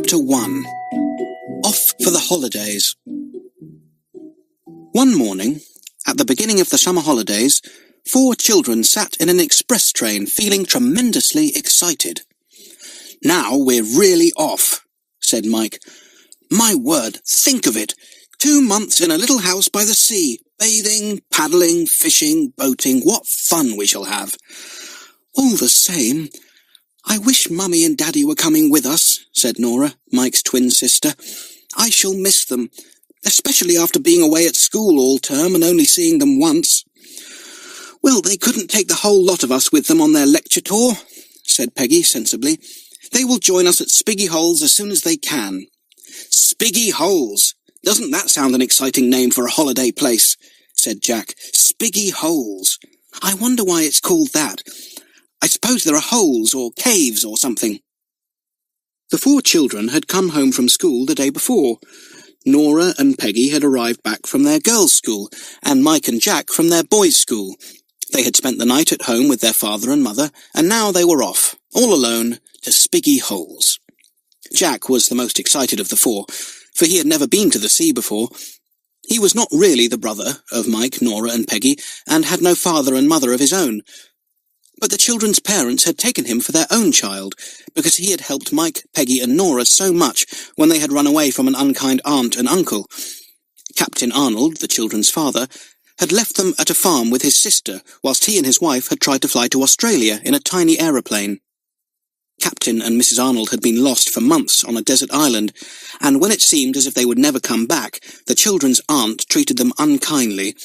Chapter 1. Off for the Holidays. One morning, at the beginning of the summer holidays, 4 children sat in an express train feeling tremendously excited. "Now we're really off," said Mike. "My word, think of it! 2 months in a little house by the sea, bathing, paddling, fishing, boating. What fun we shall have!" "All the same, I wish Mummy and Daddy were coming with us," said Nora, Mike's twin sister. "I shall miss them, especially after being away at school all term and only seeing them once." "Well, they couldn't take the whole lot of us with them on their lecture tour," said Peggy sensibly. "They will join us at Spiggy Holes as soon as they can." "Spiggy Holes! Doesn't that sound an exciting name for a holiday place?" said Jack. "Spiggy Holes. I wonder why it's called that. I suppose there are holes or caves or something." The 4 children had come home from school the day before. Nora and Peggy had arrived back from their girls' school, and Mike and Jack from their boys' school. They had spent the night at home with their father and mother, and now they were off, all alone, to Spiggy Holes. Jack was the most excited of the 4, for he had never been to the sea before. He was not really the brother of Mike, Nora and Peggy, and had no father and mother of his own. But the children's parents had taken him for their own child, because he had helped Mike, Peggy and Nora so much when they had run away from an unkind aunt and uncle. Captain Arnold, the children's father, had left them at a farm with his sister, whilst he and his wife had tried to fly to Australia in a tiny aeroplane. Captain and Mrs. Arnold had been lost for months on a desert island, and when it seemed as if they would never come back, the children's aunt treated them unkindly.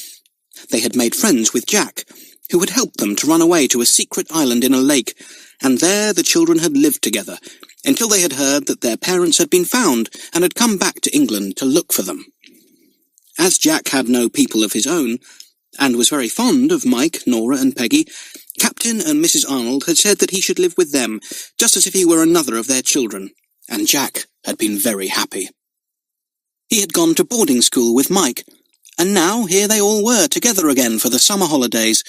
They had made friends with Jack, who had helped them to run away to a secret island in a lake, and there the children had lived together, until they had heard that their parents had been found and had come back to England to look for them. As Jack had no people of his own, and was very fond of Mike, Nora and Peggy, Captain and Mrs. Arnold had said that he should live with them, just as if he were another of their children, and Jack had been very happy. He had gone to boarding school with Mike, and now here they all were together again for the summer holidays.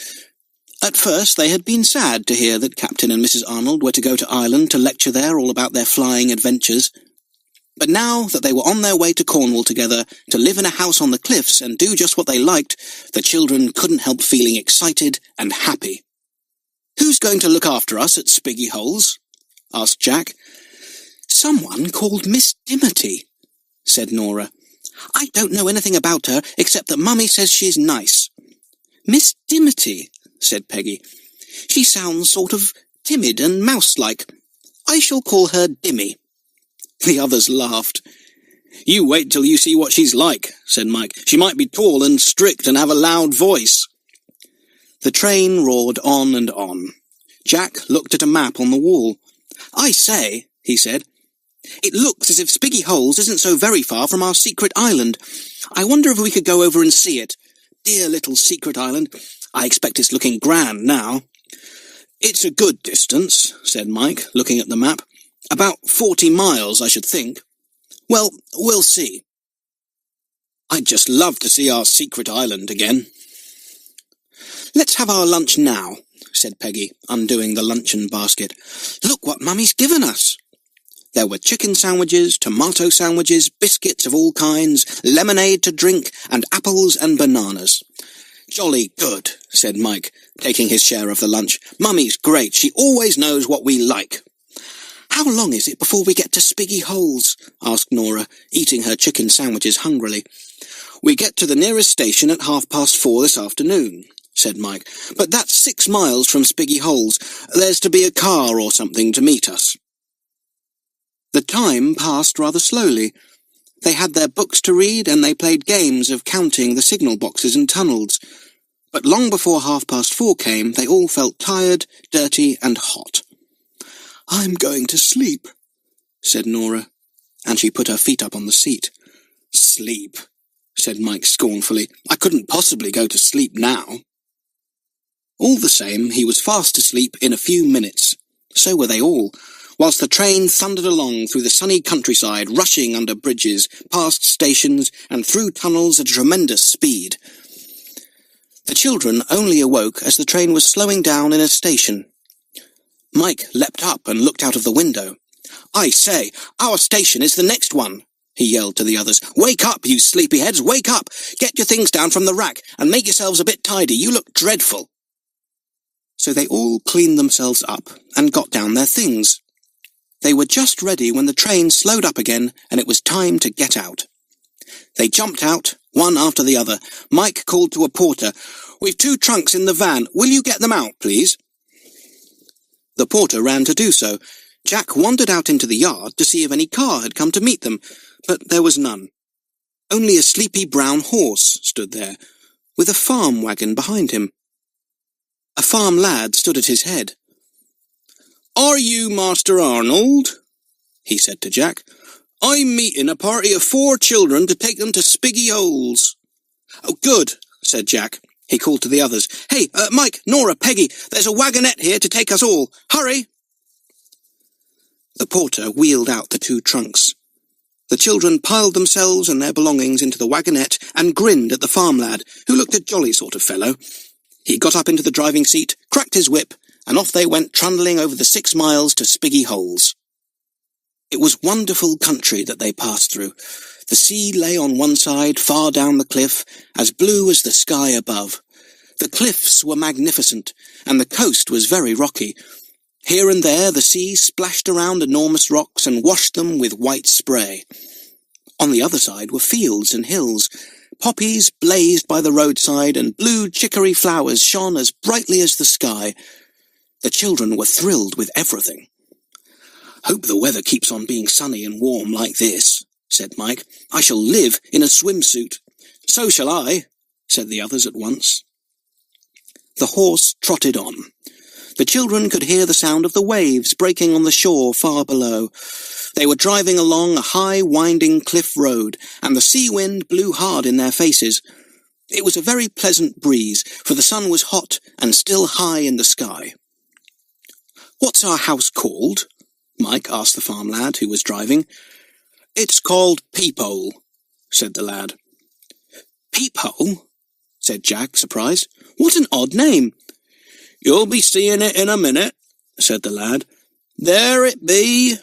At first they had been sad to hear that Captain and Mrs. Arnold were to go to Ireland to lecture there all about their flying adventures. But now that they were on their way to Cornwall together, to live in a house on the cliffs and do just what they liked, the children couldn't help feeling excited and happy. "Who's going to look after us at Spiggy Holes?" asked Jack. "Someone called Miss Dimity," said Nora. "I don't know anything about her, except that Mummy says she's nice." "Miss Dimity," said Peggy. "She sounds sort of timid and mouse-like. I shall call her Dimmy." The others laughed. "You wait till you see what she's like," said Mike. "She might be tall and strict and have a loud voice." The train roared on and on. Jack looked at a map on the wall. "I say," he said, "it looks as if Spiggy Holes isn't so very far from our secret island. I wonder if we could go over and see it. Dear little secret island. I expect it's looking grand now." "It's a good distance," said Mike, looking at the map. "About 40 miles, I should think." "Well, we'll see." "I'd just love to see our secret island again." "Let's have our lunch now," said Peggy, undoing the luncheon basket. "Look what Mummy's given us." There were chicken sandwiches, tomato sandwiches, biscuits of all kinds, lemonade to drink, and apples and bananas. "Jolly good," said Mike, taking his share of the lunch. "Mummy's great. She always knows what we like." "How long is it before we get to Spiggy Holes?" asked Nora, eating her chicken sandwiches hungrily. "We get to the nearest station at 4:30 this afternoon," said Mike. "But that's 6 miles from Spiggy Holes. There's to be a car or something to meet us." The time passed rather slowly. They had their books to read, and they played games of counting the signal boxes and tunnels. But long before 4:30 came, they all felt tired, dirty, and hot. "I'm going to sleep," said Nora, and she put her feet up on the seat. "Sleep," said Mike scornfully. "I couldn't possibly go to sleep now." All the same, he was fast asleep in a few minutes. So were they all, whilst the train thundered along through the sunny countryside, rushing under bridges, past stations, and through tunnels at a tremendous speed. The children only awoke as the train was slowing down in a station. Mike leapt up and looked out of the window. "I say, our station is the next one," he yelled to the others. "Wake up, you sleepyheads, wake up! Get your things down from the rack, and make yourselves a bit tidy. You look dreadful." So they all cleaned themselves up, and got down their things. They were just ready when the train slowed up again, and it was time to get out. They jumped out, one after the other. Mike called to a porter, "We've 2 trunks in the van. Will you get them out, please?" The porter ran to do so. Jack wandered out into the yard to see if any car had come to meet them, but there was none. Only a sleepy brown horse stood there, with a farm wagon behind him. A farm lad stood at his head. "Are you Master Arnold?" he said to Jack. "I'm meeting a party of 4 children to take them to Spiggy Holes." "Oh, good," said Jack. He called to the others. "Hey, Mike, Nora, Peggy, there's a wagonette here to take us all. Hurry!" The porter wheeled out the 2 trunks. The children piled themselves and their belongings into the wagonette and grinned at the farm lad, who looked a jolly sort of fellow. He got up into the driving seat, cracked his whip, and off they went trundling over the 6 miles to Spiggy Holes. It was wonderful country that they passed through. The sea lay on one side, far down the cliff, as blue as the sky above. The cliffs were magnificent, and the coast was very rocky. Here and there the sea splashed around enormous rocks and washed them with white spray. On the other side were fields and hills. Poppies blazed by the roadside, and blue chicory flowers shone as brightly as the sky. The children were thrilled with everything. "Hope the weather keeps on being sunny and warm like this," said Mike. "I shall live in a swimsuit." "So shall I," said the others at once. The horse trotted on. The children could hear the sound of the waves breaking on the shore far below. They were driving along a high, winding cliff road, and the sea wind blew hard in their faces. It was a very pleasant breeze, for the sun was hot and still high in the sky. "What's our house called?" Mike asked the farm lad who was driving. "It's called Peephole," said the lad. "Peephole?" said Jack, surprised. "What an odd name." "You'll be seeing it in a minute," said the lad. "There it be."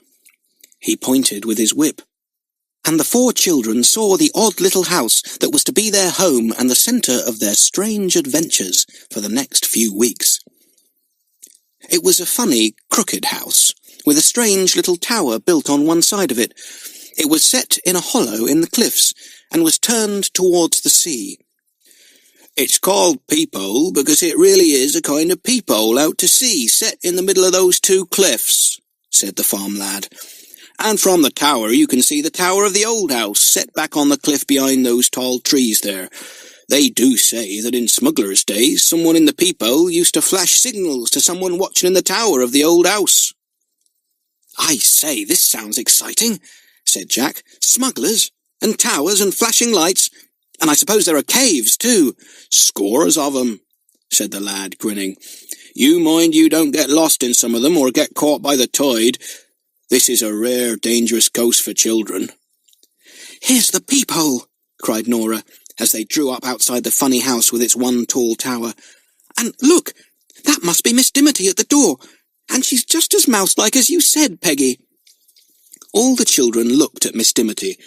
He pointed with his whip. And the 4 children saw the odd little house that was to be their home and the centre of their strange adventures for the next few weeks. It was a funny, crooked house, with a strange little tower built on one side of it. It was set in a hollow in the cliffs, and was turned towards the sea. "It's called Peephole because it really is a kind of peephole out to sea, set in the middle of those 2 cliffs," said the farm lad. "And from the tower you can see the tower of the old house, set back on the cliff behind those tall trees there. They do say that in smugglers' days someone in the peephole used to flash signals to someone watching in the tower of the old house." "I say, this sounds exciting," said Jack. "Smugglers, and towers, and flashing lights, and I suppose there are caves, too." "Scores of 'em," said the lad, grinning. "You mind you don't get lost in some of them, or get caught by the tide. This is a rare, dangerous coast for children." "Here's the peephole," cried Nora, as they drew up outside the funny house with its one tall tower. "And look, that must be Miss Dimity at the door, and she's just as mouse-like as you said, Peggy." All the children looked at Miss Dimity.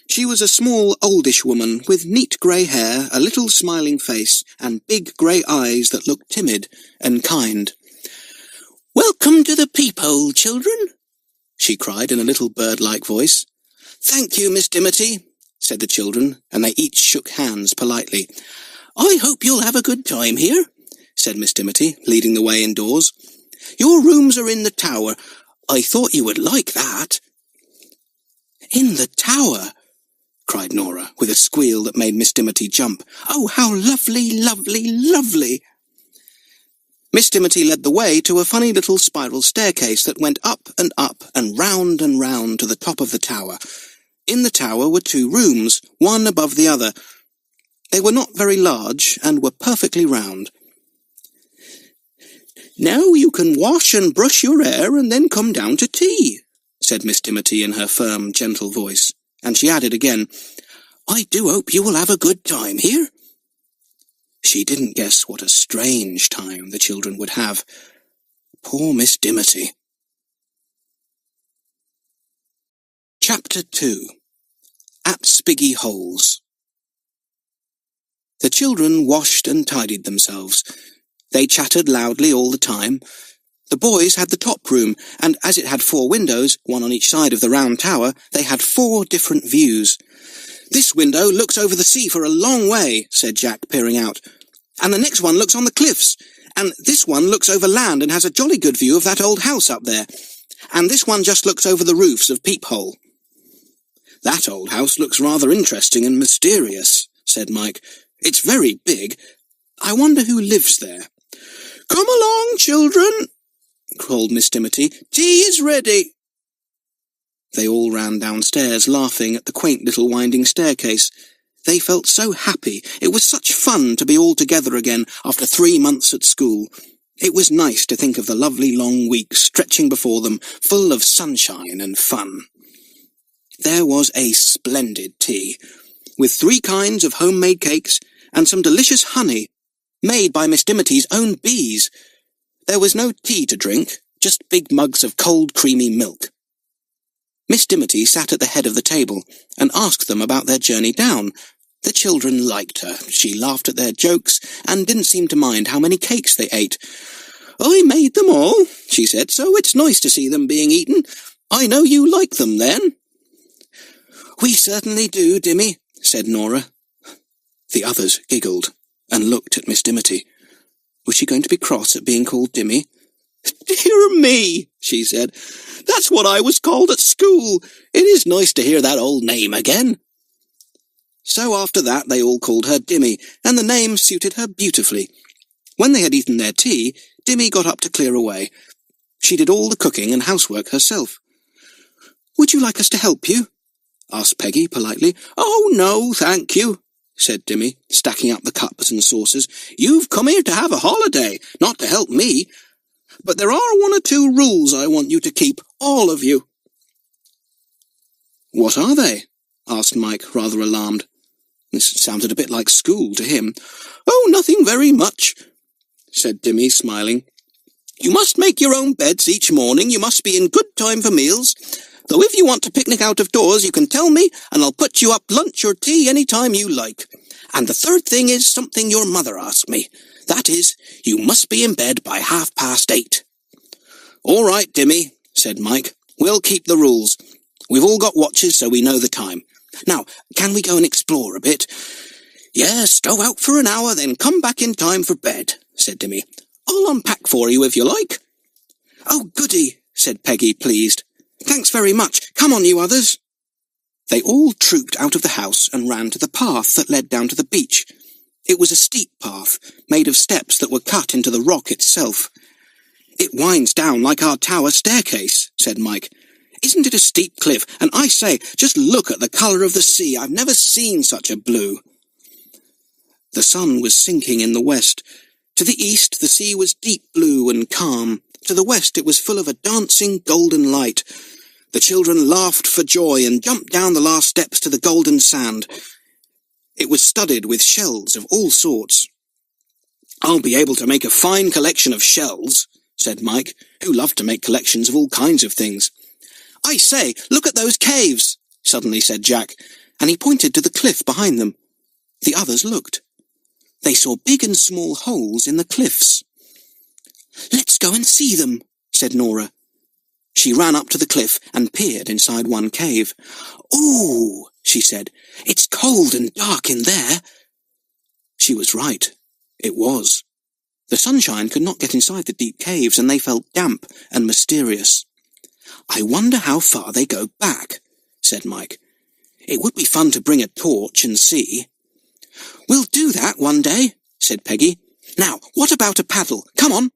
She was a small, oldish woman, with neat grey hair, a little smiling face, and big grey eyes that looked timid and kind. "Welcome to the peephole, children," she cried in a little bird-like voice. "Thank you, Miss Dimity," said the children, and they each shook hands politely. "I hope you'll have a good time here," said Miss Dimity, leading the way indoors. "Your rooms are in the tower. I thought you would like that." "In the tower?" cried Nora, with a squeal that made Miss Dimity jump. "Oh, how lovely, lovely, lovely!" Miss Dimity led the way to a funny little spiral staircase that went up and round to the top of the tower. In the tower were 2 rooms, one above the other. They were not very large, and were perfectly round. "Now you can wash and brush your hair, and then come down to tea," said Miss Dimity in her firm, gentle voice. And she added again, "I do hope you will have a good time here." She didn't guess what a strange time the children would have. Poor Miss Dimity. Chapter 2. At Spiggy Holes. The children washed and tidied themselves. They chattered loudly all the time. The boys had the top room, and as it had 4 windows, one on each side of the round tower, they had 4 different views. "This window looks over the sea for a long way," said Jack, peering out. "And the next one looks on the cliffs. And this one looks over land and has a jolly good view of that old house up there. And this one just looks over the roofs of Peephole." "That old house looks rather interesting and mysterious," said Mike. "It's very big. I wonder who lives there." "Come along, children," called Miss Timothy. "Tea is ready." They all ran downstairs, laughing at the quaint little winding staircase. They felt so happy. It was such fun to be all together again after 3 months at school. It was nice to think of the lovely long weeks stretching before them, full of sunshine and fun. There was a splendid tea, with 3 kinds of homemade cakes and some delicious honey, made by Miss Timothy's own bees. There was no tea to drink, just big mugs of cold, creamy milk. Miss Timothy sat at the head of the table and asked them about their journey down. The children liked her. She laughed at their jokes and didn't seem to mind how many cakes they ate. "I made them all," she said, "so it's nice to see them being eaten. I know you like them, then." "We certainly do, Dimmy," said Nora. The others giggled and looked at Miss Timothy. Was she going to be cross at being called Dimmy? "Dear me," she said, "that's what I was called at school. It is nice to hear that old name again." So after that they all called her Dimmy, and the name suited her beautifully. When they had eaten their tea, Dimmy got up to clear away. She did all the cooking and housework herself. "Would you like us to help you?" asked Peggy politely. "Oh, no, thank you," said Dimmy, stacking up the cups and saucers. "You've come here to have a holiday, not to help me. But there are 1 or 2 rules I want you to keep, all of you." "What are they?" asked Mike, rather alarmed. This sounded a bit like school to him. "Oh, nothing very much," said Dimmy, smiling. "You must make your own beds each morning. You must be in good time for meals. Though if you want to picnic out of doors, you can tell me, and I'll put you up lunch or tea any time you like. And the third thing is something your mother asked me. That is, you must be in bed by 8:30. "All right, Dimmy," said Mike. "We'll keep the rules. We've all got watches, so we know the time. Now, can we go and explore a bit?" "Yes, go out for an hour, then come back in time for bed," said Dimmy. "I'll unpack for you if you like." "Oh, goody," said Peggy, pleased. "Thanks very much. Come on, you others." They all trooped out of the house and ran to the path that led down to the beach. It was a steep path, made of steps that were cut into the rock itself. "It winds down like our tower staircase," said Mike. "Isn't it a steep cliff? And I say, just look at the colour of the sea. I've never seen such a blue." The sun was sinking in the west. To the east, the sea was deep blue and calm. To the west, it was full of a dancing golden light. The children laughed for joy and jumped down the last steps to the golden sand. It was studded with shells of all sorts. "I'll be able to make a fine collection of shells," said Mike, who loved to make collections of all kinds of things. "I say, look at those caves," suddenly said Jack, and he pointed to the cliff behind them. The others looked. They saw big and small holes in the cliffs. "Let's go and see them," said Nora. She ran up to the cliff and peered inside one cave. "Ooh," she said, "it's cold and dark in there." She was right. It was. The sunshine could not get inside the deep caves, and they felt damp and mysterious. "I wonder how far they go back," said Mike. "It would be fun to bring a torch and see." "We'll do that one day," said Peggy. "Now, what about a paddle? Come on."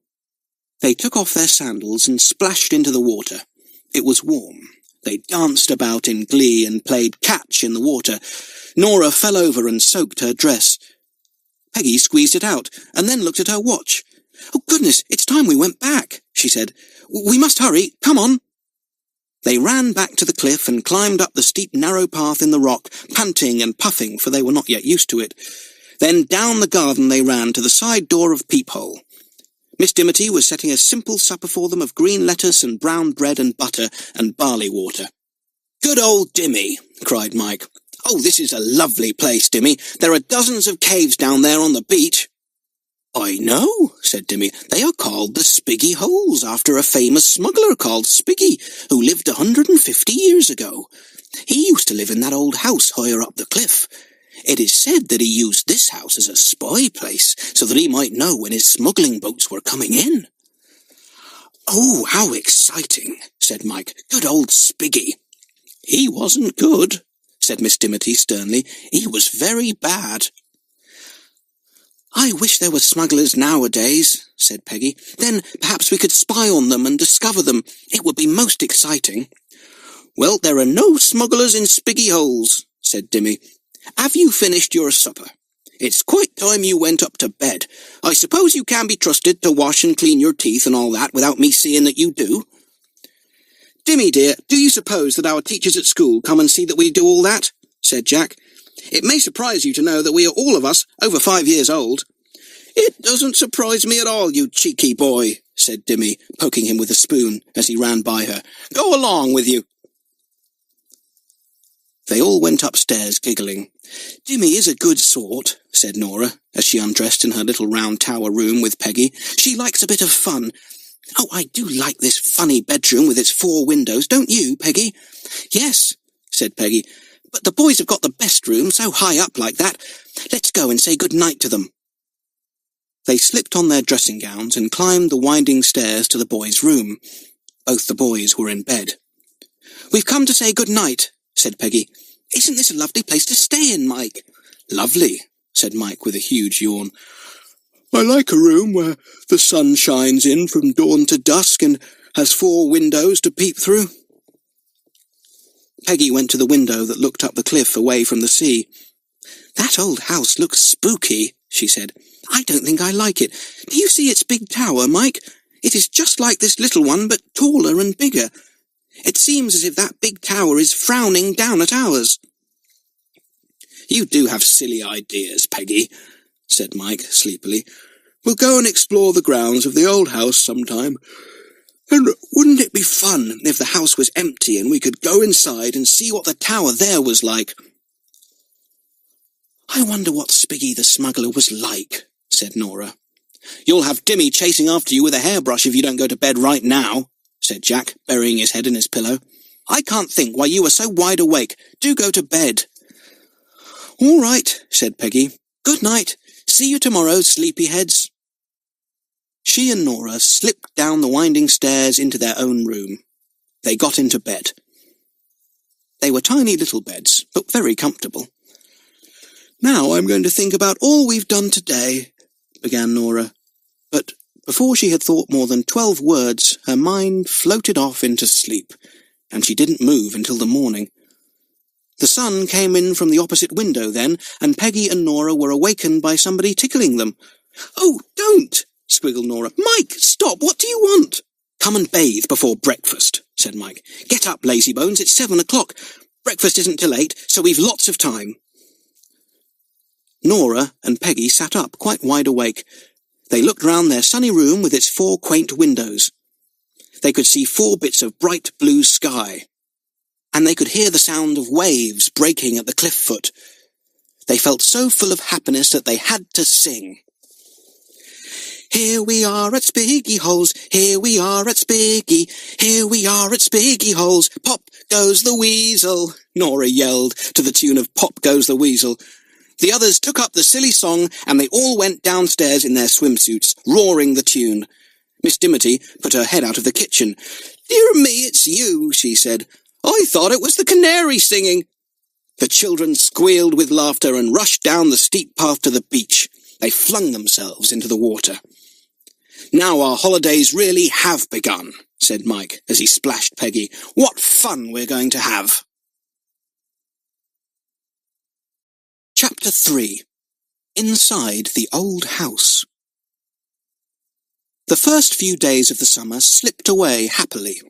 They took off their sandals and splashed into the water. It was warm. They danced about in glee and played catch in the water. Nora fell over and soaked her dress. Peggy squeezed it out and then looked at her watch. "Oh, goodness, it's time we went back," she said. "We must hurry. Come on." They ran back to the cliff and climbed up the steep narrow path in the rock, panting and puffing, for they were not yet used to it. Then down the garden they ran to the side door of Peephole. Miss Timothy was setting a simple supper for them of green lettuce and brown bread and butter and barley water. "Good old Dimmy," cried Mike. "Oh, this is a lovely place, Dimmy. There are dozens of caves down there on the beach." "I know," said Dimmy. "They are called the Spiggy Holes, after a famous smuggler called Spiggy, who lived 150 years ago. He used to live in that old house higher up the cliff. It is said that he used this house as a spy place, so that he might know when his smuggling boats were coming in." "Oh, how exciting," said Mike. "Good old Spiggy." "He wasn't good," said Miss Dimity sternly. "He was very bad." "I wish there were smugglers nowadays," said Peggy. "Then perhaps we could spy on them and discover them. It would be most exciting." "Well, there are no smugglers in Spiggy Holes," said Dimmy. "Have you finished your supper? It's quite time you went up to bed. I suppose you can be trusted to wash and clean your teeth and all that without me seeing that you do?" "Dimmy, dear, do you suppose that our teachers at school come and see that we do all that?" said Jack. "It may surprise you to know that we are all of us over 5 years old." "It doesn't surprise me at all, you cheeky boy," said Dimmy, poking him with a spoon as he ran by her. "Go along with you." They all went upstairs giggling. "Dimmy is a good sort," said Nora, as she undressed in her little round tower room with Peggy. "She likes a bit of fun. Oh, I do like this funny bedroom with its 4 windows, don't you, Peggy?" "Yes," said Peggy, "but the boys have got the best room, so high up like that. Let's go and say good night to them." They slipped on their dressing gowns and climbed the winding stairs to the boys' room. Both the boys were in bed. "We've come to say good night," said Peggy. "Isn't this a lovely place to stay in, Mike?" "Lovely," said Mike with a huge yawn. "I like a room where the sun shines in from dawn to dusk and has 4 windows to peep through." Peggy went to the window that looked up the cliff away from the sea. "That old house looks spooky," she said. "I don't think I like it. Do you see its big tower, Mike? It is just like this little one, but taller and bigger. It seems as if that big tower is frowning down at ours." "You do have silly ideas, Peggy," said Mike sleepily. "We'll go and explore the grounds of the old house sometime. And wouldn't it be fun if the house was empty and we could go inside and see what the tower there was like?" "I wonder what Spiggy the smuggler was like," said Nora. "You'll have Dimmy chasing after you with a hairbrush if you don't go to bed right now," said Jack, burying his head in his pillow. "I can't think why you are so wide awake. Do go to bed." "All right," said Peggy. "Good night. See you tomorrow, sleepyheads." She and Nora slipped down the winding stairs into their own room. They got into bed. They were tiny little beds, but very comfortable. "Now I'm going to think about all we've done today," began Nora. But before she had thought more than 12 words, her mind floated off into sleep, and she didn't move until the morning. The sun came in from the opposite window then, and Peggy and Nora were awakened by somebody tickling them. "Oh, don't!" squiggled Nora. "Mike, stop! What do you want?" "Come and bathe before breakfast," said Mike. "Get up, lazybones, it's 7 o'clock. Breakfast isn't till 8, so we've lots of time." Nora and Peggy sat up, quite wide awake. They looked round their sunny room with its 4 quaint windows. They could see 4 bits of bright blue sky, and they could hear the sound of waves breaking at the cliff foot. They felt so full of happiness that they had to sing. "Here we are at Spiggy Holes, here we are at Spiggy, here we are at Spiggy Holes, pop goes the weasel," Nora yelled to the tune of "Pop Goes the Weasel." The others took up the silly song, and they all went downstairs in their swimsuits, roaring the tune. Miss Dimity put her head out of the kitchen. "Dear me, it's you," she said. "I thought it was the canary singing." The children squealed with laughter and rushed down the steep path to the beach. They flung themselves into the water. "Now our holidays really have begun," said Mike as he splashed Peggy. "What fun we're going to have." Chapter 3. Inside the Old House. The first few days of the summer slipped away happily.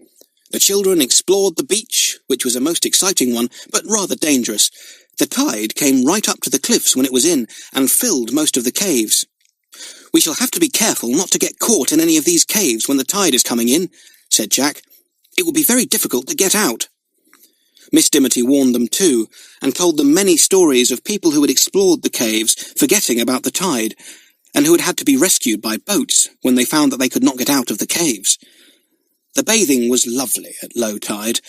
The children explored the beach, which was a most exciting one, but rather dangerous. The tide came right up to the cliffs when it was in, and filled most of the caves. "We shall have to be careful not to get caught in any of these caves when the tide is coming in," said Jack. "It will be very difficult to get out." Miss Dimity warned them too, and told them many stories of people who had explored the caves, forgetting about the tide, and who had had to be rescued by boats when they found that they could not get out of the caves. The bathing was lovely at low tide.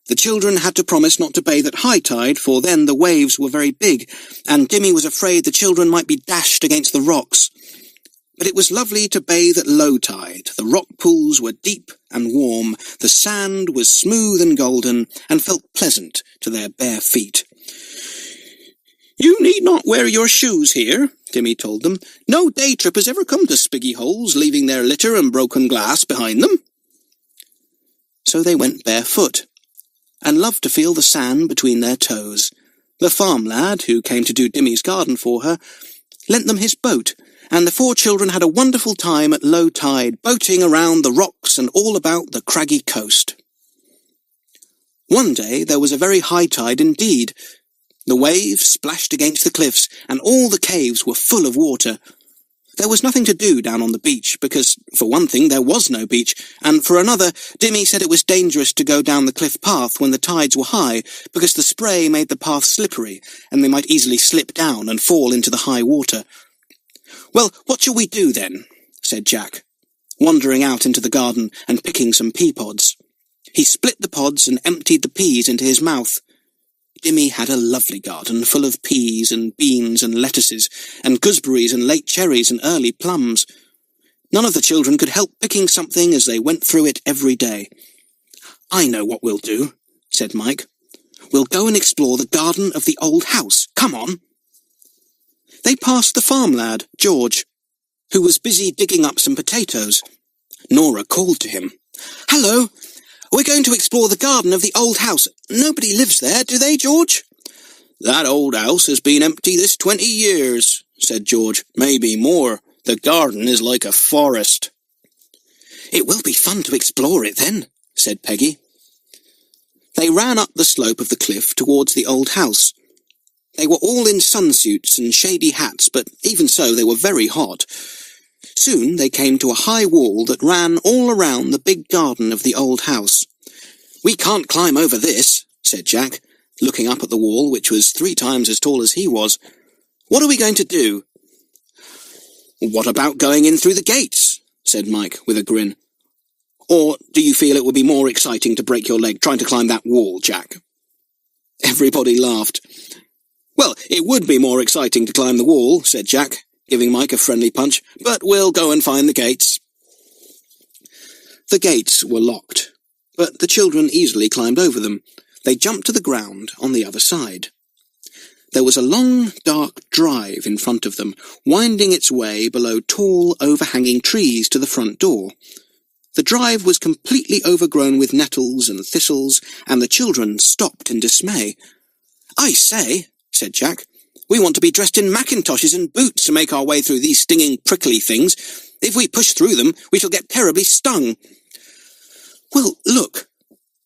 The children had to promise not to bathe at high tide, for then the waves were very big, and Dimmy was afraid the children might be dashed against the rocks. But it was lovely to bathe at low tide. The rock pools were deep and warm, the sand was smooth and golden, and felt pleasant to their bare feet. "You need not wear your shoes here," Dimmy told them. "No day trippers ever come to Spiggy Holes, leaving their litter and broken glass behind them." So they went barefoot, and loved to feel the sand between their toes. The farm lad, who came to do Dimmy's garden for her, lent them his boat, and the 4 children had a wonderful time at low tide, boating around the rocks and all about the craggy coast. One day there was a very high tide indeed. The waves splashed against the cliffs, and all the caves were full of water. There was nothing to do down on the beach, because, for one thing, there was no beach, and for another, Dimmy said it was dangerous to go down the cliff path when the tides were high, because the spray made the path slippery, and they might easily slip down and fall into the high water. "Well, what shall we do then?" said Jack, wandering out into the garden and picking some pea pods. He split the pods and emptied the peas into his mouth. Dimmy had a lovely garden full of peas and beans and lettuces, and gooseberries and late cherries and early plums. None of the children could help picking something as they went through it every day. "I know what we'll do," said Mike. "We'll go and explore the garden of the old house. Come on." They passed the farm lad, George, who was busy digging up some potatoes. Nora called to him. "Hello! We're going to explore the garden of the old house. Nobody lives there, do they, George?" "That old house has been empty this 20 years, said George. "Maybe more. The garden is like a forest." "It will be fun to explore it then," said Peggy. They ran up the slope of the cliff towards the old house. They were all in sunsuits and shady hats, but even so they were very hot. Soon they came to a high wall that ran all around the big garden of the old house. "We can't climb over this," said Jack, looking up at the wall, which was 3 times as tall as he was. "What are we going to do?" "What about going in through the gates?" said Mike, with a grin. "Or do you feel it would be more exciting to break your leg trying to climb that wall, Jack?" Everybody laughed. "Well, it would be more exciting to climb the wall," said Jack, giving Mike a friendly punch, "but we'll go and find the gates." The gates were locked, but the children easily climbed over them. They jumped to the ground on the other side. There was a long, dark drive in front of them, winding its way below tall, overhanging trees to the front door. The drive was completely overgrown with nettles and thistles, and the children stopped in dismay. "I say," said Jack, "we want to be dressed in mackintoshes and boots to make our way through these stinging, prickly things. If we push through them, we shall get terribly stung." "Well, look,"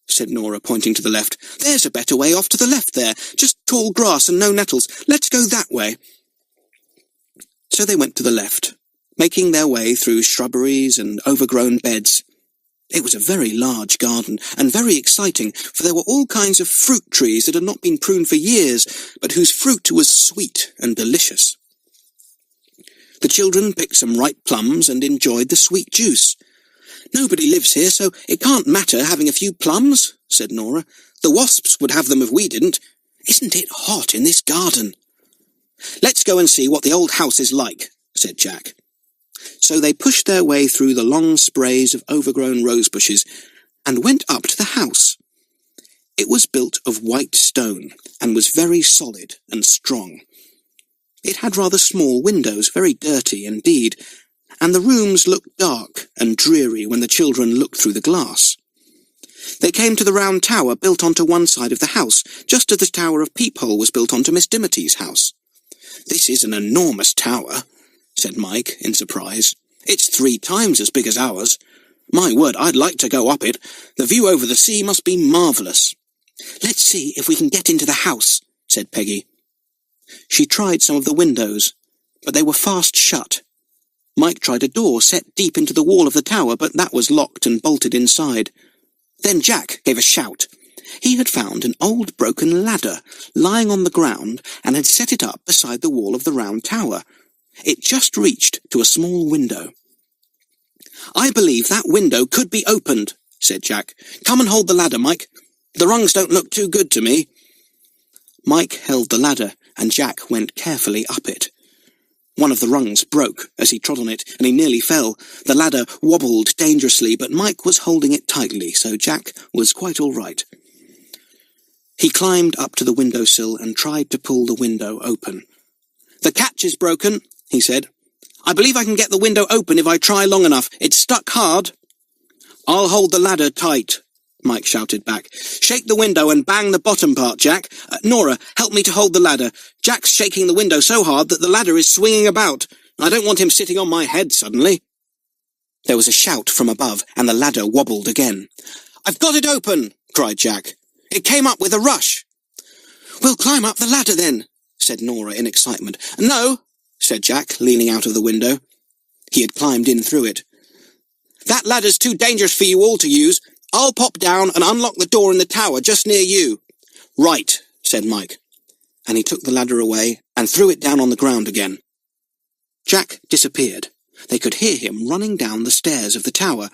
said Nora, pointing to the left. "There's a better way off to the left there, just tall grass and no nettles. Let's go that way." So they went to the left, making their way through shrubberies and overgrown beds. It was a very large garden, and very exciting, for there were all kinds of fruit trees that had not been pruned for years, but whose fruit was sweet and delicious. The children picked some ripe plums and enjoyed the sweet juice. "Nobody lives here, so it can't matter having a few plums," said Nora. "The wasps would have them if we didn't. Isn't it hot in this garden?" "Let's go and see what the old house is like," said Jack. So they pushed their way through the long sprays of overgrown rose bushes, and went up to the house. It was built of white stone, and was very solid and strong. It had rather small windows, very dirty indeed, and the rooms looked dark and dreary when the children looked through the glass. They came to the round tower built onto one side of the house, just as the tower of Peephole was built onto Miss Dimity's house. "This is an enormous tower," said Mike, in surprise. "It's 3 times as big as ours. My word, I'd like to go up it. The view over the sea must be marvellous." "Let's see if we can get into the house," said Peggy. She tried some of the windows, but they were fast shut. Mike tried a door set deep into the wall of the tower, but that was locked and bolted inside. Then Jack gave a shout. He had found an old broken ladder lying on the ground and had set it up beside the wall of the round tower. It just reached to a small window. "I believe that window could be opened," said Jack. "Come and hold the ladder, Mike. The rungs don't look too good to me." Mike held the ladder, and Jack went carefully up it. One of the rungs broke as he trod on it, and he nearly fell. The ladder wobbled dangerously, but Mike was holding it tightly, so Jack was quite all right. He climbed up to the windowsill and tried to pull the window open. "The catch is broken," he said. "I believe I can get the window open if I try long enough. It's stuck hard." "I'll hold the ladder tight," Mike shouted back. "Shake the window and bang the bottom part, Jack. Nora, help me to hold the ladder. Jack's shaking the window so hard that the ladder is swinging about. I don't want him sitting on my head suddenly." There was a shout from above, and the ladder wobbled again. "I've got it open," cried Jack. "It came up with a rush." "We'll climb up the ladder then," said Nora in excitement. "No," said Jack, leaning out of the window. He had climbed in through it. "That ladder's too dangerous for you all to use. I'll pop down and unlock the door in the tower just near you." "Right," said Mike, and he took the ladder away and threw it down on the ground again. Jack disappeared. They could hear him running down the stairs of the tower.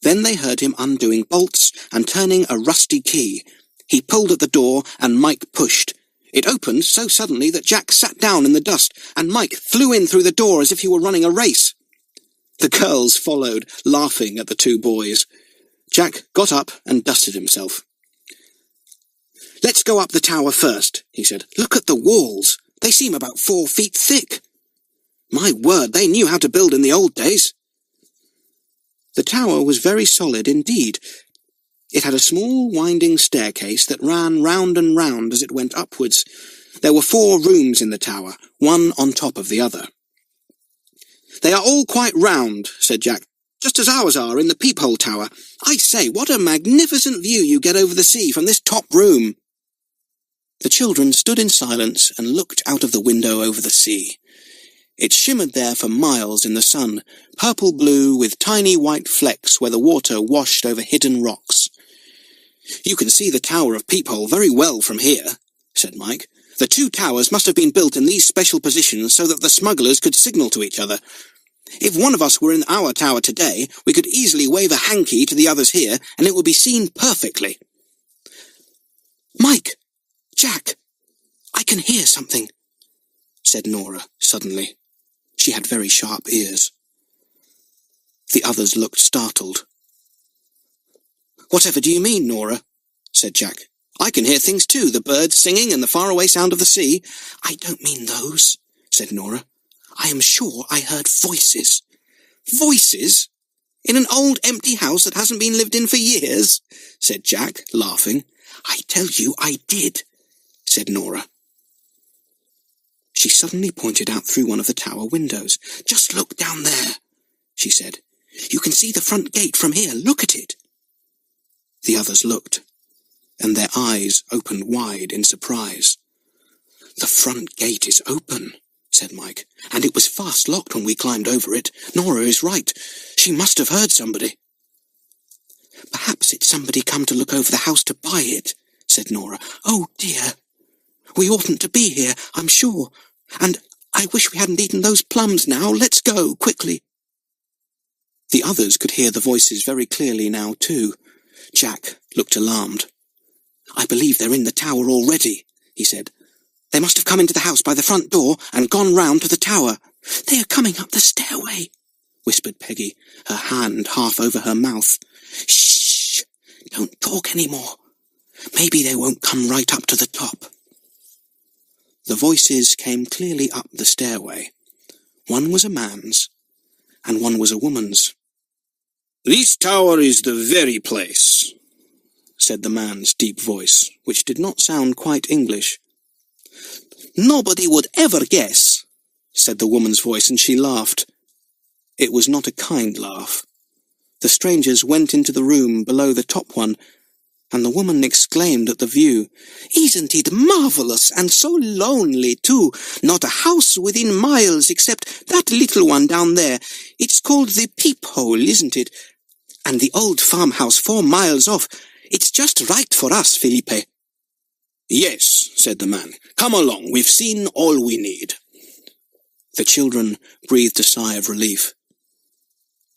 Then they heard him undoing bolts and turning a rusty key. He pulled at the door, and Mike pushed. It opened so suddenly that Jack sat down in the dust, and Mike flew in through the door as if he were running a race. The girls followed, laughing at the two boys. Jack got up and dusted himself. "Let's go up the tower first," he said. "Look at the walls. They seem about 4 feet thick. My word, they knew how to build in the old days." The tower was very solid indeed. It had a small winding staircase that ran round and round as it went upwards. There were 4 rooms in the tower, one on top of the other. "They are all quite round," said Jack, "just as ours are in the peephole tower. I say, what a magnificent view you get over the sea from this top room." The children stood in silence and looked out of the window over the sea. It shimmered there for miles in the sun, purple-blue with tiny white flecks where the water washed over hidden rocks. "You can see the Tower of Peephole very well from here," said Mike. "The 2 towers must have been built in these special positions so that the smugglers could signal to each other. If one of us were in our tower today, we could easily wave a hanky to the others here, and it would be seen perfectly." "Mike! Jack! I can hear something," said Nora suddenly. She had very sharp ears. The others looked startled. "Whatever do you mean, Nora?" said Jack. "I can hear things too, the birds singing and the faraway sound of the sea." "I don't mean those," said Nora. "I am sure I heard voices." "Voices? In an old empty house that hasn't been lived in for years?" said Jack, laughing. "I tell you I did," said Nora. She suddenly pointed out through one of the tower windows. "Just look down there," she said. "You can see the front gate from here. Look at it." The others looked, and their eyes opened wide in surprise. "The front gate is open," said Mike, "and it was fast locked when we climbed over it. Nora is right. She must have heard somebody." "Perhaps it's somebody come to look over the house to buy it," said Nora. "Oh, dear. We oughtn't to be here, I'm sure. And I wish we hadn't eaten those plums now. Let's go, quickly." The others could hear the voices very clearly now, too. Jack looked alarmed. "I believe they're in the tower already," he said. "They must have come into the house by the front door and gone round to the tower." "They are coming up the stairway," whispered Peggy, her hand half over her mouth. "Shh! Don't talk any more. Maybe they won't come right up to the top." The voices came clearly up the stairway. One was a man's, and one was a woman's. "This tower is the very place," said the man's deep voice, which did not sound quite English. "Nobody would ever guess," said the woman's voice, and she laughed. It was not a kind laugh. The strangers went into the room below the top one, and the woman exclaimed at the view. "Isn't it marvellous, and so lonely, too? Not a house within miles except that little one down there. It's called the Peephole, isn't it? And the old farmhouse 4 miles off. It's just right for us, Felipe." "Yes," said the man. "Come along, we've seen all we need." The children breathed a sigh of relief.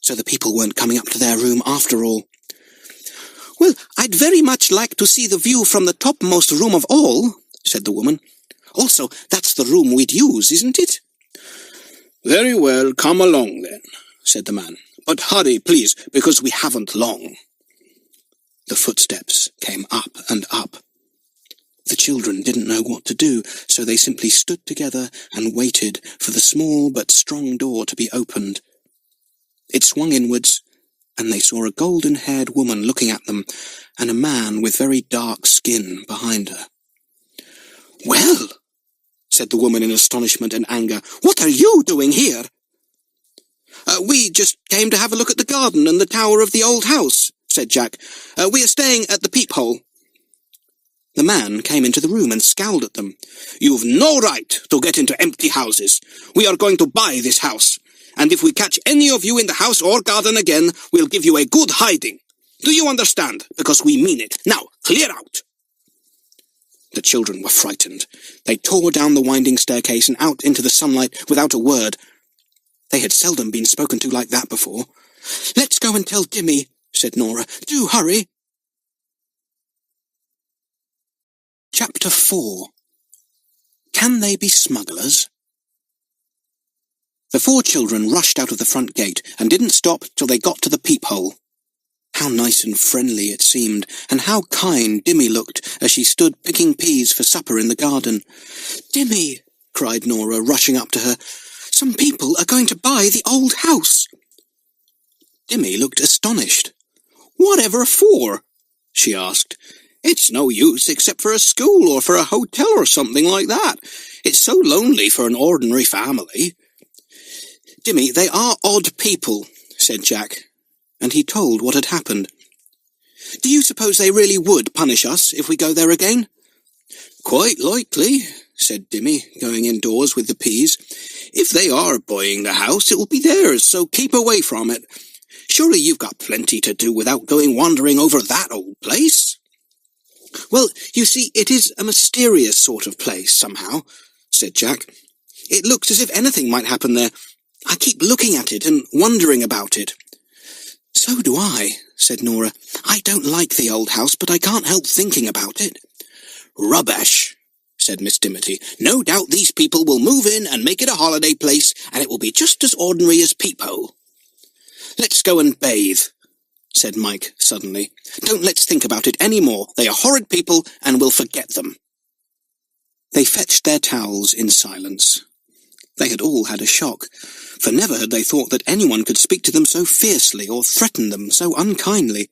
So the people weren't coming up to their room after all. "Well, I'd very much like to see the view from the topmost room of all," said the woman. "Also, that's the room we'd use, isn't it?" "Very well, come along then," said the man. "But hurry, please, because we haven't long." The footsteps came up and up. The children didn't know what to do, so they simply stood together and waited for the small but strong door to be opened. It swung inwards, and they saw a golden-haired woman looking at them, and a man with very dark skin behind her. "Well," said the woman in astonishment and anger, "what are you doing here?" "We just came to have a look at the garden and the tower of the old house," said Jack. "We are staying at the Peephole." The man came into the room and scowled at them. "You've no right to get into empty houses. We are going to buy this house, and if we catch any of you in the house or garden again, we'll give you a good hiding. Do you understand? Because we mean it. Now, clear out." The children were frightened. They tore down the winding staircase and out into the sunlight without a word. They had seldom been spoken to like that before. "Let's go and tell Dimmy," said Nora. "Do hurry." Chapter 4. Can They Be Smugglers? The 4 children rushed out of the front gate and didn't stop till they got to the peephole. How nice and friendly it seemed, and how kind Dimmy looked as she stood picking peas for supper in the garden. "Dimmy," cried Nora, rushing up to her, "some people are going to buy the old house." Dimmy looked astonished. "Whatever for?" she asked. "It's no use except for a school or for a hotel or something like that. It's so lonely for an ordinary family." "Dimmy, they are odd people," said Jack, and he told what had happened. "Do you suppose they really would punish us if we go there again?" "Quite likely," said Dimmy, going indoors with the peas. "If they are buying the house, it will be theirs, so keep away from it. Surely you've got plenty to do without going wandering over that old place." "Well, you see, it is a mysterious sort of place, somehow," said Jack. "It looks as if anything might happen there. I keep looking at it and wondering about it." "So do I," said Nora. "I don't like the old house, but I can't help thinking about it." "Rubbish," said Miss Dimity. "No doubt these people will move in and make it a holiday place, and it will be just as ordinary as Peephole." "Let's go and bathe," said Mike suddenly. "Don't let's think about it any more. They are horrid people, and we'll forget them." They fetched their towels in silence. They had all had a shock, for never had they thought that anyone could speak to them so fiercely or threaten them so unkindly.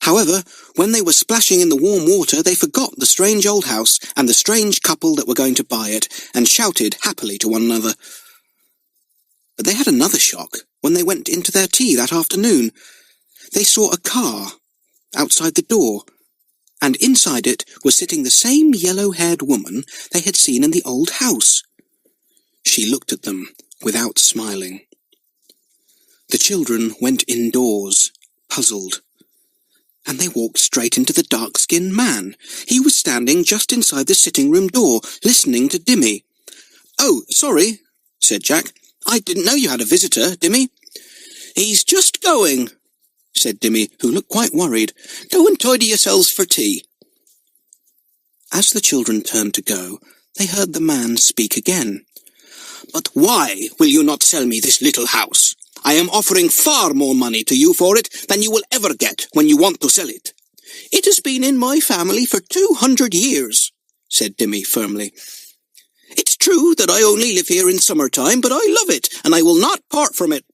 However, when they were splashing in the warm water, they forgot the strange old house and the strange couple that were going to buy it, and shouted happily to one another. But they had another shock when they went into their tea that afternoon. They saw a car outside the door, and inside it was sitting the same yellow-haired woman they had seen in the old house. She looked at them without smiling. The children went indoors, puzzled, and they walked straight into the dark-skinned man. He was standing just inside the sitting-room door, listening to Dimmy. "Oh, sorry," said Jack. "I didn't know you had a visitor, Dimmy." "He's just going," said Dimmy, who looked quite worried. "Go and tidy yourselves for tea." As the children turned to go, they heard the man speak again. "But why will you not sell me this little house? I am offering far more money to you for it than you will ever get when you want to sell it." "It has been in my family for 200 years, said Dimmy firmly. "It's true that I only live here in summertime, but I love it, and I will not part from it."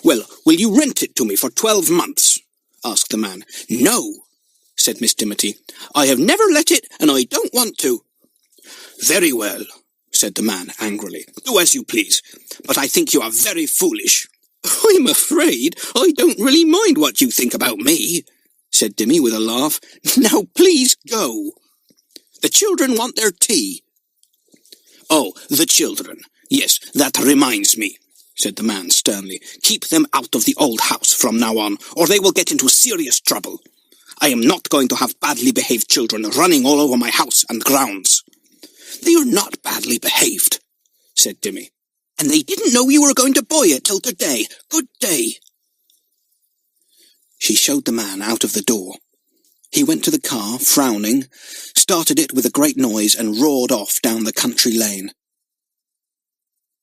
"Well, will you rent it to me for 12 months? asked the man. "No," said Miss Dimity. "I have never let it, and I don't want to." "Very well," said the man angrily. "Do as you please, but I think you are very foolish." "I'm afraid I don't really mind what you think about me," said Dimmy with a laugh. "Now please go. The children want their tea." "Oh, the children. Yes, that reminds me," said the man sternly. "Keep them out of the old house from now on, or they will get into serious trouble. I am not going to have badly behaved children running all over my house and grounds." "They are not badly behaved," said Dimmy. "And they didn't know you were going to buy it till today. Good day." She showed the man out of the door. He went to the car, frowning, started it with a great noise, and roared off down the country lane.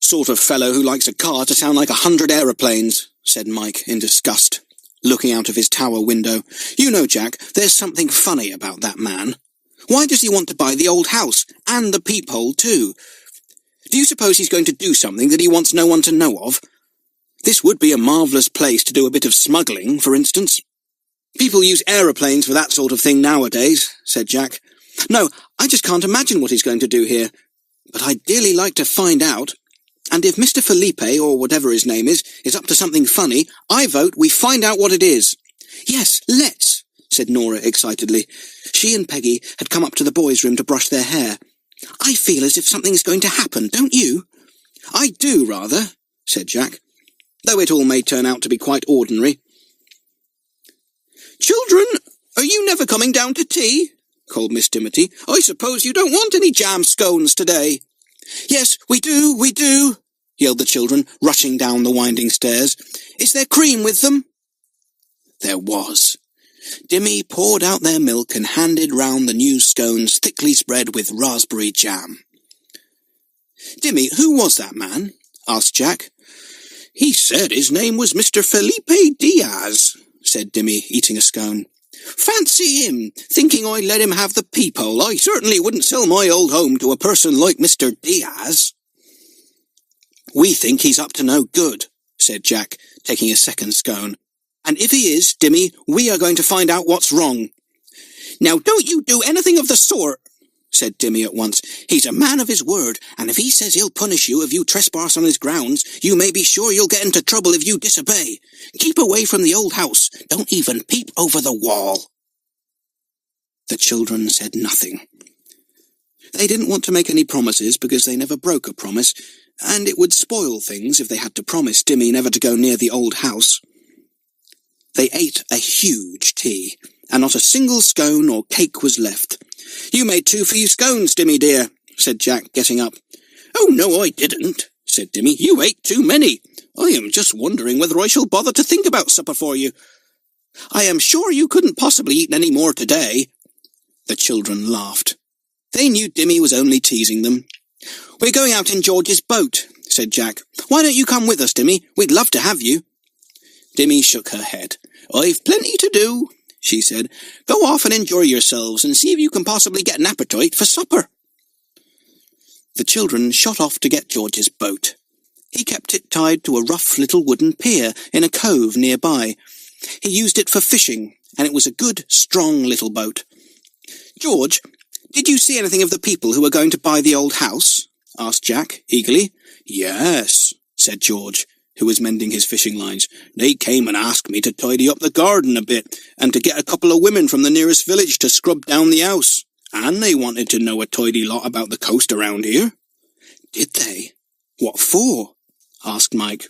"Sort of fellow who likes a car to sound like 100 aeroplanes," said Mike in disgust, looking out of his tower window. "You know, Jack, there's something funny about that man. Why does he want to buy the old house, and the peephole too? Do you suppose he's going to do something that he wants no one to know of? This would be a marvellous place to do a bit of smuggling, for instance." "People use aeroplanes for that sort of thing nowadays," said Jack. "No, I just can't imagine what he's going to do here. But I'd dearly like to find out. And if Mr. Felipe, or whatever his name is up to something funny, I vote we find out what it is." "Yes, let's," said Nora excitedly. She and Peggy had come up to the boys' room to brush their hair. "I feel as if something's going to happen, don't you?" "I do, rather," said Jack, though it all may turn out to be quite ordinary. "Children, are you never coming down to tea?" called Miss Dimity. "I suppose you don't want any jam scones today." "Yes, we do, yelled the children, rushing down the winding stairs. "Is there cream with them?" There was. Dimmy poured out their milk and handed round the new scones thickly spread with raspberry jam. "Dimmy, who was that man?" asked Jack. "He said his name was Mr. Felipe Diaz," said Dimmy, eating a scone. "Fancy him, thinking I'd let him have the peephole. I certainly wouldn't sell my old home to a person like Mr. Diaz." "We think he's up to no good," said Jack, taking a second scone. "And if he is, Dimmy, we are going to find out what's wrong." "Now don't you do anything of the sort," said Dimmy at once. "He's a man of his word, and if he says he'll punish you if you trespass on his grounds, you may be sure you'll get into trouble if you disobey. Keep away from the old house. Don't even peep over the wall." The children said nothing. They didn't want to make any promises because they never broke a promise, and it would spoil things if they had to promise Dimmy never to go near the old house. They ate a huge tea, and not a single scone or cake was left. "You made too few scones, Dimmy dear," said Jack, getting up. "Oh, no, I didn't," said Dimmy. "You ate too many. I am just wondering whether I shall bother to think about supper for you. I am sure you couldn't possibly eat any more today." The children laughed. They knew Dimmy was only teasing them. "We're going out in George's boat," said Jack. "Why don't you come with us, Dimmy? We'd love to have you." Dimmy shook her head. "I've plenty to do," she said. "Go off and enjoy yourselves, and see if you can possibly get an appetite for supper." The children shot off to get George's boat. He kept it tied to a rough little wooden pier in a cove nearby. He used it for fishing, and it was a good, strong little boat. "George, did you see anything of the people who were going to buy the old house?" asked Jack, eagerly. "Yes," said George, who was mending his fishing lines. "They came and asked me to tidy up the garden a bit, and to get a couple of women from the nearest village to scrub down the house. And they wanted to know a tidy lot about the coast around here." "Did they? What for?" asked Mike.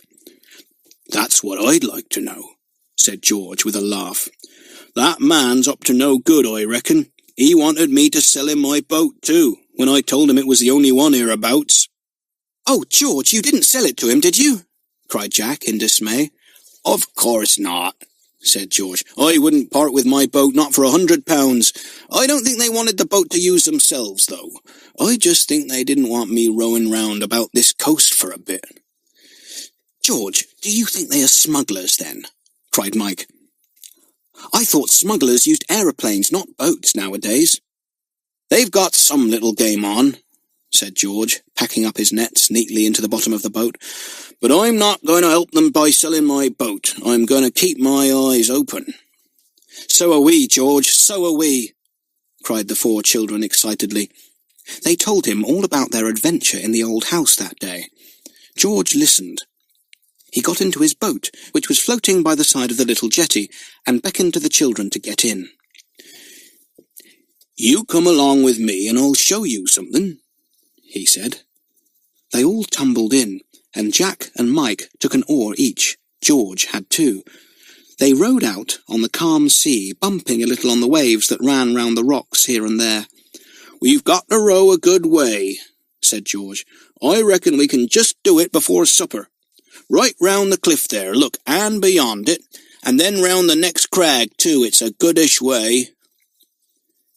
"That's what I'd like to know," said George with a laugh. "That man's up to no good, I reckon. He wanted me to sell him my boat too, when I told him it was the only one hereabouts." "Oh, George, you didn't sell it to him, did you?" cried Jack in dismay. "Of course not," said George. "I wouldn't part with my boat, not for £100. I don't think they wanted the boat to use themselves, though. I just think they didn't want me rowing round about this coast for a bit." "George, do you think they are smugglers, then?" cried Mike. "I thought smugglers used aeroplanes, not boats, nowadays." "They've got some little game on," said George, packing up his nets neatly into the bottom of the boat. "But I'm not going to help them by selling my boat. I'm going to keep my eyes open." "So are we, George, so are we," cried the 4 children excitedly. They told him all about their adventure in the old house that day. George listened. He got into his boat, which was floating by the side of the little jetty, and beckoned to the children to get in. "You come along with me and I'll show you something," he said. They all tumbled in, and Jack and Mike took an oar each. George had 2. They rowed out on the calm sea, bumping a little on the waves that ran round the rocks here and there. "We've got to row a good way," said George. "I reckon we can just do it before supper. Right round the cliff there, look, and beyond it, and then round the next crag too. It's a goodish way."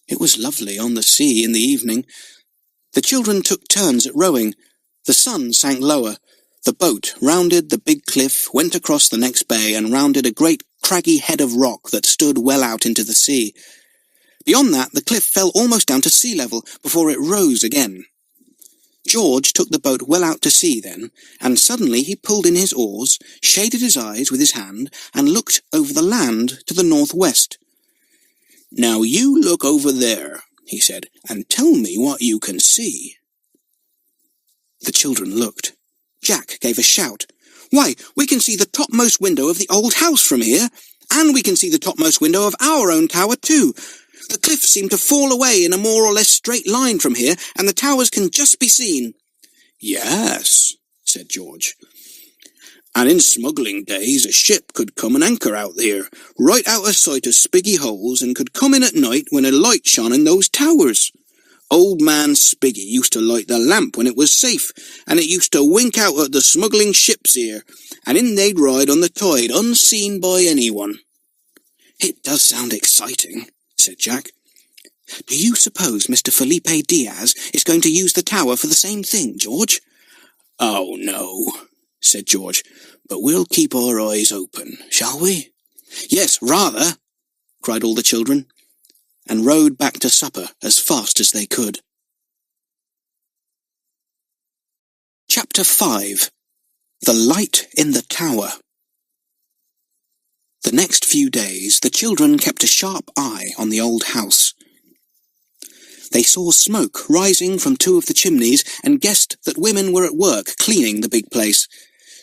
It was lovely on the sea in the evening. The children took turns at rowing. The sun sank lower. The boat rounded the big cliff, went across the next bay, and rounded a great craggy head of rock that stood well out into the sea. Beyond that, the cliff fell almost down to sea level before it rose again. George took the boat well out to sea then, and suddenly he pulled in his oars, shaded his eyes with his hand, and looked over the land to the northwest. "Now you look over there," he said, "and tell me what you can see." The children looked. Jack gave a shout. "Why, we can see the topmost window of the old house from here, and we can see the topmost window of our own tower too. The cliffs seem to fall away in a more or less straight line from here, and the towers can just be seen." "Yes," said George. "And in smuggling days a ship could come and anchor out here, right out of sight of Spiggy Holes, and could come in at night when a light shone in those towers. Old man Spiggy used to light the lamp when it was safe, and it used to wink out at the smuggling ships here, and in they'd ride on the tide, unseen by anyone." "It does sound exciting," said Jack. "Do you suppose Mr. Felipe Diaz is going to use the tower for the same thing, George?" "Oh, no," said George, "but we'll keep our eyes open, shall we?" "Yes, rather," cried all the children, and rowed back to supper as fast as they could. Chapter 5. The Light in the Tower. The next few days the children kept a sharp eye on the old house. They saw smoke rising from 2 of the chimneys and guessed that women were at work cleaning the big place.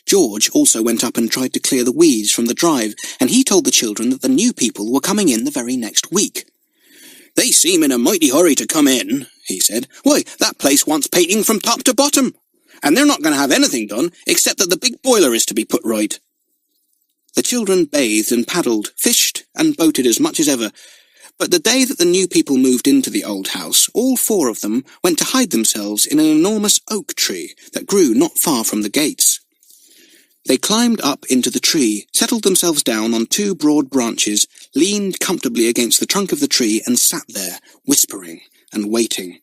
George also went up and tried to clear the weeds from the drive, and he told the children that the new people were coming in the very next week. "They seem in a mighty hurry to come in," he said. "Why, that place wants painting from top to bottom, and they're not going to have anything done except that the big boiler is to be put right." The children bathed and paddled, fished and boated as much as ever, but the day that the new people moved into the old house, all 4 of them went to hide themselves in an enormous oak tree that grew not far from the gates. They climbed up into the tree, settled themselves down on 2 broad branches, leaned comfortably against the trunk of the tree, and sat there, whispering and waiting.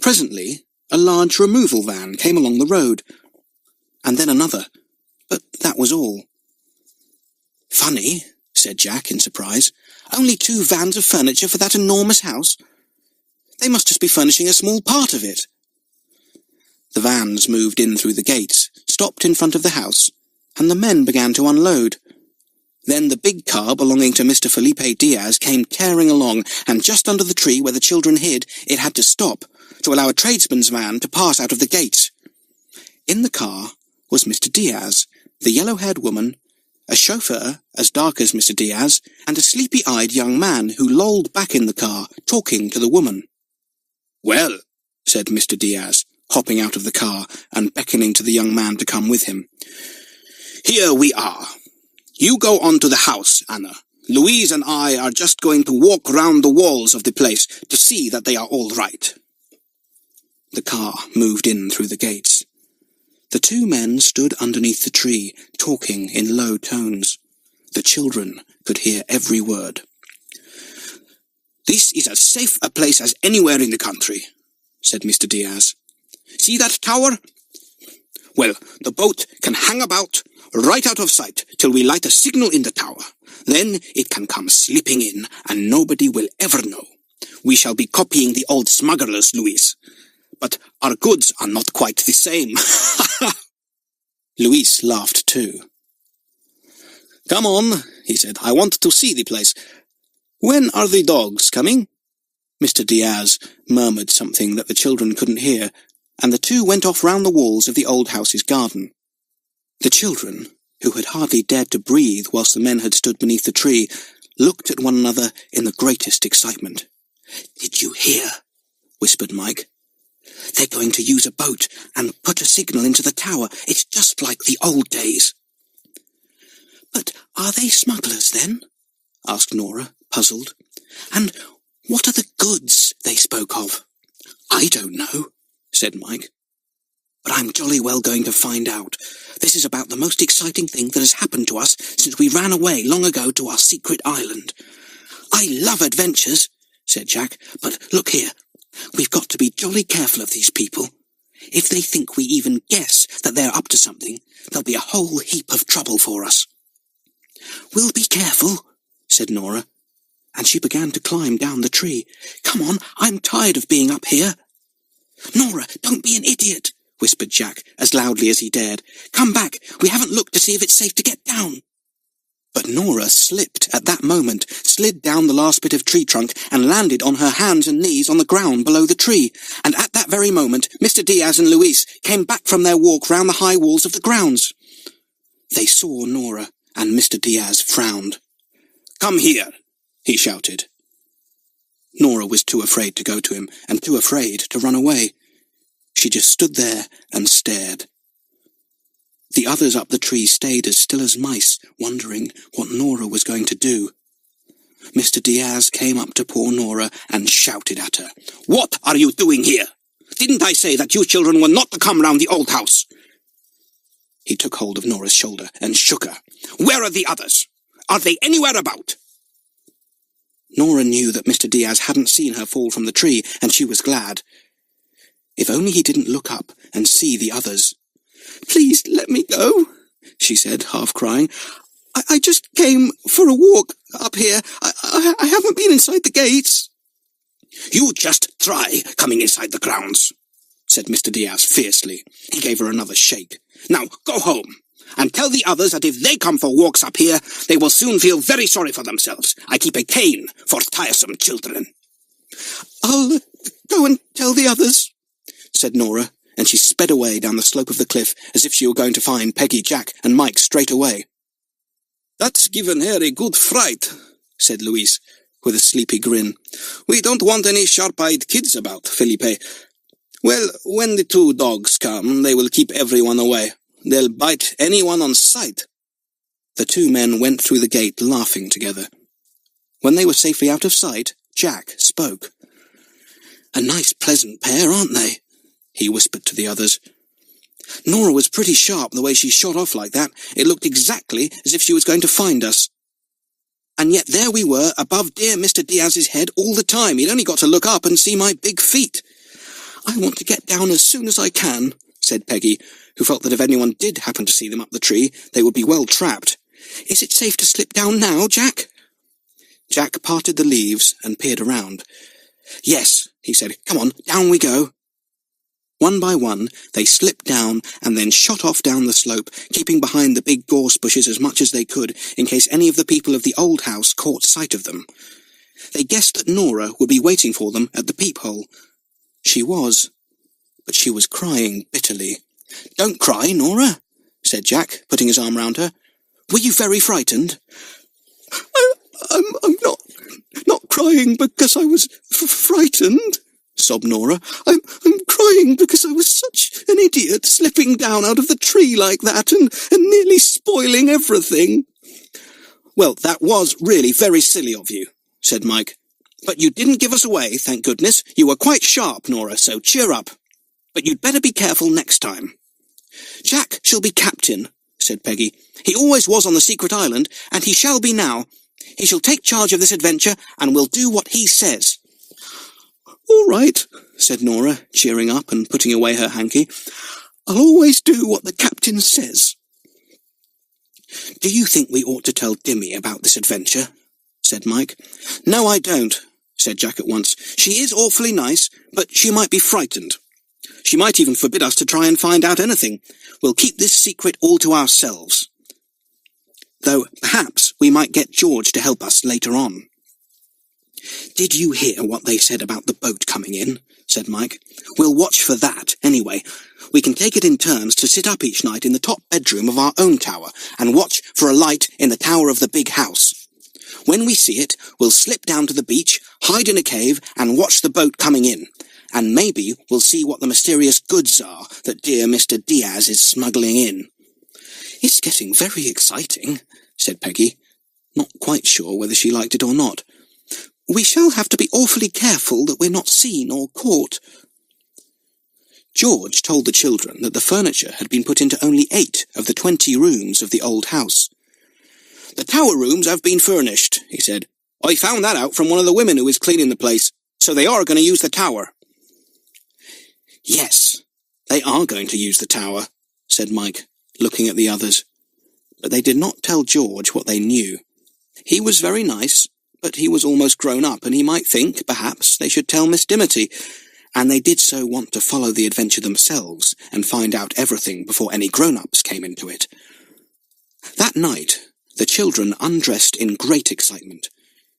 Presently, a large removal van came along the road, and then another. But that was all. "Funny," said Jack in surprise. "Only 2 vans of furniture for that enormous house? They must just be furnishing a small part of it." The vans moved in through the gates, stopped in front of the house, and the men began to unload. Then the big car belonging to Mr. Felipe Diaz came tearing along, and just under the tree where the children hid, it had to stop, to allow a tradesman's van to pass out of the gates. In the car was Mr. Diaz, the yellow-haired woman, a chauffeur as dark as Mr. Diaz, and a sleepy-eyed young man who lolled back in the car, talking to the woman. "Well," said Mr. Diaz, hopping out of the car and beckoning to the young man to come with him, "here we are. You go on to the house, Anna. Louise and I are just going to walk round the walls of the place to see that they are all right." The car moved in through the gates. The 2 men stood underneath the tree, talking in low tones. The children could hear every word. "This is as safe a place as anywhere in the country," said Mr. Diaz. "See that tower? Well, the boat can hang about right out of sight till we light a signal in the tower. Then it can come slipping in, and nobody will ever know. We shall be copying the old smugglers, Louise. But our goods are not quite the same." Louise laughed too. "Come on," he said. "I want to see the place. When are the dogs coming?" Mr. Diaz murmured something that the children couldn't hear, and the 2 went off round the walls of the old house's garden. The children, who had hardly dared to breathe whilst the men had stood beneath the tree, looked at one another in the greatest excitement. "Did you hear?" whispered Mike. "They're going to use a boat and put a signal into the tower. It's just like the old days." But are they smugglers, then? Asked Nora, puzzled. And what are the goods they spoke of? I don't know, said Mike. But I'm jolly well going to find out. This is about the most exciting thing that has happened to us since we ran away long ago to our secret island. I love adventures, said Jack, but look here. We've got to be jolly careful of these people. If they think we even guess that they're up to something, there'll be a whole heap of trouble for us. We'll be careful, said Nora, and she began to climb down the tree. Come on, I'm tired of being up here. Nora, don't be an idiot, whispered Jack, as loudly as he dared. Come back, we haven't looked to see if it's safe to get down. But Nora slipped at that moment, slid down the last bit of tree trunk, and landed on her hands and knees on the ground below the tree. And at that very moment, Mr. Diaz and Luis came back from their walk round the high walls of the grounds. They saw Nora, and Mr. Diaz frowned. Come here, he shouted. Nora was too afraid to go to him, and too afraid to run away. She just stood there and stared. The others up the tree stayed as still as mice, wondering what Nora was going to do. Mr. Diaz came up to poor Nora and shouted at her. What are you doing here? Didn't I say that you children were not to come round the old house? He took hold of Nora's shoulder and shook her. Where are the others? Are they anywhere about? Nora knew that Mr. Diaz hadn't seen her fall from the tree, and she was glad. If only he didn't look up and see the others. Please let me go, she said, half crying. I just came for a walk up here. I haven't been inside the gates. You just try coming inside the grounds, said Mr. Diaz fiercely. He gave her another shake. Now go home, and tell the others that if they come for walks up here, they will soon feel very sorry for themselves. I keep a cane for tiresome children. I'll go and tell the others, said Nora, and she sped away down the slope of the cliff as if she were going to find Peggy, Jack, and Mike straight away. That's given her a good fright, said Luis, with a sleepy grin. We don't want any sharp-eyed kids about, Felipe. Well, when the two dogs come, they will keep everyone away. They'll bite anyone on sight. The two men went through the gate laughing together. When they were safely out of sight, Jack spoke. A nice pleasant pair, aren't they? He whispered to the others. Nora was pretty sharp the way she shot off like that. It looked exactly as if she was going to find us. And yet there we were, above dear Mr. Diaz's head all the time. He'd only got to look up and see my big feet. I want to get down as soon as I can, said Peggy, who felt that if anyone did happen to see them up the tree, they would be well trapped. Is it safe to slip down now, Jack? Jack parted the leaves and peered around. Yes, he said. Come on, down we go. One by one, they slipped down and then shot off down the slope, keeping behind the big gorse bushes as much as they could, in case any of the people of the old house caught sight of them. They guessed that Nora would be waiting for them at the peephole. She was, but she was crying bitterly. Don't cry, Nora, said Jack, putting his arm round her. Were you very frightened? I'm not crying because I was frightened, sobbed Nora. I'm crying because I was such an idiot, slipping down out of the tree like that and nearly spoiling everything. Well, that was really very silly of you, said Mike. But you didn't give us away, thank goodness. You were quite sharp, Nora, so cheer up. But you'd better be careful next time. Jack shall be captain, said Peggy. He always was on the secret island, and he shall be now. He shall take charge of this adventure, and will do what he says. All right, said Nora, cheering up and putting away her hanky. I'll always do what the captain says. Do you think we ought to tell Dimmy about this adventure? Said Mike. No, I don't, said Jack at once. She is awfully nice, but she might be frightened. She might even forbid us to try and find out anything. We'll keep this secret all to ourselves. Though perhaps we might get George to help us later on. Did you hear what they said about the boat coming in? Said Mike. We'll watch for that, anyway. We can take it in turns to sit up each night in the top bedroom of our own tower and watch for a light in the tower of the big house. When we see it, we'll slip down to the beach, hide in a cave, and watch the boat coming in. And maybe we'll see what the mysterious goods are that dear Mr. Diaz is smuggling in. It's getting very exciting, said Peggy, not quite sure whether she liked it or not. "We shall have to be awfully careful that we're not seen or caught." George told the children that the furniture had been put into only 8 of the 20 rooms of the old house. "The tower rooms have been furnished," he said. "I found that out from one of the women who was cleaning the place, so they are going to use the tower." "Yes, they are going to use the tower," said Mike, looking at the others. But they did not tell George what they knew. He was very nice, but he was almost grown up, and he might think, perhaps, they should tell Miss Dimity, and they did so want to follow the adventure themselves and find out everything before any grown-ups came into it. That night, the children undressed in great excitement.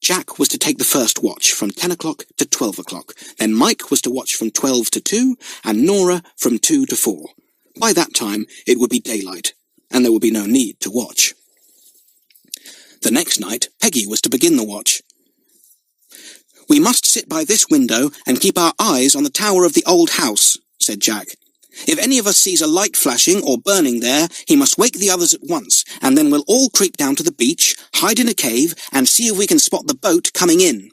Jack was to take the first watch from 10 o'clock to 12 o'clock. Then Mike was to watch from 12 to 2, and Nora from 2 to 4. By that time, it would be daylight, and there would be no need to watch. The next night, Peggy was to begin the watch. "We must sit by this window and keep our eyes on the tower of the old house," said Jack. "If any of us sees a light flashing or burning there, he must wake the others at once, and then we'll all creep down to the beach, hide in a cave, and see if we can spot the boat coming in."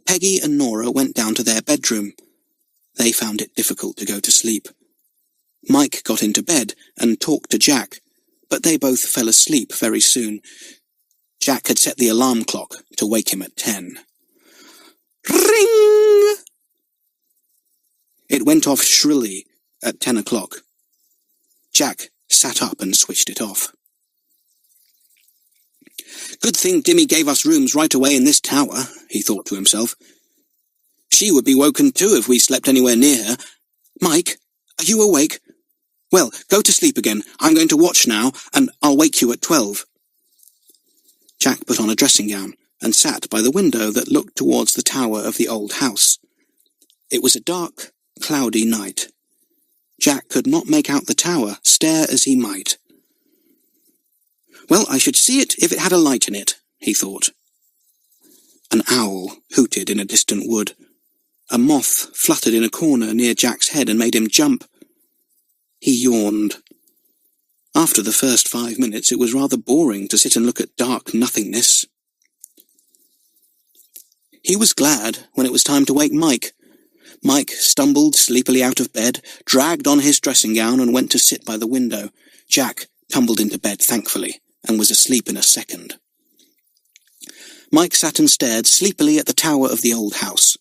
Peggy and Nora went down to their bedroom. They found it difficult to go to sleep. Mike got into bed and talked to Jack, but they both fell asleep very soon. Jack had set the alarm clock to wake him at 10. Ring! It went off shrilly at 10 o'clock. Jack sat up and switched it off. "Good thing Dimmy gave us rooms right away in this tower," he thought to himself. "She would be woken too if we slept anywhere near her. Mike, are you awake? Well, go to sleep again. I'm going to watch now, and I'll wake you at 12. Jack put on a dressing gown and sat by the window that looked towards the tower of the old house. It was a dark, cloudy night. Jack could not make out the tower, stare as he might. "Well, I should see it if it had a light in it," he thought. An owl hooted in a distant wood. A moth fluttered in a corner near Jack's head and made him jump. He yawned. After the first 5 minutes, it was rather boring to sit and look at dark nothingness. He was glad when it was time to wake Mike. Mike stumbled sleepily out of bed, dragged on his dressing gown and went to sit by the window. Jack tumbled into bed thankfully and was asleep in a second. Mike sat and stared sleepily at the tower of the old house.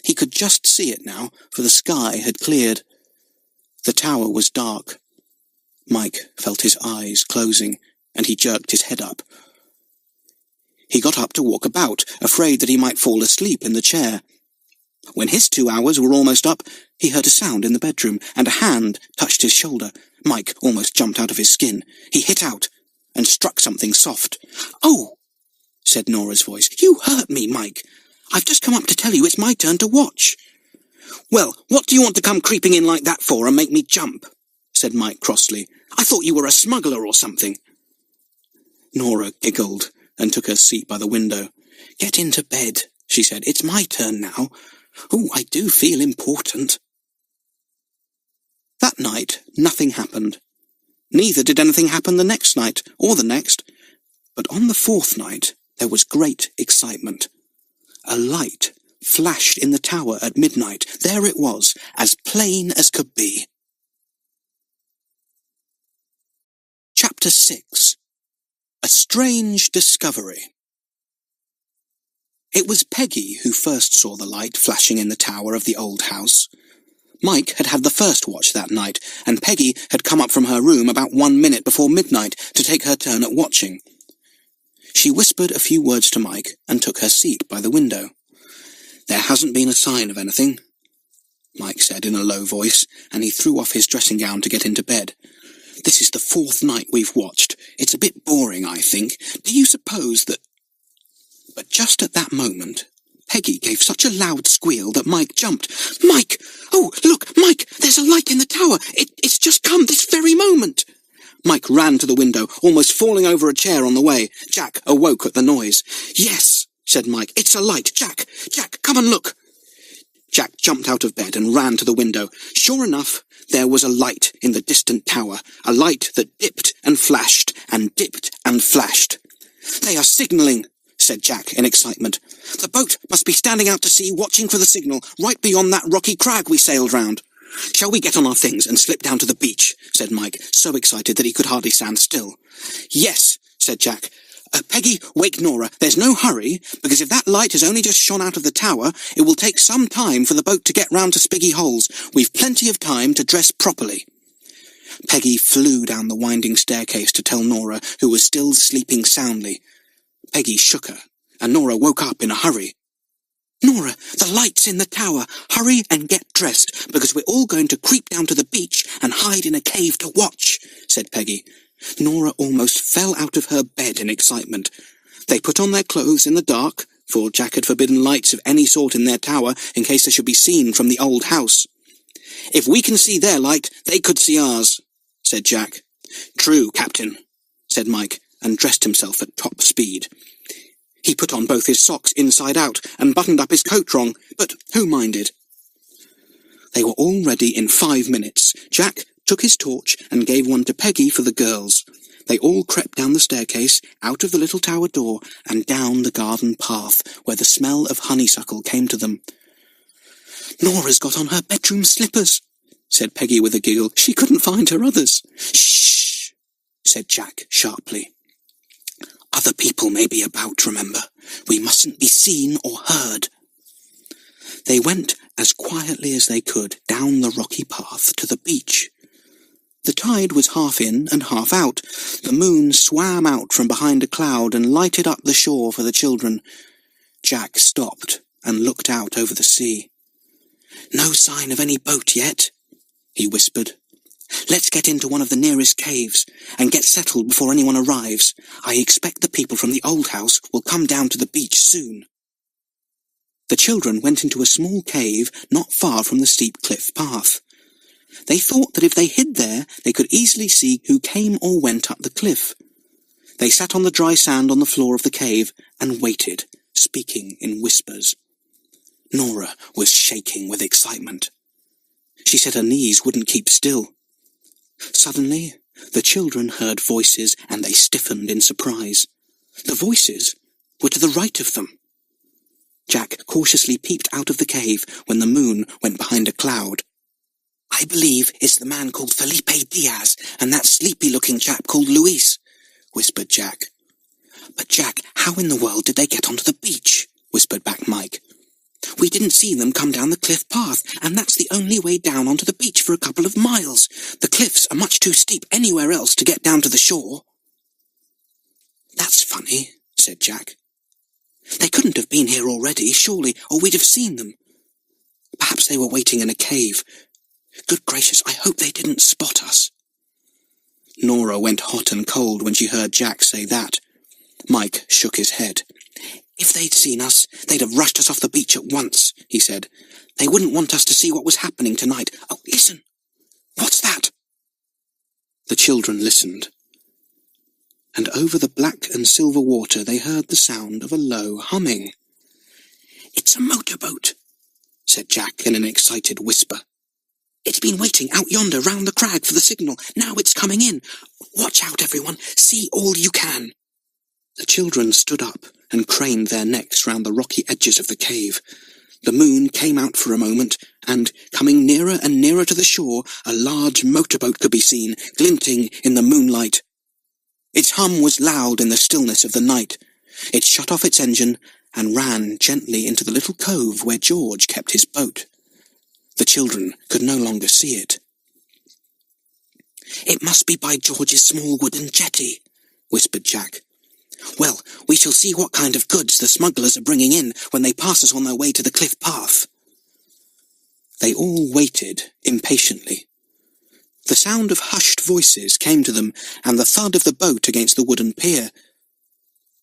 He could just see it now, for the sky had cleared. The tower was dark. Mike felt his eyes closing, and he jerked his head up. He got up to walk about, afraid that he might fall asleep in the chair. When his 2 hours were almost up, he heard a sound in the bedroom, and a hand touched his shoulder. Mike almost jumped out of his skin. He hit out and struck something soft. "Oh!" said Nora's voice. "You hurt me, Mike. I've just come up to tell you it's my turn to watch." "Well, what do you want to come creeping in like that for and make me jump?" said Mike crossly. "I thought you were a smuggler or something." Nora giggled and took her seat by the window. "Get into bed," she said. "It's my turn now. Oh, I do feel important." That night, nothing happened. Neither did anything happen the next night, or the next. But on the 4th night, there was great excitement. A light flashed in the tower at midnight. There it was, as plain as could be. Chapter 6. A Strange Discovery. It was Peggy who first saw the light flashing in the tower of the old house. Mike had had the first watch that night, and Peggy had come up from her room about 1 minute before midnight to take her turn at watching. She whispered a few words to Mike and took her seat by the window. "There hasn't been a sign of anything," Mike said in a low voice, and he threw off his dressing gown to get into bed. "This is the 4th night we've watched. It's a bit boring, I think. Do you suppose that—" But just at that moment, Peggy gave such a loud squeal that Mike jumped. "Mike! Oh, look, Mike! There's a light in the tower! It's just come this very moment!" Mike ran to the window, almost falling over a chair on the way. Jack awoke at the noise. "Yes," said Mike. "It's a light! Jack! Jack, come and look!" Jack jumped out of bed and ran to the window. Sure enough, there was a light in the distant tower, a light that dipped and flashed and dipped and flashed. "They are signalling," said Jack in excitement. "The boat must be standing out to sea watching for the signal right beyond that rocky crag we sailed round." "Shall we get on our things and slip down to the beach?" said Mike, so excited that he could hardly stand still. "Yes," said Jack. "Peggy, wake Nora. There's no hurry, because if that light has only just shone out of the tower, it will take some time for the boat to get round to Spiggy Holes. We've plenty of time to dress properly." Peggy flew down the winding staircase to tell Nora, who was still sleeping soundly. Peggy shook her, and Nora woke up in a hurry. "Nora, the light's in the tower. Hurry and get dressed, because we're all going to creep down to the beach and hide in a cave to watch," said Peggy. Nora almost fell out of her bed in excitement. They put on their clothes in the dark, for Jack had forbidden lights of any sort in their tower in case they should be seen from the old house. "If we can see their light, they could see ours," said Jack. "True, Captain," said Mike, and dressed himself at top speed. He put on both his socks inside out and buttoned up his coat wrong, but who minded? They were all ready in 5 minutes. Jack took his torch and gave one to Peggy for the girls. They all crept down the staircase, out of the little tower door, and down the garden path, where the smell of honeysuckle came to them. "Nora's got on her bedroom slippers," said Peggy with a giggle. "She couldn't find her others." "Shh," said Jack sharply. "Other people may be about, remember. We mustn't be seen or heard." They went as quietly as they could down the rocky path to the beach. The tide was half in and half out. The moon swam out from behind a cloud and lighted up the shore for the children. Jack stopped and looked out over the sea. "No sign of any boat yet," he whispered. "Let's get into one of the nearest caves and get settled before anyone arrives. I expect the people from the old house will come down to the beach soon." The children went into a small cave not far from the steep cliff path. They thought that if they hid there, they could easily see who came or went up the cliff. They sat on the dry sand on the floor of the cave and waited, speaking in whispers. Nora was shaking with excitement. She said her knees wouldn't keep still. Suddenly, the children heard voices and they stiffened in surprise. The voices were to the right of them. Jack cautiously peeped out of the cave when the moon went behind a cloud. "I believe it's the man called Felipe Diaz and that sleepy-looking chap called Luis," whispered Jack. "But Jack, how in the world did they get onto the beach?" whispered back Mike. "We didn't see them come down the cliff path, and that's the only way down onto the beach for a couple of miles. The cliffs are much too steep anywhere else to get down to the shore." "That's funny," said Jack. "They couldn't have been here already, surely, or we'd have seen them. Perhaps they were waiting in a cave. Good gracious, I hope they didn't spot us." Nora went hot and cold when she heard Jack say that. Mike shook his head. "If they'd seen us, they'd have rushed us off the beach at once," he said. "They wouldn't want us to see what was happening tonight. Oh, listen! What's that?" The children listened, and over the black and silver water they heard the sound of a low humming. "It's a motorboat," said Jack in an excited whisper. "It's been waiting out yonder round the crag for the signal. Now it's coming in. Watch out, everyone. See all you can." The children stood up and craned their necks round the rocky edges of the cave. The moon came out for a moment, and, coming nearer and nearer to the shore, a large motorboat could be seen, glinting in the moonlight. Its hum was loud in the stillness of the night. It shut off its engine and ran gently into the little cove where George kept his boat. The children could no longer see it. "It must be by George's small wooden jetty," whispered Jack. "Well, we shall see what kind of goods the smugglers are bringing in when they pass us on their way to the cliff path." They all waited impatiently. The sound of hushed voices came to them, and the thud of the boat against the wooden pier.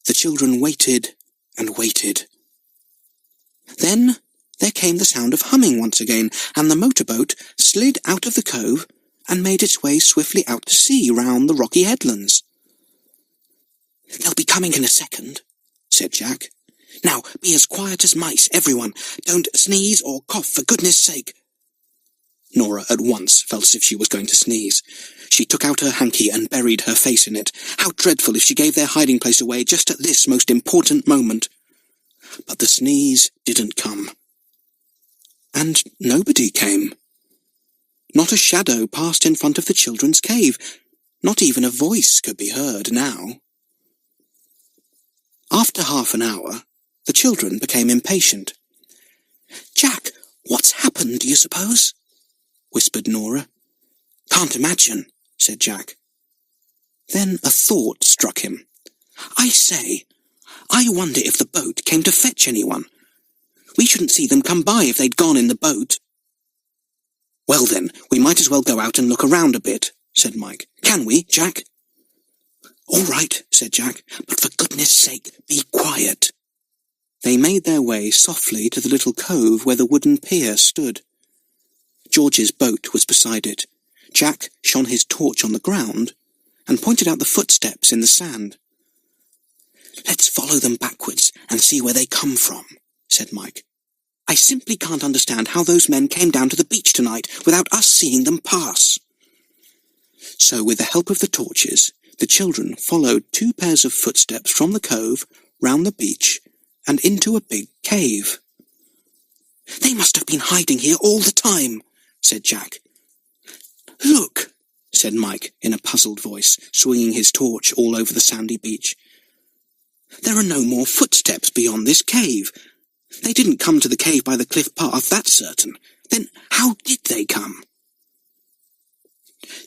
The children waited and waited. Then there came the sound of humming once again, and the motorboat slid out of the cove and made its way swiftly out to sea round the rocky headlands. "They'll be coming in a second," said Jack. "Now, be as quiet as mice, everyone. Don't sneeze or cough, for goodness' sake." Nora at once felt as if she was going to sneeze. She took out her hanky and buried her face in it. How dreadful if she gave their hiding place away just at this most important moment. But the sneeze didn't come. And nobody came. Not a shadow passed in front of the children's cave. Not even a voice could be heard now. After half an hour, the children became impatient. "Jack, what's happened, do you suppose?" whispered Nora. "Can't imagine," said Jack. Then a thought struck him. "I say, I wonder if the boat came to fetch anyone. We shouldn't see them come by if they'd gone in the boat." "Well then, we might as well go out and look around a bit," said Mike. "Can we, Jack?" "All right," said Jack, "but for goodness sake, be quiet." They made their way softly to the little cove where the wooden pier stood. George's boat was beside it. Jack shone his torch on the ground and pointed out the footsteps in the sand. "Let's follow them backwards and see where they come from," said Mike. "I simply can't understand how those men came down to the beach tonight without us seeing them pass." So with the help of the torches, the children followed 2 pairs of footsteps from the cove, round the beach, and into a big cave. "They must have been hiding here all the time," said Jack. "Look," said Mike in a puzzled voice, swinging his torch all over the sandy beach. "There are no more footsteps beyond this cave. They didn't come to the cave by the cliff path, that's certain. Then how did they come?"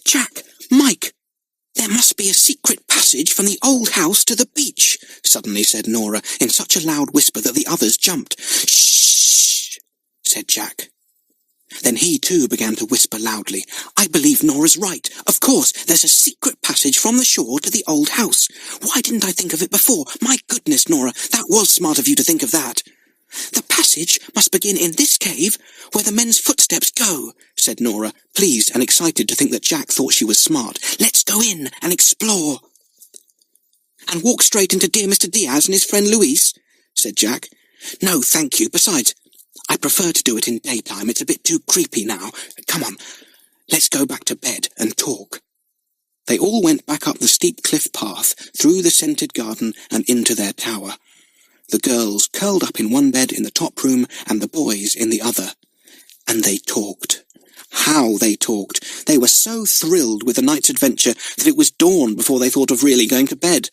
"Jack, Mike, there must be a secret passage from the old house to the beach," suddenly said Nora in such a loud whisper that the others jumped. "Shh," said Jack. Then he too began to whisper loudly. "I believe Nora's right. Of course, there's a secret passage from the shore to the old house. Why didn't I think of it before? My goodness, Nora, that was smart of you to think of that." "The passage must begin in this cave, where the men's footsteps go," said Nora, pleased and excited to think that Jack thought she was smart. "Let's go in and explore." "And walk straight into dear Mr. Diaz and his friend Luis?" said Jack. "No, thank you. Besides, I prefer to do it in daytime. It's a bit too creepy now. Come on, let's go back to bed and talk." They all went back up the steep cliff path, through the scented garden and into their tower. The girls curled up in one bed in the top room and the boys in the other. And they talked. How they talked! They were so thrilled with the night's adventure that it was dawn before they thought of really going to bed.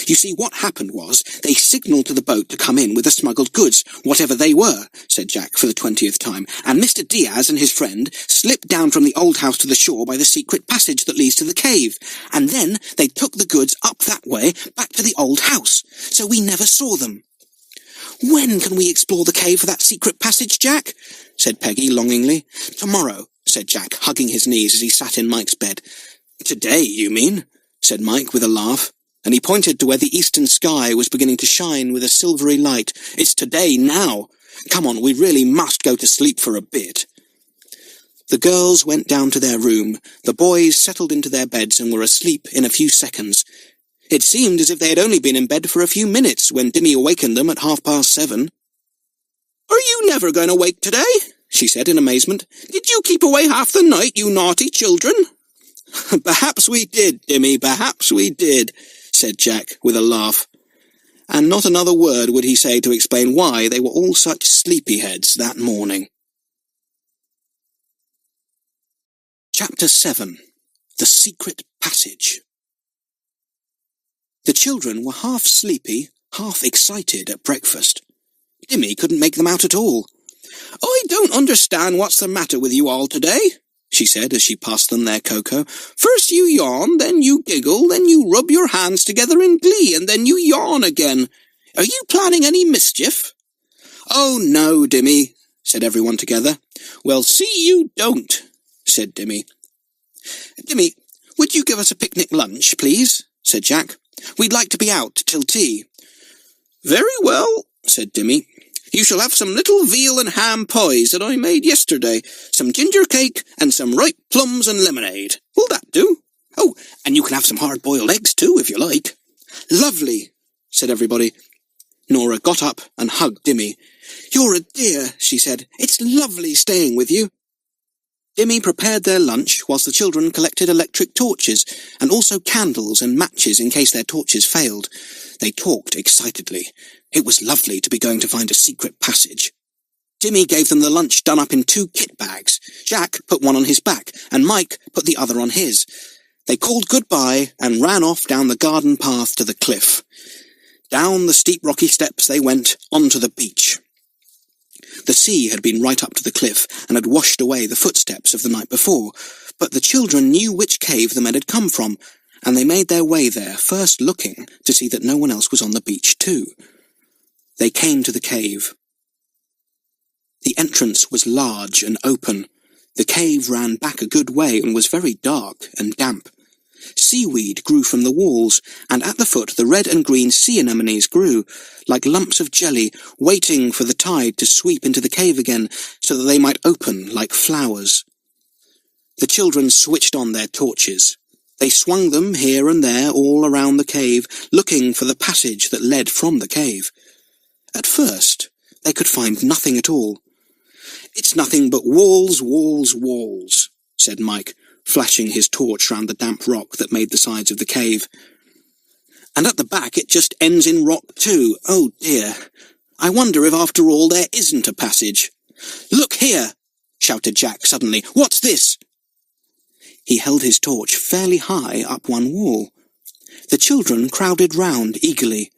You see, what happened was, they signalled to the boat to come in with the smuggled goods, whatever they were, said Jack for the 20th time, and Mr. Diaz and his friend slipped down from the old house to the shore by the secret passage that leads to the cave, and then they took the goods up that way, back to the old house, so we never saw them. "When can we explore the cave for that secret passage, Jack?" said Peggy longingly. "Tomorrow," said Jack, hugging his knees as he sat in Mike's bed. "Today, you mean?" said Mike with a laugh, and he pointed to where the eastern sky was beginning to shine with a silvery light. "It's today now. Come on, we really must go to sleep for a bit." The girls went down to their room. The boys settled into their beds and were asleep in a few seconds. It seemed as if they had only been in bed for a few minutes when Dimmy awakened them at 7:30. "Are you never going to wake today?" she said in amazement. "Did you keep away half the night, you naughty children?" "Perhaps we did, Dimmy, perhaps we did," said Jack with a laugh. And not another word would he say to explain why they were all such sleepyheads that morning. Chapter 7. The Secret Passage. The children were half sleepy, half excited at breakfast. Dimmy couldn't make them out at all. "I don't understand what's the matter with you all today," she said as she passed them their cocoa. "First you yawn, then you giggle, then you rub your hands together in glee, and then you yawn again. Are you planning any mischief?" "Oh, no, Dimmy," said everyone together. "Well, see you don't," said Dimmy. "Dimmy, would you give us a picnic lunch, please?" said Jack. "We'd like to be out till tea." "Very well," said Dimmy. "You shall have some little veal and ham pies that I made yesterday, some ginger cake, and some ripe plums and lemonade. Will that do? Oh, and you can have some hard-boiled eggs too, if you like." "Lovely," said everybody. Nora got up and hugged Dimmy. "You're a dear," she said. "It's lovely staying with you." Dimmy prepared their lunch whilst the children collected electric torches and also candles and matches in case their torches failed. They talked excitedly. It was lovely to be going to find a secret passage. Dimmy gave them the lunch done up in 2 kit bags. Jack put one on his back, and Mike put the other on his. They called goodbye and ran off down the garden path to the cliff. Down the steep rocky steps they went, onto the beach. The sea had been right up to the cliff and had washed away the footsteps of the night before, but the children knew which cave the men had come from, and they made their way there, first looking to see that no one else was on the beach too. They came to the cave. The entrance was large and open. The cave ran back a good way and was very dark and damp. Seaweed grew from the walls, and at the foot the red and green sea anemones grew, like lumps of jelly, waiting for the tide to sweep into the cave again, so that they might open like flowers. The children switched on their torches. They swung them here and there all around the cave, looking for the passage that led from the cave. At first, they could find nothing at all. "It's nothing but walls, walls, walls," said Mike, flashing his torch round the damp rock that made the sides of the cave. "And at the back it just ends in rock too. Oh dear. I wonder if after all there isn't a passage." "Look here!" shouted Jack suddenly. "What's this?" He held his torch fairly high up one wall. The children crowded round eagerly.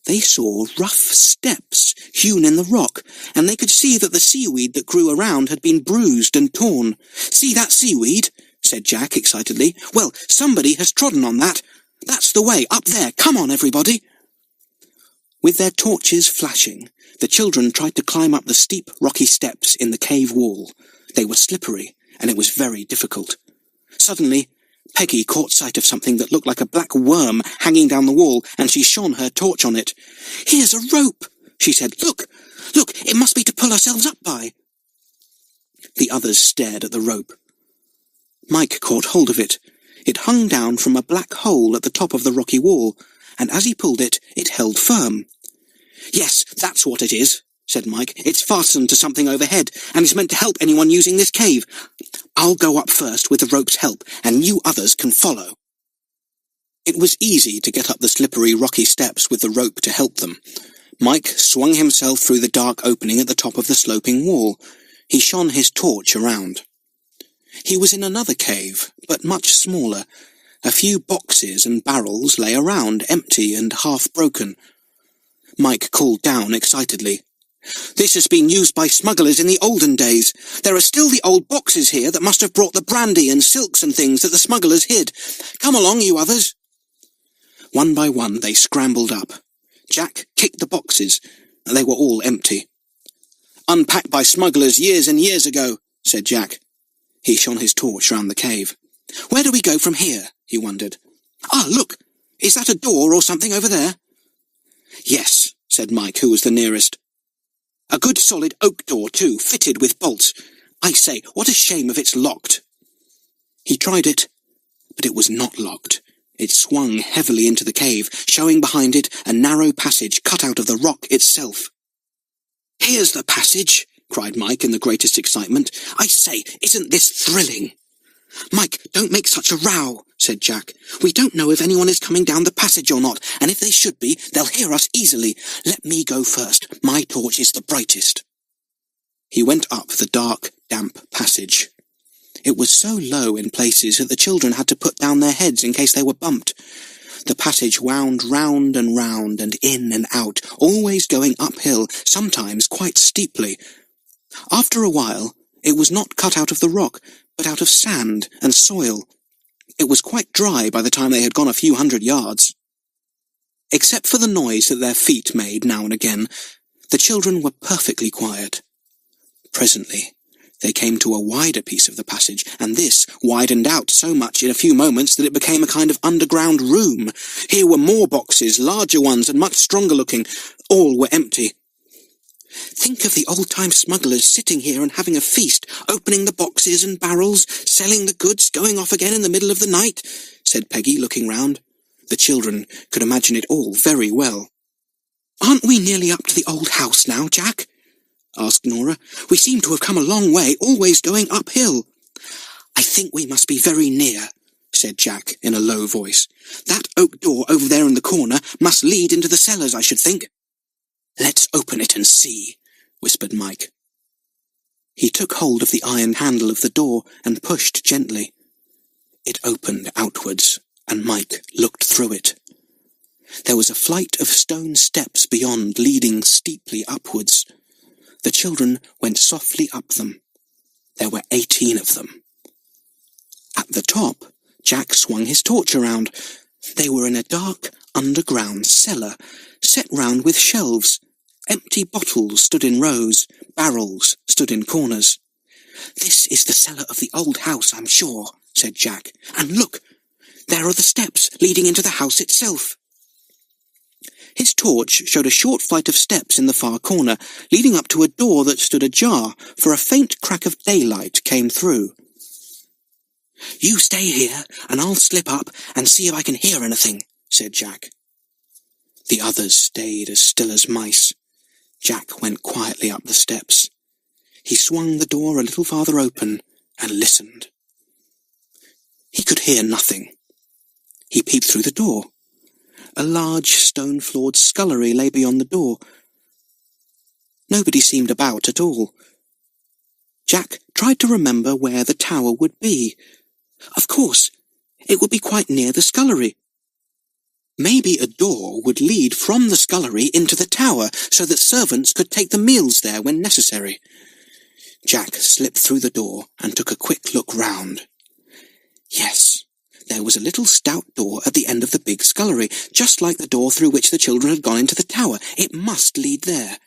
They saw rough steps hewn in the rock, and they could see that the seaweed that grew around had been bruised and torn. "See that seaweed?" said Jack excitedly. "Well, somebody has trodden on that. That's the way, up there. Come on, everybody." With their torches flashing, the children tried to climb up the steep rocky steps in the cave wall. They were slippery, and it was very difficult. Suddenly, Peggy caught sight of something that looked like a black worm hanging down the wall, and she shone her torch on it. "Here's a rope," she said. Look, it must be to pull ourselves up by." The others stared at the rope. Mike caught hold of it. It hung down from a black hole at the top of the rocky wall, and as he pulled it, it held firm. "Yes, that's what it is," said Mike. "It's fastened to something overhead, and is meant to help anyone using this cave. I'll go up first with the rope's help, and you others can follow." It was easy to get up the slippery rocky steps with the rope to help them. Mike swung himself through the dark opening at the top of the sloping wall. He shone his torch around. He was in another cave, but much smaller. A few boxes and barrels lay around, empty and half-broken. Mike called down excitedly. "This has been used by smugglers in the olden days. There are still the old boxes here that must have brought the brandy and silks and things that the smugglers hid. Come along, you others." One by one they scrambled up. Jack kicked the boxes. They were all empty. "Unpacked by smugglers years and years ago," said Jack. He shone his torch round the cave. "Where do we go from here?" he wondered. "Ah, look! Is that a door or something over there?" "Yes," said Mike, who was the nearest. "A good solid oak door, too, fitted with bolts. I say, what a shame if it's locked." He tried it, but it was not locked. It swung heavily into the cave, showing behind it a narrow passage cut out of the rock itself. "Here's the passage," cried Mike in the greatest excitement. "I say, isn't this thrilling?" "Mike, don't make such a row," said Jack. "We don't know if anyone is coming down the passage or not, and if they should be, they'll hear us easily. Let me go first. My torch is the brightest." He went up the dark, damp passage. It was so low in places that the children had to put down their heads in case they were bumped. The passage wound round and in and out, always going uphill, sometimes quite steeply. After a while, it was not cut out of the rock, but out of sand and soil. It was quite dry by the time they had gone a few 100 yards. Except for the noise that their feet made now and again, the children were perfectly quiet. Presently, they came to a wider piece of the passage, and this widened out so much in a few moments that it became a kind of underground room. Here were more boxes, larger ones and much stronger looking. All were empty. "Think of the old-time smugglers sitting here and having a feast, opening the boxes and barrels, selling the goods, going off again in the middle of the night," said Peggy, looking round. The children could imagine it all very well. "Aren't we nearly up to the old house now, Jack?" asked Nora. "We seem to have come a long way, always going uphill." "I think we must be very near," said Jack in a low voice. "That oak door over there in the corner must lead into the cellars, I should think." "Let's open it and see," whispered Mike. He took hold of the iron handle of the door and pushed gently. It opened outwards, and Mike looked through it. There was a flight of stone steps beyond, leading steeply upwards. The children went softly up them. There were 18 of them. At the top, Jack swung his torch around. They were in a dark, underground cellar, set round with shelves. Empty bottles stood in rows, barrels stood in corners. "This is the cellar of the old house, I'm sure," said Jack. "And look, there are the steps leading into the house itself." His torch showed a short flight of steps in the far corner, leading up to a door that stood ajar, for a faint crack of daylight came through. "You stay here, and I'll slip up and see if I can hear anything," said Jack. The others stayed as still as mice. Jack went quietly up the steps. He swung the door a little farther open and listened. He could hear nothing. He peeped through the door. A large stone-floored scullery lay beyond the door. Nobody seemed about at all. Jack tried to remember where the tower would be. Of course, it would be quite near the scullery. Maybe a door would lead from the scullery into the tower, so that servants could take the meals there when necessary. Jack slipped through the door and took a quick look round. Yes, there was a little stout door at the end of the big scullery, just like the door through which the children had gone into the tower. It must lead there.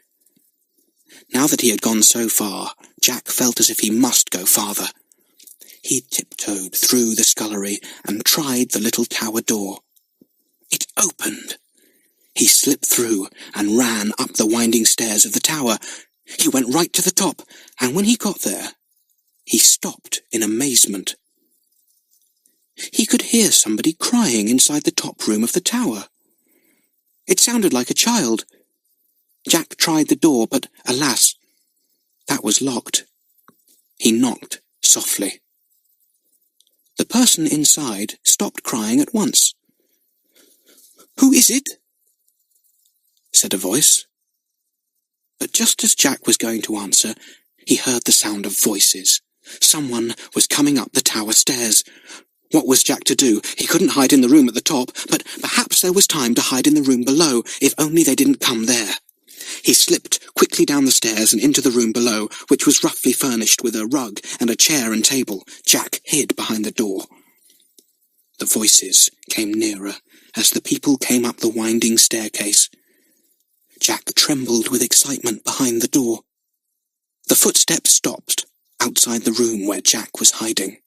Now that he had gone so far, Jack felt as if he must go farther. He tiptoed through the scullery and tried the little tower door. It opened. He slipped through and ran up the winding stairs of the tower. He went right to the top, and when he got there, he stopped in amazement. He could hear somebody crying inside the top room of the tower. It sounded like a child. Jack tried the door, but alas, that was locked. He knocked softly. The person inside stopped crying at once. "Who is it?" said a voice. But just as Jack was going to answer, he heard the sound of voices. Someone was coming up the tower stairs. What was Jack to do? He couldn't hide in the room at the top, but perhaps there was time to hide in the room below, if only they didn't come there. He slipped quickly down the stairs and into the room below, which was roughly furnished with a rug and a chair and table. Jack hid behind the door. The voices came nearer as the people came up the winding staircase. Jack trembled with excitement behind the door. The footsteps stopped outside the room where Jack was hiding.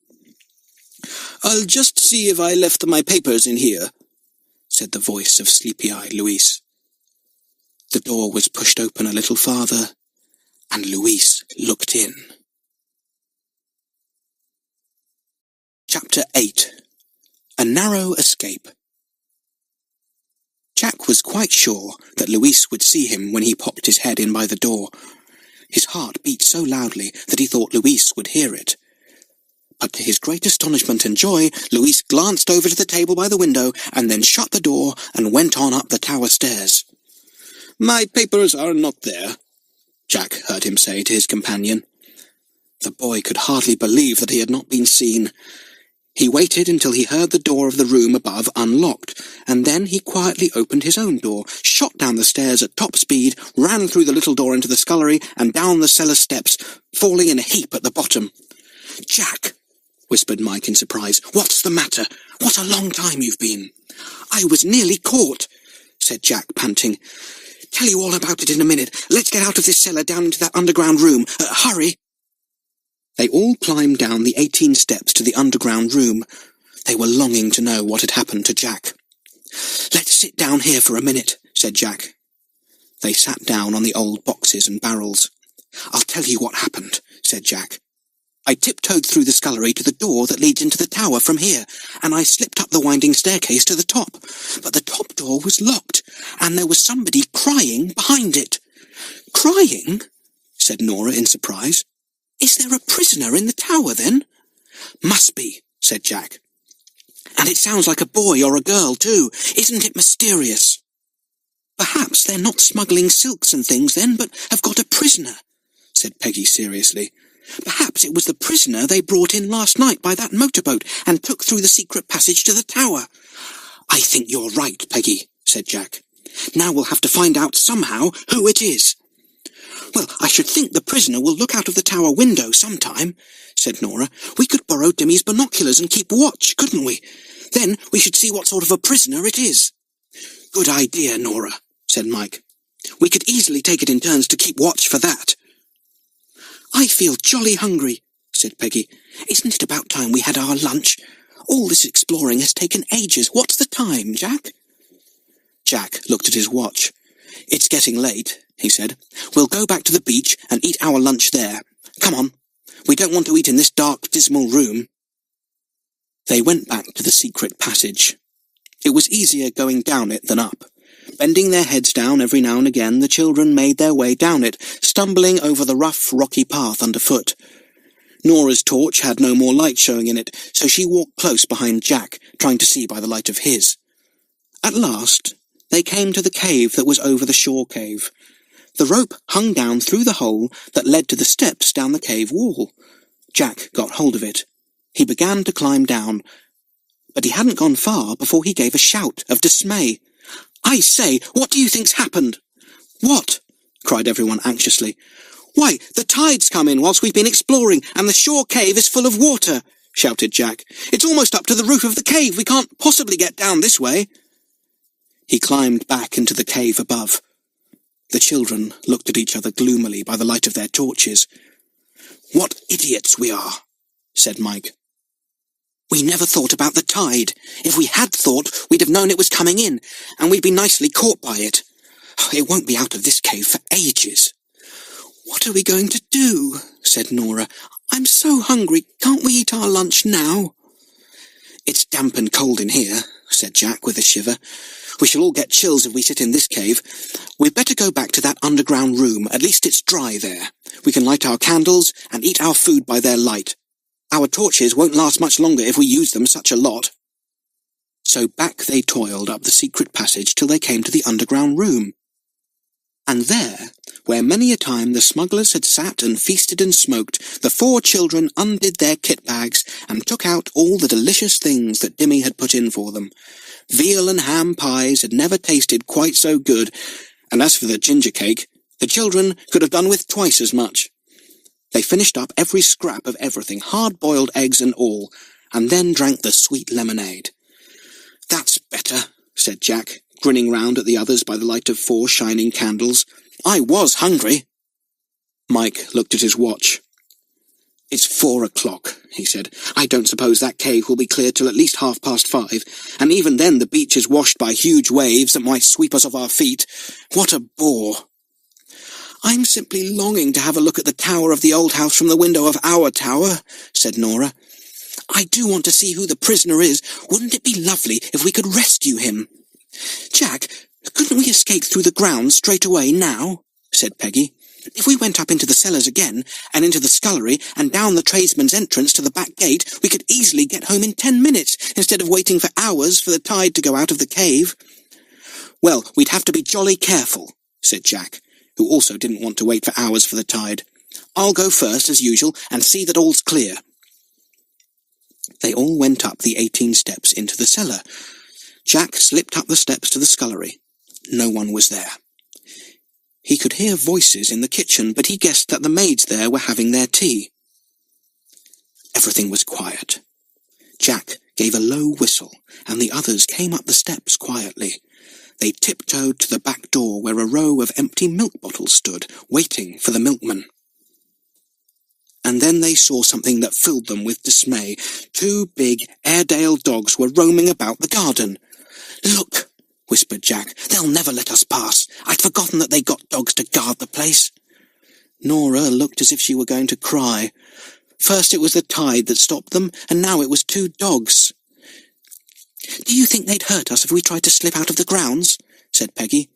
"I'll just see if I left my papers in here," said the voice of sleepy-eyed Louise. The door was pushed open a little farther, and Louise looked in. Chapter 8. A Narrow Escape. Jack was quite sure that Louise would see him when he popped his head in by the door. His heart beat so loudly that he thought Louise would hear it. But to his great astonishment and joy, Louise glanced over to the table by the window and then shut the door and went on up the tower stairs. "My papers are not there," Jack heard him say to his companion. The boy could hardly believe that he had not been seen. He waited until he heard the door of the room above unlocked, and then he quietly opened his own door, shot down the stairs at top speed, ran through the little door into the scullery, and down the cellar steps, falling in a heap at the bottom. "Jack," whispered Mike in surprise, "what's the matter? What a long time you've been." "I was nearly caught," said Jack, panting. "Tell you all about it in a minute. Let's get out of this cellar down into that underground room. Hurry!" They all climbed down the 18 steps to the underground room. They were longing to know what had happened to Jack. "Let's sit down here for a minute," said Jack. They sat down on the old boxes and barrels. "I'll tell you what happened," said Jack. "I tiptoed through the scullery to the door that leads into the tower from here, and I slipped up the winding staircase to the top. But the top door was locked, and there was somebody crying behind it." "Crying?" said Nora in surprise. "Is there a prisoner in the tower, then?" Must be, said Jack. And it sounds like a boy or a girl, too. Isn't it mysterious? Perhaps they're not smuggling silks and things then, but have got a prisoner, said Peggy seriously. Perhaps it was the prisoner they brought in last night by that motorboat and took through the secret passage to the tower. I think you're right, Peggy, said Jack. Now we'll have to find out somehow who it is. Well, I should think the prisoner will look out of the tower window sometime, said Nora. We could borrow Dimmy's binoculars and keep watch, couldn't we? Then we should see what sort of a prisoner it is. Good idea, Nora, said Mike. We could easily take it in turns to keep watch for that. I feel jolly hungry, said Peggy. Isn't it about time we had our lunch? All this exploring has taken ages. What's the time, Jack? Jack looked at his watch. It's getting late, he said. We'll go back to the beach and eat our lunch there. Come on. We don't want to eat in this dark, dismal room. They went back to the secret passage. It was easier going down it than up. Bending their heads down every now and again, the children made their way down it, stumbling over the rough, rocky path underfoot. Nora's torch had no more light showing in it, so she walked close behind Jack, trying to see by the light of his. At last, they came to the cave that was over the shore cave. The rope hung down through the hole that led to the steps down the cave wall. Jack got hold of it. He began to climb down, but he hadn't gone far before he gave a shout of dismay. I say, what do you think's happened? What? Cried everyone anxiously. Why, the tide's come in whilst we've been exploring, and the shore cave is full of water, shouted Jack. It's almost up to the roof of the cave. We can't possibly get down this way. He climbed back into the cave above. The children looked at each other gloomily by the light of their torches. What idiots we are, said Mike. We never thought about the tide. If we had thought, we'd have known it was coming in, and we'd be nicely caught by it. It won't be out of this cave for ages. What are we going to do? Said Nora. I'm so hungry. Can't we eat our lunch now? It's damp and cold in here, said Jack with a shiver. We shall all get chills if we sit in this cave. We'd better go back to that underground room. At least it's dry there. We can light our candles and eat our food by their light. Our torches won't last much longer if we use them such a lot. So back they toiled up the secret passage till they came to the underground room. And there, where many a time the smugglers had sat and feasted and smoked, the four children undid their kit bags and took out all the delicious things that Dimmy had put in for them. Veal and ham pies had never tasted quite so good, and as for the ginger cake, the children could have done with twice as much. They finished up every scrap of everything, hard-boiled eggs and all, and then drank the sweet lemonade. That's better, said Jack, grinning round at the others by the light of 4 shining candles. I was hungry. Mike looked at his watch. It's 4 o'clock, he said. I don't suppose that cave will be cleared till at least 5:30, and even then the beach is washed by huge waves that might sweep us off our feet. What a bore! I'm simply longing to have a look at the tower of the old house from the window of our tower, said Nora. I do want to see who the prisoner is. Wouldn't it be lovely if we could rescue him? Jack, couldn't we escape through the grounds straight away now? Said Peggy. If we went up into the cellars again, and into the scullery, and down the tradesman's entrance to the back gate, we could easily get home in 10 minutes, instead of waiting for hours for the tide to go out of the cave. Well, we'd have to be jolly careful, said Jack, who also didn't want to wait for hours for the tide. I'll go first, as usual, and see that all's clear. They all went up the 18 steps into the cellar. Jack slipped up the steps to the scullery. No one was there. He could hear voices in the kitchen, but he guessed that the maids there were having their tea. Everything was quiet. Jack gave a low whistle, and the others came up the steps quietly. They tiptoed to the back door where a row of empty milk bottles stood, waiting for the milkman. And then they saw something that filled them with dismay. 2 big Airedale dogs were roaming about the garden. Look, whispered Jack, they'll never let us pass. I'd forgotten that they got dogs to guard the place. Nora looked as if she were going to cry. First it was the tide that stopped them, and now it was 2 dogs. Do you think they'd hurt us if we tried to slip out of the grounds? Said Peggy.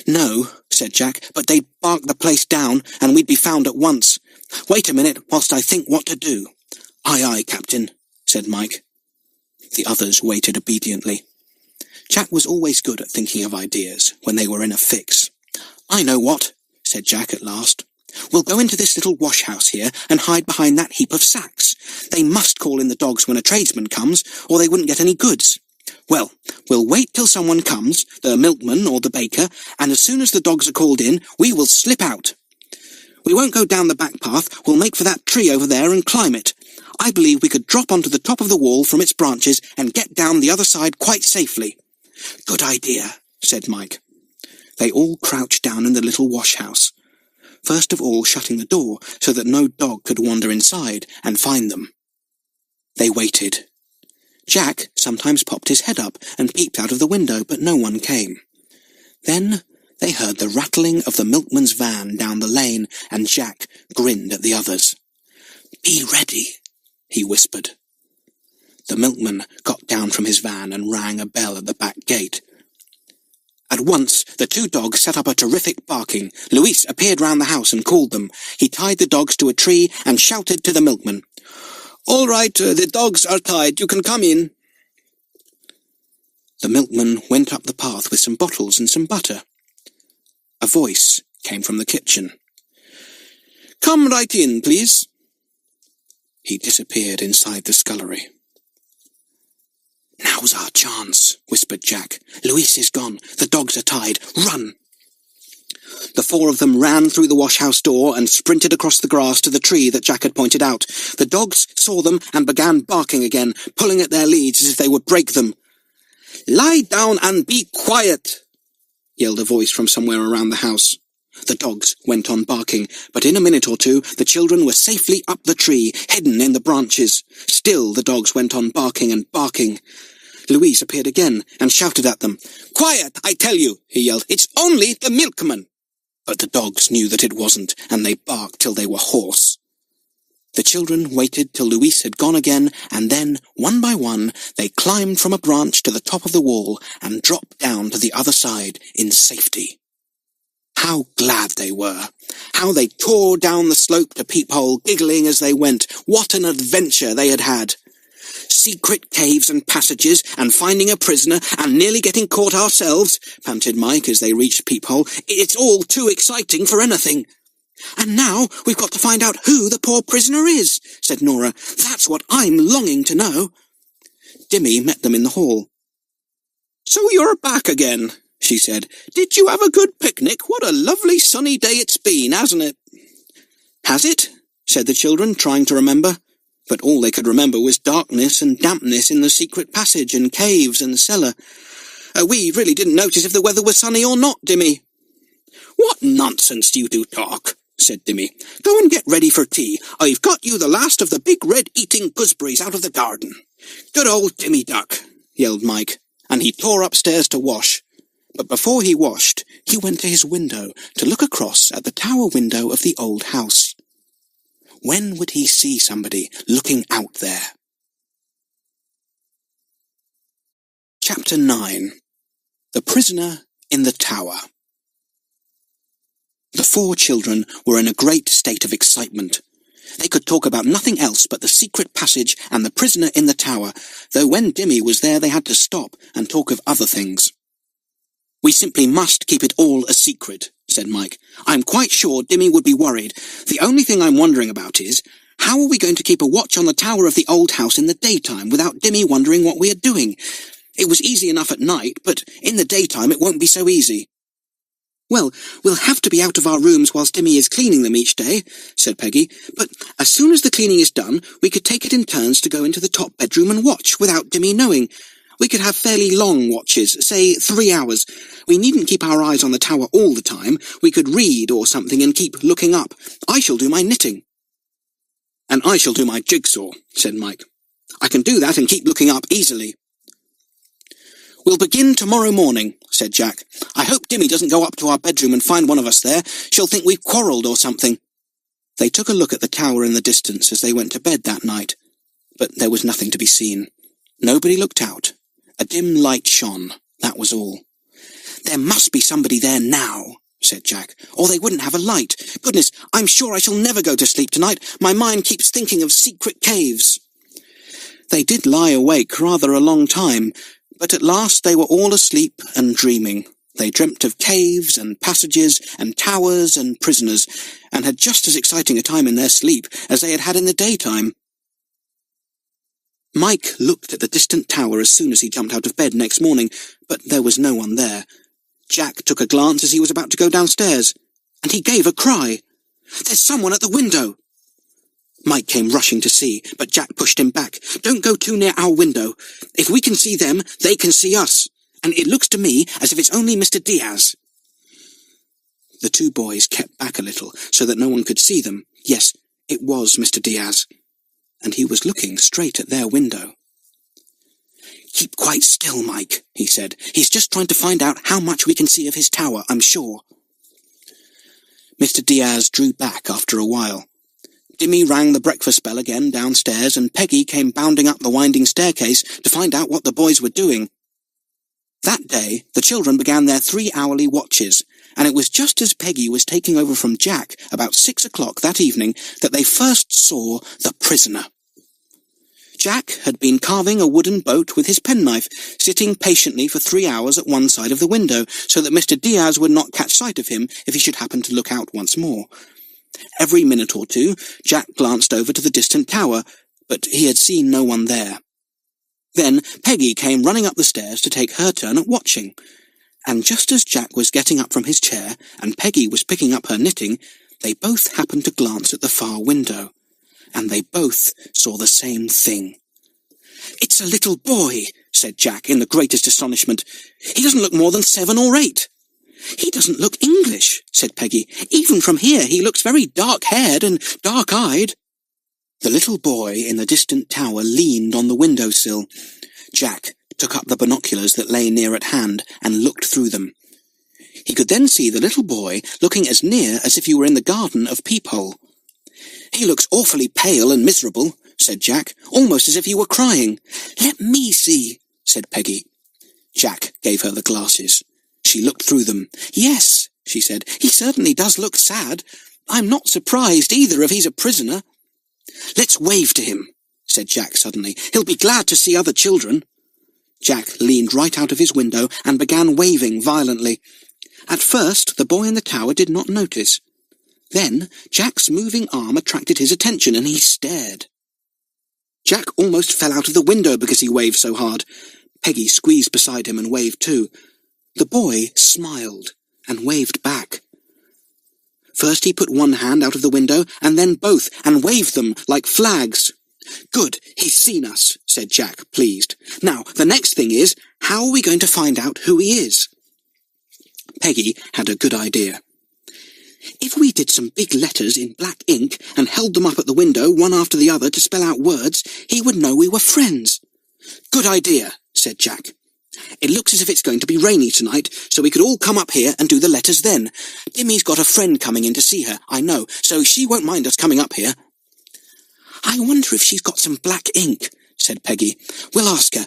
No, said Jack, but they'd bark the place down, and we'd be found at once. Wait a minute whilst I think what to do. "Aye, aye, Captain," said Mike. The others waited obediently. Jack was always good at thinking of ideas when they were in a fix. "I know what," said Jack at last. "We'll go into this little wash-house here and hide behind that heap of sacks. They must call in the dogs when a tradesman comes, or they wouldn't get any goods. Well, we'll wait till someone comes, the milkman or the baker, and as soon as the dogs are called in, we will slip out. We won't go down the back path, we'll make for that tree over there and climb it. I believe we could drop onto the top of the wall from its branches and get down the other side quite safely." "Good idea," said Mike. They all crouched down in the little wash-house, first of all shutting the door so that no dog could wander inside and find them. They waited. Jack sometimes popped his head up and peeped out of the window, but no one came. Then they heard the rattling of the milkman's van down the lane, and Jack grinned at the others. "Be ready," he whispered. The milkman got down from his van and rang a bell at the back gate. At once, the two dogs set up a terrific barking. Luis appeared round the house and called them. He tied the dogs to a tree and shouted to the milkman, "All right, the dogs are tied. You can come in." The milkman went up the path with some bottles and some butter. A voice came from the kitchen. "Come right in, please." He disappeared inside the scullery. "Now's our chance," whispered Jack. "Luis is gone. The dogs are tied. Run!" The four of them ran through the wash-house door and sprinted across the grass to the tree that Jack had pointed out. The dogs saw them and began barking again, pulling at their leads as if they would break them. "Lie down and be quiet," yelled a voice from somewhere around the house. The dogs went on barking, but in a minute or two the children were safely up the tree, hidden in the branches. Still the dogs went on barking and barking. Luis appeared again and shouted at them. "Quiet, I tell you," he yelled. "It's only the milkman." But the dogs knew that it wasn't, and they barked till they were hoarse. The children waited till Luis had gone again, and then, one by one, they climbed from a branch to the top of the wall and dropped down to the other side in safety. How glad they were! How they tore down the slope to Peephole, giggling as they went. What an adventure they had had! "Secret caves and passages, and finding a prisoner, and nearly getting caught ourselves," panted Mike as they reached Peephole. "It's all too exciting for anything." "And now we've got to find out who the poor prisoner is," said Nora. "That's what I'm longing to know." Dimmy met them in the hall. "So you're back again," she said. "Did you have a good picnic? What a lovely sunny day it's been, hasn't it?" "Has it?" said the children, trying to remember. But all they could remember was darkness and dampness in the secret passage and caves and cellar. "We really didn't notice if the weather was sunny or not, Dimmy." "What nonsense you do talk," said Dimmy. "Go and get ready for tea. I've got you the last of the big red-eating gooseberries out of the garden." "Good old Dimmy Duck," yelled Mike, and he tore upstairs to wash. But before he washed, he went to his window to look across at the tower window of the old house. When would he see somebody looking out there? Chapter 9. The Prisoner in the Tower. The four children were in a great state of excitement. They could talk about nothing else but the secret passage and the prisoner in the tower, though when Dimmy was there they had to stop and talk of other things. "We simply must keep it all a secret," said Mike. "I'm quite sure Dimmy would be worried. The only thing I'm wondering about is, how are we going to keep a watch on the tower of the old house in the daytime without Dimmy wondering what we are doing? It was easy enough at night, but in the daytime it won't be so easy." "Well, we'll have to be out of our rooms whilst Dimmy is cleaning them each day," said Peggy. "But as soon as the cleaning is done, we could take it in turns to go into the top bedroom and watch without Dimmy knowing. We could have fairly long watches, say 3 hours. We needn't keep our eyes on the tower all the time. We could read or something and keep looking up. I shall do my knitting." "And I shall do my jigsaw," said Mike. "I can do that and keep looking up easily." "We'll begin tomorrow morning," said Jack. "I hope Dimmy doesn't go up to our bedroom and find one of us there. She'll think we've quarrelled or something." They took a look at the tower in the distance as they went to bed that night, but there was nothing to be seen. Nobody looked out. A dim light shone, that was all. "There must be somebody there now," said Jack, "or they wouldn't have a light. Goodness, I'm sure I shall never go to sleep tonight. My mind keeps thinking of secret caves." They did lie awake rather a long time, but at last they were all asleep and dreaming. They dreamt of caves and passages and towers and prisoners, and had just as exciting a time in their sleep as they had had in the daytime. Mike looked at the distant tower as soon as he jumped out of bed next morning, but there was no one there. Jack took a glance as he was about to go downstairs, and he gave a cry. "There's someone at the window!" Mike came rushing to see, but Jack pushed him back. "Don't go too near our window. If we can see them, they can see us. And it looks to me as if it's only Mr. Diaz." The two boys kept back a little so that no one could see them. Yes, it was Mr. Diaz, and he was looking straight at their window. "Keep quite still, Mike," he said. "He's just trying to find out how much we can see of his tower, I'm sure." Mr. Diaz drew back after a while. Dimmy rang the breakfast bell again downstairs, and Peggy came bounding up the winding staircase to find out what the boys were doing. That day, the children began their 3-hourly watches, and it was just as Peggy was taking over from Jack about 6 o'clock that evening that they first saw the prisoner. Jack had been carving a wooden boat with his penknife, sitting patiently for 3 hours at one side of the window, so that Mr. Diaz would not catch sight of him if he should happen to look out once more. Every minute or two, Jack glanced over to the distant tower, but he had seen no one there. Then Peggy came running up the stairs to take her turn at watching, and just as Jack was getting up from his chair and Peggy was picking up her knitting, they both happened to glance at the far window, and they both saw the same thing. "It's a little boy," said Jack in the greatest astonishment. "He doesn't look more than 7 or 8. "He doesn't look English," said Peggy. "Even from here he looks very dark-haired and dark-eyed." The little boy in the distant tower leaned on the window-sill. Jack took up the binoculars that lay near at hand and looked through them. He could then see the little boy looking as near as if he were in the garden of Peephole. "He looks awfully pale and miserable," said Jack, "almost as if he were crying." "Let me see," said Peggy. Jack gave her the glasses. She looked through them. "Yes," she said, "he certainly does look sad. I'm not surprised either if he's a prisoner." "Let's wave to him," said Jack suddenly. "He'll be glad to see other children." Jack leaned right out of his window and began waving violently. At first, the boy in the tower did not notice. Then Jack's moving arm attracted his attention, and he stared. Jack almost fell out of the window because he waved so hard. Peggy squeezed beside him and waved too. The boy smiled and waved back. First he put one hand out of the window, and then both, and waved them like flags. "Good, he's seen us," said Jack, pleased. "Now, the next thing is, how are we going to find out who he is?" Peggy had a good idea. "If we did some big letters in black ink and held them up at the window one after the other to spell out words, he would know we were friends." "Good idea," said Jack. "It looks as if it's going to be rainy tonight, so we could all come up here and do the letters then. Dimmy's got a friend coming in to see her, I know, so she won't mind us coming up here." "I wonder if she's got some black ink," said Peggy. "We'll ask her.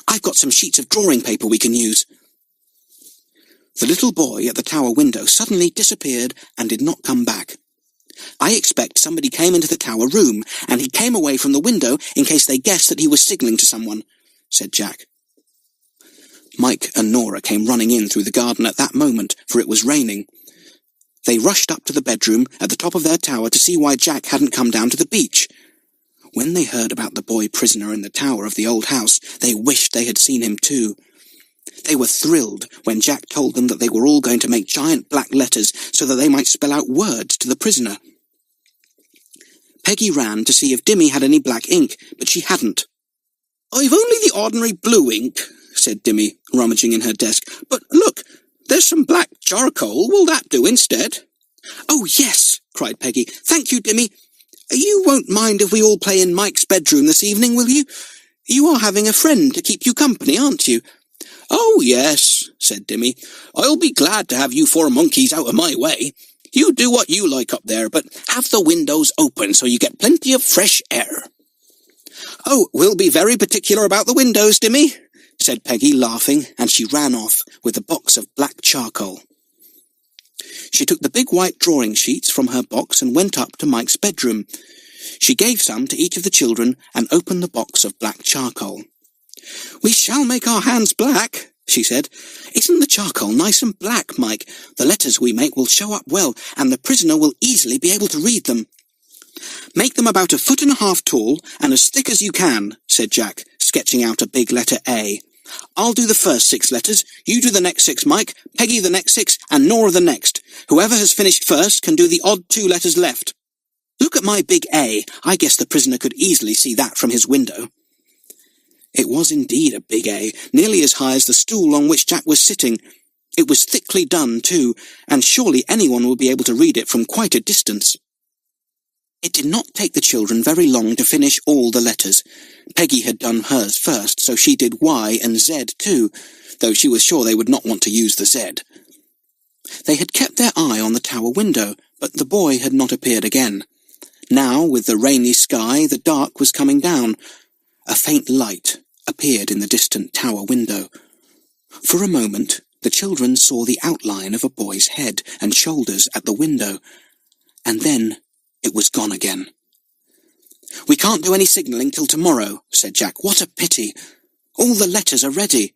I've got some sheets of drawing paper we can use." The little boy at the tower window suddenly disappeared and did not come back. "I expect somebody came into the tower room, and he came away from the window in case they guessed that he was signalling to someone," said Jack. Mike and Nora came running in through the garden at that moment, for it was raining. They rushed up to the bedroom at the top of their tower to see why Jack hadn't come down to the beach. When they heard about the boy prisoner in the tower of the old house, they wished they had seen him too. They were thrilled when Jack told them that they were all going to make giant black letters so that they might spell out words to the prisoner. Peggy ran to see if Dimmy had any black ink, but she hadn't. "I've only the ordinary blue ink," said Dimmy, rummaging in her desk. "But look, there's some black charcoal. Will that do instead?" "Oh, yes," cried Peggy. "Thank you, Dimmy. You won't mind if we all play in Mike's bedroom this evening, will you? You are having a friend to keep you company, aren't you?" "Oh, yes," said Dimmy. "I'll be glad to have you 4 monkeys out of my way. You do what you like up there, but have the windows open so you get plenty of fresh air." "Oh, we'll be very particular about the windows, Dimmy," said Peggy, laughing, and she ran off with the box of black charcoal. She took the big white drawing sheets from her box and went up to Mike's bedroom. She gave some to each of the children and opened the box of black charcoal. "We shall make our hands black," she said. "Isn't the charcoal nice and black, Mike? The letters we make will show up well, and the prisoner will easily be able to read them." "Make them about 1.5 feet tall and as thick as you can," said Jack, sketching out a big letter A. "I'll do the first 6 letters, you do the next 6, Mike, Peggy the next 6, and Nora the next. Whoever has finished first can do the odd 2 letters left. Look at my big A. I guess the prisoner could easily see that from his window." It was indeed a big A, nearly as high as the stool on which Jack was sitting. It was thickly done, too, and surely anyone would be able to read it from quite a distance. It did not take the children very long to finish all the letters. Peggy had done hers first, so she did Y and Z too, though she was sure they would not want to use the Z. They had kept their eye on the tower window, but the boy had not appeared again. Now, with the rainy sky, the dark was coming down. A faint light appeared in the distant tower window. For a moment, the children saw the outline of a boy's head and shoulders at the window, and then it was gone again. "We can't do any signalling till tomorrow," said Jack. "What a pity! All the letters are ready."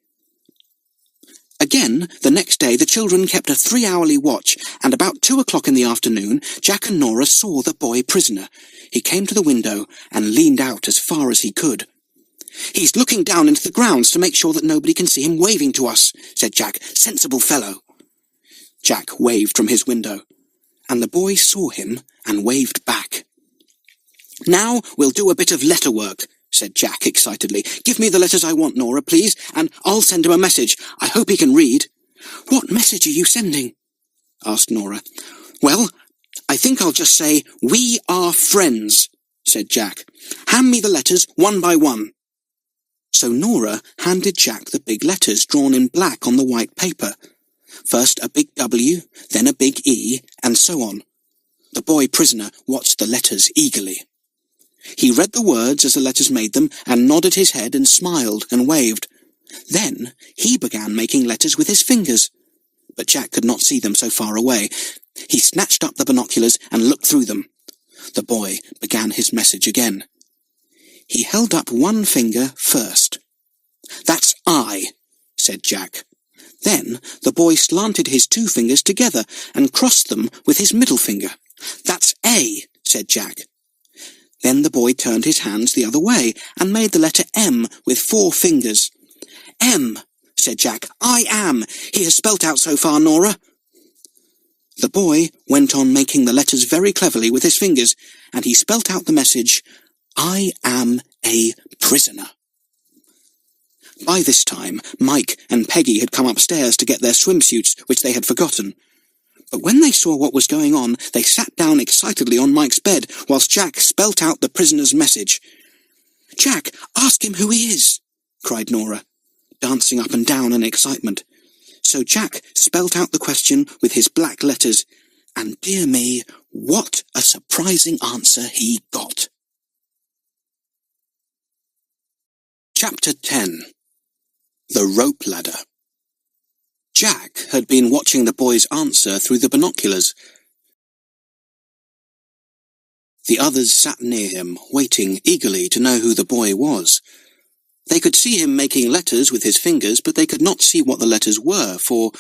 Again, the next day, the children kept a 3-hourly watch, and about 2 o'clock in the afternoon, Jack and Nora saw the boy prisoner. He came to the window and leaned out as far as he could. "He's looking down into the grounds to make sure that nobody can see him waving to us," said Jack. "Sensible fellow." Jack waved from his window, and the boy saw him and waved back. "Now we'll do a bit of letter work," said Jack excitedly. "Give me the letters I want, Nora, please, and I'll send him a message. I hope he can read." "What message are you sending?" asked Nora. "Well, I think I'll just say, 'We are friends,'" said Jack. "Hand me the letters one by one." So Nora handed Jack the big letters drawn in black on the white paper. First a big W, then a big E, and so on. The boy prisoner watched the letters eagerly. He read the words as the letters made them, and nodded his head and smiled and waved. Then he began making letters with his fingers, but Jack could not see them so far away. He snatched up the binoculars and looked through them. The boy began his message again. He held up one finger first. "That's I," said Jack. Then the boy slanted his 2 fingers together and crossed them with his middle finger. "That's A," said Jack. Then the boy turned his hands the other way and made the letter M with 4 fingers. "M," said Jack. "I am. He has spelt out so far, Nora." The boy went on making the letters very cleverly with his fingers, and he spelt out the message, "I am a prisoner." By this time, Mike and Peggy had come upstairs to get their swimsuits, which they had forgotten. But when they saw what was going on, they sat down excitedly on Mike's bed, whilst Jack spelt out the prisoner's message. "Jack, ask him who he is," cried Nora, dancing up and down in excitement. So Jack spelt out the question with his black letters, and dear me, what a surprising answer he got. Chapter 10. The Rope Ladder. Jack had been watching the boy's answer through the binoculars. The others sat near him, waiting eagerly to know who the boy was. They could see him making letters with his fingers, but they could not see what the letters were, for,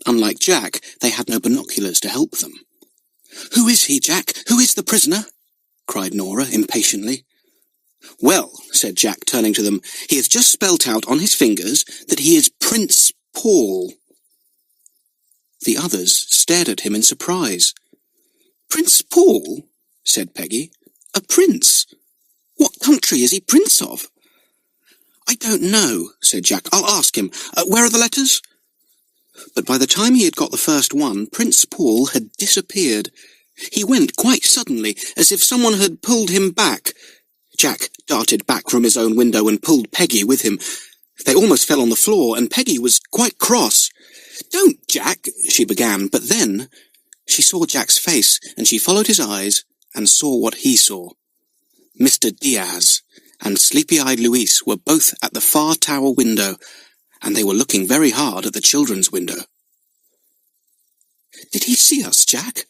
unlike Jack, they had no binoculars to help them. "Who is he, Jack? Who is the prisoner?" cried Nora impatiently. "Well," said Jack, turning to them, "he has just spelt out on his fingers that he is Prince Paul." The others stared at him in surprise. "Prince Paul?" said Peggy. "A prince? What country is he prince of?" "I don't know," said Jack. "I'll ask him. Where are the letters?" But by the time he had got the first one, Prince Paul had disappeared. He went quite suddenly, as if someone had pulled him back. Jack darted back from his own window and pulled Peggy with him. They almost fell on the floor, and Peggy was quite cross. "Don't, Jack," she began, but then she saw Jack's face, and she followed his eyes and saw what he saw. Mr. Diaz and sleepy-eyed Luis were both at the far tower window, and they were looking very hard at the children's window. Did he see us, Jack?"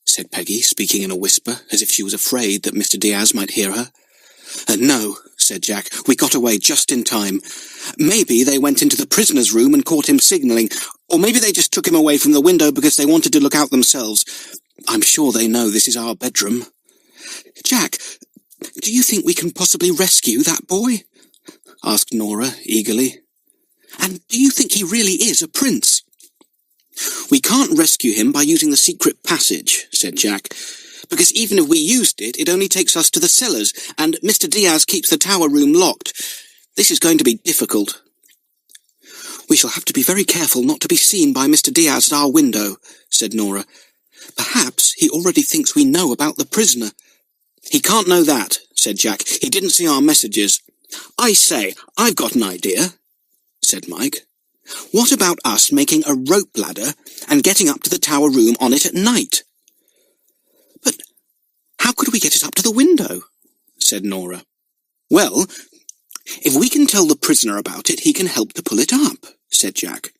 said Peggy, speaking in a whisper, as if she was afraid that Mr. Diaz might hear her. "No," said Jack. "We got away just in time. Maybe they went into the prisoner's room and caught him signalling, or maybe they just took him away from the window because they wanted to look out themselves. I'm sure they know this is our bedroom." "Jack, do you think we can possibly rescue that boy?" asked Nora eagerly. "And do you think he really is a prince?" "We can't rescue him by using the secret passage," said Jack, "because even if we used it, it only takes us to the cellars, and Mr. Diaz keeps the tower room locked. This is going to be difficult." "We shall have to be very careful not to be seen by Mr. Diaz at our window," said Nora. "Perhaps he already thinks we know about the prisoner." "He can't know that," said Jack. "He didn't see our messages." "I say, I've got an idea," said Mike. "What about us making a rope ladder and getting up to the tower room on it at night?" "But how could we get it up to the window?" said Nora. "Well, if we can tell the prisoner about it, he can help to pull it up," said Jack.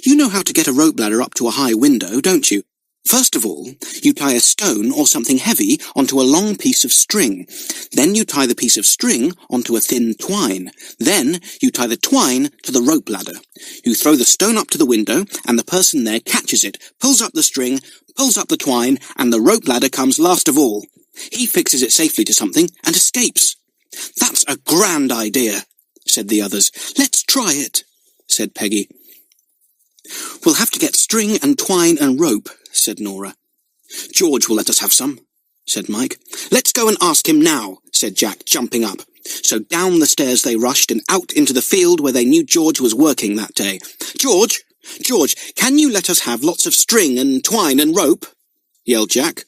"You know how to get a rope ladder up to a high window, don't you? First of all, you tie a stone or something heavy onto a long piece of string. Then you tie the piece of string onto a thin twine. Then you tie the twine to the rope ladder. You throw the stone up to the window, and the person there catches it, pulls up the string, pulls up the twine, and the rope ladder comes last of all. He fixes it safely to something and escapes." "That's a grand idea," said the others. "Let's try it," said Peggy. "We'll have to get string and twine and rope," said Nora. "George will let us have some," said Mike. "Let's go and ask him now," said Jack, jumping up. So down the stairs they rushed and out into the field where they knew George was working that day. George, can you let us have lots of string and twine and rope?" yelled Jack.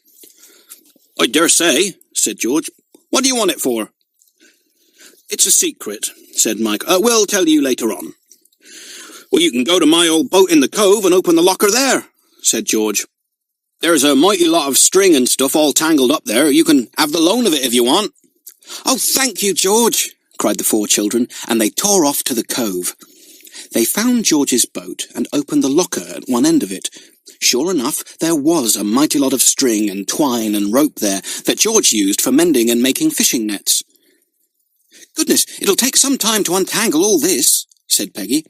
"I dare say," said George. "What do you want it for?" "It's a secret," said Mike. "We'll tell you later on." "Well, you can go to my old boat in the cove and open the locker there," said George. "There's a mighty lot of string and stuff all tangled up there. You can have the loan of it if you want." "Oh, thank you, George," cried the 4 children, and they tore off to the cove. They found George's boat and opened the locker at one end of it. Sure enough, there was a mighty lot of string and twine and rope there that George used for mending and making fishing nets. "Goodness, it'll take some time to untangle all this," said Peggy.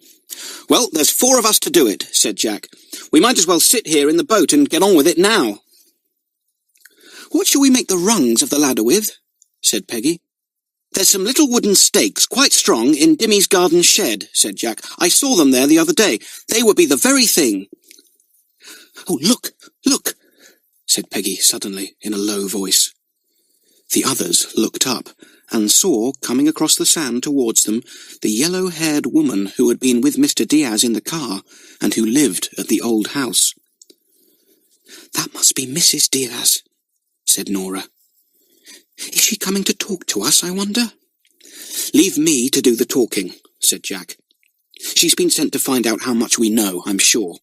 "Well, there's 4 of us to do it," said Jack. "We might as well sit here in the boat and get on with it now." "What shall we make the rungs of the ladder with?" said Peggy. "There's some little wooden stakes, quite strong, in Dimmy's garden shed," said Jack. "I saw them there the other day. They would be the very thing." "Oh, look, look," said Peggy suddenly in a low voice. The others looked up and saw, coming across the sand towards them, the yellow-haired woman who had been with Mr. Diaz in the car and who lived at the old house. "That must be Mrs. Diaz," said Nora. "Is she coming to talk to us, I wonder?" "Leave me to do the talking," said Jack. "She's been sent to find out how much we know, I'm sure."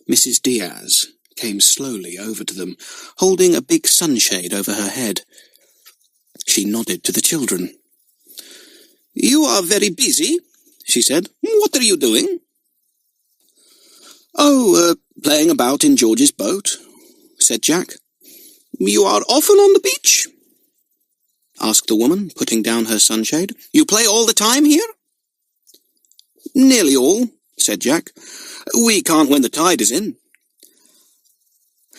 Mrs. Diaz came slowly over to them, holding a big sunshade over her head. She nodded to the children. "You are very busy," she said. "What are you doing?" "Oh, playing about in George's boat," said Jack. "You are often on the beach?" asked the woman, putting down her sunshade. "You play all the time here?" "Nearly all," said Jack. "We can't when the tide is in."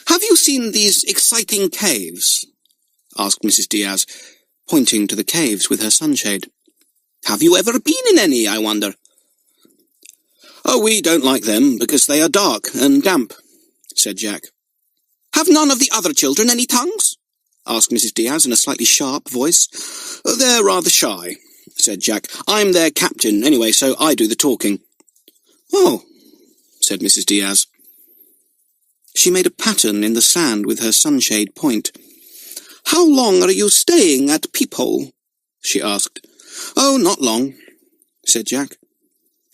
"Have you seen these exciting caves?" asked Mrs. Diaz, pointing to the caves with her sunshade. "Have you ever been in any, I wonder?" "Oh, we don't like them because they are dark and damp," said Jack. "Have none of the other children any tongues?" asked Mrs. Diaz in a slightly sharp voice. "They're rather shy," said Jack. "I'm their captain, anyway, so I do the talking." "Oh," said Mrs. Diaz. She made a pattern in the sand with her sunshade point. "How long are you staying at Peephole?" she asked. "Oh, not long," said Jack.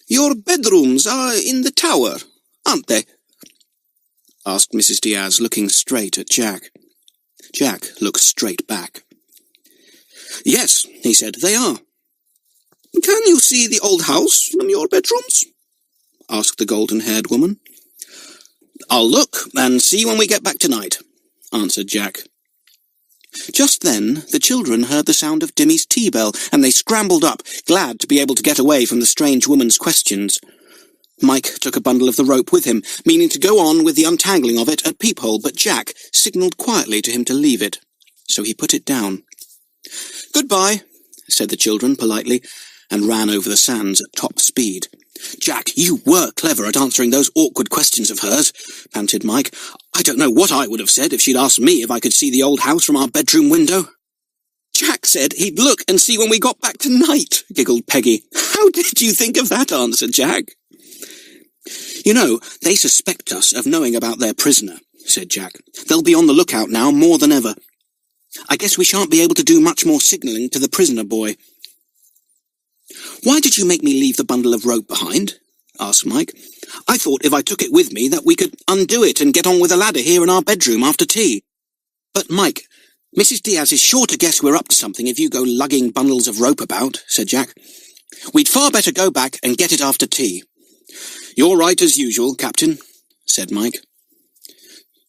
"Your bedrooms are in the tower, aren't they?" asked Mrs. Diaz, looking straight at Jack. Jack looked straight back. "Yes," he said, "they are." "Can you see the old house from your bedrooms?" asked the golden-haired woman. "I'll look and see when we get back tonight," answered Jack. Just then, the children heard the sound of Dimmy's tea bell, and they scrambled up, glad to be able to get away from the strange woman's questions. Mike took a bundle of the rope with him, meaning to go on with the untangling of it at Peephole, but Jack signalled quietly to him to leave it, so he put it down. "Goodbye," said the children politely, and ran over the sands at top speed. "Jack, you were clever at answering those awkward questions of hers," panted Mike. "I don't know what I would have said if she'd asked me if I could see the old house from our bedroom window." "Jack said he'd look and see when we got back tonight," giggled Peggy. "How did you think of that answer, Jack?" "You know, they suspect us of knowing about their prisoner," said Jack. "They'll be on the lookout now more than ever. I guess we shan't be able to do much more signalling to the prisoner boy." "Why did you make me leave the bundle of rope behind?" asked Mike. "I thought if I took it with me that we could undo it and get on with the ladder here in our bedroom after tea." "But, Mike, Mrs. Diaz is sure to guess we're up to something if you go lugging bundles of rope about," said Jack. "We'd far better go back and get it after tea." "You're right as usual, Captain," said Mike.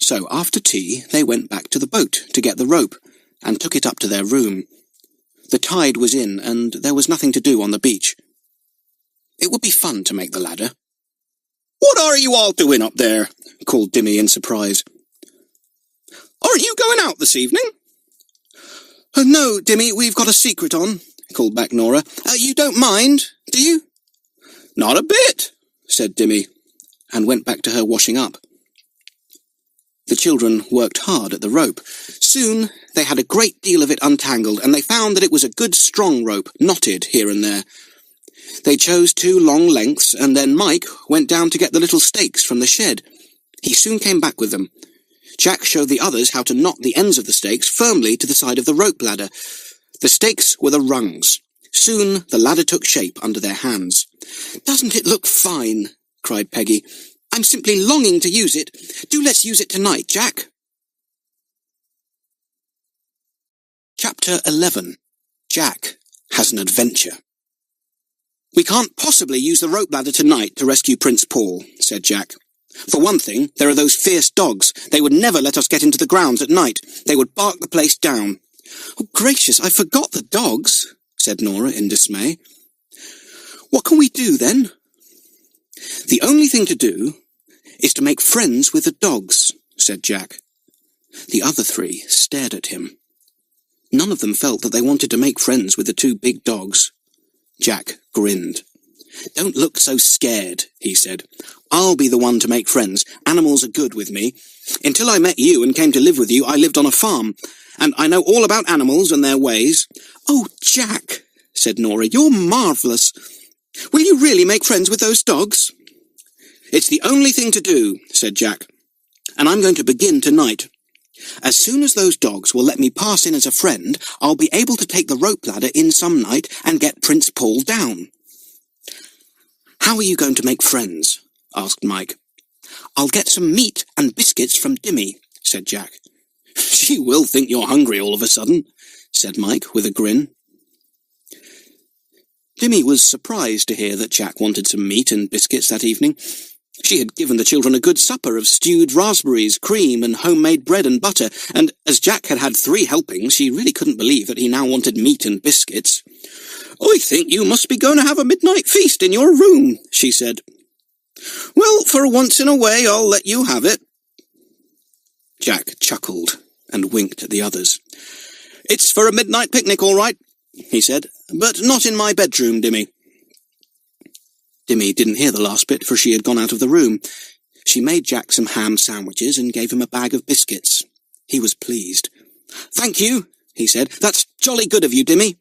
So after tea they went back to the boat to get the rope, and took it up to their room. The tide was in, and there was nothing to do on the beach. It would be fun to make the ladder. "What are you all doing up there?" called Dimmy in surprise. "Aren't you going out this evening?" "No, Dimmy, we've got a secret on," called back Nora. "You don't mind, do you?" "Not a bit," said Dimmy, and went back to her washing up. The children worked hard at the rope. Soon they had a great deal of it untangled, and they found that it was a good strong rope, knotted here and there. They chose 2 long lengths, and then Mike went down to get the little stakes from the shed. He soon came back with them. Jack showed the others how to knot the ends of the stakes firmly to the side of the rope ladder. The stakes were the rungs. Soon the ladder took shape under their hands. "Doesn't it look fine?" cried Peggy. "I'm simply longing to use it. Do let's use it tonight, Jack." Chapter 11. Jack has an adventure. "We can't possibly use the rope ladder tonight to rescue Prince Paul," said Jack. "For one thing, there are those fierce dogs. They would never let us get into the grounds at night. They would bark the place down." "Oh, gracious, I forgot the dogs," said Nora in dismay. "What can we do, then?" "The only thing to do is to make friends with the dogs," said Jack. The other 3 stared at him. None of them felt that they wanted to make friends with the 2 big dogs. Jack grinned. "Don't look so scared," he said. "I'll be the one to make friends. Animals are good with me. Until I met you and came to live with you, I lived on a farm, and I know all about animals and their ways." "Oh, Jack," said Nora, "you're marvellous. Will you really make friends with those dogs?" "It's the only thing to do," said Jack, "and I'm going to begin tonight. As soon as those dogs will let me pass in as a friend, I'll be able to take the rope ladder in some night and get Prince Paul down." "How are you going to make friends?" asked Mike. "I'll get some meat and biscuits from Dimmy," said Jack. "She will think you're hungry all of a sudden," said Mike with a grin. Dimmy was surprised to hear that Jack wanted some meat and biscuits that evening. She had given the children a good supper of stewed raspberries, cream, and homemade bread and butter, and as Jack had had 3 helpings, she really couldn't believe that he now wanted meat and biscuits. "I think you must be going to have a midnight feast in your room," she said. "Well, for once in a way, I'll let you have it." Jack chuckled and winked at the others. "It's for a midnight picnic, all right," he said, "but not in my bedroom, Dimmy." Dimmy didn't hear the last bit, for she had gone out of the room. She made Jack some ham sandwiches and gave him a bag of biscuits. He was pleased. "Thank you," he said. "That's jolly good of you, Dimmy."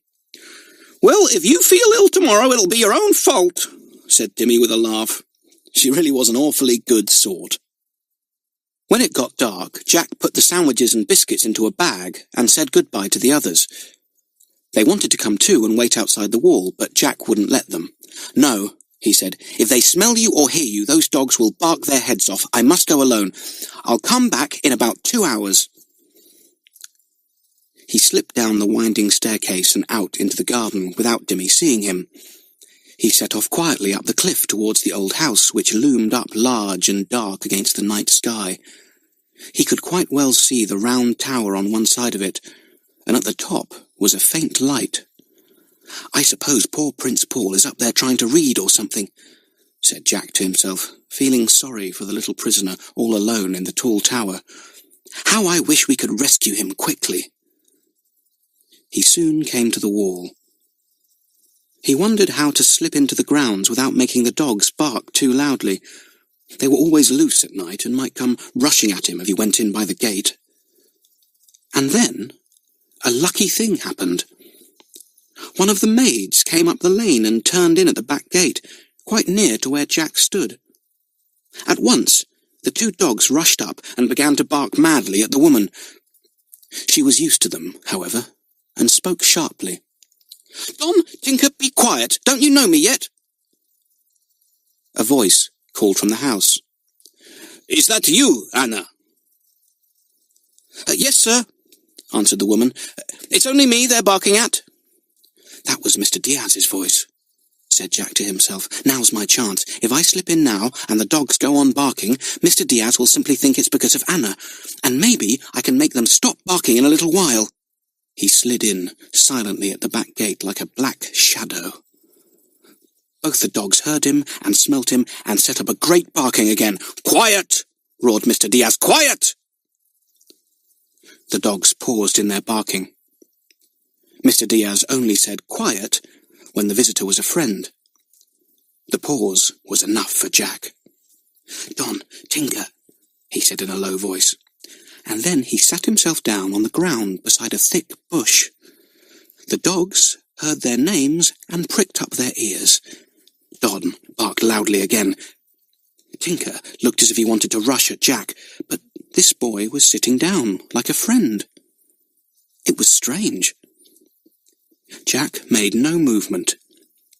"Well, if you feel ill tomorrow, it'll be your own fault," said Dimmy with a laugh. She really was an awfully good sort. When it got dark, Jack put the sandwiches and biscuits into a bag and said goodbye to the others. They wanted to come too and wait outside the wall, but Jack wouldn't let them. "No," he said. "If they smell you or hear you, those dogs will bark their heads off. I must go alone. I'll come back in about 2 hours. He slipped down the winding staircase and out into the garden without Dimmy seeing him. He set off quietly up the cliff towards the old house, which loomed up large and dark against the night sky. He could quite well see the round tower on one side of it, and at the top was a faint light. "I suppose poor Prince Paul is up there trying to read or something," said Jack to himself, feeling sorry for the little prisoner all alone in the tall tower. "How I wish we could rescue him quickly." He soon came to the wall. He wondered how to slip into the grounds without making the dogs bark too loudly. They were always loose at night and might come rushing at him if he went in by the gate. And then a lucky thing happened. One of the maids came up the lane and turned in at the back gate, quite near to where Jack stood. At once, the two dogs rushed up and began to bark madly at the woman. She was used to them, however, and spoke sharply. "Don, Tinker, be quiet! Don't you know me yet?" A voice called from the house. "Is that you, Anna?" "Yes, sir," answered the woman. "It's only me they're barking at." "That was Mr. Diaz's voice," said Jack to himself. "Now's my chance. If I slip in now and the dogs go on barking, Mr. Diaz will simply think it's because of Anna, and maybe I can make them stop barking in a little while." He slid in silently at the back gate like a black shadow. Both the dogs heard him and smelt him and set up a great barking again. "Quiet!" roared Mr. Diaz. "Quiet!" The dogs paused in their barking. Mr. Diaz only said "quiet" when the visitor was a friend. The pause was enough for Jack. "Don, Tinker," he said in a low voice, and then he sat himself down on the ground beside a thick bush. The dogs heard their names and pricked up their ears. Don barked loudly again. Tinker looked as if he wanted to rush at Jack, but this boy was sitting down like a friend. It was strange. Jack made no movement.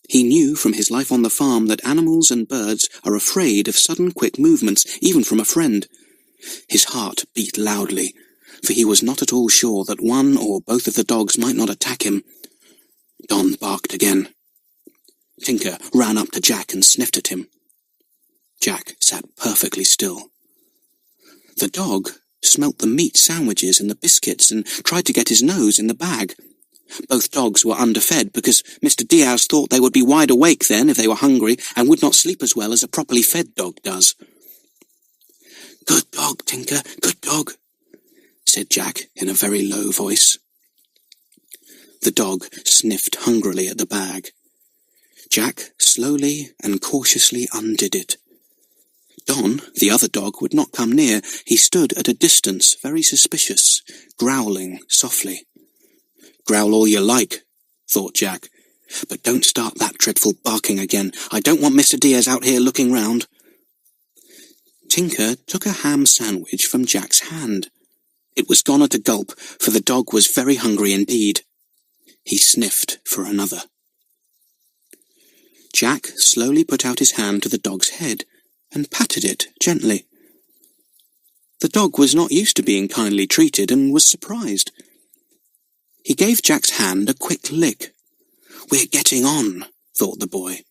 He knew from his life on the farm that animals and birds are afraid of sudden quick movements, even from a friend. His heart beat loudly, for he was not at all sure that one or both of the dogs might not attack him. Don barked again. Tinker ran up to Jack and sniffed at him. Jack sat perfectly still. The dog smelt the meat sandwiches and the biscuits and tried to get his nose in the bag. Both dogs were underfed because Mr. Diaz thought they would be wide awake then if they were hungry and would not sleep as well as a properly fed dog does. "Good dog, Tinker, good dog," said Jack in a very low voice. The dog sniffed hungrily at the bag. Jack slowly and cautiously undid it. Don, the other dog, would not come near. He stood at a distance, very suspicious, growling softly. "Growl all you like," thought Jack, "but don't start that dreadful barking again. I don't want Mr. Diaz out here looking round." Tinker took a ham sandwich from Jack's hand. It was gone at a gulp, for the dog was very hungry indeed. He sniffed for another. Jack slowly put out his hand to the dog's head and patted it gently. The dog was not used to being kindly treated and was surprised. He gave Jack's hand a quick lick. "We're getting on," thought the boy.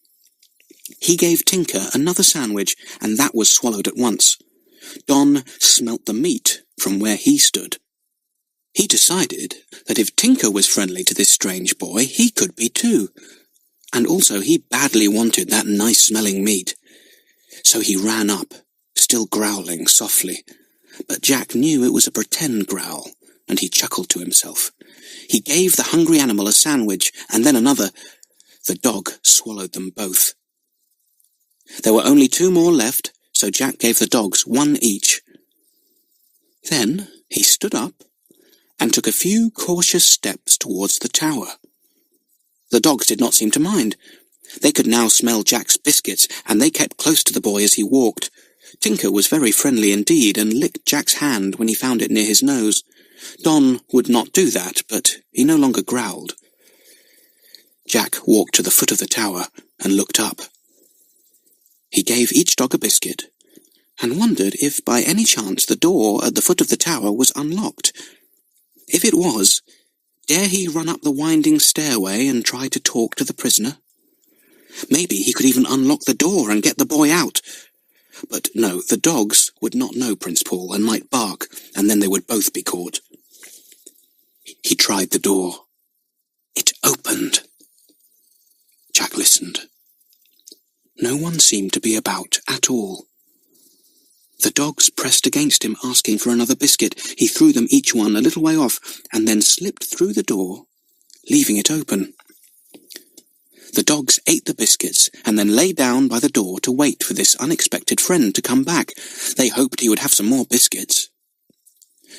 He gave Tinker another sandwich, and that was swallowed at once. Don smelt the meat from where he stood. He decided that if Tinker was friendly to this strange boy, he could be too. And also he badly wanted that nice-smelling meat. So he ran up, still growling softly. But Jack knew it was a pretend growl, and he chuckled to himself. He gave the hungry animal a sandwich, and then another. The dog swallowed them both. There were only 2 more left, so Jack gave the dogs 1 each. Then he stood up and took a few cautious steps towards the tower. The dogs did not seem to mind. They could now smell Jack's biscuits, and they kept close to the boy as he walked. Tinker was very friendly indeed, and licked Jack's hand when he found it near his nose. Don would not do that, but he no longer growled. Jack walked to the foot of the tower and looked up. He gave each dog a biscuit, and wondered if by any chance the door at the foot of the tower was unlocked. If it was, dare he run up the winding stairway and try to talk to the prisoner? Maybe he could even unlock the door and get the boy out. But no, the dogs would not know Prince Paul and might bark, and then they would both be caught. He tried the door. It opened. Jack listened. No one seemed to be about at all. The dogs pressed against him, asking for another biscuit. He threw them each one a little way off, and then slipped through the door, leaving it open. The dogs ate the biscuits, and then lay down by the door to wait for this unexpected friend to come back. They hoped he would have some more biscuits.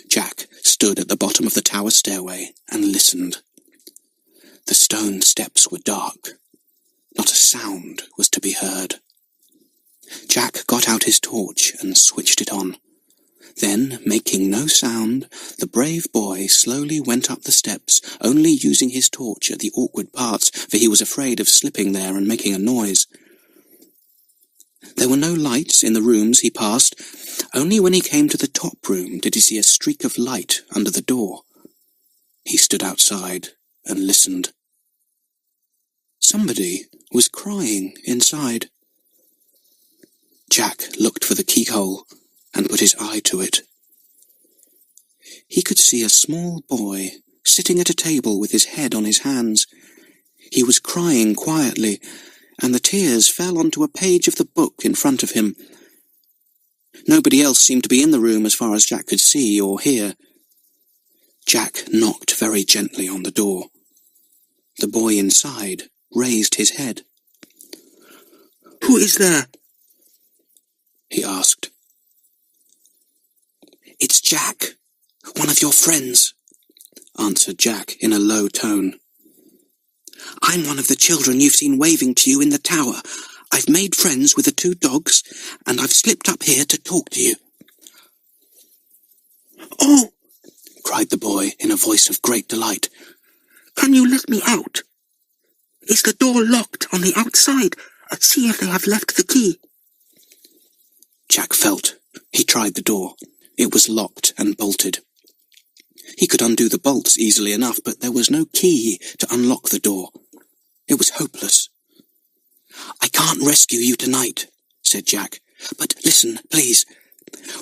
Jack stood at the bottom of the tower stairway and listened. The stone steps were dark. Not a sound was to be heard. Jack got out his torch and switched it on. Then, making no sound, the brave boy slowly went up the steps, only using his torch at the awkward parts, for he was afraid of slipping there and making a noise. There were no lights in the rooms he passed. Only when he came to the top room did he see a streak of light under the door. He stood outside and listened. Somebody was crying inside. Jack looked for the keyhole and put his eye to it. He could see a small boy sitting at a table with his head on his hands. He was crying quietly, and the tears fell onto a page of the book in front of him. Nobody else seemed to be in the room as far as Jack could see or hear. Jack knocked very gently on the door. The boy inside raised his head. "Who is there?" he asked. "It's Jack, one of your friends," answered Jack in a low tone. "I'm one of the children you've seen waving to you in the tower. I've made friends with the two dogs, and I've slipped up here to talk to you." "Oh!" cried the boy in a voice of great delight. "Can you let me out? Is the door locked on the outside? See if they have left the key." Jack felt. He tried the door. It was locked and bolted. He could undo the bolts easily enough, but there was no key to unlock the door. It was hopeless. "I can't rescue you tonight," said Jack. "But listen, please.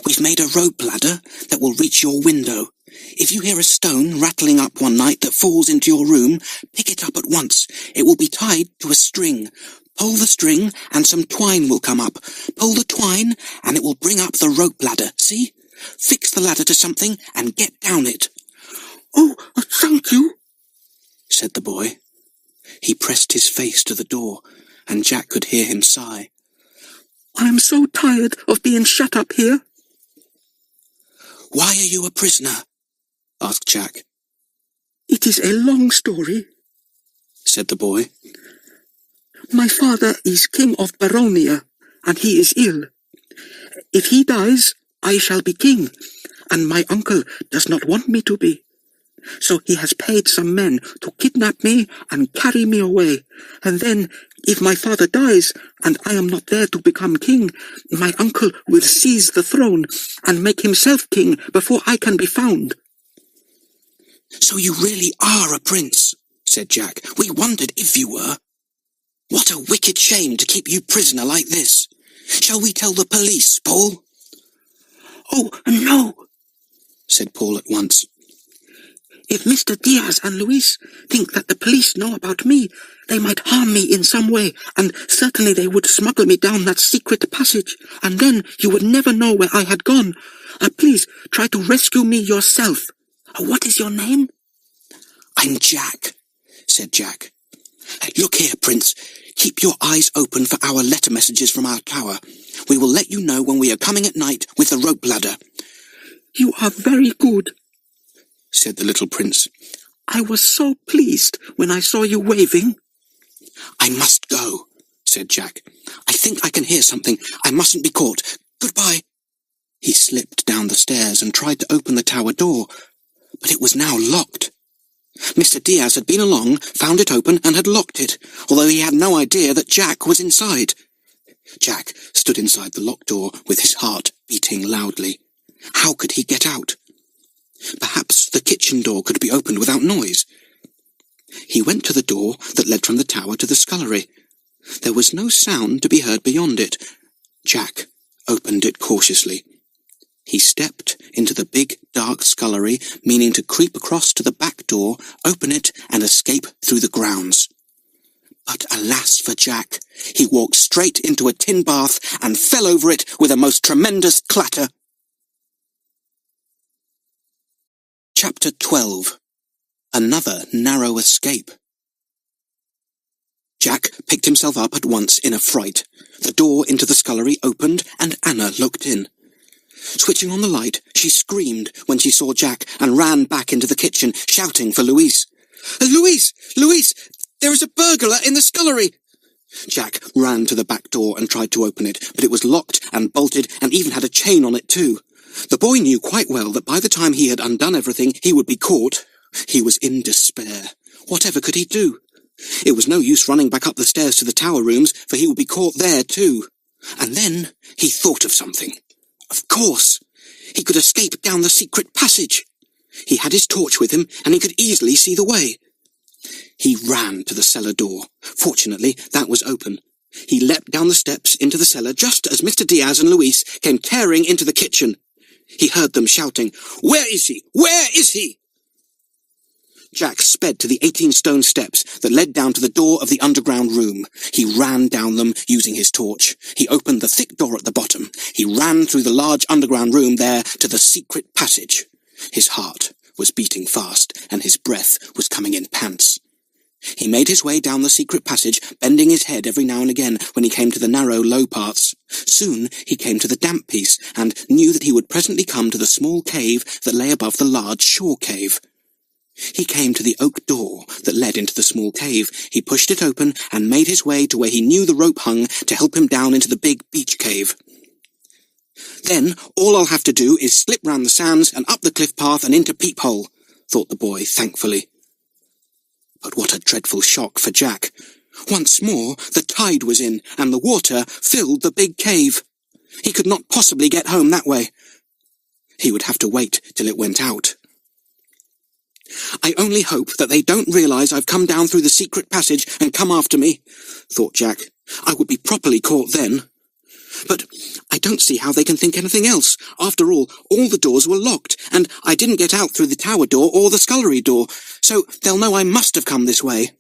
We've made a rope ladder that will reach your window. If you hear a stone rattling up one night that falls into your room, pick it up at once. It will be tied to a string. Pull the string and some twine will come up. Pull the twine and it will bring up the rope ladder, see? Fix the ladder to something and get down it." "Oh, thank you," said the boy. He pressed his face to the door, and Jack could hear him sigh. "I'm so tired of being shut up here." "Why are you a prisoner?" asked Jack. "It is a long story," said the boy. "My father is King of Baronia, and he is ill. If he dies, I shall be king, and my uncle does not want me to be. So he has paid some men to kidnap me and carry me away. And then, if my father dies, and I am not there to become king, my uncle will seize the throne and make himself king before I can be found." "So you really are a prince," said Jack. "We wondered if you were. What a wicked shame to keep you prisoner like this. Shall we tell the police, Paul?" "Oh, no," said Paul at once. "If Mr. Diaz and Luis think that the police know about me, they might harm me in some way, and certainly they would smuggle me down that secret passage, and then you would never know where I had gone. Please try to rescue me yourself. What is your name?" "I'm Jack," said Jack. "Look here, Prince. Keep your eyes open for our letter messages from our tower. We will let you know when we are coming at night with the rope ladder." "You are very good," said the little prince. "I was so pleased when I saw you waving." "I must go," said Jack. "I think I can hear something. I mustn't be caught. Goodbye." He slipped down the stairs and tried to open the tower door, but it was now locked. Mr. Diaz had been along, found it open, and had locked it, although he had no idea that Jack was inside. Jack stood inside the locked door with his heart beating loudly. How could he get out? Perhaps the kitchen door could be opened without noise. He went to the door that led from the tower to the scullery. There was no sound to be heard beyond it. Jack opened it cautiously. He stepped into the big, dark scullery, meaning to creep across to the back door, open it, and escape through the grounds. But alas for Jack, he walked straight into a tin bath and fell over it with a most tremendous clatter. Chapter 12. Another narrow escape. Jack picked himself up at once in a fright. The door into the scullery opened, and Anna looked in. Switching on the light, she screamed when she saw Jack and ran back into the kitchen, shouting for Louise. "Louise! Louise! There is a burglar in the scullery!" Jack ran to the back door and tried to open it, but it was locked and bolted and even had a chain on it too. The boy knew quite well that by the time he had undone everything, he would be caught. He was in despair. Whatever could he do? It was no use running back up the stairs to the tower rooms, for he would be caught there too. And then he thought of something. Of course! He could escape down the secret passage. He had his torch with him, and he could easily see the way. He ran to the cellar door. Fortunately, that was open. He leapt down the steps into the cellar just as Mr. Diaz and Louise came tearing into the kitchen. He heard them shouting, "Where is he? Where is he?" Jack sped to the 18-stone steps that led down to the door of the underground room. He ran down them using his torch. He opened the thick door at the bottom. He ran through the large underground room there to the secret passage. His heart was beating fast, and his breath was coming in pants. He made his way down the secret passage, bending his head every now and again when he came to the narrow, low parts. Soon he came to the damp piece, and knew that he would presently come to the small cave that lay above the large shore cave. He came to the oak door that led into the small cave. He pushed it open and made his way to where he knew the rope hung to help him down into the big beach cave. "Then all I'll have to do is slip round the sands and up the cliff path and into Peephole," thought the boy thankfully. But what a dreadful shock for Jack. Once more the tide was in, and the water filled the big cave. He could not possibly get home that way. He would have to wait till it went out. "I only hope that they don't realize I've come down through the secret passage and come after me," thought Jack. "I would be properly caught then. But I don't see how they can think anything else. After all the doors were locked, and I didn't get out through the tower door or the scullery door, so they'll know I must have come this way.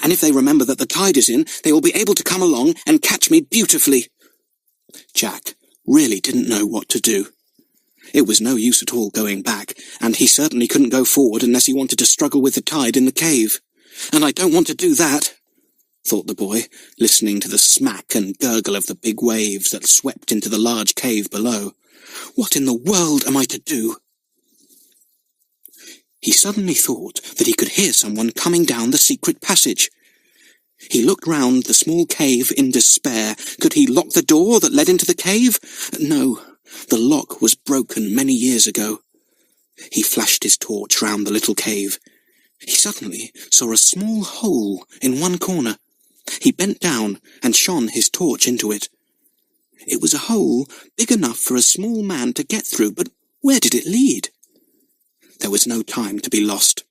And if they remember that the tide is in, they will be able to come along and catch me beautifully." Jack really didn't know what to do. It was no use at all going back, and he certainly couldn't go forward unless he wanted to struggle with the tide in the cave. "And I don't want to do that," thought the boy, listening to the smack and gurgle of the big waves that swept into the large cave below. "What in the world am I to do?" He suddenly thought that he could hear someone coming down the secret passage. He looked round the small cave in despair. Could he lock the door that led into the cave? No, the lock was broken many years ago. He flashed his torch round the little cave. He suddenly saw a small hole in one corner. He bent down and shone his torch into it. It was a hole big enough for a small man to get through, but where did it lead? There was no time to be lost.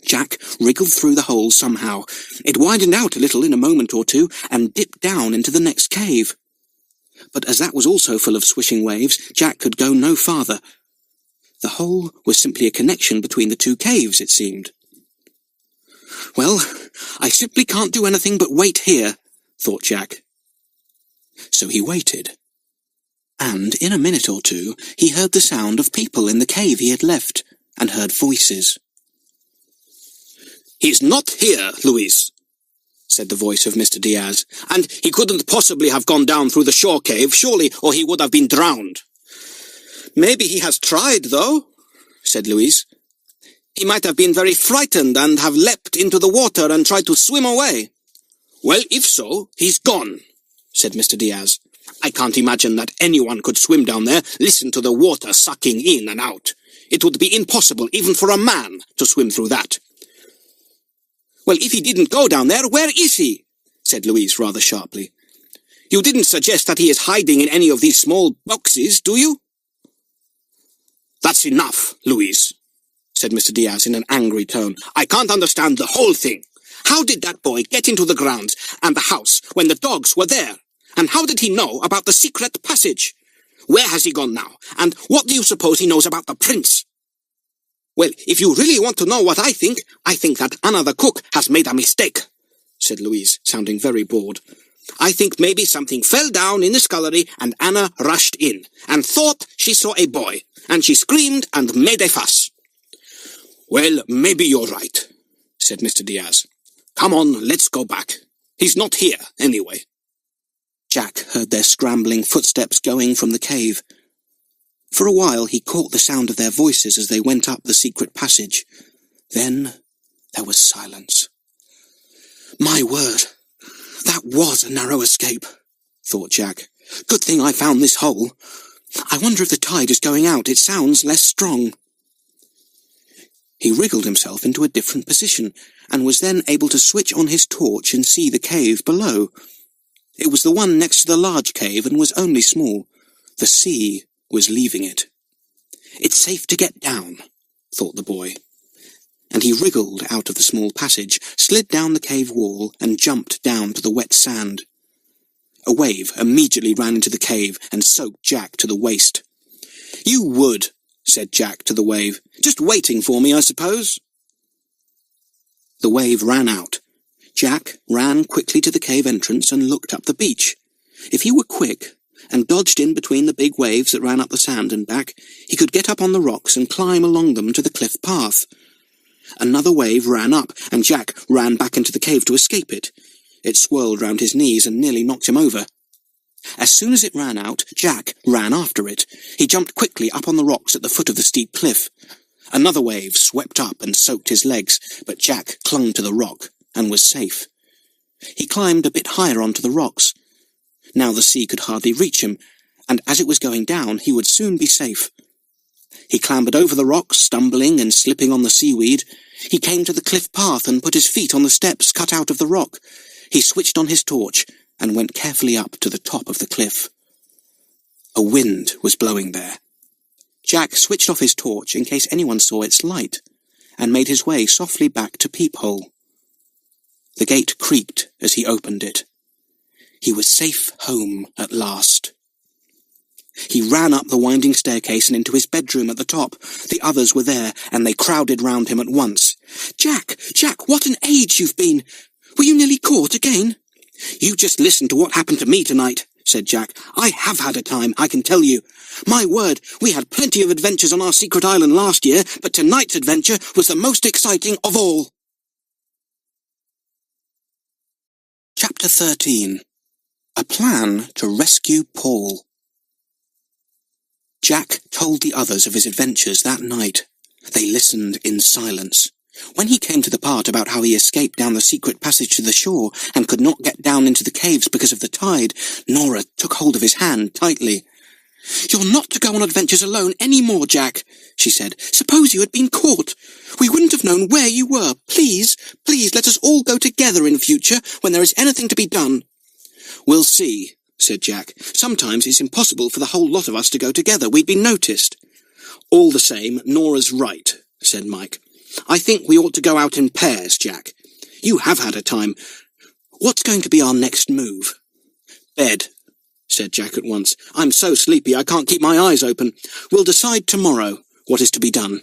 Jack wriggled through the hole somehow. It widened out a little in a moment or two and dipped down into the next cave. But as that was also full of swishing waves, Jack could go no farther. The hole was simply a connection between the two caves, it seemed. "Well, I simply can't do anything but wait here," thought Jack. So he waited. And in a minute or two, he heard the sound of people in the cave he had left, and heard voices. "He's not here, Louise," said the voice of Mr. Diaz, "and he couldn't possibly have gone down through the shore cave, surely, or he would have been drowned." "Maybe he has tried, though," said Louise. "He might have been very frightened and have leapt into the water and tried to swim away." "Well, if so, he's gone," said Mr. Diaz. "I can't imagine that anyone could swim down there. Listen to the water sucking in and out. It would be impossible even for a man to swim through that." "Well, if he didn't go down there, where is he?" said Louise rather sharply. "You didn't suggest that he is hiding in any of these small boxes, do you?" "That's enough, Louise," said Mr. Diaz in an angry tone. "I can't understand the whole thing. How did that boy get into the grounds and the house when the dogs were there? And how did he know about the secret passage? Where has he gone now? And what do you suppose he knows about the prince? Well, if you really want to know what I think that Anna the cook has made a mistake, said Louise, sounding very bored. I think maybe something fell down in the scullery and Anna rushed in and thought she saw a boy, and she screamed and made a fuss. Well, maybe you're right, said Mr. Diaz. Come on, let's go back. He's not here, anyway. Jack heard their scrambling footsteps going from the cave. For a while he caught the sound of their voices as they went up the secret passage. Then there was silence. My word, that was a narrow escape, thought Jack. Good thing I found this hole. I wonder if the tide is going out. It sounds less strong. He wriggled himself into a different position, and was then able to switch on his torch and see the cave below. It was the one next to the large cave and was only small. The sea was leaving it. It's safe to get down, thought the boy. And he wriggled out of the small passage, slid down the cave wall, and jumped down to the wet sand. A wave immediately ran into the cave and soaked Jack to the waist. You would, said Jack to the wave. Just waiting for me, I suppose. The wave ran out. Jack ran quickly to the cave entrance and looked up the beach. If he were quick, and dodged in between the big waves that ran up the sand and back, he could get up on the rocks and climb along them to the cliff path. Another wave ran up, and Jack ran back into the cave to escape it. It swirled round his knees and nearly knocked him over. As soon as it ran out, Jack ran after it. He jumped quickly up on the rocks at the foot of the steep cliff. Another wave swept up and soaked his legs, but Jack clung to the rock and was safe. He climbed a bit higher onto the rocks. Now the sea could hardly reach him, and as it was going down, he would soon be safe. He clambered over the rocks, stumbling and slipping on the seaweed. He came to the cliff path and put his feet on the steps cut out of the rock. He switched on his torch and went carefully up to the top of the cliff. A wind was blowing there. Jack switched off his torch in case anyone saw its light, and made his way softly back to Peephole. The gate creaked as he opened it. He was safe home at last. He ran up the winding staircase and into his bedroom at the top. The others were there, and they crowded round him at once. Jack, what an age you've been! Were you nearly caught again? You just listen to what happened to me tonight, said Jack. I have had a time, I can tell you. My word, we had plenty of adventures on our secret island last year, but tonight's adventure was the most exciting of all. Chapter 13. A Plan to Rescue Paul. Jack told the others of his adventures that night. They listened in silence. When he came to the part about how he escaped down the secret passage to the shore and could not get down into the caves because of the tide, Nora took hold of his hand tightly. You're not to go on adventures alone any more, Jack, she said. Suppose you had been caught. We wouldn't have known where you were. Please, let us all go together in future when there is anything to be done. We'll see, said Jack. Sometimes it's impossible for the whole lot of us to go together. We'd be noticed. All the same, Nora's right, said Mike. I think we ought to go out in pairs, Jack. You have had a time. What's going to be our next move? Bed, said Jack at once. I'm so sleepy I can't keep my eyes open. We'll decide tomorrow what is to be done.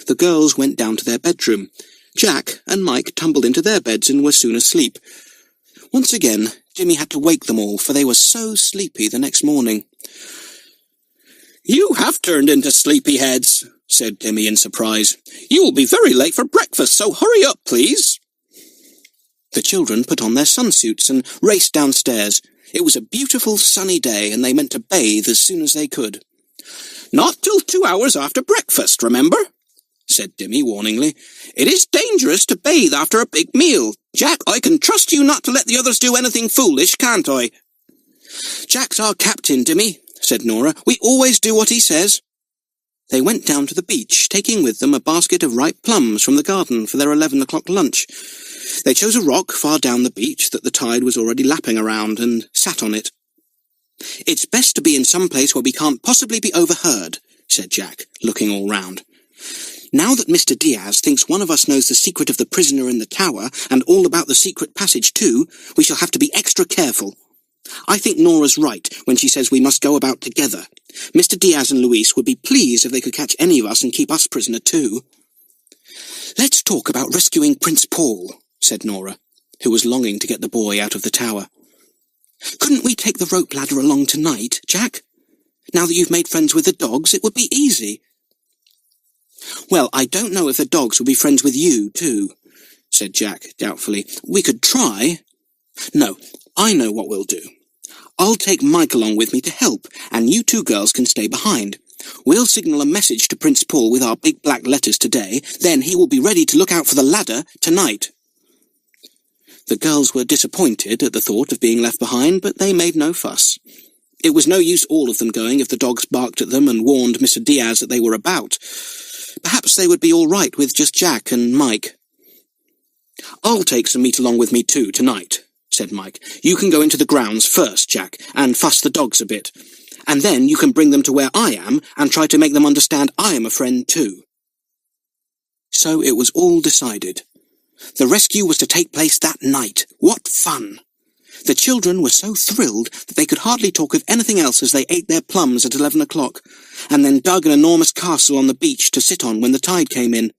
The girls went down to their bedroom. Jack and Mike tumbled into their beds and were soon asleep. Once again, Jimmy had to wake them all, for they were so sleepy the next morning. You have turned into sleepyheads, said Jimmy in surprise. You will be very late for breakfast, so hurry up, please. The children put on their sunsuits and raced downstairs. It was a beautiful sunny day, and they meant to bathe as soon as they could. Not till 2 hours after breakfast, remember? Said Jimmy warningly. It is dangerous to bathe after a big meal. Jack, I can trust you not to let the others do anything foolish, can't I? Jack's our captain, Jimmy, said Nora. We always do what he says. They went down to the beach, taking with them a basket of ripe plums from the garden for their 11 o'clock lunch. They chose a rock far down the beach that the tide was already lapping around and sat on it. It's best to be in some place where we can't possibly be overheard, said Jack, looking all round. Now that Mr. Diaz thinks one of us knows the secret of the prisoner in the tower, and all about the secret passage too, we shall have to be extra careful. I think Nora's right when she says we must go about together. Mr. Diaz and Luis would be pleased if they could catch any of us and keep us prisoner too. Let's talk about rescuing Prince Paul, said Nora, who was longing to get the boy out of the tower. Couldn't we take the rope ladder along tonight, Jack? Now that you've made friends with the dogs, it would be easy. Well, I don't know if the dogs will be friends with you, too, said Jack doubtfully. We could try. No, I know what we'll do. I'll take Mike along with me to help, and you two girls can stay behind. We'll signal a message to Prince Paul with our big black letters today, then he will be ready to look out for the ladder tonight. The girls were disappointed at the thought of being left behind, but they made no fuss. It was no use all of them going if the dogs barked at them and warned Mr. Diaz that they were about. Perhaps they would be all right with just Jack and Mike. I'll take some meat along with me too tonight, said Mike. You can go into the grounds first, Jack, and fuss the dogs a bit. And then you can bring them to where I am and try to make them understand I am a friend too. So it was all decided. The rescue was to take place that night. What fun! The children were so thrilled that they could hardly talk of anything else as they ate their plums at 11 o'clock, and then dug an enormous castle on the beach to sit on when the tide came in.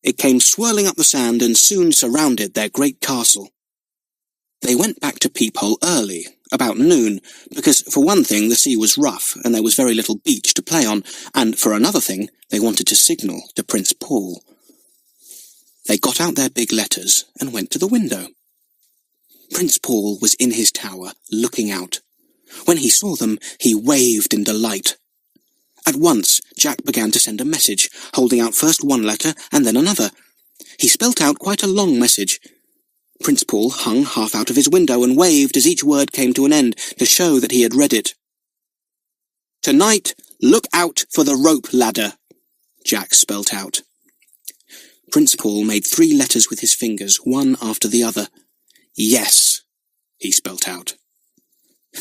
It came swirling up the sand and soon surrounded their great castle. They went back to Peephole early, about noon, because for one thing the sea was rough and there was very little beach to play on, and for another thing they wanted to signal to Prince Paul. They got out their big letters and went to the window. Prince Paul was in his tower, looking out. When he saw them, he waved in delight. At once, Jack began to send a message, holding out first one letter and then another. He spelt out quite a long message. Prince Paul hung half out of his window and waved as each word came to an end to show that he had read it. "Tonight, look out for the rope ladder," Jack spelt out. Prince Paul made 3 letters with his fingers, one after the other. "Yes," he spelt out.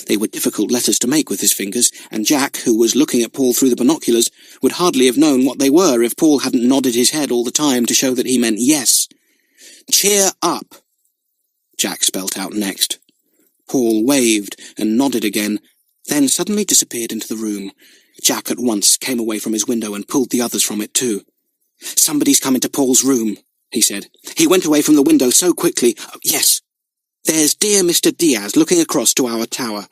They were difficult letters to make with his fingers, and Jack, who was looking at Paul through the binoculars, would hardly have known what they were if Paul hadn't nodded his head all the time to show that he meant yes. "Cheer up," Jack spelt out next. Paul waved and nodded again, then suddenly disappeared into the room. Jack at once came away from his window and pulled the others from it too. "Somebody's come into Paul's room," he said. "He went away from the window so quickly. Oh, yes, there's dear Mr. Diaz looking across to our tower."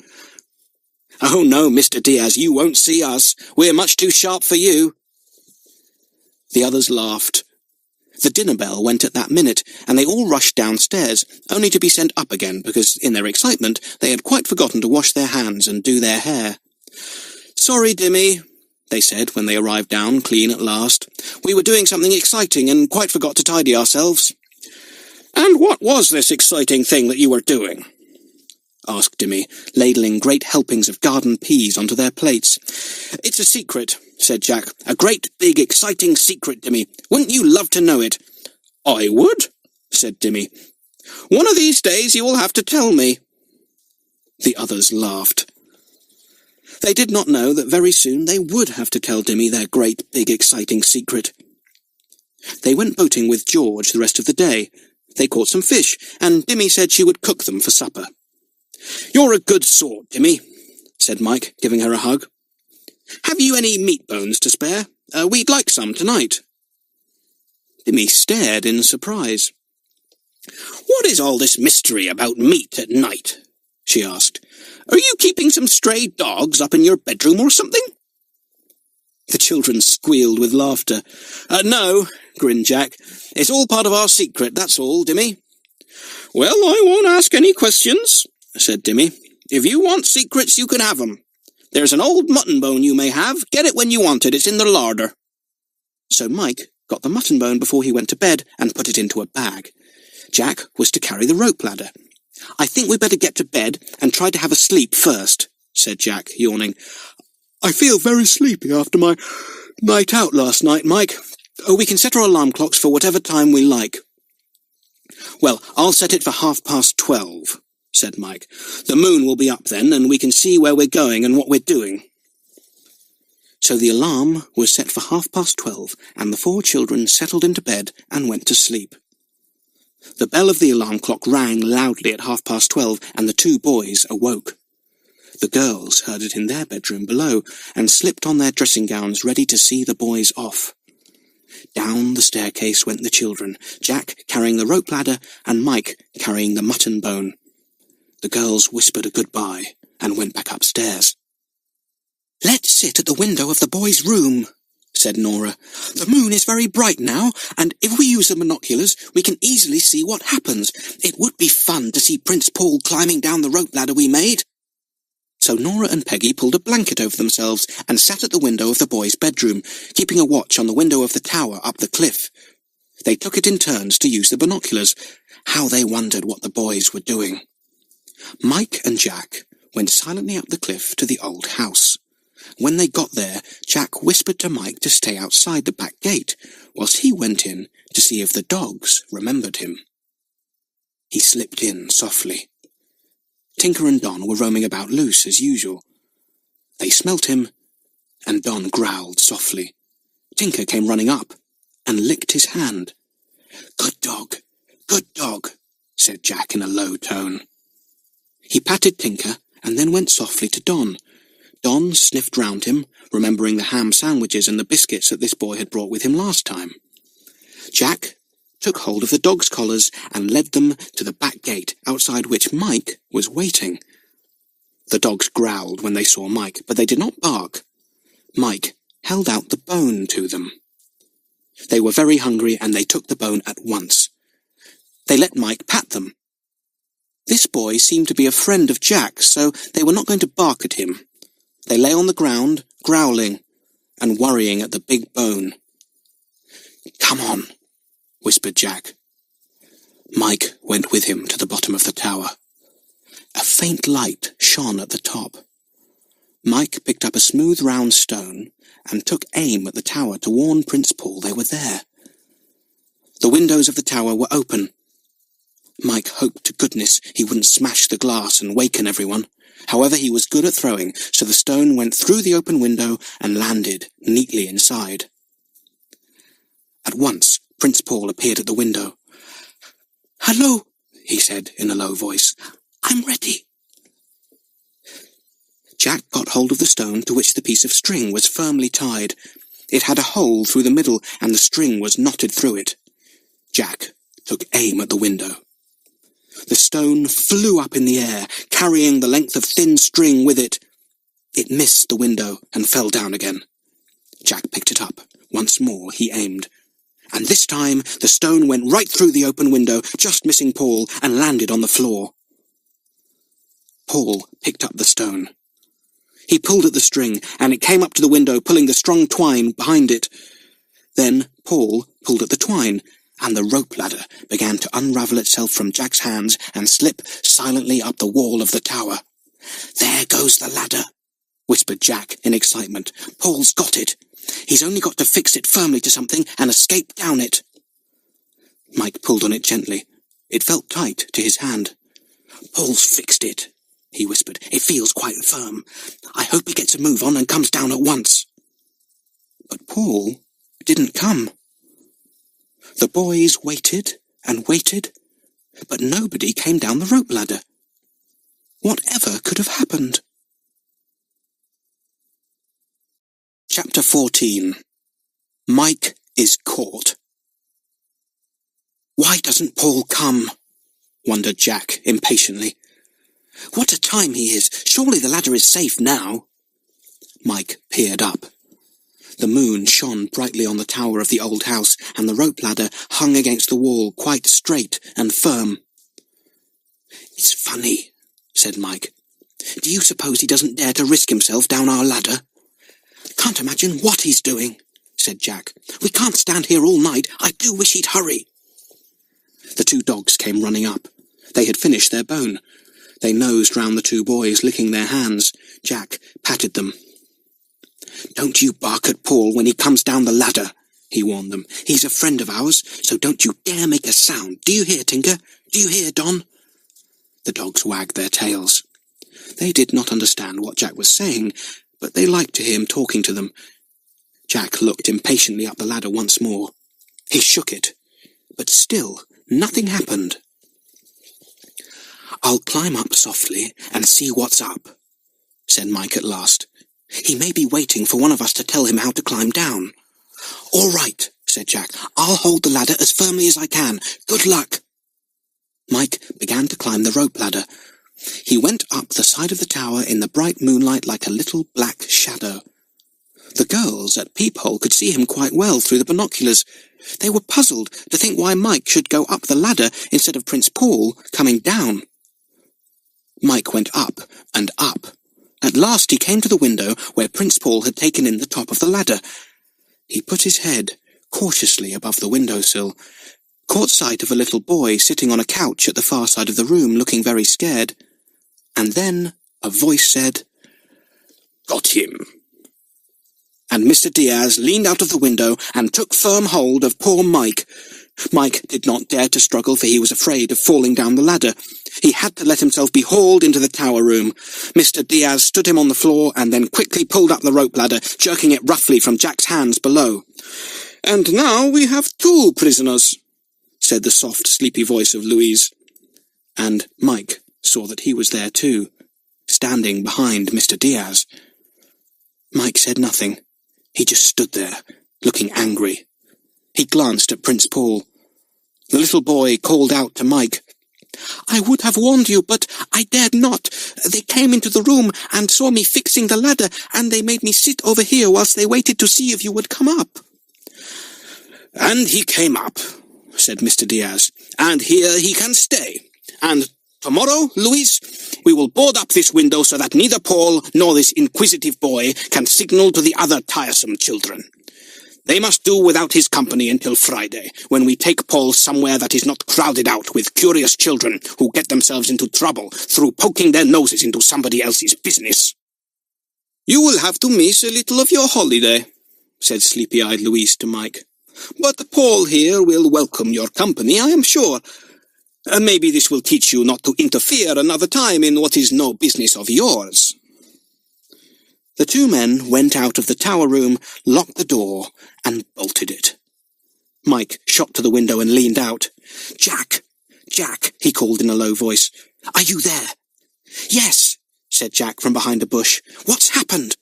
"Oh no, Mr. Diaz, you won't see us. We're much too sharp for you." The others laughed. The dinner bell went at that minute, and they all rushed downstairs, only to be sent up again, because in their excitement they had quite forgotten to wash their hands and do their hair. "Sorry, Dimmy," they said when they arrived down clean at last. "We were doing something exciting and quite forgot to tidy ourselves." "And what was this exciting thing that you were doing?" asked Dimmy, ladling great helpings of garden peas onto their plates. "It's a secret," said Jack. "A great, big, exciting secret, Dimmy. Wouldn't you love to know it?" "I would," said Dimmy. "One of these days you will have to tell me." The others laughed. They did not know that very soon they would have to tell Dimmy their great, big, exciting secret. They went boating with George the rest of the day. They caught some fish, and Dimmy said she would cook them for supper. "You're a good sort, Dimmy," said Mike, giving her a hug. "Have you any meat bones to spare? We'd like some tonight." Dimmy stared in surprise. "What is all this mystery about meat at night?" she asked. "Are you keeping some stray dogs up in your bedroom or something?" The children squealed with laughter. "No," grinned Jack. "It's all part of our secret, that's all, Dimmy." "Well, I won't ask any questions," said Dimmy. "If you want secrets, you can have 'em. There's an old mutton bone you may have. Get it when you want it. It's in the larder." So Mike got the mutton bone before he went to bed and put it into a bag. Jack was to carry the rope ladder. "I think we'd better get to bed and try to have a sleep first," said Jack, yawning. "I feel very sleepy after my night out last night, Mike. We can set our alarm clocks for whatever time we like." "Well, I'll set it for 12:30, said Mike. "The moon will be up then, and we can see where we're going and what we're doing." So the alarm was set for 12:30, and the 4 children settled into bed and went to sleep. The bell of the alarm clock rang loudly at 12:30, and the 2 boys awoke. The girls heard it in their bedroom below, and slipped on their dressing gowns ready to see the boys off. Down the staircase went the children, Jack carrying the rope ladder and Mike carrying the mutton bone. The girls whispered a goodbye and went back upstairs. "Let's sit at the window of the boys' room," said Nora. "The moon is very bright now, and if we use the binoculars, we can easily see what happens. It would be fun to see Prince Paul climbing down the rope ladder we made." So Nora and Peggy pulled a blanket over themselves and sat at the window of the boys' bedroom, keeping a watch on the window of the tower up the cliff. They took it in turns to use the binoculars. How they wondered what the boys were doing. Mike and Jack went silently up the cliff to the old house. When they got there, Jack whispered to Mike to stay outside the back gate, whilst he went in to see if the dogs remembered him. He slipped in softly. Tinker and Don were roaming about loose as usual. They smelt him, and Don growled softly. Tinker came running up and licked his hand. Good dog, said Jack in a low tone. He patted Tinker and then went softly to Don. Don sniffed round him, remembering the ham sandwiches and the biscuits that this boy had brought with him last time. Jack took hold of the dogs' collars and led them to the back gate, outside which Mike was waiting. The dogs growled when they saw Mike, but they did not bark. Mike held out the bone to them. They were very hungry, and they took the bone at once. They let Mike pat them. This boy seemed to be a friend of Jack's, so they were not going to bark at him. They lay on the ground, growling, and worrying at the big bone. "Come on," whispered Jack. Mike went with him to the bottom of the tower. A faint light shone at the top. Mike picked up a smooth round stone and took aim at the tower to warn Prince Paul they were there. The windows of the tower were open. Mike hoped to goodness he wouldn't smash the glass and waken everyone. However, he was good at throwing, so the stone went through the open window and landed neatly inside. At once, Prince Paul appeared at the window. "Hello," he said in a low voice. "I'm ready." Jack got hold of the stone to which the piece of string was firmly tied. It had a hole through the middle, and the string was knotted through it. Jack took aim at the window. The stone flew up in the air, carrying the length of thin string with it. It missed the window and fell down again. Jack picked it up. Once more he aimed. And this time the stone went right through the open window, just missing Paul, and landed on the floor. Paul picked up the stone. He pulled at the string, and it came up to the window, pulling the strong twine behind it. Then Paul pulled at the twine, and the rope ladder began to unravel itself from Jack's hands and slip silently up the wall of the tower. "There goes the ladder," whispered Jack in excitement. "Paul's got it. He's only got to fix it firmly to something and escape down it." Mike pulled on it gently. It felt tight to his hand. "Paul's fixed it," he whispered. "It feels quite firm. I hope he gets a move on and comes down at once." But Paul didn't come. The boys waited and waited, but nobody came down the rope ladder. Whatever could have happened? Chapter 14. Mike is caught. "Why doesn't Paul come?" wondered Jack impatiently. "What a time he is! Surely the ladder is safe now." Mike peered up. The moon shone brightly on the tower of the old house, and the rope ladder hung against the wall quite straight and firm. "It's funny," said Mike. "Do you suppose he doesn't dare to risk himself down our ladder?" "Can't imagine what he's doing," said Jack. "We can't stand here all night. I do wish he'd hurry." The 2 dogs came running up. They had finished their bone. They nosed round the 2 boys, licking their hands. Jack patted them. "Don't you bark at Paul when he comes down the ladder," he warned them. "He's a friend of ours, so don't you dare make a sound. Do you hear, Tinker? Do you hear, Don?" The dogs wagged their tails. They did not understand what Jack was saying, but they liked to hear him talking to them. Jack looked impatiently up the ladder once more. He shook it, but still nothing happened. "I'll climb up softly and see what's up," said Mike at last. "He may be waiting for one of us to tell him how to climb down." "All right," said Jack. "I'll hold the ladder as firmly as I can. Good luck." Mike began to climb the rope ladder. He went up the side of the tower in the bright moonlight like a little black shadow. The girls at Peephole could see him quite well through the binoculars. They were puzzled to think why Mike should go up the ladder instead of Prince Paul coming down. Mike went up and up. At last he came to the window where Prince Paul had taken in the top of the ladder. He put his head cautiously above the windowsill, caught sight of a little boy sitting on a couch at the far side of the room looking very scared, and then a voice said, "Got him." And Mr. Diaz leaned out of the window and took firm hold of poor Mike. Mike did not dare to struggle, for he was afraid of falling down the ladder. He had to let himself be hauled into the tower room. Mr. Diaz stood him on the floor and then quickly pulled up the rope ladder, jerking it roughly from Jack's hands below. "And now we have 2 prisoners," said the soft, sleepy voice of Louise. And Mike saw that he was there too, standing behind Mr. Diaz. Mike said nothing. He just stood there, looking angry. He glanced at Prince Paul. The little boy called out to Mike, "I would have warned you, but I dared not. They came into the room and saw me fixing the ladder, and they made me sit over here whilst they waited to see if you would come up." "And he came up," said Mr. Diaz, "and here he can stay. And tomorrow, Louise, we will board up this window so that neither Paul nor this inquisitive boy can signal to the other tiresome children. They must do without his company until Friday, when we take Paul somewhere that is not crowded out with curious children who get themselves into trouble through poking their noses into somebody else's business." "You will have to miss a little of your holiday," said sleepy-eyed Louise to Mike. "But Paul here will welcome your company, I am sure. Maybe this will teach you not to interfere another time in what is no business of yours." The 2 men went out of the tower room, locked the door, and bolted it. Mike shot to the window and leaned out. "Jack! Jack!" he called in a low voice. "Are you there?" "Yes," said Jack from behind a bush. "What's happened?"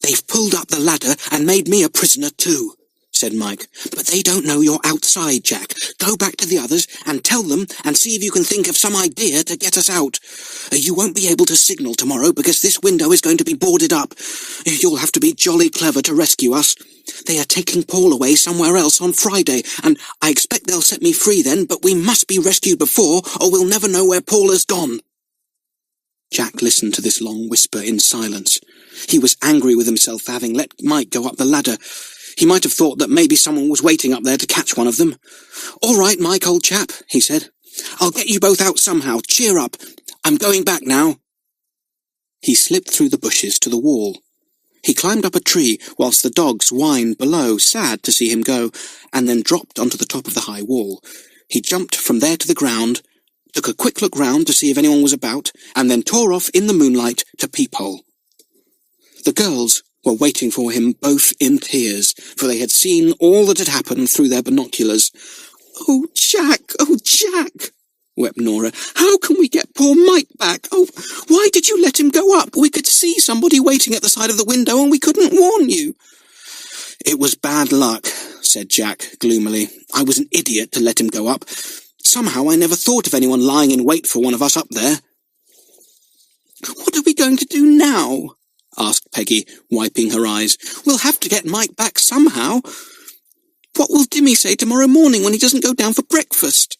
"They've pulled up the ladder and made me a prisoner too," said Mike. "But they don't know you're outside, Jack. Go back to the others and tell them, and see if you can think of some idea to get us out. You won't be able to signal tomorrow because this window is going to be boarded up. You'll have to be jolly clever to rescue us. They are taking Paul away somewhere else on Friday, and I expect they'll set me free then, but we must be rescued before, or we'll never know where Paul has gone." Jack listened to this long whisper in silence. He was angry with himself for having let Mike go up the ladder. He might have thought that maybe someone was waiting up there to catch one of them. "All right, Mike, old chap," he said. "I'll get you both out somehow. Cheer up. I'm going back now." He slipped through the bushes to the wall. He climbed up a tree whilst the dogs whined below, sad to see him go, and then dropped onto the top of the high wall. He jumped from there to the ground, took a quick look round to see if anyone was about, and then tore off in the moonlight to Peephole. The girls were waiting for him, both in tears, for they had seen all that had happened through their binoculars. "Oh, Jack! Oh, Jack!" wept Nora. "How can we get poor Mike back? Oh, why did you let him go up? We could see somebody waiting at the side of the window and we couldn't warn you." "It was bad luck," said Jack gloomily. "I was an idiot to let him go up. Somehow I never thought of anyone lying in wait for one of us up there." "What are we going to do now?" asked Peggy, wiping her eyes. "We'll have to get Mike back somehow. What will Dimmy say tomorrow morning when he doesn't go down for breakfast?"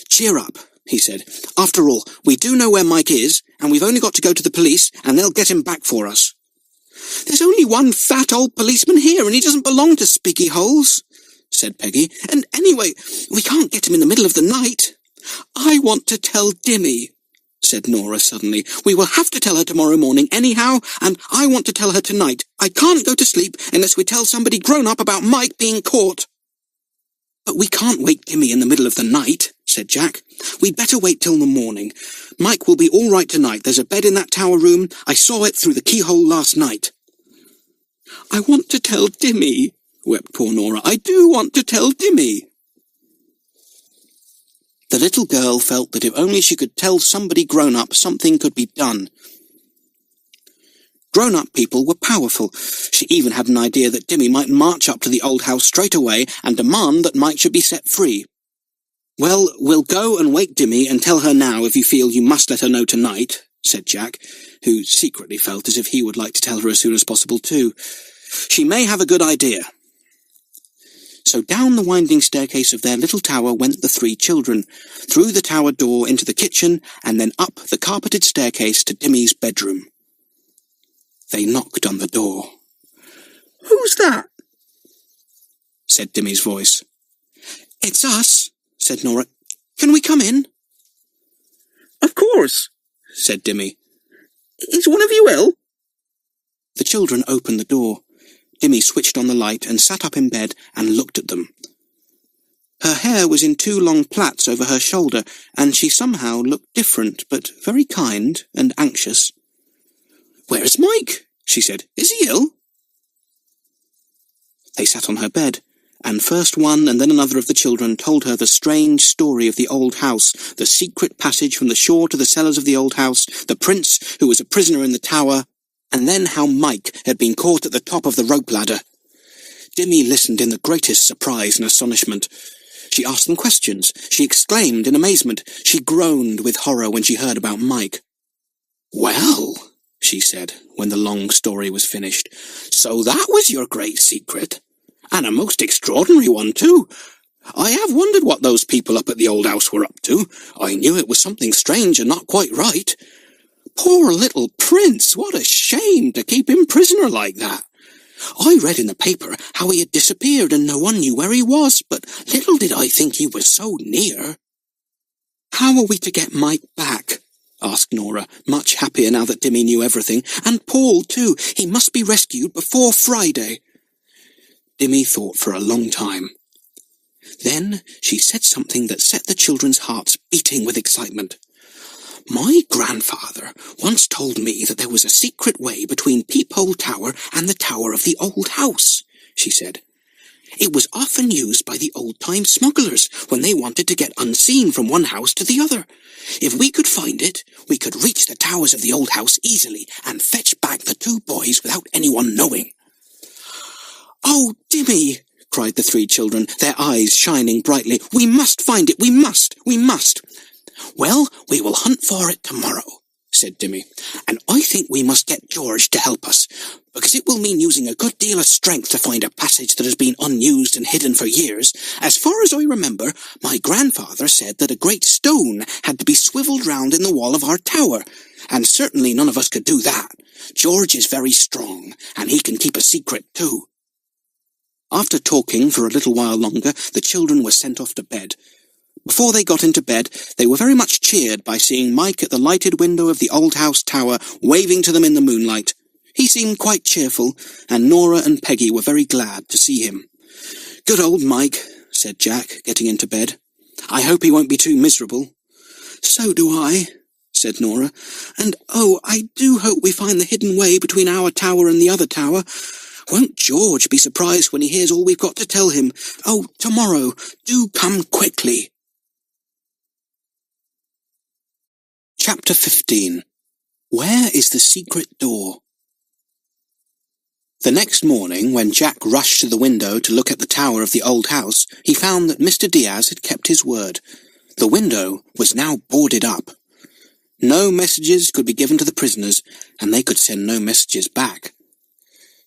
"Cheer up," he said. "After all, we do know where Mike is, and we've only got to go to the police, and they'll get him back for us." "There's only one fat old policeman here, and he doesn't belong to Spiggy Holes," said Peggy. "And anyway, we can't get him in the middle of the night." "I want to tell Dimmy," said Nora suddenly. "We will have to tell her tomorrow morning anyhow, and I want to tell her tonight. I can't go to sleep unless we tell somebody grown-up about Mike being caught." "But we can't wake Dimmy in the middle of the night," said Jack. "We'd better wait till the morning. Mike will be all right tonight. There's a bed in that tower room. I saw it through the keyhole last night." "I want to tell Dimmy," wept poor Nora. "I do want to tell Dimmy." The little girl felt that if only she could tell somebody grown-up, something could be done. Grown-up people were powerful. She even had an idea that Dimmy might march up to the old house straight away and demand that Mike should be set free. "Well, we'll go and wake Dimmy and tell her now if you feel you must let her know tonight," said Jack, who secretly felt as if he would like to tell her as soon as possible too. "She may have a good idea." So down the winding staircase of their little tower went the three children, through the tower door into the kitchen, and then up the carpeted staircase to Dimmy's bedroom. They knocked on the door. "Who's that?" said Dimmy's voice. "It's us," said Nora. "Can we come in?" "Of course," said Dimmy. "Is one of you ill?" The children opened the door. Dimmy switched on the light and sat up in bed and looked at them. Her hair was in 2 long plaits over her shoulder, and she somehow looked different, but very kind and anxious. "Where's Mike?" she said. "Is he ill?" They sat on her bed, and first one and then another of the children told her the strange story of the old house, the secret passage from the shore to the cellars of the old house, the prince who was a prisoner in the tower, and then how Mike had been caught at the top of the rope ladder. Dimmy listened in the greatest surprise and astonishment. She asked them questions. She exclaimed in amazement. She groaned with horror when she heard about Mike. "Well," she said, when the long story was finished, "so that was your great secret, and a most extraordinary one, too. I have wondered what those people up at the old house were up to. I knew it was something strange and not quite right. Poor little prince, what a shame to keep him prisoner like that. I read in the paper how he had disappeared and no one knew where he was, but little did I think he was so near." "How are we to get Mike back?" asked Nora, much happier now that Dimmy knew everything. "And Paul, too. He must be rescued before Friday." Dimmy thought for a long time. Then she said something that set the children's hearts beating with excitement. "My grandfather once told me that there was a secret way between Peephole Tower and the tower of the old house," she said. "It was often used by the old-time smugglers when they wanted to get unseen from one house to the other. If we could find it, we could reach the towers of the old house easily and fetch back the 2 boys without anyone knowing." "Oh, Dimmy!" cried the 3 children, their eyes shining brightly. "We must find it! We must! We must!" "Well, we will hunt for it tomorrow," said Dimmy, "and I think we must get George to help us, because it will mean using a good deal of strength to find a passage that has been unused and hidden for years. As far as I remember, my grandfather said that a great stone had to be swivelled round in the wall of our tower, and certainly none of us could do that. George is very strong, and he can keep a secret too." After talking for a little while longer, the children were sent off to bed. Before they got into bed, they were very much cheered by seeing Mike at the lighted window of the old house tower, waving to them in the moonlight. He seemed quite cheerful, and Nora and Peggy were very glad to see him. "Good old Mike," said Jack, getting into bed. "I hope he won't be too miserable." "So do I," said Nora. "And oh, I do hope we find the hidden way between our tower and the other tower. Won't George be surprised when he hears all we've got to tell him? Oh, tomorrow, do come quickly." Chapter 15. Where is the secret door? The next morning, when Jack rushed to the window to look at the tower of the old house, he found that Mr. Diaz had kept his word. The window was now boarded up. No messages could be given to the prisoners, and they could send no messages back.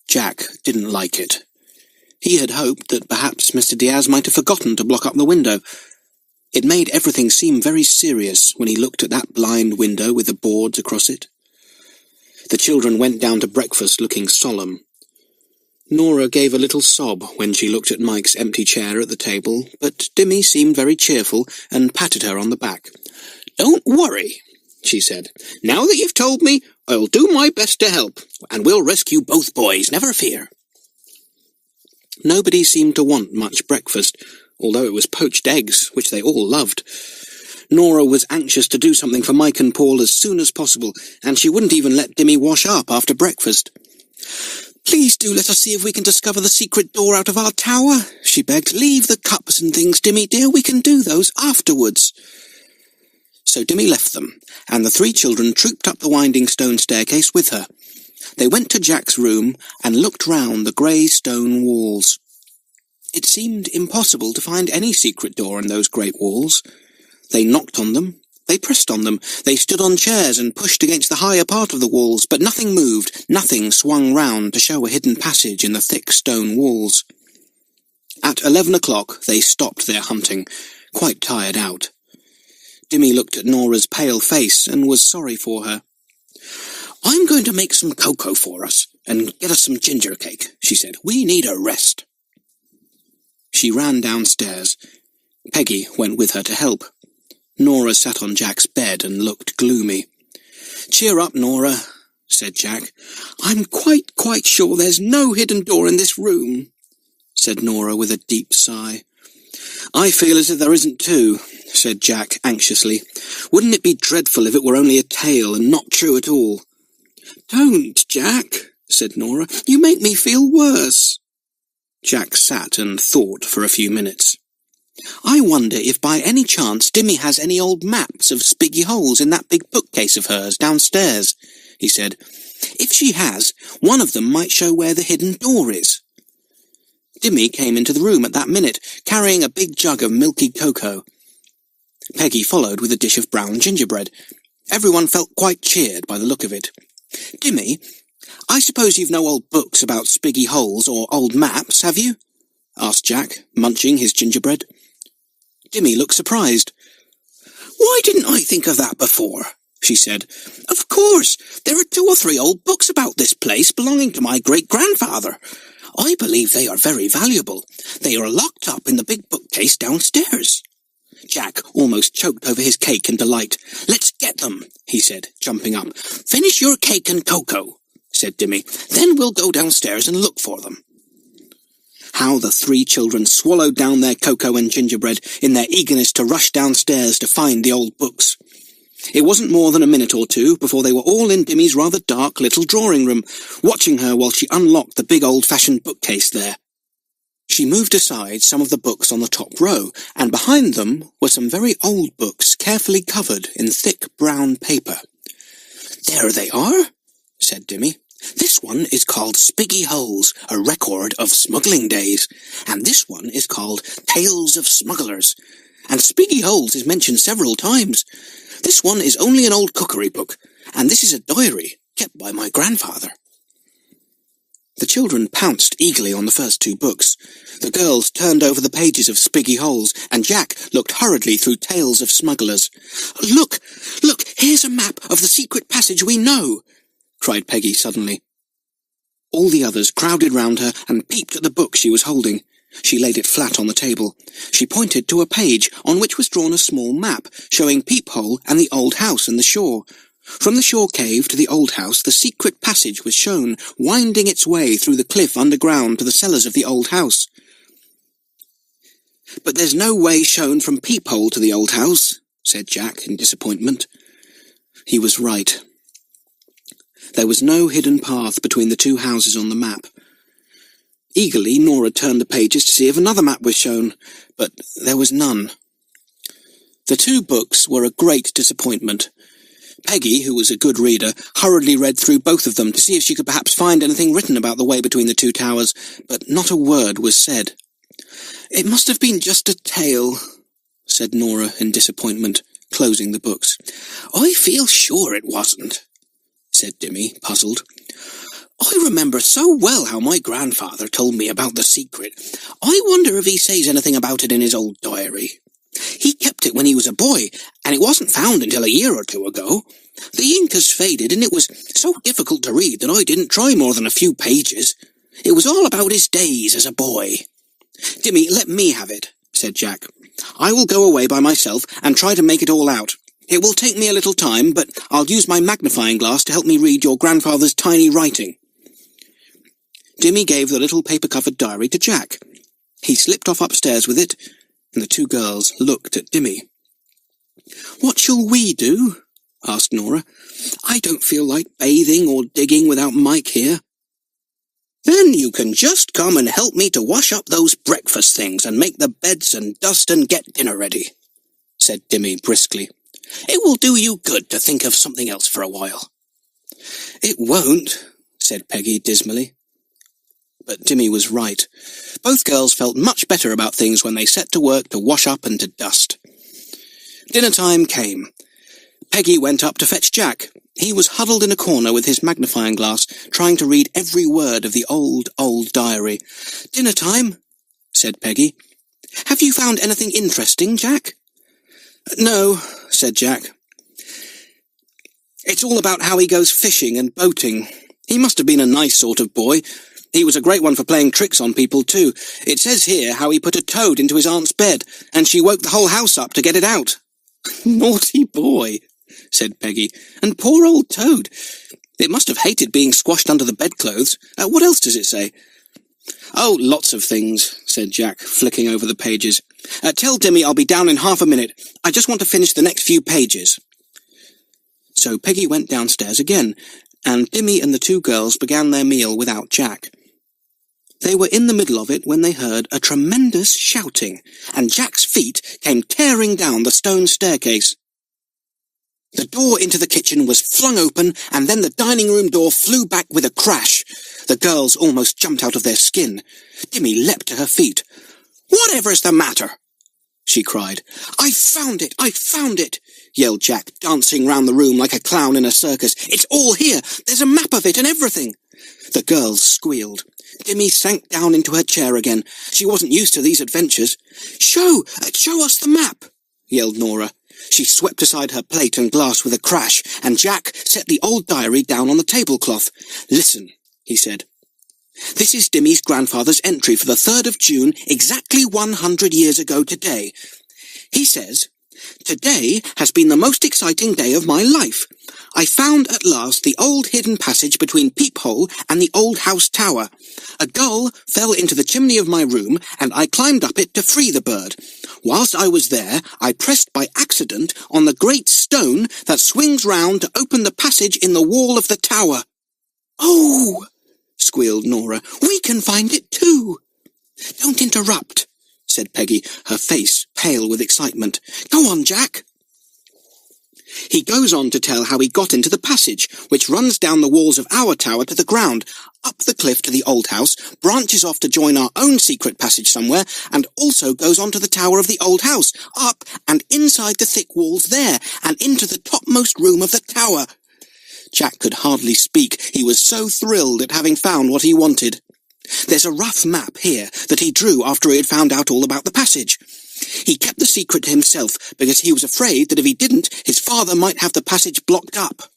Jack didn't like it. He had hoped that perhaps Mr. Diaz might have forgotten to block up the window. It made everything seem very serious when he looked at that blind window with the boards across it. The children went down to breakfast looking solemn. Nora gave a little sob when she looked at Mike's empty chair at the table, but Dimmy seemed very cheerful and patted her on the back. "Don't worry," she said. "Now that you've told me, I'll do my best to help, and we'll rescue both boys, never fear." Nobody seemed to want much breakfast, although it was poached eggs, which they all loved. Nora was anxious to do something for Mike and Paul as soon as possible, and she wouldn't even let Dimmy wash up after breakfast. "Please do let us see if we can discover the secret door out of our tower," she begged. "Leave the cups and things, Dimmy dear. We can do those afterwards." So Dimmy left them, and the three children trooped up the winding stone staircase with her. They went to Jack's room and looked round the grey stone walls. It seemed impossible to find any secret door in those great walls. They knocked on them, they pressed on them, they stood on chairs and pushed against the higher part of the walls, but nothing moved, nothing swung round to show a hidden passage in the thick stone walls. At 11 o'clock they stopped their hunting, quite tired out. Dimmy looked at Nora's pale face and was sorry for her. "I'm going to make some cocoa for us, and get us some ginger cake," she said. "We need a rest." She ran downstairs. Peggy went with her to help. Nora sat on Jack's bed and looked gloomy. "Cheer up, Nora," said Jack. "I'm quite sure there's no hidden door in this room," said Nora with a deep sigh. "I feel as if there isn't too," said Jack anxiously. "Wouldn't it be dreadful if it were only a tale and not true at all?" "Don't, Jack," said Nora. "You make me feel worse." Jack sat and thought for a few minutes. "I wonder if by any chance Dimmy has any old maps of Spiggy Holes in that big bookcase of hers downstairs," he said. "If she has, one of them might show where the hidden door is." Dimmy came into the room at that minute, carrying a big jug of milky cocoa. Peggy followed with a dish of brown gingerbread. Everyone felt quite cheered by the look of it. "Dimmy, I suppose you've no old books about Spiggy Holes or old maps, have you?" asked Jack, munching his gingerbread. Dimmy looked surprised. "Why didn't I think of that before?" she said. "Of course, there are 2 or 3 old books about this place belonging to my great-grandfather. I believe they are very valuable. They are locked up in the big bookcase downstairs." Jack almost choked over his cake in delight. "Let's get them," he said, jumping up. "Finish your cake and cocoa," said Dimmy. "Then we'll go downstairs and look for them." How the 3 children swallowed down their cocoa and gingerbread in their eagerness to rush downstairs to find the old books. It wasn't more than a minute or 2 before they were all in Dimmy's rather dark little drawing room, watching her while she unlocked the big old-fashioned bookcase there. She moved aside some of the books on the top row, and behind them were some very old books carefully covered in thick brown paper. "There they are," said Dimmy. "This one is called Spiggy Holes, a record of smuggling days, and this one is called Tales of Smugglers, and Spiggy Holes is mentioned several times. This one is only an old cookery book, and this is a diary kept by my grandfather." The children pounced eagerly on the first 2 books. The girls turned over the pages of Spiggy Holes, and Jack looked hurriedly through Tales of Smugglers. Look, here's a map of the secret passage we know," cried Peggy suddenly. All the others crowded round her and peeped at the book she was holding. She laid it flat on the table. She pointed to a page on which was drawn a small map, showing Peephole and the old house and the shore. From the shore cave to the old house, the secret passage was shown, winding its way through the cliff underground to the cellars of the old house. "But there's no way shown from Peephole to the old house," said Jack in disappointment. He was right. There was no hidden path between the 2 houses on the map. Eagerly, Nora turned the pages to see if another map was shown, but there was none. The 2 books were a great disappointment. Peggy, who was a good reader, hurriedly read through both of them to see if she could perhaps find anything written about the way between the 2 towers, but not a word was said. "It must have been just a tale," said Nora in disappointment, closing the books. "I feel sure it wasn't," said Dimmy, puzzled. "I remember so well how my grandfather told me about the secret. I wonder if he says anything about it in his old diary. He kept it when he was a boy, and it wasn't found until a year or 2 ago. The ink has faded, and it was so difficult to read that I didn't try more than a few pages. It was all about his days as a boy." "Dimmy, let me have it," said Jack. "I will go away by myself and try to make it all out. It will take me a little time, but I'll use my magnifying glass to help me read your grandfather's tiny writing." Dimmy gave the little paper-covered diary to Jack. He slipped off upstairs with it, and the two girls looked at Dimmy. "What shall we do?" asked Nora. "I don't feel like bathing or digging without Mike here." "Then you can just come and help me to wash up those breakfast things and make the beds and dust and get dinner ready," said Dimmy briskly. "It will do you good to think of something else for a while." "It won't," said Peggy dismally. But Dimmy was right. Both girls felt much better about things when they set to work to wash up and to dust. Dinner time came. Peggy went up to fetch Jack. He was huddled in a corner with his magnifying glass, trying to read every word of the old diary. "Dinner time," said Peggy. "Have you found anything interesting, Jack?" "No," said Jack. "It's all about how he goes fishing and boating. He must have been a nice sort of boy. He was a great one for playing tricks on people, too. It says here how he put a toad into his aunt's bed, and she woke the whole house up to get it out." "Naughty boy," said Peggy. "And poor old Toad. It must have hated being squashed under the bedclothes. What else does it say?" "Oh, lots of things," said Jack, flicking over the pages. "Tell Dimmy I'll be down in half a minute. I just want to finish the next few pages." So Peggy went downstairs again, and Dimmy and the two girls began their meal without Jack. They were in the middle of it when they heard a tremendous shouting, and Jack's feet came tearing down the stone staircase. The door into the kitchen was flung open, and then the dining room door flew back with a crash. The girls almost jumped out of their skin. Dimmy leapt to her feet. "Whatever's the matter?" she cried. "I found it! I found it!" yelled Jack, dancing round the room like a clown in a circus. "It's all here! There's a map of it and everything!" The girls squealed. Dimmy sank down into her chair again. She wasn't used to these adventures. Show us the map!" yelled Nora. She swept aside her plate and glass with a crash, and Jack set the old diary down on the tablecloth. "Listen," he said. "This is Dimmy's grandfather's entry for the 3rd of June, exactly 100 years ago today. He says, 'Today has been the most exciting day of my life. I found at last the old hidden passage between Peephole and the old house tower. A gull fell into the chimney of my room, and I climbed up it to free the bird. Whilst I was there, I pressed by accident on the great stone that swings round to open the passage in the wall of the tower.'" "Oh!" squealed Nora. "We can find it too." "Don't interrupt," said Peggy, her face pale with excitement. "Go on, Jack." He goes on to tell how he got into the passage, which runs down the walls of our tower to the ground, up the cliff to the old house, branches off to join our own secret passage somewhere, and also goes on to the tower of the old house, up and inside the thick walls there, and into the topmost room of the tower. Jack could hardly speak. He was so thrilled at having found what he wanted. There's a rough map here that he drew after he had found out all about the passage. He kept the secret to himself because he was afraid that if he didn't, his father might have the passage blocked up.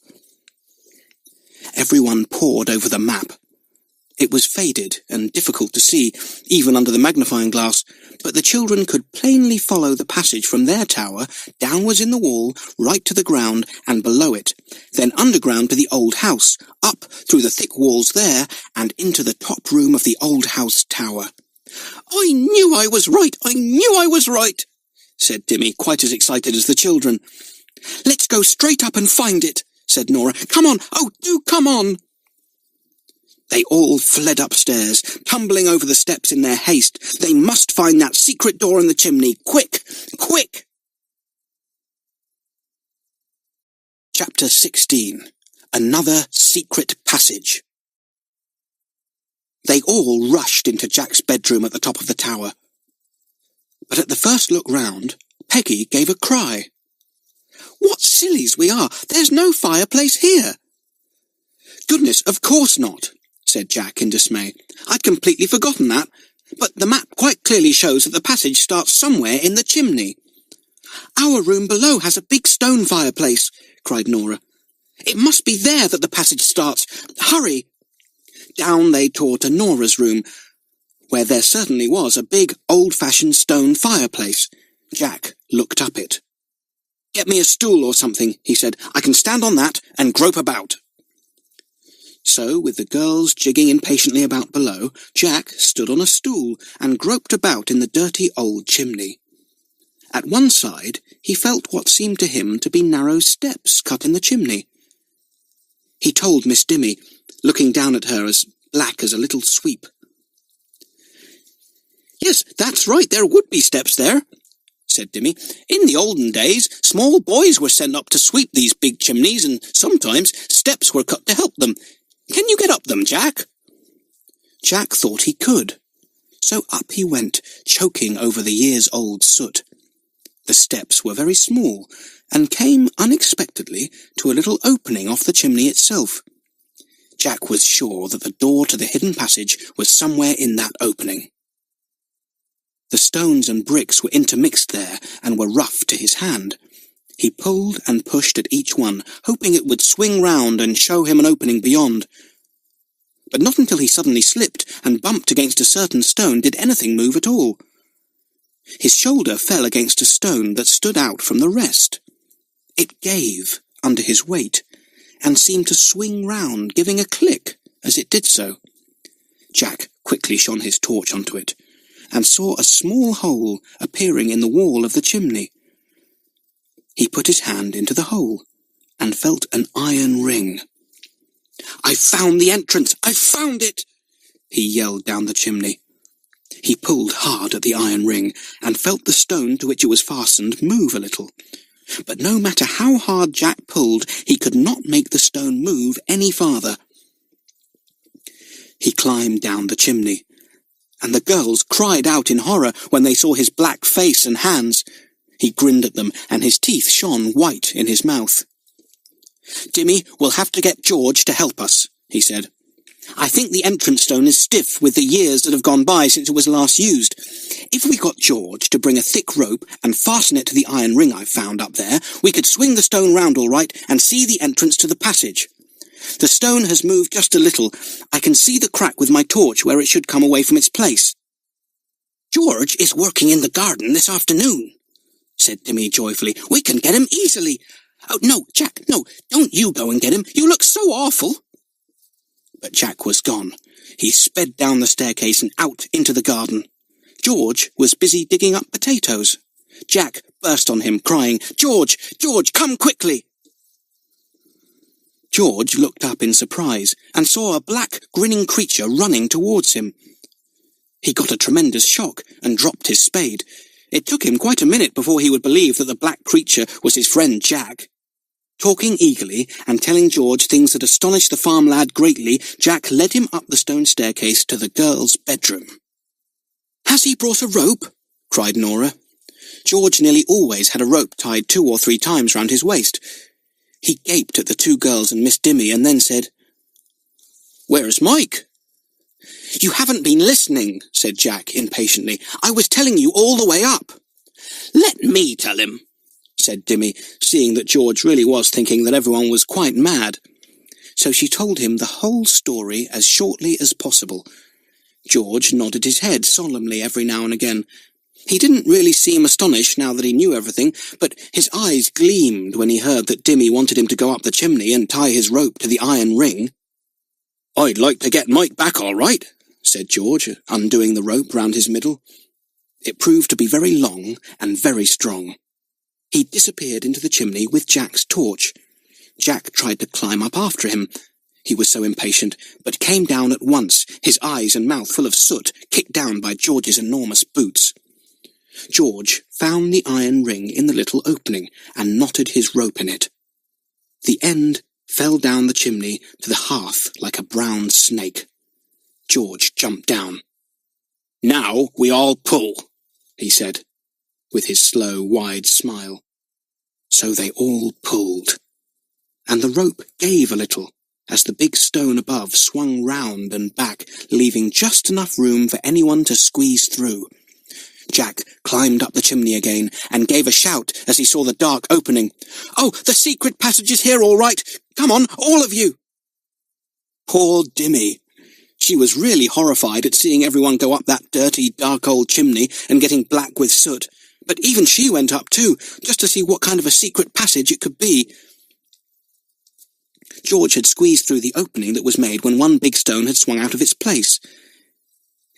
Everyone pored over the map. It was faded and difficult to see, even under the magnifying glass, but the children could plainly follow the passage from their tower, downwards in the wall, right to the ground, and below it, then underground to the old house, up through the thick walls there, and into the top room of the old house tower. "I knew I was right! I knew I was right!" said Dimmy, quite as excited as the children. "Let's go straight up and find it," said Nora. "Come on! Oh, do come on!" They all fled upstairs, tumbling over the steps in their haste. They must find that secret door in the chimney. Quick! Quick! Chapter 16. Another Secret Passage. They all rushed into Jack's bedroom at the top of the tower. But at the first look round, Peggy gave a cry. "What sillies we are! There's no fireplace here!" "Goodness, of course not," said Jack in dismay. "I'd completely forgotten that. But the map quite clearly shows that the passage starts somewhere in the chimney." "Our room below has a big stone fireplace," cried Nora. "It must be there that the passage starts. Hurry!" Down they tore to Nora's room, where there certainly was a big, old-fashioned stone fireplace. Jack looked up it. "Get me a stool or something," he said. "I can stand on that and grope about." So, with the girls jigging impatiently about below, Jack stood on a stool and groped about in the dirty old chimney. At one side he felt what seemed to him to be narrow steps cut in the chimney. He told Miss Dimmy, looking down at her as black as a little sweep. "Yes, that's right, there would be steps there," said Dimmy. "In the olden days, small boys were sent up to sweep these big chimneys, and sometimes steps were cut to help them. Can you get up them, Jack?" Jack thought he could, so up he went, choking over the years-old soot. The steps were very small, and came unexpectedly to a little opening off the chimney itself. Jack was sure that the door to the hidden passage was somewhere in that opening. The stones and bricks were intermixed there, and were rough to his hand. He pulled and pushed at each one, hoping it would swing round and show him an opening beyond. But not until he suddenly slipped and bumped against a certain stone did anything move at all. His shoulder fell against a stone that stood out from the rest. It gave under his weight, and seemed to swing round, giving a click as it did so. Jack quickly shone his torch onto it, and saw a small hole appearing in the wall of the chimney. He put his hand into the hole, and felt an iron ring. "I found the entrance! I found it!" he yelled down the chimney. He pulled hard at the iron ring, and felt the stone to which it was fastened move a little. But no matter how hard Jack pulled, he could not make the stone move any farther. He climbed down the chimney, and the girls cried out in horror when they saw his black face and hands. He grinned at them, and his teeth shone white in his mouth. "Dimmy, we'll have to get George to help us," he said. "I think the entrance stone is stiff with the years that have gone by since it was last used. If we got George to bring a thick rope and fasten it to the iron ring I've found up there, we could swing the stone round all right and see the entrance to the passage. The stone has moved just a little. I can see the crack with my torch where it should come away from its place." "George is working in the garden this afternoon," said Dimmy joyfully. "We can get him easily. Oh, no, Jack, no, don't you go and get him. You look so awful." But Jack was gone. He sped down the staircase and out into the garden. George was busy digging up potatoes. Jack burst on him, crying, "George, George, come quickly!" George looked up in surprise and saw a black, grinning creature running towards him. He got a tremendous shock and dropped his spade. It took him quite a minute before he would believe that the black creature was his friend Jack. Talking eagerly and telling George things that astonished the farm lad greatly, Jack led him up the stone staircase to the girls' bedroom. "Has he brought a rope?" cried Nora. George nearly always had a rope tied 2 or 3 times round his waist. He gaped at the 2 girls and Miss Dimmy and then said, "Where's Mike?" "You haven't been listening," said Jack impatiently. "I was telling you all the way up." "Let me tell him," said Dimmy, seeing that George really was thinking that everyone was quite mad. So she told him the whole story as shortly as possible. George nodded his head solemnly every now and again. He didn't really seem astonished now that he knew everything, but his eyes gleamed when he heard that Dimmy wanted him to go up the chimney and tie his rope to the iron ring. "I'd like to get Mike back all right," said George, undoing the rope round his middle. It proved to be very long and very strong. He disappeared into the chimney with Jack's torch. Jack tried to climb up after him. He was so impatient, but came down at once, his eyes and mouth full of soot, kicked down by George's enormous boots. George found the iron ring in the little opening, and knotted his rope in it. The end fell down the chimney to the hearth like a brown snake. George jumped down. "Now we all pull," he said, with his slow, wide smile. So they all pulled, and the rope gave a little, as the big stone above swung round and back, leaving just enough room for anyone to squeeze through. Jack climbed up the chimney again, and gave a shout as he saw the dark opening. "Oh, the secret passage is here all right! Come on, all of you!" Poor Dimmy! She was really horrified at seeing everyone go up that dirty, dark old chimney and getting black with soot. But even she went up too, just to see what kind of a secret passage it could be. George had squeezed through the opening that was made when one big stone had swung out of its place.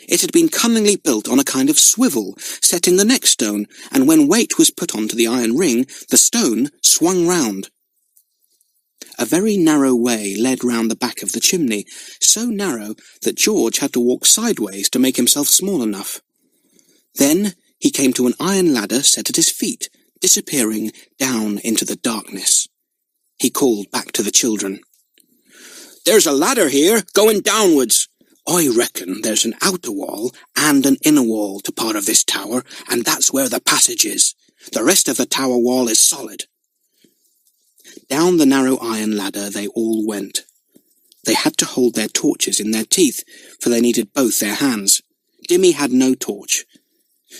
It had been cunningly built on a kind of swivel set in the next stone, and when weight was put onto the iron ring, the stone swung round. A very narrow way led round the back of the chimney, so narrow that George had to walk sideways to make himself small enough. Then he came to an iron ladder set at his feet, disappearing down into the darkness. He called back to the children. "There's a ladder here, going downwards. I reckon there's an outer wall and an inner wall to part of this tower, and that's where the passage is. The rest of the tower wall is solid." Down the narrow iron ladder they all went. They had to hold their torches in their teeth, for they needed both their hands. Dimmy had no torch,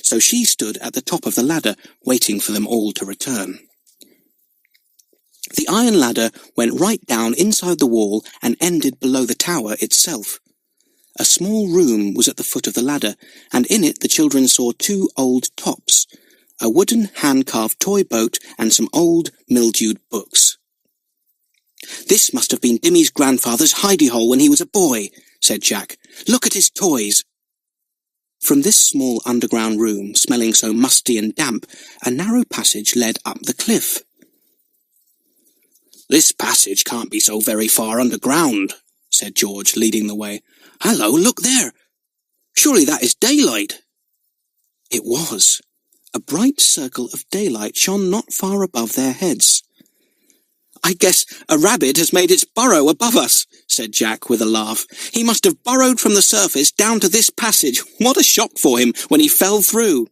so she stood at the top of the ladder, waiting for them all to return. The iron ladder went right down inside the wall and ended below the tower itself. A small room was at the foot of the ladder, and in it the children saw 2 old tops, a wooden hand-carved toy boat, and some old, mildewed books. "This must have been Dimmy's grandfather's hidey-hole when he was a boy," said Jack. "Look at his toys." From this small underground room, smelling so musty and damp, a narrow passage led up the cliff. "This passage can't be so very far underground," said George, leading the way. "Hello, look there! Surely that is daylight." It was. A bright circle of daylight shone not far above their heads. "I guess a rabbit has made its burrow above us," said Jack with a laugh. "He must have burrowed from the surface down to this passage. What a shock for him when he fell through."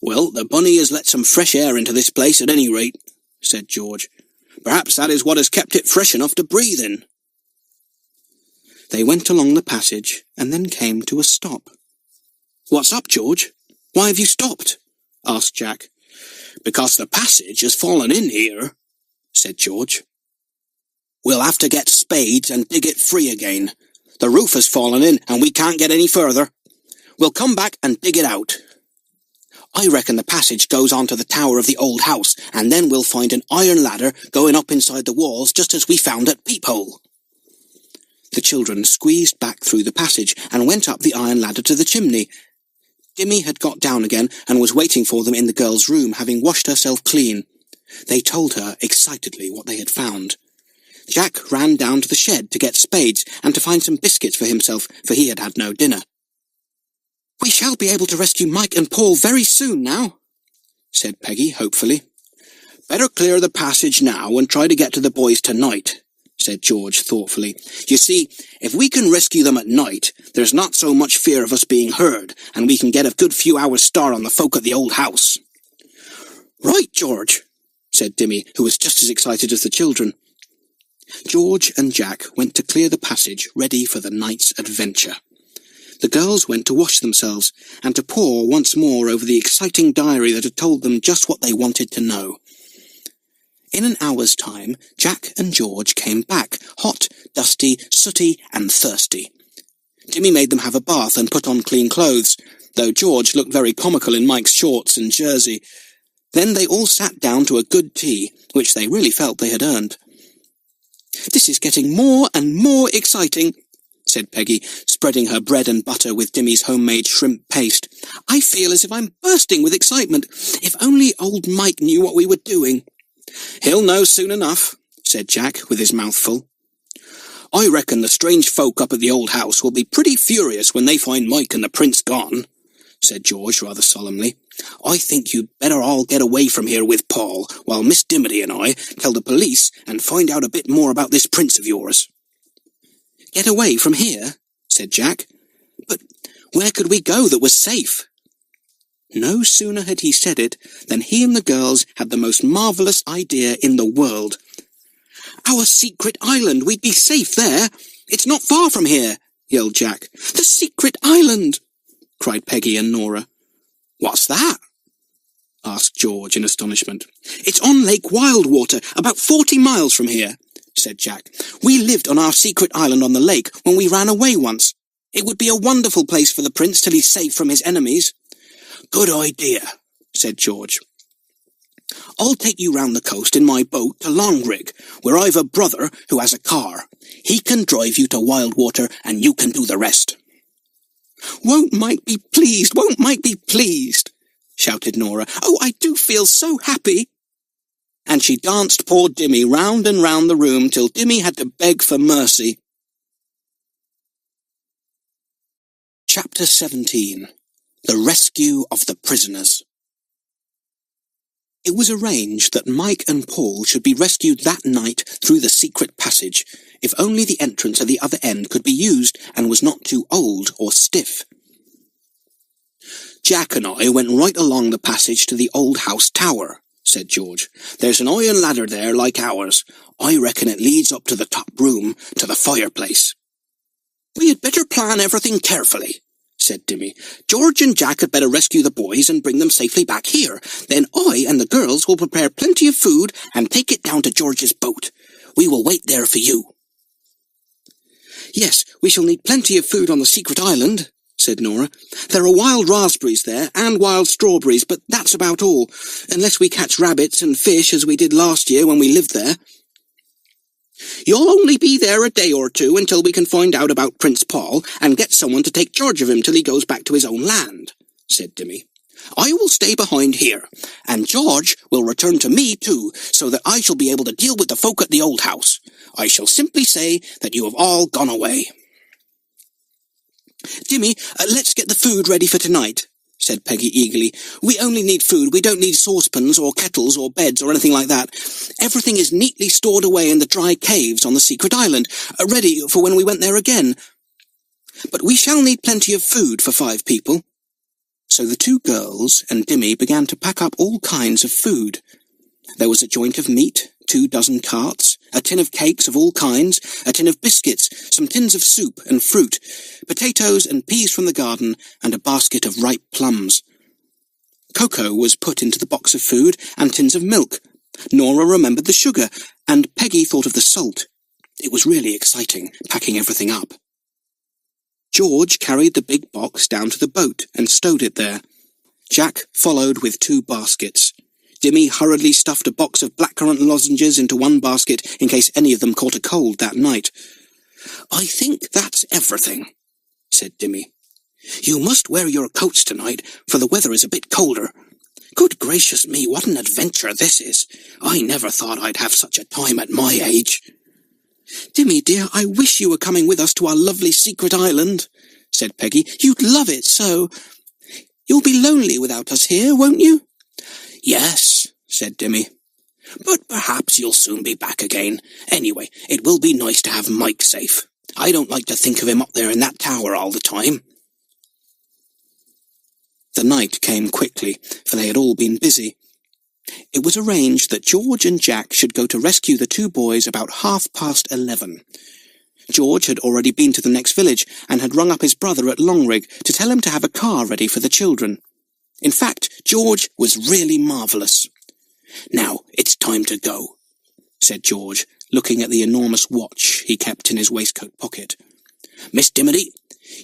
"Well, the bunny has let some fresh air into this place at any rate," said George. "Perhaps that is what has kept it fresh enough to breathe in." They went along the passage and then came to a stop. "What's up, George? Why have you stopped?" asked Jack. "Because the passage has fallen in here," said George. "We'll have to get spades and dig it free again. The roof has fallen in and we can't get any further. We'll come back and dig it out. I reckon the passage goes on to the tower of the old house, and then we'll find an iron ladder going up inside the walls just as we found at Peephole." The children squeezed back through the passage and went up the iron ladder to the chimney. Dimmy had got down again and was waiting for them in the girls' room, having washed herself clean. They told her excitedly what they had found. Jack ran down to the shed to get spades and to find some biscuits for himself, for he had had no dinner. "We shall be able to rescue Mike and Paul very soon now," said Peggy hopefully. "Better clear the passage now and try to get to the boys tonight," said George thoughtfully. "You see, if we can rescue them at night, there's not so much fear of us being heard, and we can get a good few hours' start on the folk at the old house." "Right, George," said Dimmy, who was just as excited as the children. George and Jack went to clear the passage, ready for the night's adventure. The girls went to wash themselves, and to pore once more over the exciting diary that had told them just what they wanted to know. In an hour's time, Jack and George came back, hot, dusty, sooty, and thirsty. Dimmy made them have a bath and put on clean clothes, though George looked very comical in Mike's shorts and jersey. Then they all sat down to a good tea, which they really felt they had earned. "This is getting more and more exciting," said Peggy, spreading her bread and butter with Dimmy's homemade shrimp paste. "I feel as if I'm bursting with excitement. If only old Mike knew what we were doing." "He'll know soon enough," said Jack with his mouth full. "I reckon the strange folk up at the old house will be pretty furious when they find Mike and the prince gone," said George rather solemnly. "I think you'd better all get away from here with Paul, while Miss Dimity and I tell the police and find out a bit more about this prince of yours." "Get away from here?" said Jack. "But where could we go that was safe?" No sooner had he said it than he and the girls had the most marvellous idea in the world. "Our secret island! We'd be safe there! It's not far from here!" yelled Jack. "The secret island!" cried Peggy and Nora. "What's that?" asked George in astonishment. "It's on Lake Wildwater, about 40 miles from here," said Jack. "We lived on our secret island on the lake when we ran away once. It would be a wonderful place for the prince till he's safe from his enemies." "Good idea," said George. "I'll take you round the coast in my boat to Longrig, where I've a brother who has a car. He can drive you to Wildwater and you can do the rest." "Won't Mike be pleased? Won't Mike be pleased?" shouted Nora. "Oh, I do feel so happy." And she danced poor Dimmy round and round the room till Dimmy had to beg for mercy. Chapter 17. The Rescue of the Prisoners. It was arranged that Mike and Paul should be rescued that night through the secret passage, if only the entrance at the other end could be used and was not too old or stiff. "Jack and I went right along the passage to the old house tower," said George. "There's an iron ladder there like ours. I reckon it leads up to the top room, to the fireplace." "We had better plan everything carefully," said Dimmy. "George and Jack had better rescue the boys and bring them safely back here. Then I and the girls will prepare plenty of food and take it down to George's boat. We will wait there for you." "Yes, we shall need plenty of food on the secret island," said Nora. "There are wild raspberries there, and wild strawberries, but that's about all, unless we catch rabbits and fish as we did last year when we lived there." "You'll only be there a day or two until we can find out about Prince Paul and get someone to take charge of him till he goes back to his own land," said Dimmy. "I will stay behind here, and George will return to me too, so that I shall be able to deal with the folk at the old house. I shall simply say that you have all gone away." "Dimmy, let's get the food ready for tonight," said Peggy eagerly. "We only need food. We don't need saucepans or kettles or beds or anything like that. Everything is neatly stored away in the dry caves on the secret island, ready for when we went there again. But we shall need plenty of food for 5 people." So the 2 girls and Dimmy began to pack up all kinds of food. There was a joint of meat, 2 dozen carts, a tin of cakes of all kinds, a tin of biscuits, some tins of soup and fruit, potatoes and peas from the garden, and a basket of ripe plums. Cocoa was put into the box of food, and tins of milk. Nora remembered the sugar, and Peggy thought of the salt. It was really exciting, packing everything up. George carried the big box down to the boat and stowed it there. Jack followed with 2 baskets. Dimmy hurriedly stuffed a box of blackcurrant lozenges into one basket in case any of them caught a cold that night. "I think that's everything," said Dimmy. "You must wear your coats tonight, for the weather is a bit colder. Good gracious me, what an adventure this is! I never thought I'd have such a time at my age." "Dimmy, dear, I wish you were coming with us to our lovely secret island," said Peggy. "You'd love it so. You'll be lonely without us here, won't you?" "Yes," said Dimmy. "But perhaps you'll soon be back again. Anyway, it will be nice to have Mike safe. I don't like to think of him up there in that tower all the time." The night came quickly, for they had all been busy. It was arranged that George and Jack should go to rescue the 2 boys about 11:30. George had already been to the next village, and had rung up his brother at Longrig to tell him to have a car ready for the children. In fact, George was really marvellous. "Now, it's time to go," said George, looking at the enormous watch he kept in his waistcoat pocket. "Miss Dimity,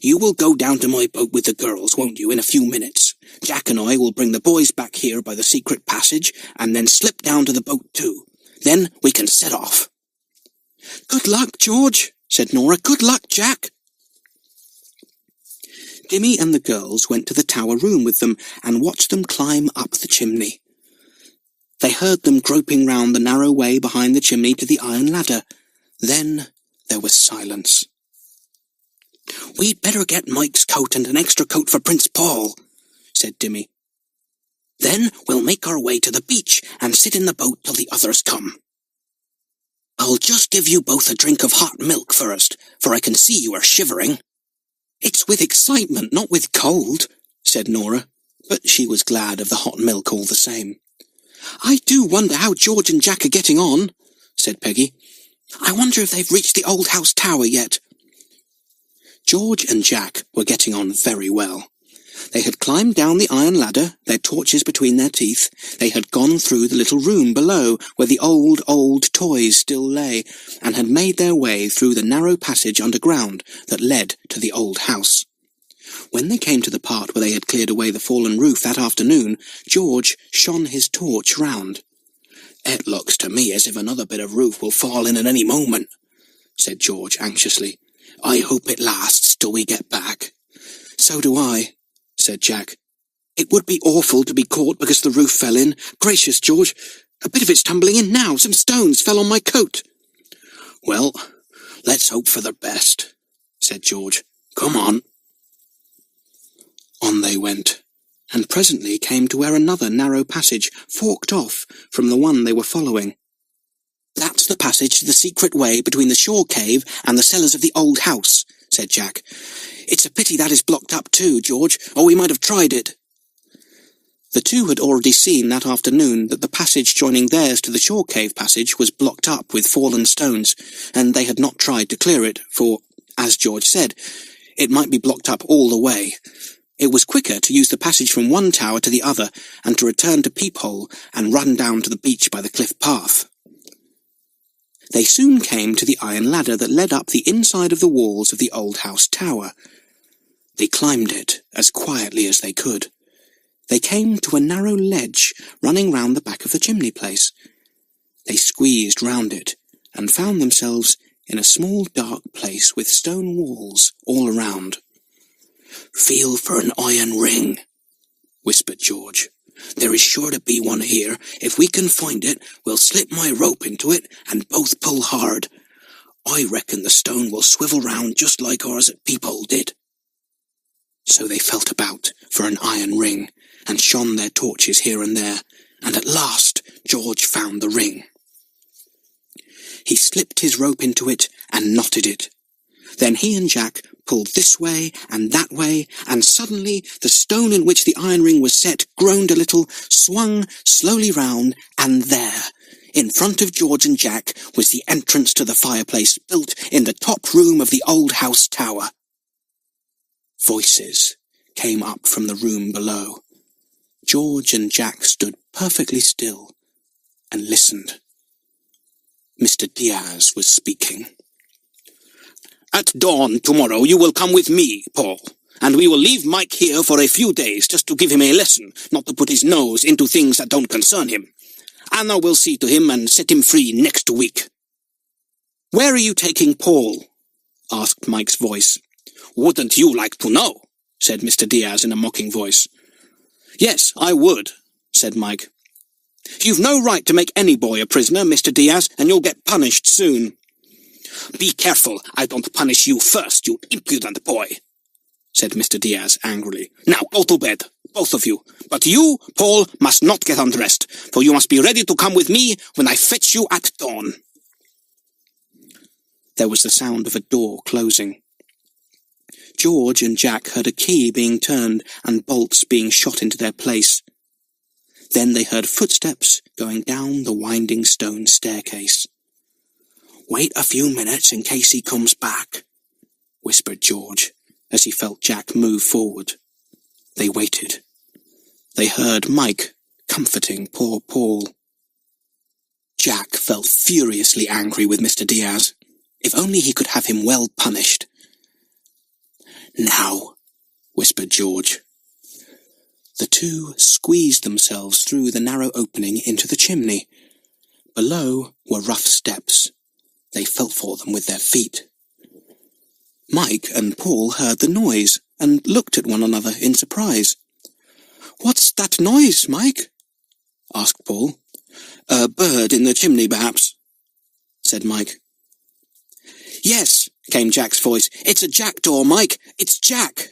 you will go down to my boat with the girls, won't you, in a few minutes? Jack and I will bring the boys back here by the secret passage, and then slip down to the boat too. Then we can set off." "Good luck, George," said Nora. "Good luck, Jack." Dimmy and the girls went to the tower room with them and watched them climb up the chimney. They heard them groping round the narrow way behind the chimney to the iron ladder. Then there was silence. "We'd better get Mike's coat and an extra coat for Prince Paul," said Dimmy. "Then we'll make our way to the beach and sit in the boat till the others come. I'll just give you both a drink of hot milk first, for I can see you are shivering." "It's with excitement, not with cold," said Nora, but she was glad of the hot milk all the same. "I do wonder how George and Jack are getting on," said Peggy. "I wonder if they've reached the old house tower yet." George and Jack were getting on very well. They had climbed down the iron ladder, their torches between their teeth. They had gone through the little room below, where the old toys still lay, and had made their way through the narrow passage underground that led to the old house. When they came to the part where they had cleared away the fallen roof that afternoon, George shone his torch round. "It looks to me as if another bit of roof will fall in at any moment," said George anxiously. "I hope it lasts till we get back. "So do I," said Jack. "It would be awful to be caught because the roof fell in. Gracious, George, a bit of it's tumbling in now. Some stones fell on my coat." "Well, let's hope for the best," said George. "Come on." On they went, and presently came to where another narrow passage forked off from the one they were following. "That's the passage to the secret way between the shore cave and the cellars of the old house," said Jack. "It's a pity that is blocked up too, George, or we might have tried it." The two had already seen that afternoon that the passage joining theirs to the shore cave passage was blocked up with fallen stones, and they had not tried to clear it, for, as George said, it might be blocked up all the way. It was quicker to use the passage from one tower to the other, and to return to Peephole and run down to the beach by the cliff path. They soon came to the iron ladder that led up the inside of the walls of the old house tower. They climbed it as quietly as they could. They came to a narrow ledge running round the back of the chimney place. They squeezed round it, and found themselves in a small dark place with stone walls all around. "Feel for an iron ring," whispered George. "There is sure to be one here. If we can find it, we'll slip my rope into it and both pull hard. I reckon the stone will swivel round just like ours at Peephole did." So they felt about for an iron ring, and shone their torches here and there, and at last George found the ring. He slipped his rope into it and knotted it. Then he and Jack pulled this way and that way, and suddenly the stone in which the iron ring was set groaned a little, swung slowly round, and there, in front of George and Jack, was the entrance to the fireplace built in the top room of the old house tower. Voices came up from the room below. George and Jack stood perfectly still and listened. Mr. Diaz was speaking. "At dawn tomorrow you will come with me, Paul, and we will leave Mike here for a few days just to give him a lesson, not to put his nose into things that don't concern him. Anna will see to him and set him free next week." "Where are you taking Paul?" asked Mike's voice. "Wouldn't you like to know?" said Mr. Diaz in a mocking voice. "Yes, I would," said Mike. "You've no right to make any boy a prisoner, Mr. Diaz, and you'll get punished soon." "Be careful I don't punish you first, you impudent boy," said Mr. Diaz angrily. "Now go to bed, both of you. But you, Paul, must not get undressed, for you must be ready to come with me when I fetch you at dawn." There was the sound of a door closing. George and Jack heard a key being turned and bolts being shot into their place. Then they heard footsteps going down the winding stone staircase. "Wait a few minutes in case he comes back," whispered George, as he felt Jack move forward. They waited. They heard Mike comforting poor Paul. Jack felt furiously angry with Mr. Diaz. If only he could have him well punished. "Now," whispered George. The two squeezed themselves through the narrow opening into the chimney. Below were rough steps. They felt for them with their feet. Mike and Paul heard the noise and looked at one another in surprise. "What's that noise, Mike?" asked Paul. "A bird in the chimney, perhaps," said Mike. "Yes," came Jack's voice. "It's a jackdaw, Mike. It's Jack."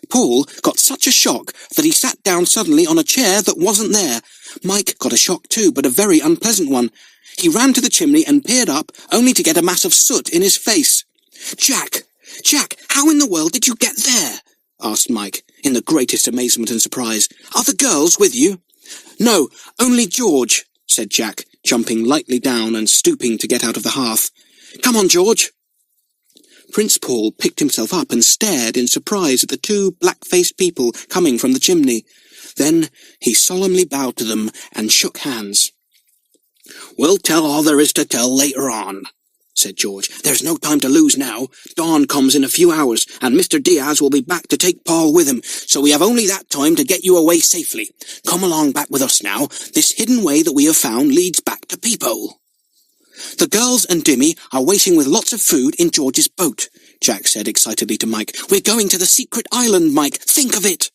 Paul got such a shock that he sat down suddenly on a chair that wasn't there. Mike got a shock too, but a very unpleasant one. He ran to the chimney and peered up, only to get a mass of soot in his face. Jack, how in the world did you get there?" asked Mike, in the greatest amazement and surprise. "Are the girls with you?" "No, only George," said Jack, jumping lightly down and stooping to get out of the hearth. "Come on, George." Prince Paul picked himself up and stared in surprise at the two black-faced people coming from the chimney. Then he solemnly bowed to them and shook hands. "We'll tell all there is to tell later on," said George. "There's no time to lose now. Dawn comes in a few hours, and Mr. Diaz will be back to take Paul with him, so we have only that time to get you away safely. Come along back with us now. This hidden way that we have found leads back to Peephole." "The girls and Dimmy are waiting with lots of food in George's boat," Jack said excitedly to Mike. "We're going to the secret island, Mike. Think of it!"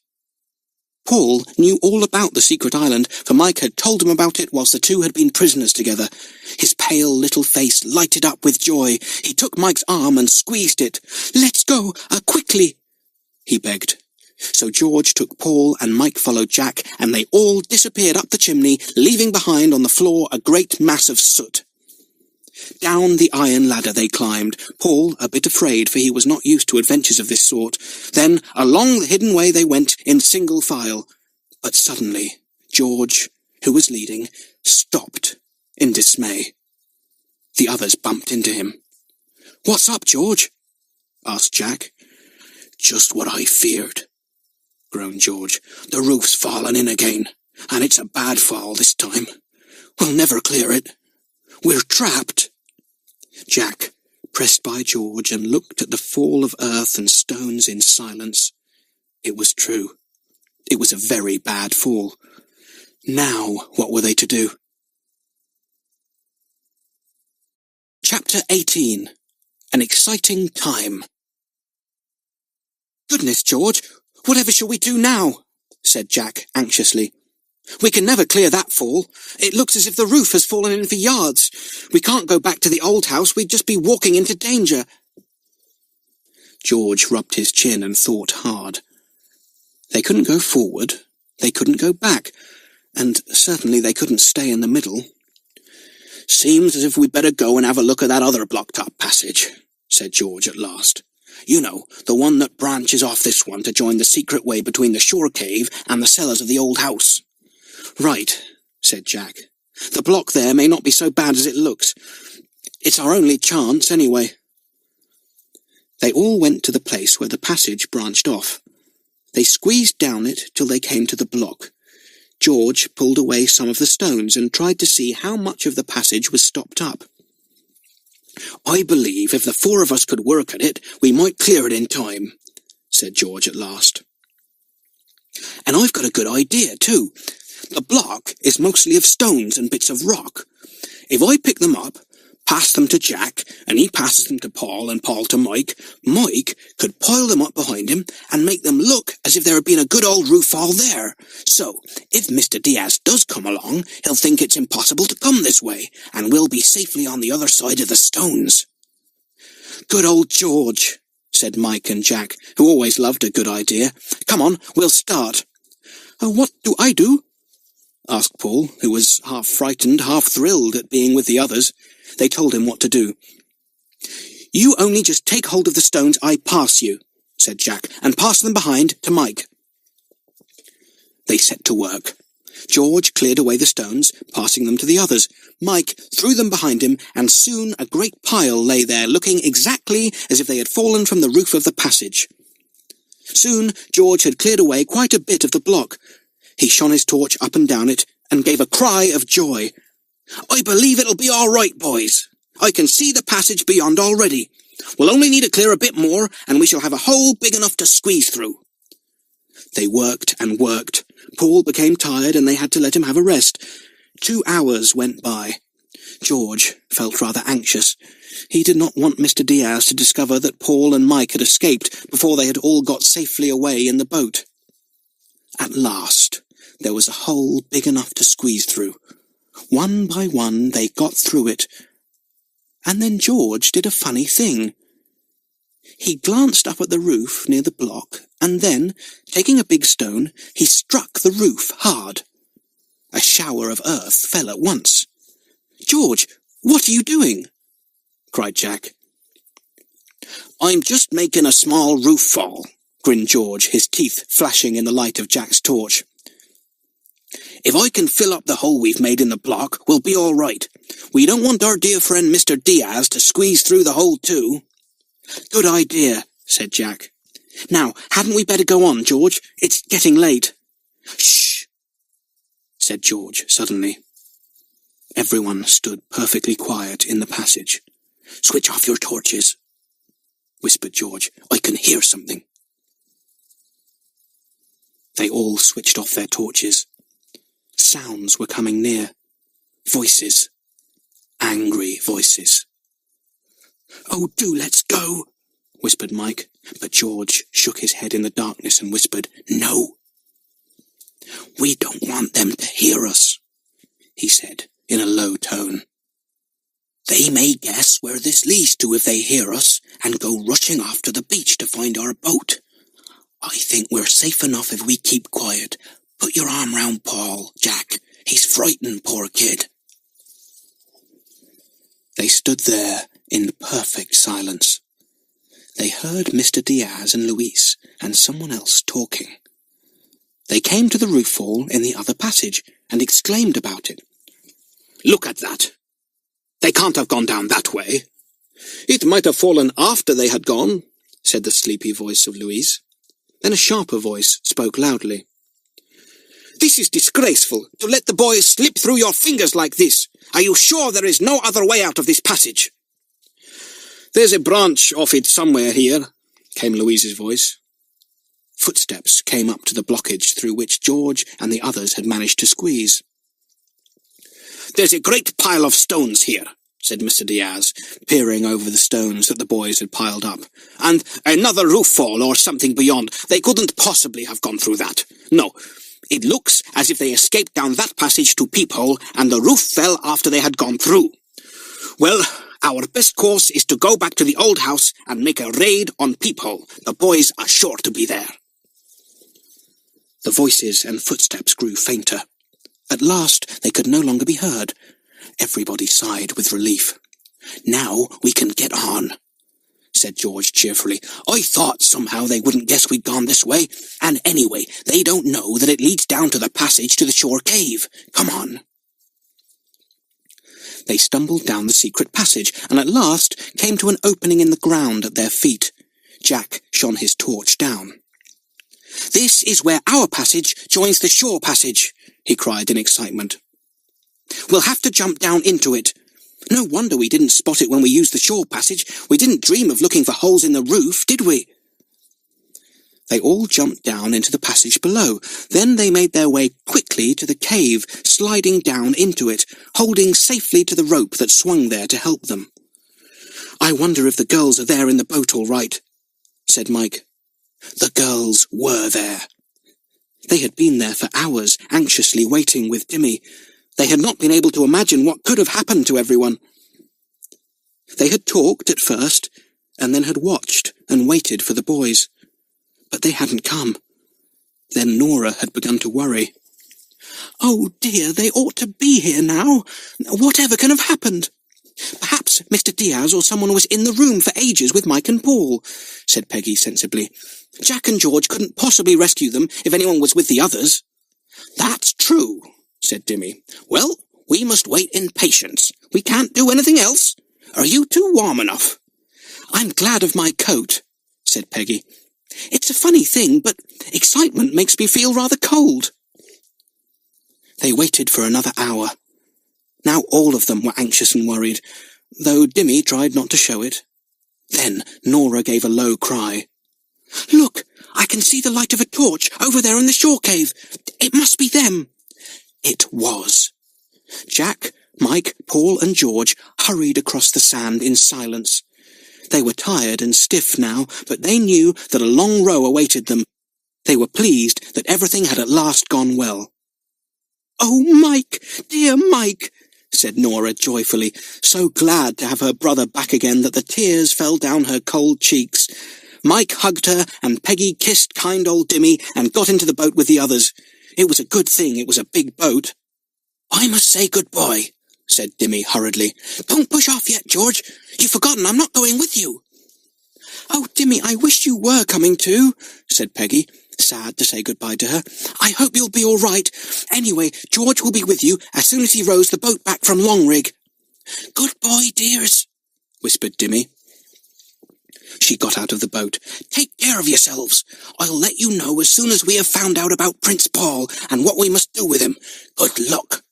Paul knew all about the secret island, for Mike had told him about it whilst the two had been prisoners together. His pale little face lighted up with joy. He took Mike's arm and squeezed it. "Let's go, quickly," he begged. So George took Paul and Mike followed Jack, and they all disappeared up the chimney, leaving behind on the floor a great mass of soot. Down the iron ladder they climbed, Paul a bit afraid, for he was not used to adventures of this sort. Then along the hidden way they went in single file. But suddenly George, who was leading, stopped in dismay. The others bumped into him. "What's up, George?" asked Jack. "Just what I feared," groaned George. "The roof's fallen in again, and it's a bad fall this time. We'll never clear it. We're trapped." Jack pressed by George and looked at the fall of earth and stones in silence. It was true. It was a very bad fall. Now, what were they to do? Chapter 18. An Exciting Time. "Goodness, George, whatever shall we do now?" said Jack anxiously. "We can never clear that fall. It looks as if the roof has fallen in for yards. We can't go back to the old house. We'd just be walking into danger." George rubbed his chin and thought hard. They couldn't go forward, they couldn't go back, and certainly they couldn't stay in the middle. "Seems as if we'd better go and have a look at that other block-top passage," said George at last. "You know, the one that branches off this one to join the secret way between the shore cave and the cellars of the old house." "Right," said Jack. "The block there may not be so bad as it looks. It's our only chance, anyway." They all went to the place where the passage branched off. They squeezed down it till they came to the block. George pulled away some of the stones and tried to see how much of the passage was stopped up. "I believe if the four of us could work at it, we might clear it in time," said George at last. "And I've got a good idea, too. The block is mostly of stones and bits of rock. If I pick them up, pass them to Jack, and he passes them to Paul and Paul to Mike, Mike could pile them up behind him and make them look as if there had been a good old roof fall there. So, if Mr. Diaz does come along, he'll think it's impossible to come this way, and we'll be safely on the other side of the stones." "Good old George," said Mike and Jack, who always loved a good idea. "Come on, we'll start." "What do I do?" asked Paul, who was half frightened, half thrilled at being with the others. They told him what to do. "You only just take hold of the stones I pass you," said Jack, "and pass them behind to Mike." They set to work. George cleared away the stones, passing them to the others. Mike threw them behind him, and soon a great pile lay there, looking exactly as if they had fallen from the roof of the passage. Soon George had cleared away quite a bit of the block. He shone his torch up and down it, and gave a cry of joy. "I believe it'll be all right, boys. I can see the passage beyond already. We'll only need to clear a bit more, and we shall have a hole big enough to squeeze through." They worked and worked. Paul became tired, and they had to let him have a rest. 2 hours went by. George felt rather anxious. He did not want Mr. Diaz to discover that Paul and Mike had escaped before they had all got safely away in the boat. At last, there was a hole big enough to squeeze through. One by one they got through it. And then George did a funny thing. He glanced up at the roof near the block, and then, taking a big stone, he struck the roof hard. A shower of earth fell at once. "George, what are you doing?" cried Jack. "I'm just making a small roof fall," grinned George, his teeth flashing in the light of Jack's torch. "If I can fill up the hole we've made in the block, we'll be all right. We don't want our dear friend Mr. Diaz to squeeze through the hole too." "Good idea," said Jack. "Now, hadn't we better go on, George? It's getting late." "Shh," said George suddenly. Everyone stood perfectly quiet in the passage. "Switch off your torches," whispered George. "I can hear something." They all switched off their torches. Sounds were coming near. Voices. Angry voices. "Oh, do let's go," whispered Mike, but George shook his head in the darkness and whispered, "No. We don't want them to hear us," he said in a low tone. "They may guess where this leads to if they hear us and go rushing off to the beach to find our boat. I think we're safe enough if we keep quiet. Put your arm round Paul, Jack. He's frightened, poor kid." They stood there in perfect silence. They heard Mr. Diaz and Luis and someone else talking. They came to the roof fall in the other passage and exclaimed about it. "Look at that! They can't have gone down that way." "It might have fallen after they had gone," said the sleepy voice of Luis. Then a sharper voice spoke loudly. "This is disgraceful, to let the boys slip through your fingers like this. Are you sure there is no other way out of this passage?" "There's a branch off it somewhere here," came Louise's voice. Footsteps came up to the blockage through which George and the others had managed to squeeze. "There's a great pile of stones here," said Mr. Diaz, peering over the stones that the boys had piled up. "And another roof fall or something beyond. They couldn't possibly have gone through that. No, it looks as if they escaped down that passage to Peephole, and the roof fell after they had gone through. Well, our best course is to go back to the old house and make a raid on Peephole. The boys are sure to be there." The voices and footsteps grew fainter. At last they could no longer be heard. Everybody sighed with relief. "Now we can get on," said George cheerfully. "I thought somehow they wouldn't guess we'd gone this way. And anyway, they don't know that it leads down to the passage to the shore cave. Come on." They stumbled down the secret passage, and at last came to an opening in the ground at their feet. Jack shone his torch down. "This is where our passage joins the shore passage," he cried in excitement. "We'll have to jump down into it. No wonder we didn't spot it when we used the shore passage. We didn't dream of looking for holes in the roof, did we?" They all jumped down into the passage below. Then they made their way quickly to the cave, sliding down into it, holding safely to the rope that swung there to help them. "I wonder if the girls are there in the boat all right," said Mike. The girls were there. They had been there for hours, anxiously waiting with Dimmy. They had not been able to imagine what could have happened to everyone. They had talked at first, and then had watched and waited for the boys. But they hadn't come. Then Nora had begun to worry. "Oh dear, they ought to be here now. Whatever can have happened?" "Perhaps Mr. Diaz or someone was in the room for ages with Mike and Paul," said Peggy sensibly. "Jack and George couldn't possibly rescue them if anyone was with the others." "That's true," said Dimmy. "Well, we must wait in patience. We can't do anything else. Are you two warm enough?" "I'm glad of my coat," said Peggy. "It's a funny thing, but excitement makes me feel rather cold." They waited for another hour. Now all of them were anxious and worried, though Dimmy tried not to show it. Then Nora gave a low cry. "Look, I can see the light of a torch over there in the shore cave. It must be them." It was. Jack, Mike, Paul and George hurried across the sand in silence. They were tired and stiff now, but they knew that a long row awaited them. They were pleased that everything had at last gone well. "Oh, Mike, dear Mike," said Nora joyfully, so glad to have her brother back again that the tears fell down her cold cheeks. Mike hugged her, and Peggy kissed kind old Dimmy and got into the boat with the others. It was a good thing it was a big boat. "I must say goodbye," said Dimmy hurriedly. "Don't push off yet, George. You've forgotten I'm not going with you." "Oh, Dimmy, I wish you were coming too," said Peggy, sad to say goodbye to her. "I hope you'll be all right. Anyway, George will be with you as soon as he rows the boat back from Longrig." "Goodbye, dears," whispered Dimmy. She got out of the boat. "Take care of yourselves. I'll let you know as soon as we have found out about Prince Paul and what we must do with him. Good luck."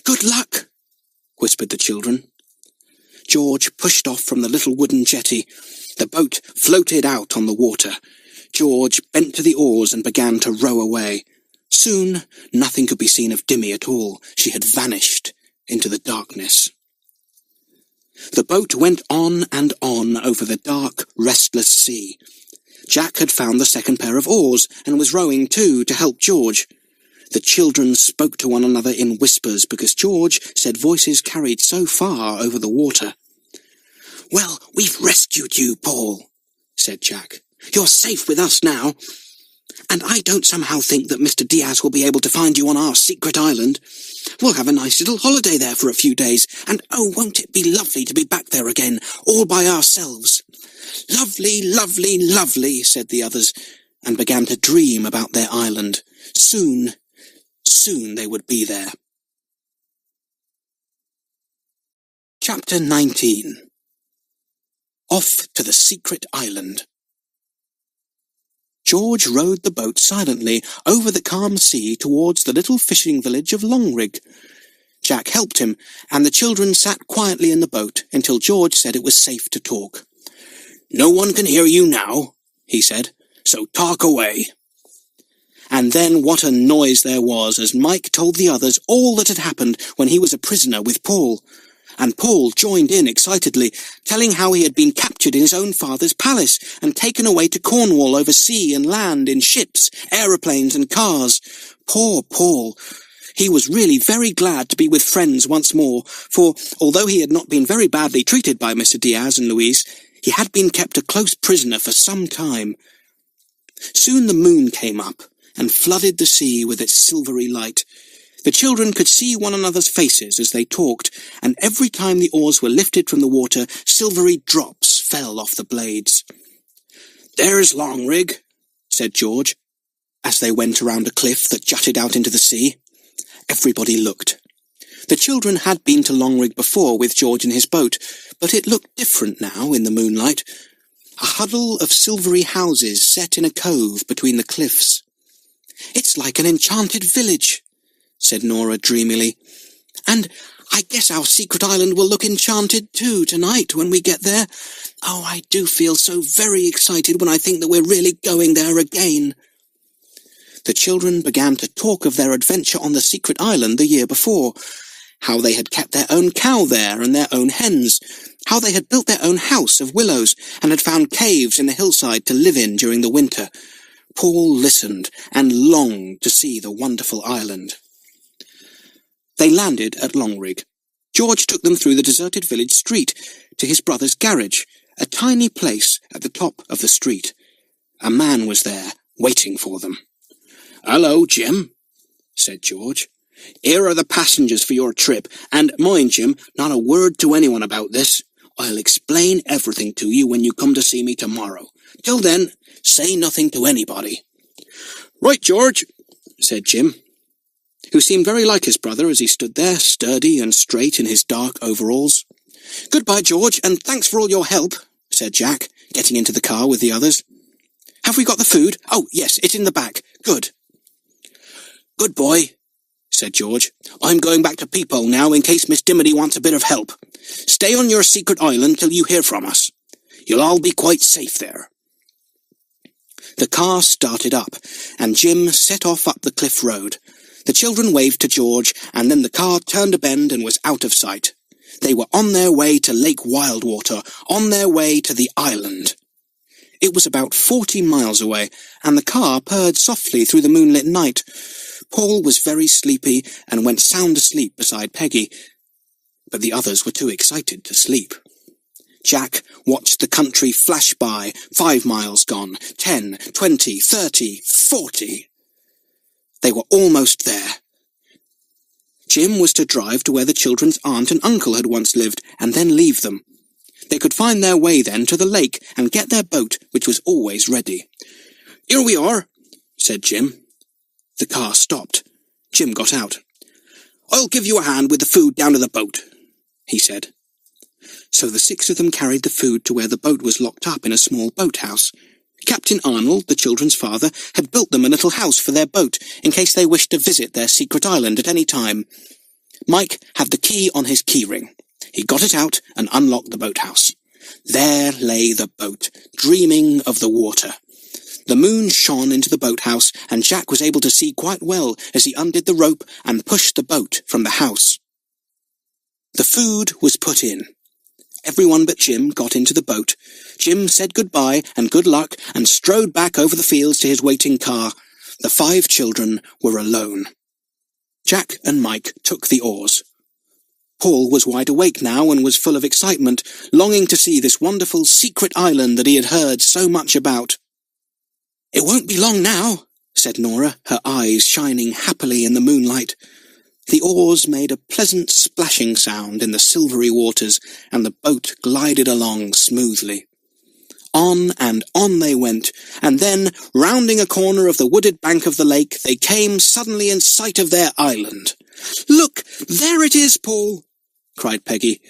"Good luck," whispered the children. George pushed off from the little wooden jetty. The boat floated out on the water. George bent to the oars and began to row away. Soon nothing could be seen of Dimmy at all. She had vanished into the darkness. The boat went on and on over the dark, restless sea. Jack had found the second pair of oars, and was rowing too, to help George. The children spoke to one another in whispers, because George said voices carried so far over the water. "Well, we've rescued you, Paul," said Jack. "You're safe with us now. And I don't somehow think that Mr. Diaz will be able to find you on our secret island. We'll have a nice little holiday there for a few days, and oh, won't it be lovely to be back there again, all by ourselves." "Lovely, lovely, lovely," said the others, and began to dream about their island. Soon they would be there. Chapter 19. Off to the Secret Island. George rowed the boat silently over the calm sea towards the little fishing village of Longrig. Jack helped him, and the children sat quietly in the boat until George said it was safe to talk. "No one can hear you now," he said, "so talk away." And then what a noise there was as Mike told the others all that had happened when he was a prisoner with Paul. And Paul joined in excitedly, telling how he had been captured in his own father's palace and taken away to Cornwall over sea and land in ships, aeroplanes and cars. Poor Paul! He was really very glad to be with friends once more, for although he had not been very badly treated by Mr. Diaz and Louise, he had been kept a close prisoner for some time. Soon the moon came up and flooded the sea with its silvery light. The children could see one another's faces as they talked, and every time the oars were lifted from the water, silvery drops fell off the blades. "There's Longrig," said George, as they went around a cliff that jutted out into the sea. Everybody looked. The children had been to Longrig before with George in his boat, but it looked different now in the moonlight. A huddle of silvery houses set in a cove between the cliffs. "It's like an enchanted village," said Nora dreamily. "And I guess our secret island will look enchanted too tonight when we get there. Oh, I do feel so very excited when I think that we're really going there again." The children began to talk of their adventure on the secret island the year before, how they had kept their own cow there and their own hens, how they had built their own house of willows and had found caves in the hillside to live in during the winter. Paul listened and longed to see the wonderful island. They landed at Longrig. George took them through the deserted village street to his brother's garage, a tiny place at the top of the street. A man was there, waiting for them. "Hello, Jim," said George. "Here are the passengers for your trip, and mind, Jim, not a word to anyone about this. I'll explain everything to you when you come to see me tomorrow. Till then, say nothing to anybody." "Right, George," said Jim, who seemed very like his brother as he stood there, sturdy and straight in his dark overalls. "Goodbye, George, and thanks for all your help," said Jack, getting into the car with the others. "Have we got the food? Oh, yes, it's in the back. Good." "Good boy," said George. "I'm going back to Peephole now in case Miss Dimity wants a bit of help. Stay on your secret island till you hear from us. You'll all be quite safe there." The car started up, and Jim set off up the cliff road. The children waved to George, and then the car turned a bend and was out of sight. They were on their way to Lake Wildwater, on their way to the island. It was about 40 miles away, and the car purred softly through the moonlit night. Paul was very sleepy and went sound asleep beside Peggy, but the others were too excited to sleep. Jack watched the country flash by, 5 miles gone, 10, 20, 30, 40. They were almost there. Jim was to drive to where the children's aunt and uncle had once lived, and then leave them. They could find their way then to the lake and get their boat, which was always ready. "Here we are," said Jim. The car stopped. Jim got out. "I'll give you a hand with the food down to the boat," he said. So the 6 of them carried the food to where the boat was locked up in a small boathouse. Captain Arnold, the children's father, had built them a little house for their boat in case they wished to visit their secret island at any time. Mike had the key on his keyring. He got it out and unlocked the boathouse. There lay the boat, dreaming of the water. The moon shone into the boathouse, and Jack was able to see quite well as he undid the rope and pushed the boat from the house. The food was put in, Everyone but Jim got into the boat. Jim said goodbye and good luck and strode back over the fields to his waiting car. The 5 children were alone. Jack and Mike took the oars. Paul was wide awake now and was full of excitement, longing to see this wonderful secret island that he had heard so much about. "It won't be long now," said Nora, her eyes shining happily in the moonlight. The oars made a pleasant splashing sound in the silvery waters, and the boat glided along smoothly. On and on they went, and then, rounding a corner of the wooded bank of the lake, they came suddenly in sight of their island. "Look, there it is, Paul!" cried Peggy.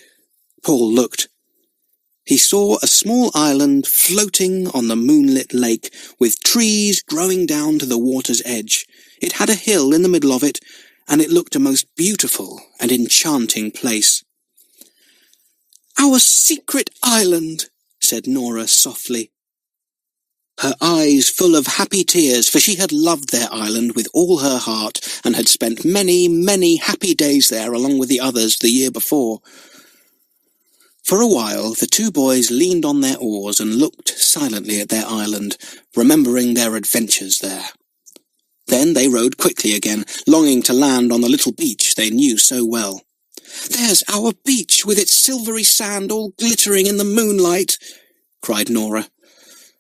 Paul looked. He saw a small island floating on the moonlit lake, with trees growing down to the water's edge. It had a hill in the middle of it, and it looked a most beautiful and enchanting place. "Our secret island," said Nora softly. Her eyes full of happy tears, for she had loved their island with all her heart, and had spent many, many happy days there along with the others the year before. For a while the 2 boys leaned on their oars and looked silently at their island, remembering their adventures there. Then they rowed quickly again, longing to land on the little beach they knew so well. "There's our beach, with its silvery sand all glittering in the moonlight," cried Nora.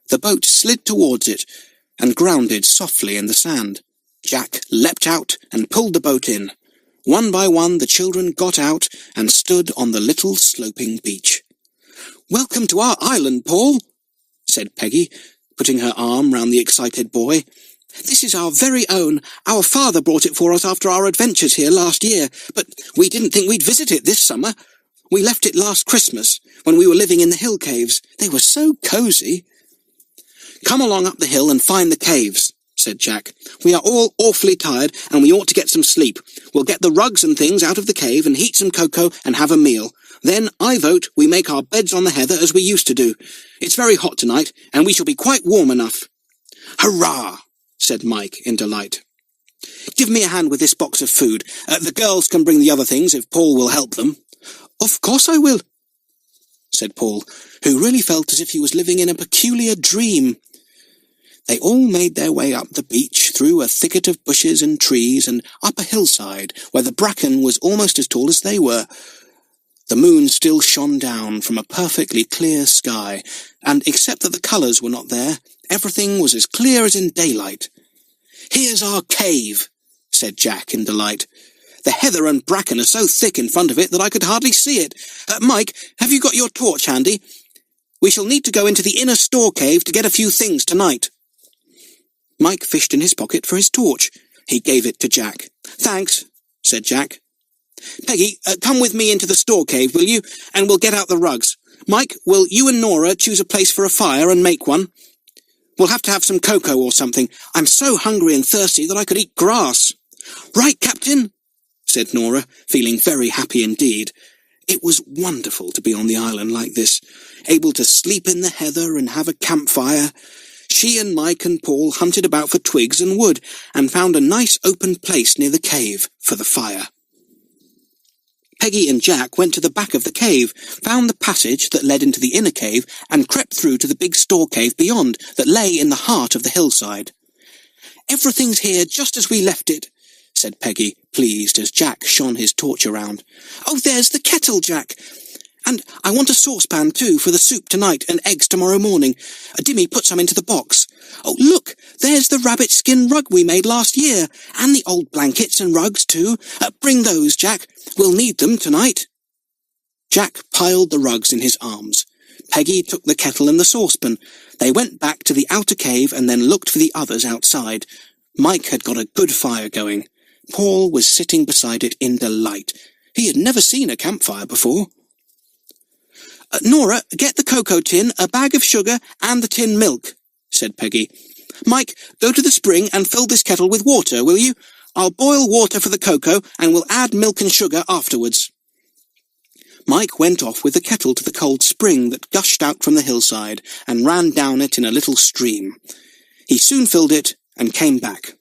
The boat slid towards it, and grounded softly in the sand. Jack leapt out and pulled the boat in. One by one the children got out and stood on the little sloping beach. "Welcome to our island, Paul," said Peggy, putting her arm round the excited boy. "This is our very own. Our father brought it for us after our adventures here last year, but we didn't think we'd visit it this summer. We left it last Christmas, when we were living in the hill caves. They were so cosy." "Come along up the hill and find the caves," said Jack. "We are all awfully tired, and we ought to get some sleep. We'll get the rugs and things out of the cave and heat some cocoa and have a meal. Then, I vote, we make our beds on the heather as we used to do. It's very hot tonight, and we shall be quite warm enough." "Hurrah!" said Mike in delight. "Give me a hand with this box of food. The girls can bring the other things if Paul will help them." "Of course I will," said Paul, who really felt as if he was living in a peculiar dream. They all made their way up the beach, through a thicket of bushes and trees, and up a hillside, where the bracken was almost as tall as they were. The moon still shone down from a perfectly clear sky, and except that the colours were not there, everything was as clear as in daylight. "Here's our cave," said Jack in delight. "The heather and bracken are so thick in front of it that I could hardly see it. Mike, have you got your torch handy? We shall need to go into the inner store cave to get a few things tonight." Mike fished in his pocket for his torch. He gave it to Jack. "Thanks," said Jack. "Peggy, come with me into the store cave, will you? And we'll get out the rugs. Mike, will you and Nora choose a place for a fire and make one? We'll have to have some cocoa or something. I'm so hungry and thirsty that I could eat grass." "Right, Captain," said Nora, feeling very happy indeed. It was wonderful to be on the island like this, able to sleep in the heather and have a campfire. She and Mike and Paul hunted about for twigs and wood, and found a nice open place near the cave for the fire. Peggy and Jack went to the back of the cave, found the passage that led into the inner cave, and crept through to the big store cave beyond, that lay in the heart of the hillside. "Everything's here just as we left it," said Peggy, pleased, as Jack shone his torch around. "Oh, there's the kettle, Jack. And I want a saucepan, too, for the soup tonight and eggs tomorrow morning. Dimmy put some into the box. Oh, look, there's the rabbit skin rug we made last year, and the old blankets and rugs, too. Bring those, Jack. We'll need them tonight." Jack piled the rugs in his arms. Peggy took the kettle and the saucepan. They went back to the outer cave and then looked for the others outside. Mike had got a good fire going. Paul was sitting beside it in delight. He had never seen a campfire before. "Nora, get the cocoa tin, a bag of sugar, and the tin milk," said Peggy. "Mike, go to the spring and fill this kettle with water, will you? I'll boil water for the cocoa, and we'll add milk and sugar afterwards." Mike went off with the kettle to the cold spring that gushed out from the hillside, and ran down it in a little stream. He soon filled it, and came back.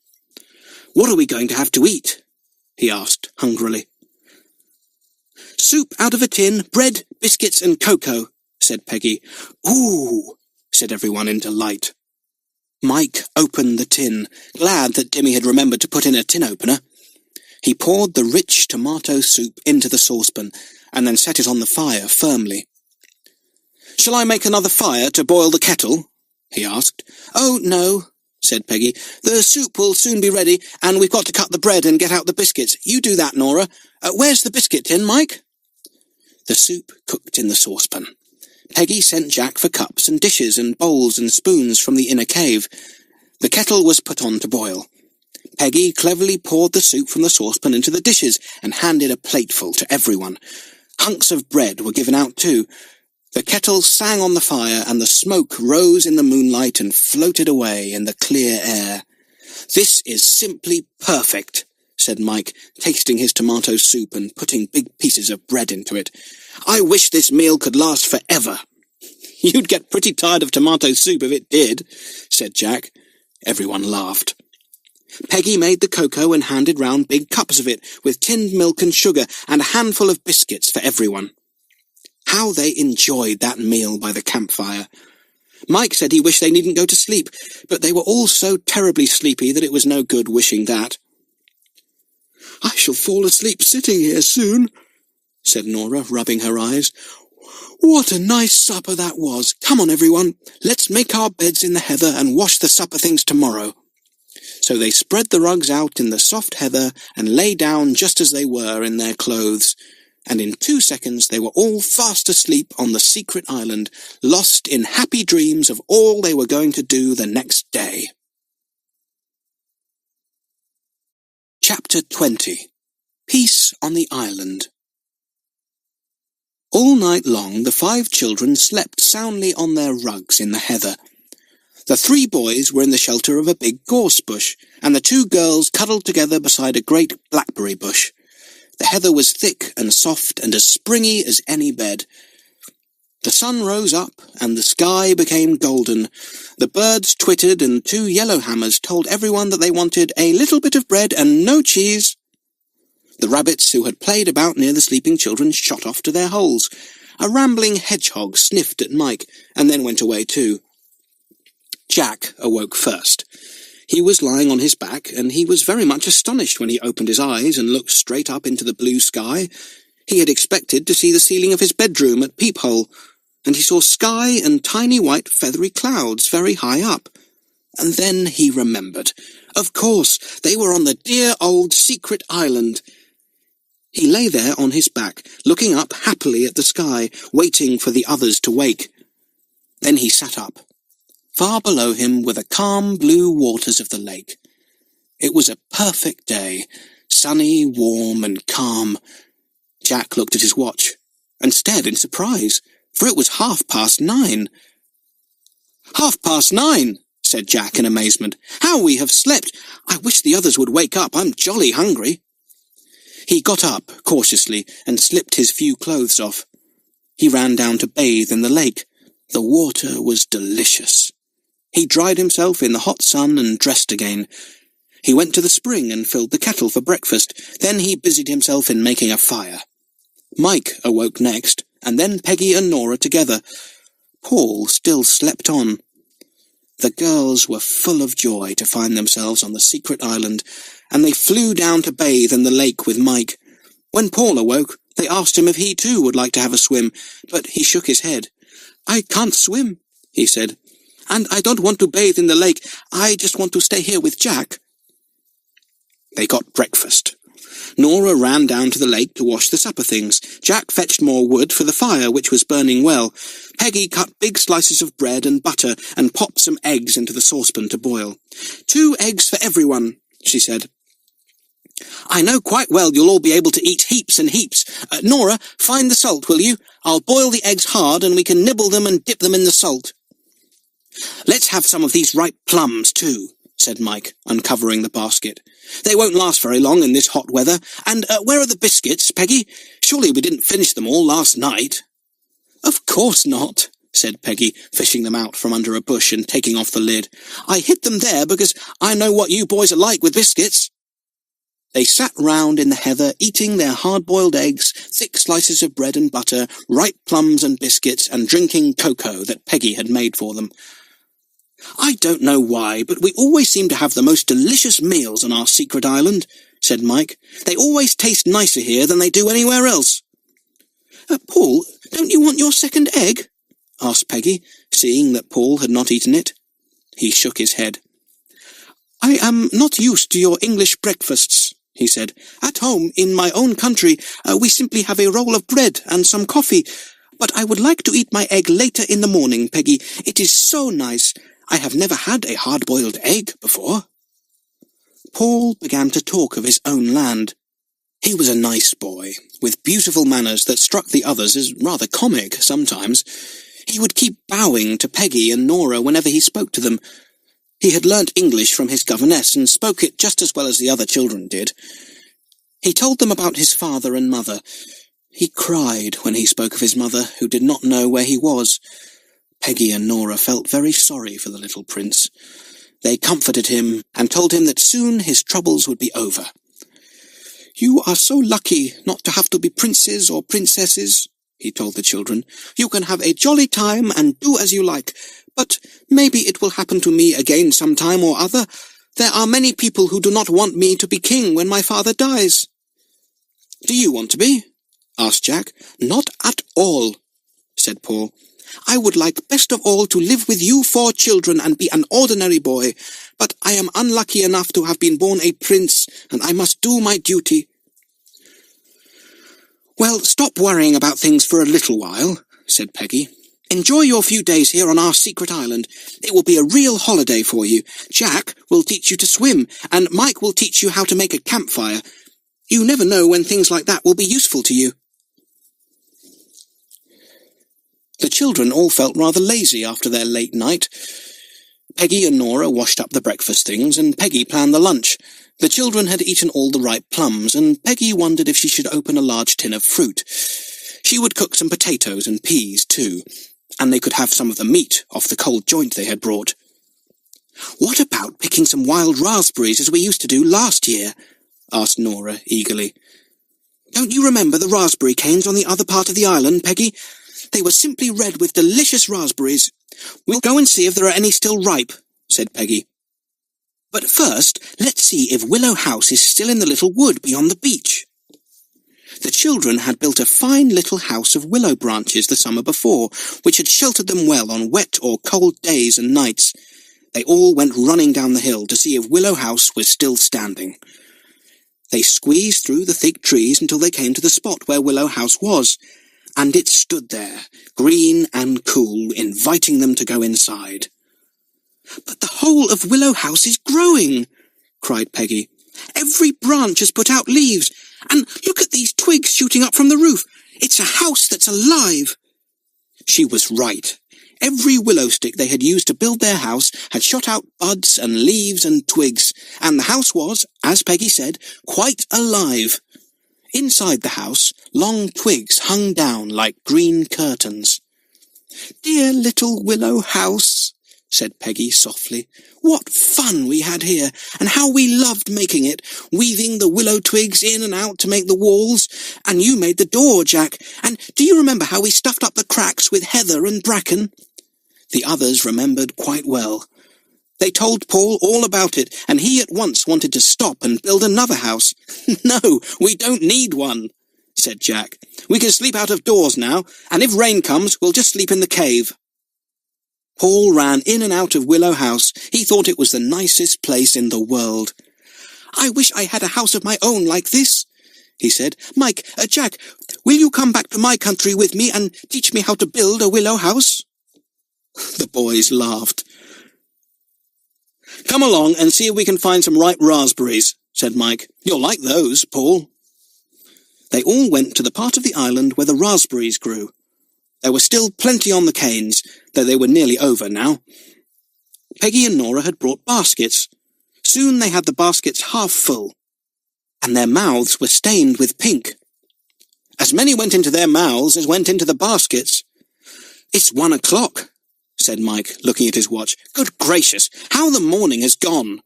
"What are we going to have to eat?" he asked hungrily. "Soup out of a tin, bread, biscuits and cocoa," said Peggy. "Ooh," said everyone in delight. Mike opened the tin, glad that Dimmy had remembered to put in a tin opener. He poured the rich tomato soup into the saucepan, and then set it on the fire firmly. "Shall I make another fire to boil the kettle?" he asked. "Oh, no," said Peggy. "The soup will soon be ready, and we've got to cut the bread and get out the biscuits. You do that, Nora. Where's the biscuit tin, Mike?" The soup cooked in the saucepan. Peggy sent Jack for cups and dishes and bowls and spoons from the inner cave. The kettle was put on to boil. Peggy cleverly poured the soup from the saucepan into the dishes and handed a plateful to everyone. Hunks of bread were given out too. The kettle sang on the fire, and the smoke rose in the moonlight and floated away in the clear air. "This is simply perfect," said Mike, tasting his tomato soup and putting big pieces of bread into it. "I wish this meal could last forever." "You'd get pretty tired of tomato soup if it did," said Jack. Everyone laughed. Peggy made the cocoa and handed round big cups of it, with tinned milk and sugar, and a handful of biscuits for everyone. How they enjoyed that meal by the campfire! Mike said he wished they needn't go to sleep, but they were all so terribly sleepy that it was no good wishing that. "I shall fall asleep sitting here soon," said Nora, rubbing her eyes. "What a nice supper that was! Come on, everyone, let's make our beds in the heather and wash the supper things tomorrow." So they spread the rugs out in the soft heather and lay down just as they were in their clothes, and in 2 seconds they were all fast asleep on the secret island, lost in happy dreams of all they were going to do the next day. Chapter 20. Peace on the Island. All night long the 5 children slept soundly on their rugs in the heather. The 3 boys were in the shelter of a big gorse bush, and the 2 girls cuddled together beside a great blackberry bush. The heather was thick and soft and as springy as any bed. The sun rose up, and the sky became golden. The birds twittered, and 2 yellowhammers told everyone that they wanted a little bit of bread and no cheese. The rabbits who had played about near the sleeping children shot off to their holes. A rambling hedgehog sniffed at Mike, and then went away too. Jack awoke first. He was lying on his back, and he was very much astonished when he opened his eyes and looked straight up into the blue sky. He had expected to see the ceiling of his bedroom at peephole, and he saw sky and tiny white feathery clouds very high up. And then he remembered. Of course, they were on the dear old secret island. He lay there on his back, looking up happily at the sky, waiting for the others to wake. Then he sat up. Far below him were the calm blue waters of the lake. It was a perfect day, sunny, warm, and calm. Jack looked at his watch, and stared in surprise, for it was 9:30. "9:30, said Jack in amazement. "How we have slept! I wish the others would wake up. I'm jolly hungry." He got up, cautiously, and slipped his few clothes off. He ran down to bathe in the lake. The water was delicious. He dried himself in the hot sun and dressed again. He went to the spring and filled the kettle for breakfast. Then he busied himself in making a fire. Mike awoke next, and then Peggy and Nora together. Paul still slept on. The girls were full of joy to find themselves on the secret island, and they flew down to bathe in the lake with Mike. When Paul awoke, they asked him if he too would like to have a swim, but he shook his head. "I can't swim," he said. "And I don't want to bathe in the lake. I just want to stay here with Jack." They got breakfast. Nora ran down to the lake to wash the supper things. Jack fetched more wood for the fire, which was burning well. Peggy cut big slices of bread and butter and popped some eggs into the saucepan to boil. 2 eggs for everyone," she said. "I know quite well you'll all be able to eat heaps and heaps. Nora, find the salt, will you? I'll boil the eggs hard, and we can nibble them and dip them in the salt." "Let's have some of these ripe plums, too," said Mike, uncovering the basket. "They won't last very long in this hot weather. And where are the biscuits, Peggy? Surely we didn't finish them all last night." "Of course not," said Peggy, fishing them out from under a bush and taking off the lid. "I hid them there because I know what you boys are like with biscuits." They sat round in the heather, eating their hard-boiled eggs, thick slices of bread and butter, ripe plums and biscuits, and drinking cocoa that Peggy had made for them. "I don't know why, but we always seem to have the most delicious meals on our secret island," said Mike. "They always taste nicer here than they do anywhere else." "Paul, don't you want your second egg?" asked Peggy, seeing that Paul had not eaten it. He shook his head. "I am not used to your English breakfasts," he said. "At home, in my own country, we simply have a roll of bread and some coffee. But I would like to eat my egg later in the morning, Peggy. It is so nice. I have never had a hard-boiled egg before." Paul began to talk of his own land. He was a nice boy, with beautiful manners that struck the others as rather comic sometimes. He would keep bowing to Peggy and Nora whenever he spoke to them. He had learnt English from his governess and spoke it just as well as the other children did. He told them about his father and mother. He cried when he spoke of his mother, who did not know where he was. Peggy and Nora felt very sorry for the little prince. They comforted him and told him that soon his troubles would be over. "You are so lucky not to have to be princes or princesses," he told the children. "You can have a jolly time and do as you like. But maybe it will happen to me again some time or other. There are many people who do not want me to be king when my father dies." "Do you want to be?" asked Jack. "Not at all," said Paul. "I would like best of all to live with you 4 children and be an ordinary boy. But I am unlucky enough to have been born a prince, and I must do my duty." "Well, stop worrying about things for a little while," said Peggy. "Enjoy your few days here on our secret island. It will be a real holiday for you. Jack will teach you to swim, and Mike will teach you how to make a campfire. You never know when things like that will be useful to you." The children all felt rather lazy after their late night. Peggy and Nora washed up the breakfast things, and Peggy planned the lunch. The children had eaten all the ripe plums, and Peggy wondered if she should open a large tin of fruit. She would cook some potatoes and peas, too, and they could have some of the meat off the cold joint they had brought. "What about picking some wild raspberries as we used to do last year?" asked Nora eagerly. "Don't you remember the raspberry canes on the other part of the island, Peggy? They were simply red with delicious raspberries. We'll go and see if there are any still ripe," said Peggy. "But first, let's see if Willow House is still in the little wood beyond the beach." The children had built a fine little house of willow branches the summer before, which had sheltered them well on wet or cold days and nights. They all went running down the hill to see if Willow House was still standing. They squeezed through the thick trees until they came to the spot where Willow House was, and it stood there, green and cool, inviting them to go inside. "But the whole of Willow House is growing," cried Peggy. "Every branch has put out leaves, and look at these twigs shooting up from the roof. It's a house that's alive." She was right. Every willow stick they had used to build their house had shot out buds and leaves and twigs, and the house was, as Peggy said, quite alive. Inside the house, long twigs hung down like green curtains. "Dear little willow house," said Peggy softly. "What fun we had here, and how we loved making it, weaving the willow twigs in and out to make the walls. And you made the door, Jack. And do you remember how we stuffed up the cracks with heather and bracken?" The others remembered quite well. They told Paul all about it, and he at once wanted to stop and build another house. "No, we don't need one," said Jack. "We can sleep out of doors now, and if rain comes, we'll just sleep in the cave." Paul ran in and out of Willow House. He thought it was the nicest place in the world. "I wish I had a house of my own like this," he said. "Mike, Jack, will you come back to my country with me and teach me how to build a willow house?" The boys laughed. "Come along and see if we can find some ripe raspberries," said Mike. "You'll like those, Paul." They all went to the part of the island where the raspberries grew. There were still plenty on the canes, though they were nearly over now. Peggy and Nora had brought baskets. Soon they had the baskets half full, and their mouths were stained with pink. As many went into their mouths as went into the baskets. "It's 1 o'clock," said Mike, looking at his watch. "Good gracious, how the morning has gone!"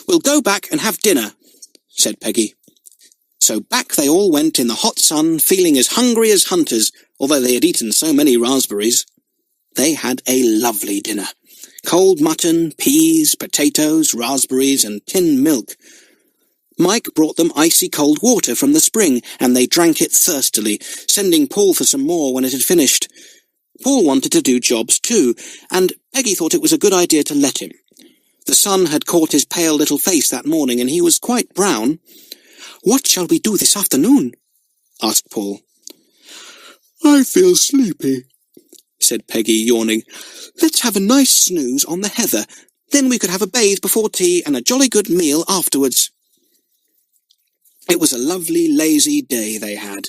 "We'll go back and have dinner," said Peggy. So back they all went in the hot sun, feeling as hungry as hunters, although they had eaten so many raspberries. They had a lovely dinner. Cold mutton, peas, potatoes, raspberries, and tinned milk. Mike brought them icy cold water from the spring, and they drank it thirstily, sending Paul for some more when it had finished. Paul wanted to do jobs too, and Peggy thought it was a good idea to let him. The sun had caught his pale little face that morning, and he was quite brown. "What shall we do this afternoon?" asked Paul. "I feel sleepy," said Peggy, yawning. "Let's have a nice snooze on the heather. Then we could have a bathe before tea and a jolly good meal afterwards." It was a lovely, lazy day they had,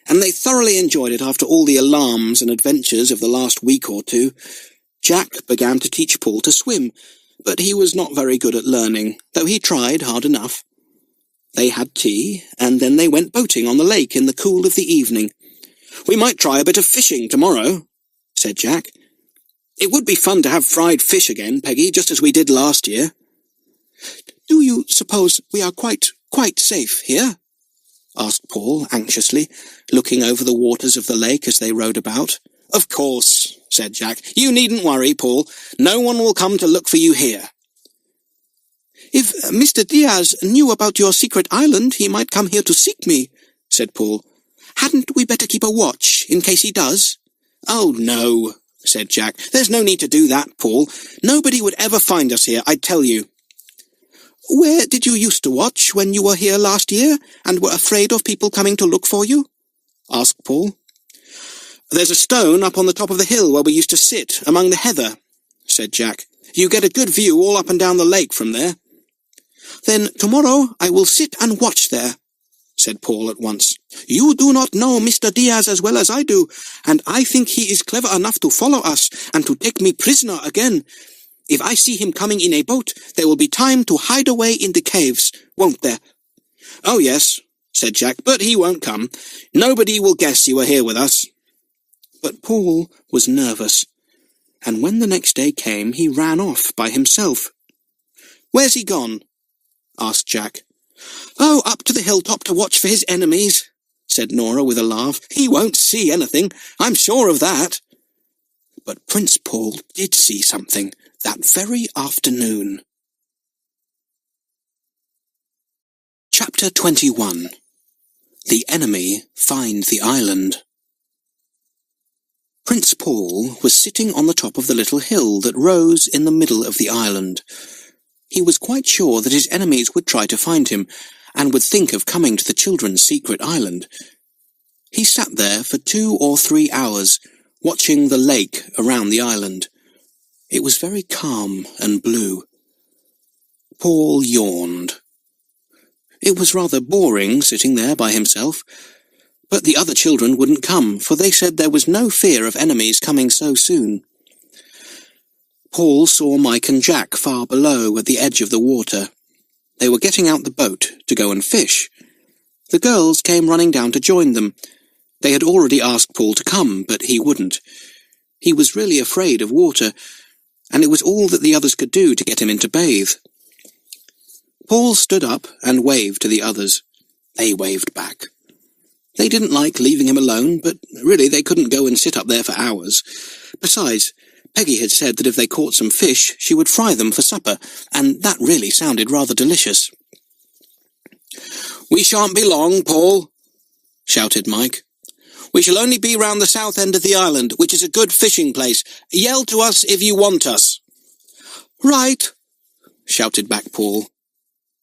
and they thoroughly enjoyed it after all the alarms and adventures of the last week or two. Jack began to teach Paul to swim, but he was not very good at learning, though he tried hard enough. They had tea, and then they went boating on the lake in the cool of the evening. "We might try a bit of fishing tomorrow," said Jack. "It would be fun to have fried fish again, Peggy, just as we did last year." "Do you suppose we are quite safe here?" asked Paul anxiously, looking over the waters of the lake as they rowed about. "Of course," said Jack. "You needn't worry, Paul. No one will come to look for you here." "If Mr. Diaz knew about your secret island, he might come here to seek me," said Paul. "Hadn't we better keep a watch, in case he does?" "Oh, no," said Jack. "There's no need to do that, Paul. Nobody would ever find us here, I tell you." "Where did you used to watch when you were here last year, and were afraid of people coming to look for you?" asked Paul. "There's a stone up on the top of the hill where we used to sit, among the heather," said Jack. "You get a good view all up and down the lake from there." "Then tomorrow I will sit and watch there," said Paul at once. "You do not know Mr. Diaz as well as I do, and I think he is clever enough to follow us and to take me prisoner again. If I see him coming in a boat, there will be time to hide away in the caves, won't there?" "Oh, yes," said Jack, "but he won't come. Nobody will guess you are here with us." But Paul was nervous, and when the next day came, he ran off by himself. "Where's he gone?" asked Jack. "Oh, up to the hilltop to watch for his enemies," said Nora with a laugh. "He won't see anything, I'm sure of that." But Prince Paul did see something that very afternoon. Chapter 21. The Enemy Find the Island. Prince Paul was sitting on the top of the little hill that rose in the middle of the island. He was quite sure that his enemies would try to find him, and would think of coming to the children's secret island. He sat there for 2 or 3 hours, watching the lake around the island. It was very calm and blue. Paul yawned. It was rather boring sitting there by himself, but the other children wouldn't come, for they said there was no fear of enemies coming so soon. Paul saw Mike and Jack far below at the edge of the water. They were getting out the boat to go and fish. The girls came running down to join them. They had already asked Paul to come, but he wouldn't. He was really afraid of water, and it was all that the others could do to get him in to bathe. Paul stood up and waved to the others. They waved back. They didn't like leaving him alone, but really they couldn't go and sit up there for hours. Besides, Peggy had said that if they caught some fish, she would fry them for supper, and that really sounded rather delicious. "We shan't be long, Paul," shouted Mike. "We shall only be round the south end of the island, which is a good fishing place. Yell to us if you want us." "Right," shouted back Paul,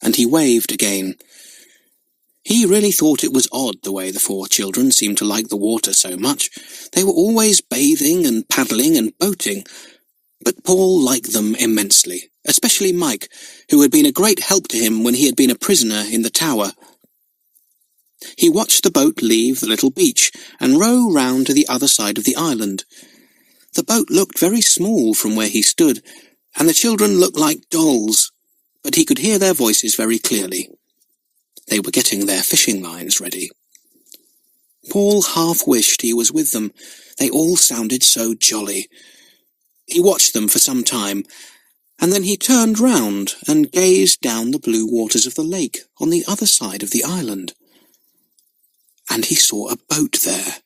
and he waved again. He really thought it was odd the way the 4 children seemed to like the water so much. They were always bathing and paddling and boating, but Paul liked them immensely, especially Mike, who had been a great help to him when he had been a prisoner in the tower. He watched the boat leave the little beach and row round to the other side of the island. The boat looked very small from where he stood, and the children looked like dolls, but he could hear their voices very clearly. They were getting their fishing lines ready. Paul half wished he was with them. They all sounded so jolly. He watched them for some time, and then he turned round and gazed down the blue waters of the lake on the other side of the island. And he saw a boat there.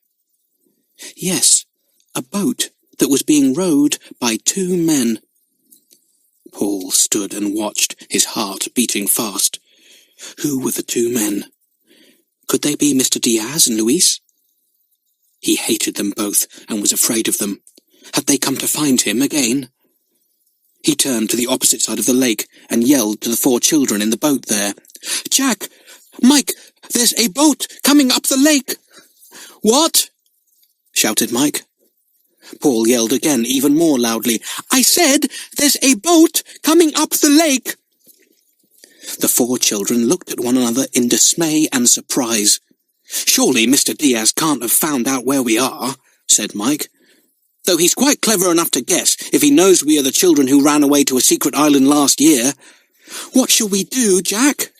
Yes, a boat that was being rowed by 2 men. Paul stood and watched, his heart beating fast. Who were the 2 men? Could they be Mr. Diaz and Luis? He hated them both and was afraid of them. Had they come to find him again? He turned to the opposite side of the lake and yelled to the 4 children in the boat there. "Jack! Mike! There's a boat coming up the lake!" "What?" shouted Mike. Paul yelled again, even more loudly. "I said, there's a boat coming up the lake!" The 4 children looked at one another in dismay and surprise. "Surely Mr. Diaz can't have found out where we are," said Mike. "Though he's quite clever enough to guess if he knows we are the children who ran away to a secret island last year." "What shall we do, Jack?"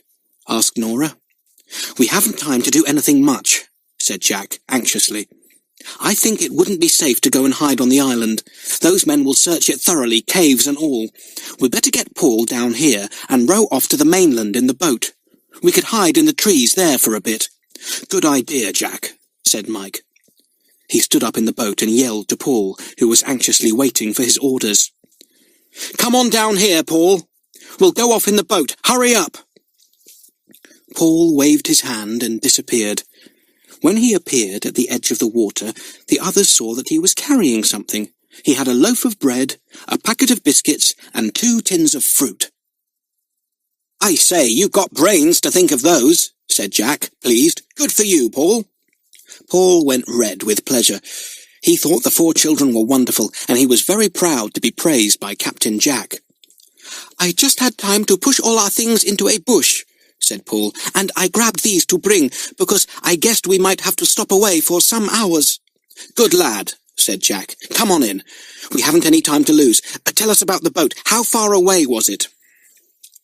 asked Nora. "We haven't time to do anything much," said Jack anxiously. "I think it wouldn't be safe to go and hide on the island. Those men will search it thoroughly, caves and all. We'd better get Paul down here and row off to the mainland in the boat. We could hide in the trees there for a bit." "Good idea, Jack," said Mike. He stood up in the boat and yelled to Paul, who was anxiously waiting for his orders. "Come on down here, Paul. We'll go off in the boat. Hurry up." Paul waved his hand and disappeared. When he appeared at the edge of the water, the others saw that he was carrying something. He had a loaf of bread, a packet of biscuits, and 2 tins of fruit. "I say, you've got brains to think of those," said Jack, pleased. "Good for you, Paul." Paul went red with pleasure. He thought the 4 children were wonderful, and he was very proud to be praised by Captain Jack. "I just had time to push all our things into a bush," said Paul, "and I grabbed these to bring, because I guessed we might have to stop away for some hours." "Good lad," said Jack. "Come on in. We haven't any time to lose. Tell us about the boat. How far away was it?"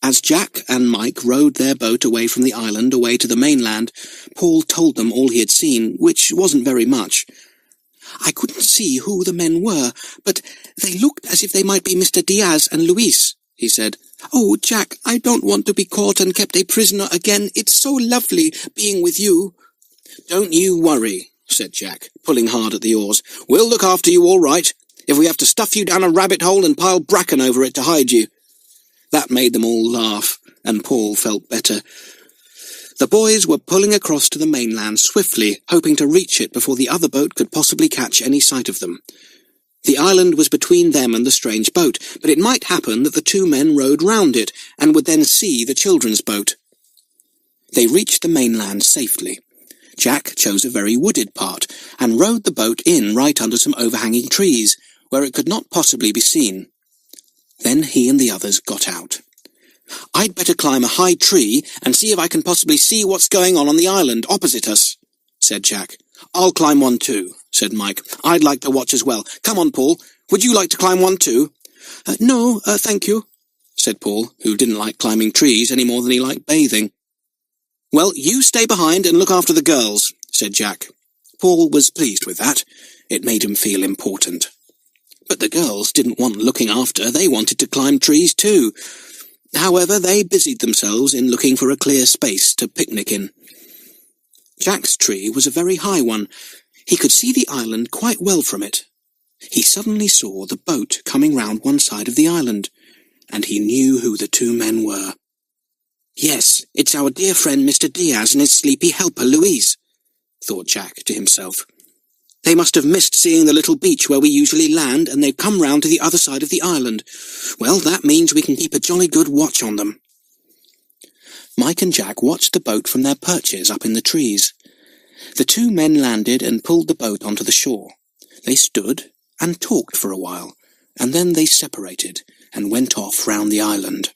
As Jack and Mike rowed their boat away from the island, away to the mainland, Paul told them all he had seen, which wasn't very much. "I couldn't see who the men were, but they looked as if they might be Mr. Diaz and Luis," he said. "Oh, Jack, I don't want to be caught and kept a prisoner again. It's so lovely being with you." "Don't you worry," said Jack, pulling hard at the oars. "We'll look after you all right, if we have to stuff you down a rabbit hole and pile bracken over it to hide you." That made them all laugh, and Paul felt better. The boys were pulling across to the mainland swiftly, hoping to reach it before the other boat could possibly catch any sight of them. The island was between them and the strange boat, but it might happen that the 2 men rowed round it, and would then see the children's boat. They reached the mainland safely. Jack chose a very wooded part, and rowed the boat in right under some overhanging trees, where it could not possibly be seen. Then he and the others got out. "I'd better climb a high tree and see if I can possibly see what's going on the island opposite us," said Jack. "I'll climb one too," said Mike. "I'd like to watch as well. Come on, Paul. Would you like to climb one too?" No, thank you," said Paul, who didn't like climbing trees any more than he liked bathing. "Well, you stay behind and look after the girls," said Jack. Paul was pleased with that. It made him feel important. But the girls didn't want looking after. They wanted to climb trees too. However, they busied themselves in looking for a clear space to picnic in. Jack's tree was a very high one. He could see the island quite well from it. He suddenly saw the boat coming round one side of the island, and he knew who the 2 men were. "Yes, it's our dear friend Mr. Diaz and his sleepy helper Louise," thought Jack to himself. "They must have missed seeing the little beach where we usually land, and they've come round to the other side of the island. Well, that means we can keep a jolly good watch on them." Mike and Jack watched the boat from their perches up in the trees. The 2 men landed and pulled the boat onto the shore. They stood and talked for a while, and then they separated and went off round the island.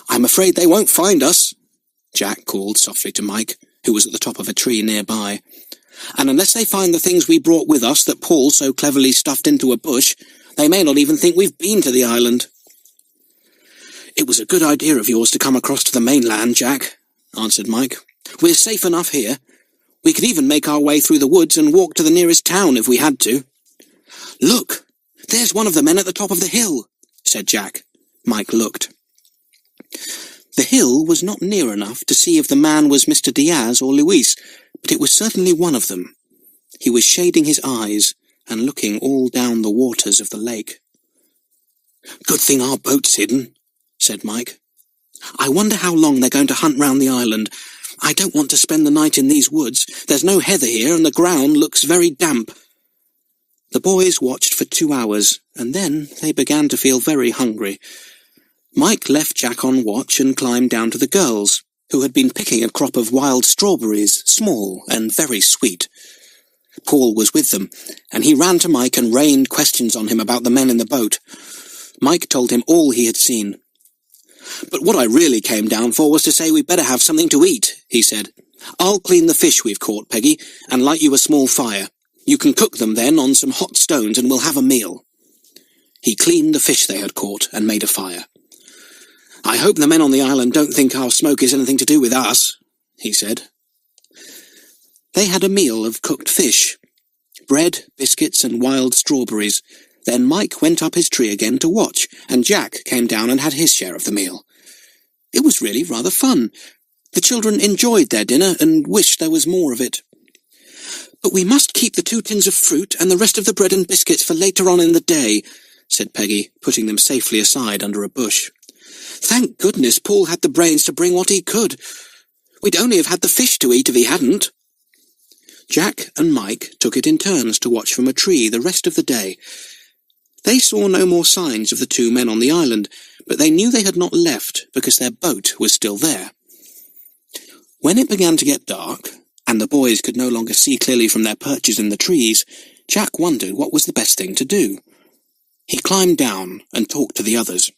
"I'm afraid they won't find us," Jack called softly to Mike, who was at the top of a tree nearby. "And unless they find the things we brought with us that Paul so cleverly stuffed into a bush, they may not even think we've been to the island." "It was a good idea of yours to come across to the mainland, Jack," answered Mike. "We're safe enough here. We could even make our way through the woods and walk to the nearest town if we had to." "Look, there's one of the men at the top of the hill," said Jack. Mike looked. The hill was not near enough to see if the man was Mr. Diaz or Luis, but it was certainly one of them. He was shading his eyes and looking all down the waters of the lake. "Good thing our boat's hidden," said Mike. "I wonder how long they're going to hunt round the island. I don't want to spend the night in these woods. There's no heather here, and the ground looks very damp." The boys watched for 2 hours, and then they began to feel very hungry. Mike left Jack on watch and climbed down to the girls, who had been picking a crop of wild strawberries, small and very sweet. Paul was with them, and he ran to Mike and rained questions on him about the men in the boat. Mike told him all he had seen. "But what I really came down for was to say we'd better have something to eat," he said. "I'll clean the fish we've caught, Peggy, and light you a small fire. You can cook them then on some hot stones and we'll have a meal." He cleaned the fish they had caught and made a fire. "I hope the men on the island don't think our smoke is anything to do with us," he said. They had a meal of cooked fish, bread, biscuits, and wild strawberries. Then Mike went up his tree again to watch, and Jack came down and had his share of the meal. It was really rather fun. The children enjoyed their dinner and wished there was more of it. "But we must keep the 2 tins of fruit and the rest of the bread and biscuits for later on in the day," said Peggy, putting them safely aside under a bush. "Thank goodness Paul had the brains to bring what he could. We'd only have had the fish to eat if he hadn't." Jack and Mike took it in turns to watch from a tree the rest of the day. They saw no more signs of the 2 men on the island, but they knew they had not left because their boat was still there. When it began to get dark, and the boys could no longer see clearly from their perches in the trees, Jack wondered what was the best thing to do. He climbed down and talked to the others.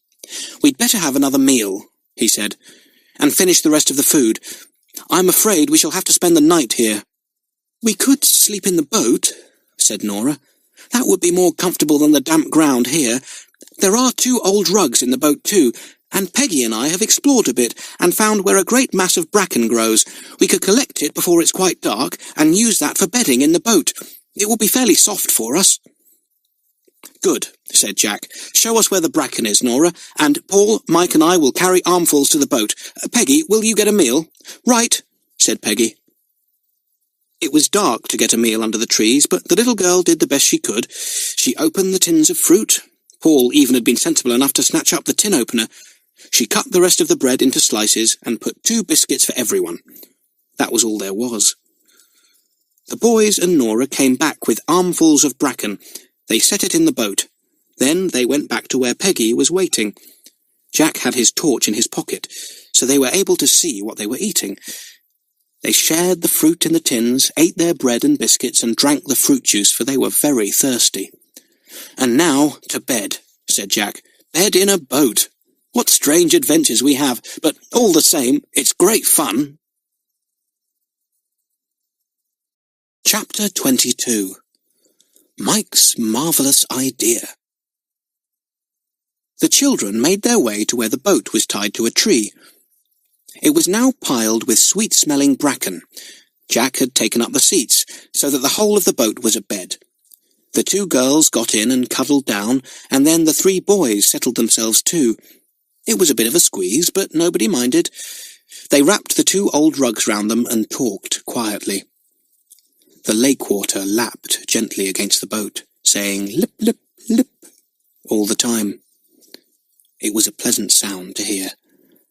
"We'd better have another meal," he said, "and finish the rest of the food. I'm afraid we shall have to spend the night here." "We could sleep in the boat," said Nora. "That would be more comfortable than the damp ground here. There are 2 old rugs in the boat too, and Peggy and I have explored a bit and found where a great mass of bracken grows. We could collect it before it's quite dark and use that for bedding in the boat. It will be fairly soft for us." "Good," said Jack. "Show us where the bracken is, Nora, and Paul, Mike and I will carry armfuls to the boat. Peggy, will you get a meal?" "Right," said Peggy. It was dark to get a meal under the trees, but the little girl did the best she could. She opened the tins of fruit. Paul even had been sensible enough to snatch up the tin opener. She cut the rest of the bread into slices and put 2 biscuits for everyone. That was all there was. The boys and Nora came back with armfuls of bracken. They set it in the boat. Then they went back to where Peggy was waiting. Jack had his torch in his pocket, so they were able to see what they were eating. They shared the fruit in the tins, ate their bread and biscuits, and drank the fruit juice, for they were very thirsty. "And now to bed," said Jack. "Bed in a boat. What strange adventures we have, but all the same, it's great fun." Chapter 22. Mike's Marvellous Idea. The children made their way to where the boat was tied to a tree. It was now piled with sweet-smelling bracken. Jack had taken up the seats, so that the whole of the boat was a bed. The 2 girls got in and cuddled down, and then the 3 boys settled themselves too. It was a bit of a squeeze, but nobody minded. They wrapped the 2 old rugs round them and talked quietly. The lake water lapped gently against the boat, saying lip, lip, lip, all the time. It was a pleasant sound to hear.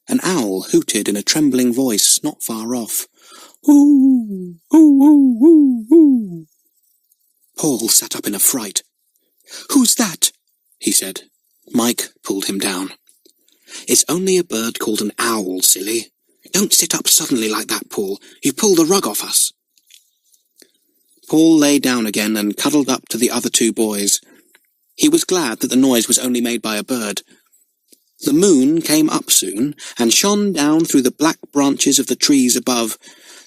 An owl hooted in a trembling voice not far off. "Ooh, ooh, ooh, ooh, ooh." Paul sat up in a fright. "Who's that?" he said. Mike pulled him down. "It's only a bird called an owl, silly. Don't sit up suddenly like that, Paul. You pull the rug off us." Paul lay down again and cuddled up to the other 2 boys. He was glad that the noise was only made by a bird. The moon came up soon, and shone down through the black branches of the trees above.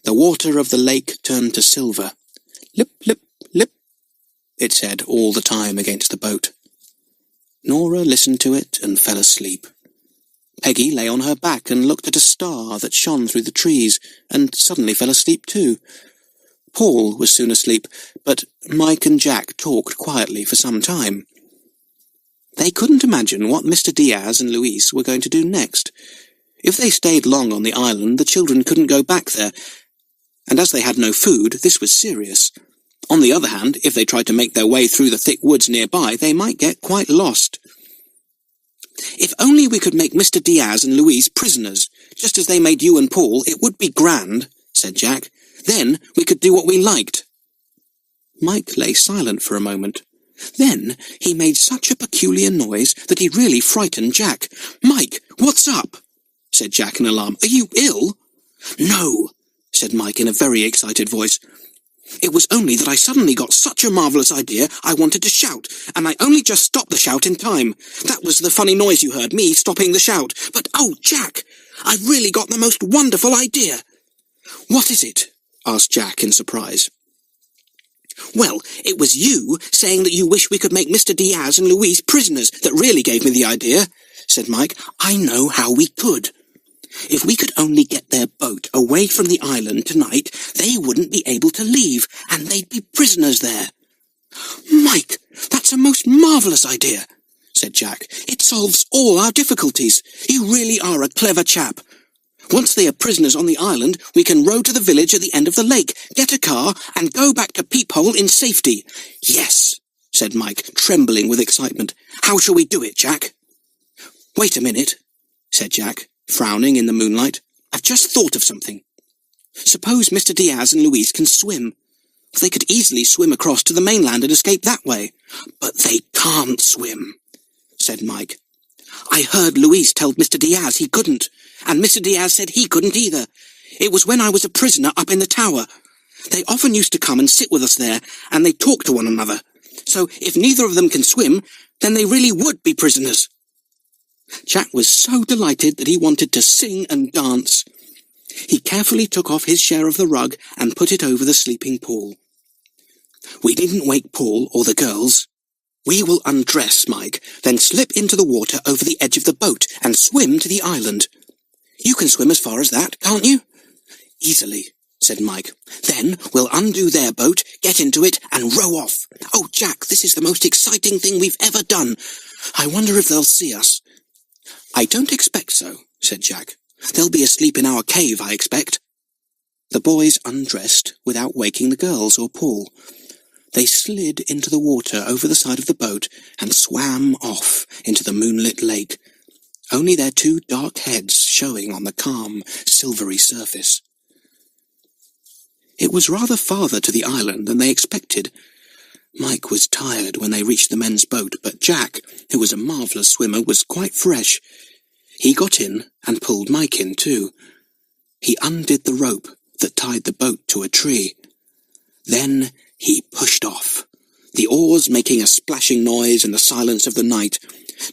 The water of the lake turned to silver. "Lip, lip, lip," it said all the time against the boat. Nora listened to it and fell asleep. Peggy lay on her back and looked at a star that shone through the trees, and suddenly fell asleep too. Paul was soon asleep, but Mike and Jack talked quietly for some time. They couldn't imagine what Mr. Diaz and Louise were going to do next. If they stayed long on the island, the children couldn't go back there, and as they had no food, this was serious. On the other hand, if they tried to make their way through the thick woods nearby, they might get quite lost. "If only we could make Mr. Diaz and Louise prisoners, just as they made you and Paul, it would be grand," said Jack. "Then we could do what we liked." Mike lay silent for a moment. Then he made such a peculiar noise that he really frightened Jack. "Mike, what's up?" said Jack in alarm. "Are you ill?" "No," said Mike in a very excited voice. "It was only that I suddenly got such a marvellous idea I wanted to shout, and I only just stopped the shout in time. That was the funny noise you heard, me stopping the shout. But, oh, Jack, I've really got the most wonderful idea." "What is it?" asked Jack in surprise. "Well, it was you saying that you wish we could make Mr. Diaz and Louise prisoners that really gave me the idea," said Mike. "I know how we could. If we could only get their boat away from the island tonight, they wouldn't be able to leave, and they'd be prisoners there." "Mike, that's a most marvellous idea," said Jack. "It solves all our difficulties. You really are a clever chap. Once they are prisoners on the island, we can row to the village at the end of the lake, get a car, and go back to Peephole in safety." "Yes," said Mike, trembling with excitement. "How shall we do it, Jack?" "Wait a minute," said Jack, frowning in the moonlight. "I've just thought of something. Suppose Mr. Diaz and Louise can swim. They could easily swim across to the mainland and escape that way." "But they can't swim," said Mike. "I heard Louise tell Mr. Diaz he couldn't, and Mr. Diaz said he couldn't either. It was when I was a prisoner up in the tower. They often used to come and sit with us there, and they talked to one another. So if neither of them can swim, then they really would be prisoners." Jack was so delighted that he wanted to sing and dance. He carefully took off his share of the rug and put it over the sleeping Paul. "We needn't wake Paul or the girls. We will undress Mike, then slip into the water over the edge of the boat and swim to the island. You can swim as far as that, can't you?" "Easily," said Mike. "Then we'll undo their boat, get into it, and row off. Oh, Jack, this is the most exciting thing we've ever done. I wonder if they'll see us." "I don't expect so," said Jack. "They'll be asleep in our cave, I expect." The boys undressed without waking the girls or Paul. They slid into the water over the side of the boat and swam off into the moonlit lake, only their two dark heads showing on the calm, silvery surface. It was rather farther to the island than they expected. Mike was tired when they reached the men's boat, but Jack, who was a marvellous swimmer, was quite fresh. He got in and pulled Mike in too. He undid the rope that tied the boat to a tree. Then he pushed off, the oars making a splashing noise in the silence of the night.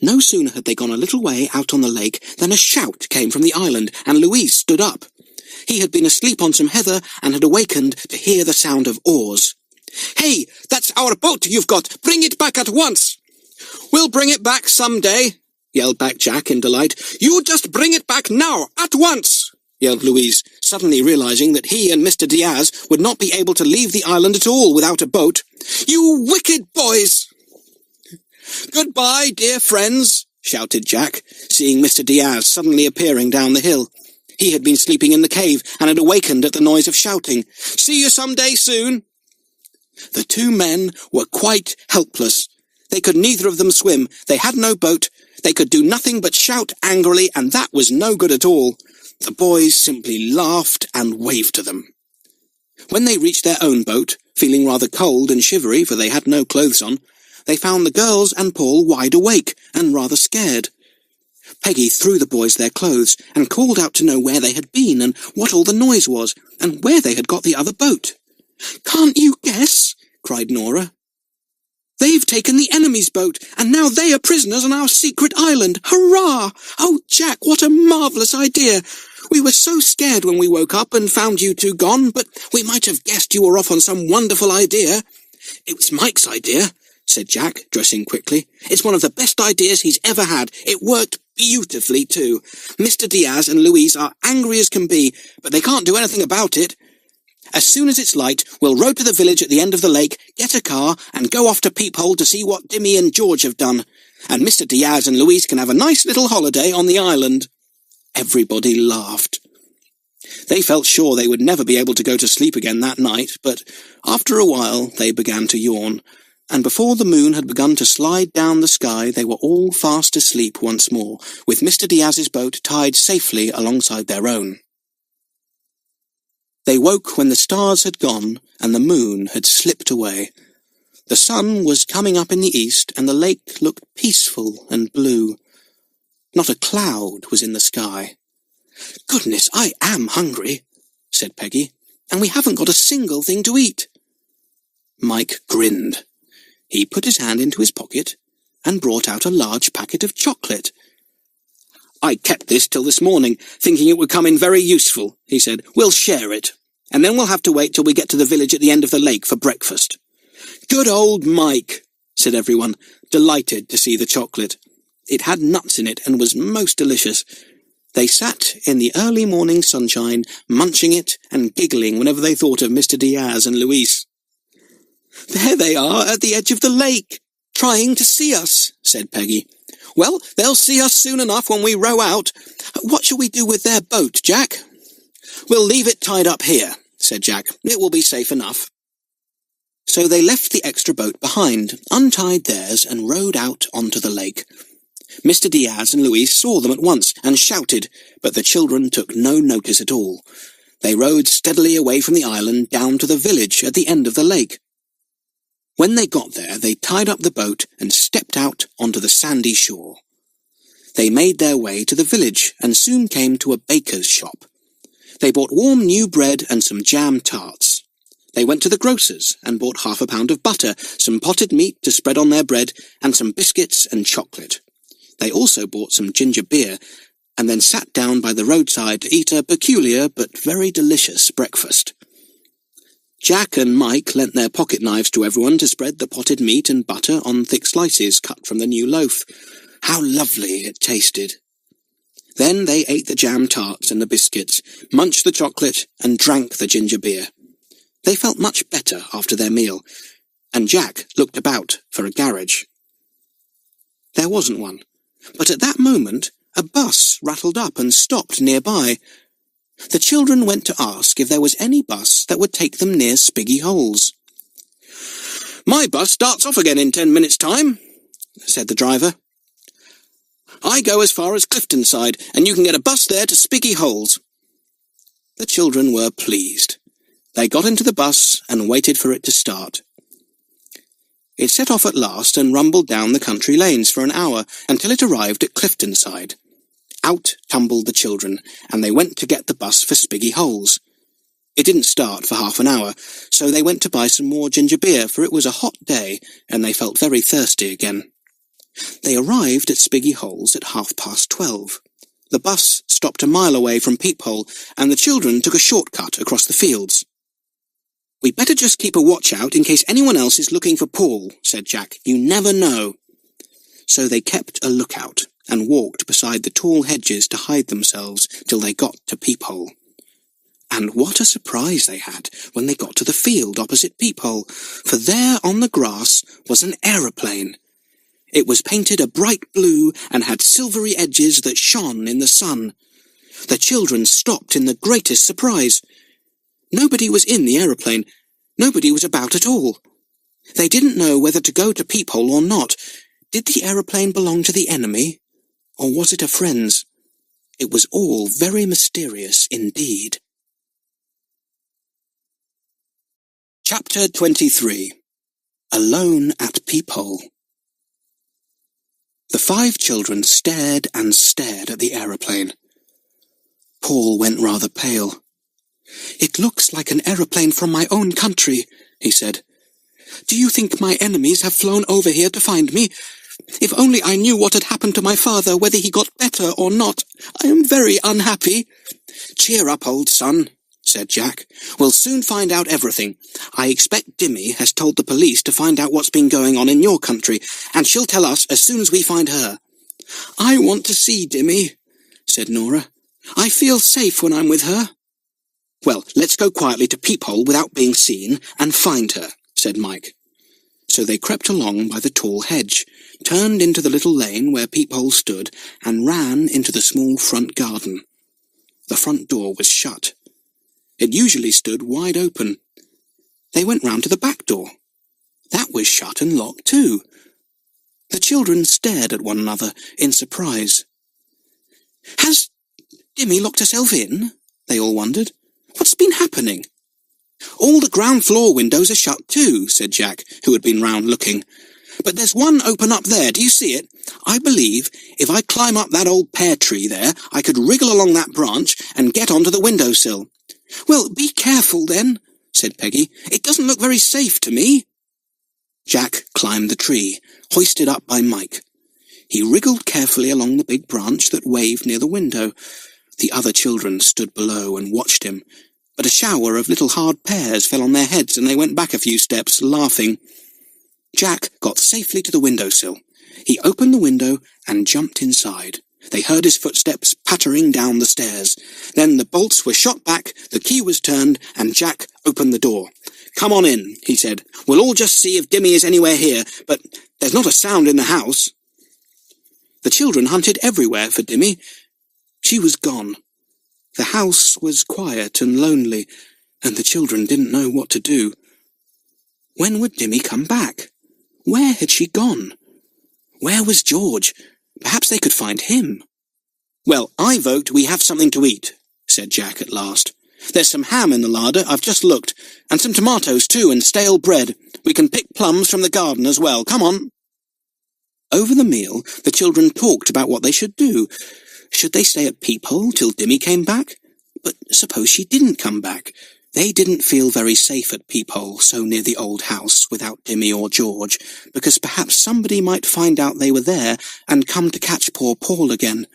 No sooner had they gone a little way out on the lake than a shout came from the island, and Louise stood up. He had been asleep on some heather and had awakened to hear the sound of oars. "Hey, that's our boat you've got! Bring it back at once!" "We'll bring it back some day," yelled back Jack in delight. "You just bring it back now, at once!" yelled Louise, suddenly realizing that he and Mr. Diaz would not be able to leave the island at all without a boat. "You wicked boys!" "Goodbye, dear friends," shouted Jack, seeing Mr. Diaz suddenly appearing down the hill. He had been sleeping in the cave and had awakened at the noise of shouting. "See you some day soon." The two men were quite helpless. They could neither of them swim. They had no boat. They could do nothing but shout angrily, and that was no good at all. The boys simply laughed and waved to them. When they reached their own boat, feeling rather cold and shivery, for they had no clothes on, they found the girls and Paul wide awake and rather scared. Peggy threw the boys their clothes and called out to know where they had been and what all the noise was, and where they had got the other boat. "Can't you guess?" cried Nora. "They've taken the enemy's boat, and now they are prisoners on our secret island. Hurrah! Oh, Jack, what a marvellous idea! We were so scared when we woke up and found you two gone, but we might have guessed you were off on some wonderful idea." "It was Mike's idea," said Jack, dressing quickly. "It's one of the best ideas he's ever had. It worked beautifully, too. Mr. Diaz and Louise are angry as can be, but they can't do anything about it. As soon as it's light, we'll row to the village at the end of the lake, get a car, and go off to Peephole to see what Dimmy and George have done. and Mr. Diaz and Louise can have a nice little holiday on the island." Everybody laughed. They felt sure they would never be able to go to sleep again that night, but after a while they began to yawn, and before the moon had begun to slide down the sky, they were all fast asleep once more, with Mr. Diaz's boat tied safely alongside their own. They woke when the stars had gone and the moon had slipped away. The sun was coming up in the east, and the lake looked peaceful and blue. Not a cloud was in the sky. "Goodness, I am hungry," said Peggy, "and we haven't got a single thing to eat." Mike grinned. He put his hand into his pocket and brought out a large packet of chocolate. "I kept this till this morning, thinking it would come in very useful," he said. "We'll share it, and then we'll have to wait till we get to the village at the end of the lake for breakfast." "Good old Mike," said everyone, delighted to see the chocolate. It had nuts in it and was most delicious. They sat in the early morning sunshine, munching it and giggling whenever they thought of Mr. Diaz and Louise. "There they are at the edge of the lake, trying to see us," said Peggy. "Well, they'll see us soon enough when we row out. What shall we do with their boat, Jack?" "We'll leave it tied up here," said Jack. "It will be safe enough." So they left the extra boat behind, untied theirs, and rowed out onto the lake. Mr. Diaz and Louise saw them at once and shouted, but the children took no notice at all. They rowed steadily away from the island down to the village at the end of the lake. When they got there, they tied up the boat and stepped out onto the sandy shore. They made their way to the village and soon came to a baker's shop. They bought warm new bread and some jam tarts. They went to the grocer's and bought 1/2 pound of butter, some potted meat to spread on their bread, and some biscuits and chocolate. They also bought some ginger beer, and then sat down by the roadside to eat a peculiar but very delicious breakfast. Jack and Mike lent their pocket knives to everyone to spread the potted meat and butter on thick slices cut from the new loaf. How lovely it tasted! Then they ate the jam tarts and the biscuits, munched the chocolate, and drank the ginger beer. They felt much better after their meal, and Jack looked about for a garage. There wasn't one, but at that moment a bus rattled up and stopped nearby. The children went to ask if there was any bus that would take them near Spiggy Holes. "My bus starts off again in 10 minutes' time," said the driver. "I go as far as Cliftonside, and you can get a bus there to Spiggy Holes." The children were pleased. They got into the bus and waited for it to start. It set off at last and rumbled down the country lanes for an hour until it arrived at Cliftonside. Out tumbled the children, and they went to get the bus for Spiggy Holes. It didn't start for half an hour, so they went to buy some more ginger beer, for it was a hot day, and they felt very thirsty again. They arrived at Spiggy Holes at 12:30. The bus stopped a mile away from Peephole, and the children took a shortcut across the fields. "We'd better just keep a watch out in case anyone else is looking for Paul," said Jack. "You never know." So they kept a lookout and walked beside the tall hedges to hide themselves till they got to Peephole. And what a surprise they had when they got to the field opposite Peephole, for there on the grass was an aeroplane. It was painted a bright blue and had silvery edges that shone in the sun. The children stopped in the greatest surprise. Nobody was in the aeroplane. Nobody was about at all. They didn't know whether to go to Peephole or not. Did the aeroplane belong to the enemy, or was it a friend's? It was all very mysterious indeed. Chapter 23. Alone at Peephole. The 5 children stared and stared at the aeroplane. Paul went rather pale. "It looks like an aeroplane from my own country," he said. "Do you think my enemies have flown over here to find me? If only I knew what had happened to my father, whether he got better or not. I am very unhappy." "Cheer up, old son," said Jack. "We'll soon find out everything. I expect Dimmy has told the police to find out what's been going on in your country, and she'll tell us as soon as we find her." "I want to see Dimmy," said Nora. "I feel safe when I'm with her." "Well, let's go quietly to Peephole without being seen and find her," said Mike. So they crept along by the tall hedge, turned into the little lane where Peephole stood, and ran into the small front garden. The front door was shut. It usually stood wide open. They went round to the back door. That was shut and locked too. The children stared at one another in surprise. "Has Dimmy locked herself in?" they all wondered. "What's been happening?" "All the ground floor windows are shut too," said Jack, who had been round looking. "But there's one open up there, do you see it? I believe if I climb up that old pear tree there, I could wriggle along that branch and get onto the windowsill." "Well, be careful then," said Peggy. "It doesn't look very safe to me." Jack climbed the tree, hoisted up by Mike. He wriggled carefully along the big branch that waved near the window. The other children stood below and watched him, but a shower of little hard pears fell on their heads and they went back a few steps, laughing. Jack got safely to the windowsill. He opened the window and jumped inside. They heard his footsteps pattering down the stairs. Then the bolts were shot back, the key was turned, and Jack opened the door. "Come on in," he said. "We'll all just see if Dimmy is anywhere here, but there's not a sound in the house." The children hunted everywhere for Dimmy. She was gone. The house was quiet and lonely, and the children didn't know what to do. When would Dimmy come back? Where had she gone? Where was George? Perhaps they could find him. "Well, I vote we have something to eat," said Jack at last. "There's some ham in the larder, I've just looked, and some tomatoes too, and stale bread. We can pick plums from the garden as well. Come on." Over the meal, the children talked about what they should do. Should they stay at Peephole till Dimmy came back? But suppose she didn't come back? They didn't feel very safe at Peephole, so near the old house, without Dimmy or George, because perhaps somebody might find out they were there and come to catch poor Paul again.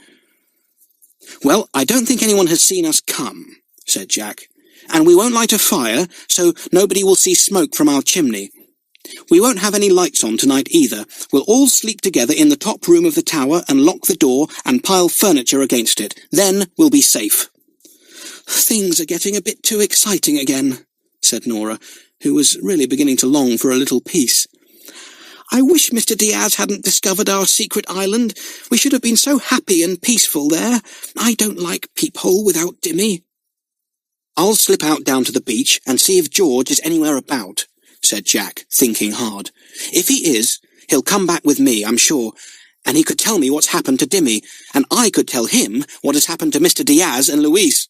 "Well, I don't think anyone has seen us come," said Jack, "and we won't light a fire, so nobody will see smoke from our chimney. We won't have any lights on tonight either. We'll all sleep together in the top room of the tower and lock the door and pile furniture against it. Then we'll be safe." "Things are getting a bit too exciting again," said Nora, who was really beginning to long for a little peace. "I wish Mr. Diaz hadn't discovered our secret island. We should have been so happy and peaceful there. I don't like Peephole without Dimmy." "I'll slip out down to the beach and see if George is anywhere about," said Jack, thinking hard. "If he is, he'll come back with me, I'm sure, and he could tell me what's happened to Dimmy, and I could tell him what has happened to Mr. Diaz and Louise."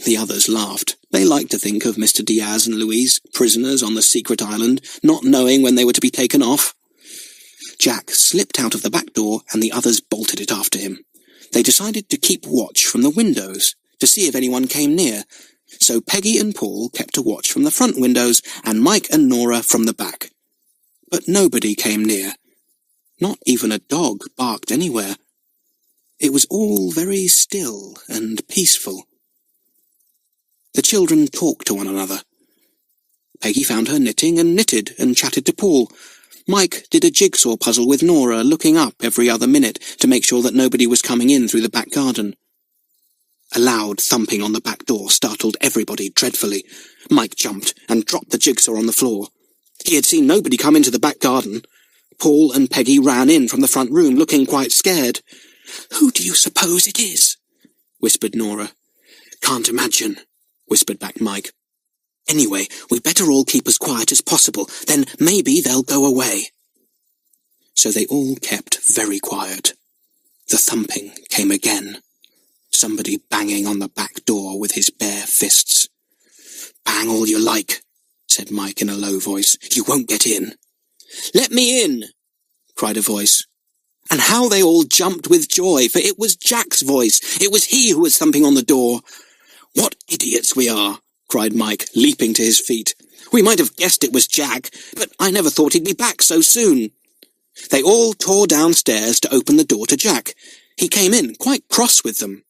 The others laughed. They liked to think of Mr. Diaz and Louise, prisoners on the secret island, not knowing when they were to be taken off. Jack slipped out of the back door, and the others bolted it after him. They decided to keep watch from the windows, to see if anyone came near. So Peggy and Paul kept a watch from the front windows, and Mike and Nora from the back. But nobody came near. Not even a dog barked anywhere. It was all very still and peaceful. The children talked to one another. Peggy found her knitting and knitted and chatted to Paul. Mike did a jigsaw puzzle with Nora, looking up every other minute to make sure that nobody was coming in through the back garden. A loud thumping on the back door startled everybody dreadfully. Mike jumped and dropped the jigsaw on the floor. He had seen nobody come into the back garden. Paul and Peggy ran in from the front room, looking quite scared. "Who do you suppose it is?" whispered Nora. "Can't imagine," whispered back Mike. "Anyway, we better all keep as quiet as possible, then maybe they'll go away." So they all kept very quiet. The thumping came again. Somebody banging on the back door with his bare fists. "Bang all you like," said Mike in a low voice. "You won't get in." "Let me in," cried a voice. And how they all jumped with joy, for it was Jack's voice. It was he who was thumping on the door. "What idiots we are," cried Mike, leaping to his feet. "We might have guessed it was Jack, but I never thought he'd be back so soon." They all tore downstairs to open the door to Jack. He came in, quite cross with them.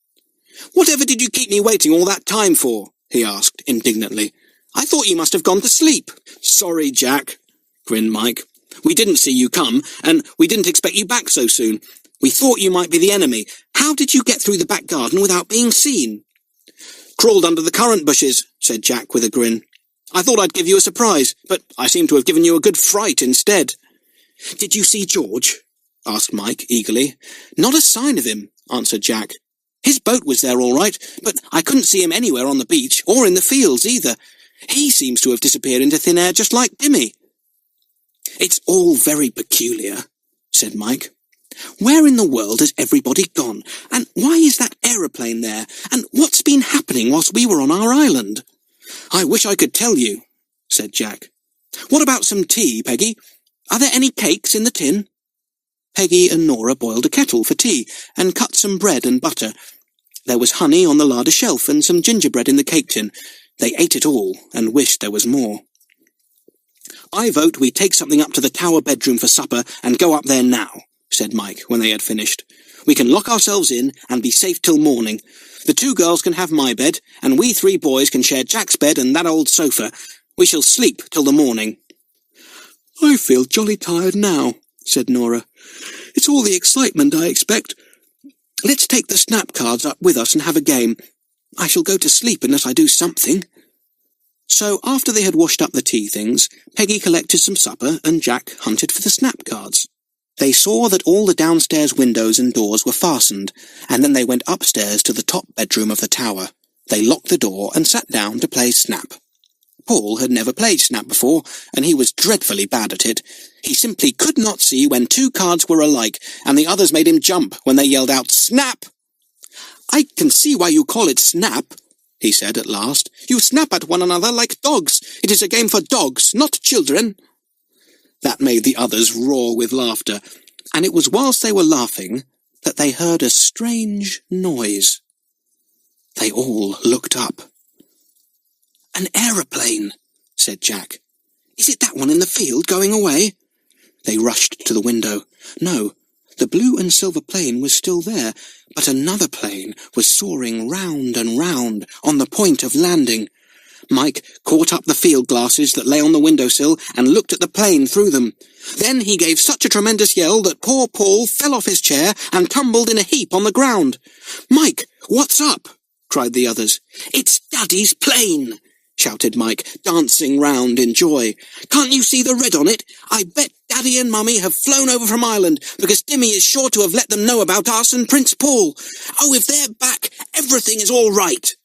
"Whatever did you keep me waiting all that time for?" he asked indignantly. "I thought you must have gone to sleep." "Sorry, Jack," grinned Mike. "We didn't see you come, and we didn't expect you back so soon. We thought you might be the enemy. How did you get through the back garden without being seen?" "Crawled under the currant bushes," said Jack with a grin. I thought I'd give you a surprise, but I seem to have given you a good fright instead." "Did you see George?" asked Mike eagerly. "Not a sign of him," answered Jack. "His boat was there all right, but I couldn't see him anywhere on the beach, or in the fields either. He seems to have disappeared into thin air just like Dimmy." "It's all very peculiar," said Mike. "Where in the world has everybody gone? And why is that aeroplane there? And what's been happening whilst we were on our island?" "I wish I could tell you," said Jack. "What about some tea, Peggy? Are there any cakes in the tin?" Peggy and Nora boiled a kettle for tea, and cut some bread and butter. There was honey on the larder shelf, and some gingerbread in the cake tin. They ate it all, and wished there was more. "I vote we take something up to the tower bedroom for supper, and go up there now," said Mike, when they had finished. "We can lock ourselves in, and be safe till morning. The 2 girls can have my bed, and we 3 boys can share Jack's bed and that old sofa. We shall sleep till the morning." "I feel jolly tired now," said Nora. "It's all the excitement, I expect. Let's take the snap cards up with us and have a game. I shall go to sleep unless I do something." So after they had washed up the tea things, Peggy collected some supper and Jack hunted for the snap cards. They saw that all the downstairs windows and doors were fastened, and then they went upstairs to the top bedroom of the tower. They locked the door and sat down to play Snap. Paul had never played Snap before, and he was dreadfully bad at it. He simply could not see when 2 cards were alike, and the others made him jump when they yelled out, "Snap!" "I can see why you call it Snap," he said at last. "You snap at one another like dogs. It is a game for dogs, not children." That made the others roar with laughter, and it was whilst they were laughing that they heard a strange noise. They all looked up. "An aeroplane," said Jack. "Is it that one in the field going away?" They rushed to the window. No, the blue and silver plane was still there, but another plane was soaring round and round on the point of landing. Mike caught up the field glasses that lay on the windowsill and looked at the plane through them. Then he gave such a tremendous yell that poor Paul fell off his chair and tumbled in a heap on the ground. "Mike, what's up?" cried the others. "It's Daddy's plane!" shouted Mike, dancing round in joy. "Can't you see the red on it? I bet Daddy and Mummy have flown over from Ireland, because Dimmy is sure to have let them know about us and Prince Paul. Oh, if they're back, everything is all right."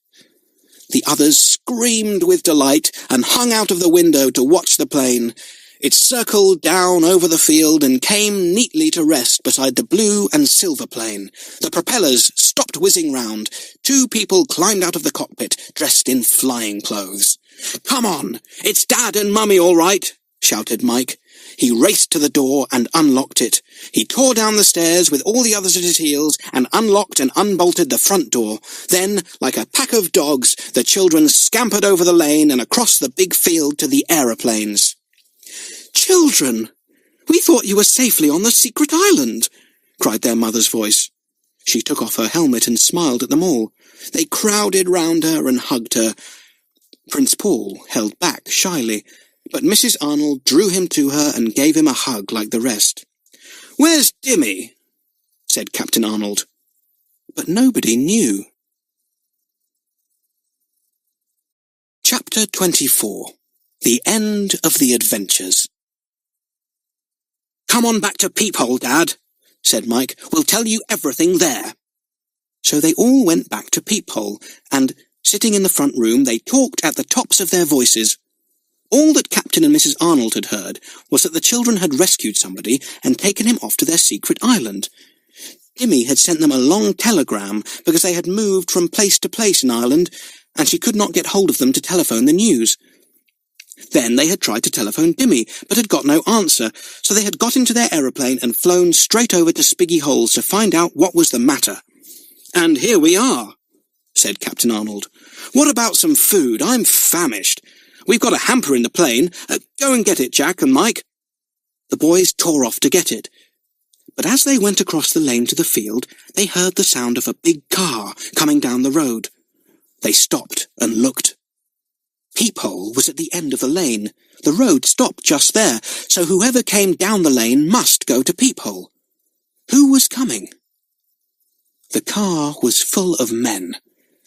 The others screamed with delight and hung out of the window to watch the plane. It circled down over the field and came neatly to rest beside the blue and silver plane. The propellers stopped whizzing round. 2 people climbed out of the cockpit, dressed in flying clothes. "Come on, it's Dad and Mummy all right," shouted Mike. He raced to the door and unlocked it. He tore down the stairs with all the others at his heels and unlocked and unbolted the front door. Then, like a pack of dogs, the children scampered over the lane and across the big field to the aeroplanes. "Children, we thought you were safely on the secret island," cried their mother's voice. She took off her helmet and smiled at them all. They crowded round her and hugged her. Prince Paul held back shyly, but Mrs. Arnold drew him to her and gave him a hug like the rest. "Where's Dimmy?" said Captain Arnold. But nobody knew. Chapter 24. The End of the Adventures. "Come on back to Peephole, Dad," said Mike. "We'll tell you everything there." So they all went back to Peephole, and, sitting in the front room, they talked at the tops of their voices. All that Captain and Mrs. Arnold had heard was that the children had rescued somebody and taken him off to their secret island. Dimmy had sent them a long telegram because they had moved from place to place in Ireland, and she could not get hold of them to telephone the news. Then they had tried to telephone Dimmy, but had got no answer, so they had got into their aeroplane and flown straight over to Spiggy Holes to find out what was the matter. "And here we are," said Captain Arnold. "What about some food? I'm famished. We've got a hamper in the plane. Go and get it, Jack and Mike." The boys tore off to get it. But as they went across the lane to the field, they heard the sound of a big car coming down the road. They stopped and looked. Peephole was at the end of the lane. The road stopped just there, so whoever came down the lane must go to Peephole. Who was coming? The car was full of men.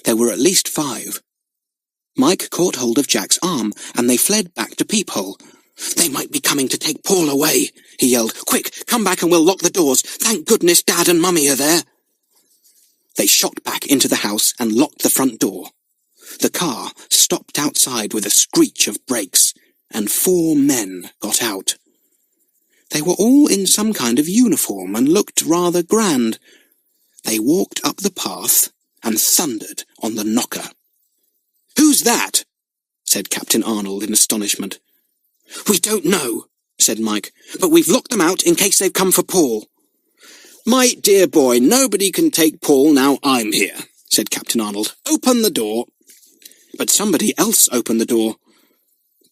There were at least 5. Mike caught hold of Jack's arm, and they fled back to Peephole. "They might be coming to take Paul away," he yelled. "Quick, come back and we'll lock the doors. Thank goodness Dad and Mummy are there." They shot back into the house and locked the front door. The car stopped outside with a screech of brakes, and 4 men got out. They were all in some kind of uniform and looked rather grand. They walked up the path and thundered on the knocker. "Who's that?" said Captain Arnold in astonishment. "We don't know," said Mike, "but we've locked them out in case they've come for Paul." "My dear boy, nobody can take Paul now I'm here," said Captain Arnold. "Open the door." But somebody else opened the door.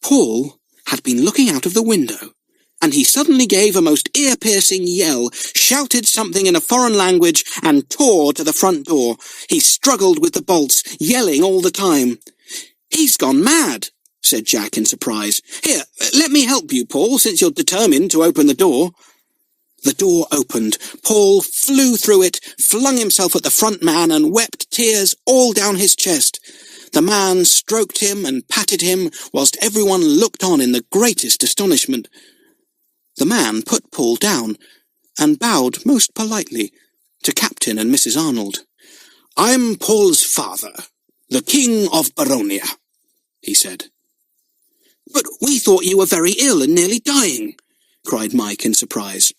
Paul had been looking out of the window, and he suddenly gave a most ear-piercing yell, shouted something in a foreign language, and tore to the front door. He struggled with the bolts, yelling all the time. "He's gone mad," said Jack in surprise. "Here, let me help you, Paul, since you're determined to open the door." The door opened. Paul flew through it, flung himself at the front man, and wept tears all down his chest. The man stroked him and patted him, whilst everyone looked on in the greatest astonishment. The man put Paul down, and bowed most politely to Captain and Mrs. Arnold. "I'm Paul's father, the King of Baronia," he said. "But we thought you were very ill and nearly dying," cried Mike in surprise.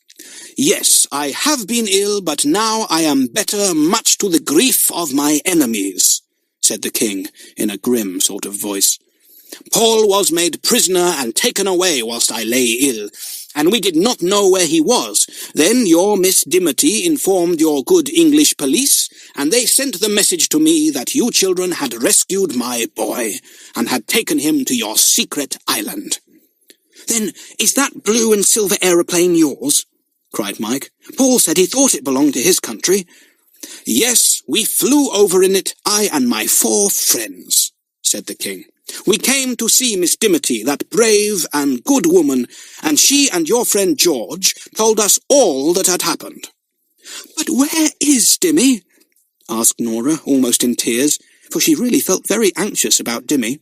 "Yes, I have been ill, but now I am better, much to the grief of my enemies," said the king, in a grim sort of voice. "Paul was made prisoner and taken away whilst I lay ill, and we did not know where he was. Then your Miss Dimity informed your good English police, and they sent the message to me that you children had rescued my boy, and had taken him to your secret island." "Then is that blue and silver aeroplane yours?" cried Mike. "Paul said he thought it belonged to his country." "Yes, we flew over in it, I and my 4 friends, said the king. "We came to see Miss Dimity, that brave and good woman, and she and your friend George told us all that had happened." "But where is Dimmy?" asked Nora, almost in tears, for she really felt very anxious about Dimmy.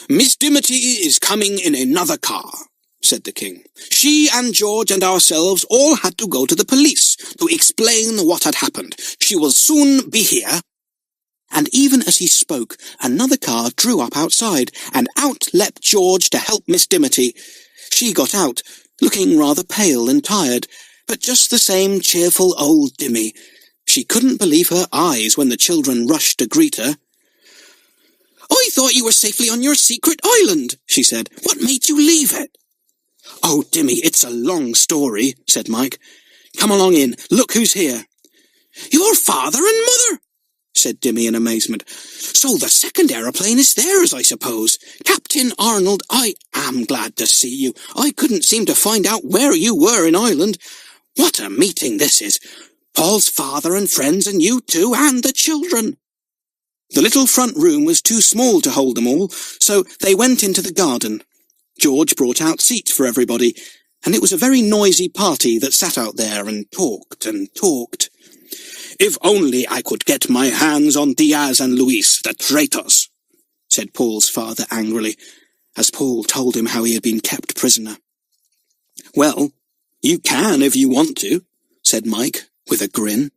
"Miss Dimity is coming in another car," said the king. "She and George and ourselves all had to go to the police to explain what had happened. She will soon be here." And even as he spoke, another car drew up outside, and out leapt George to help Miss Dimity. She got out, looking rather pale and tired, but just the same cheerful old Dimmy. She couldn't believe her eyes when the children rushed to greet her. "I thought you were safely on your secret island," she said. "What made you leave it?" "Oh, Dimmy, it's a long story," said Mike. "Come along in. Look who's here." "Your father and mother," said Dimmy in amazement. "So the second aeroplane is theirs, I suppose. Captain Arnold, I am glad to see you. I couldn't seem to find out where you were in Ireland. What a meeting this is. Paul's father and friends, and you too, and the children." The little front room was too small to hold them all, so they went into the garden. George brought out seats for everybody, and it was a very noisy party that sat out there and talked and talked. "If only I could get my hands on Diaz and Luis, the traitors," said Paul's father angrily, as Paul told him how he had been kept prisoner. "Well, you can if you want to," said Mike, with a grin.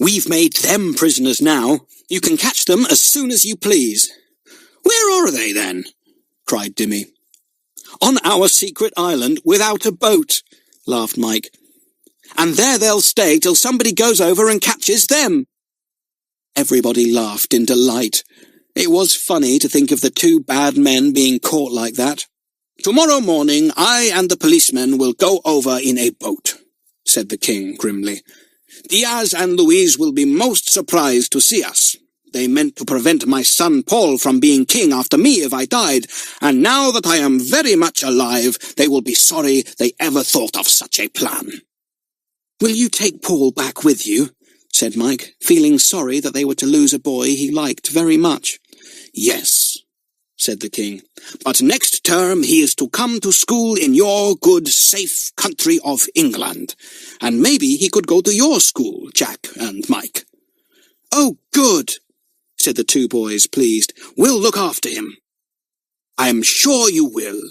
"We've made them prisoners now. You can catch them as soon as you please." "Where are they, then?" cried Dimmy. "On our secret island, without a boat," laughed Mike. "And there they'll stay till somebody goes over and catches them." Everybody laughed in delight. It was funny to think of the 2 bad men being caught like that. "Tomorrow morning I and the policemen will go over in a boat," said the king grimly. "Diaz and Louise will be most surprised to see us. They meant to prevent my son Paul from being king after me if I died, and now that I am very much alive, they will be sorry they ever thought of such a plan." "Will you take Paul back with you?" said Mike, feeling sorry that they were to lose a boy he liked very much. "Yes," said the king, "but next term he is to come to school in your good, safe country of England, and maybe he could go to your school, Jack and Mike." "Oh, good," said the two boys, pleased. "We'll look after him." "I am sure you will,"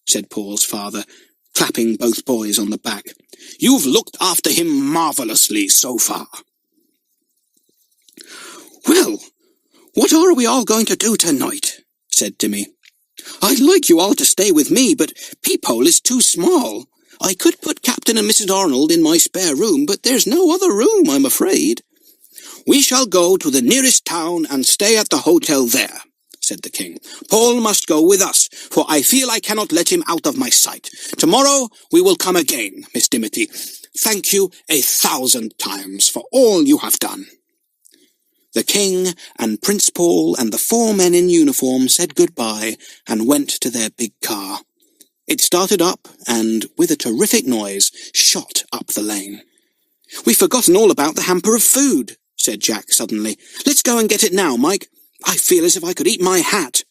said Paul's father, clapping both boys on the back. "You've looked after him marvellously so far." "Well, what are we all going to do tonight?" said Timmy. "I'd like you all to stay with me, but Peephole is too small. I could put Captain and Mrs. Arnold in my spare room, but there's no other room, I'm afraid." "We shall go to the nearest town and stay at the hotel there," said the king. "Paul must go with us, for I feel I cannot let him out of my sight. Tomorrow we will come again, Miss Dimity. Thank you 1,000 times for all you have done." The king and Prince Paul and the 4 men in uniform said goodbye and went to their big car. It started up and, with a terrific noise, shot up the lane. "We've forgotten all about the hamper of food," said Jack suddenly. "Let's go and get it now, Mike. I feel as if I could eat my hat."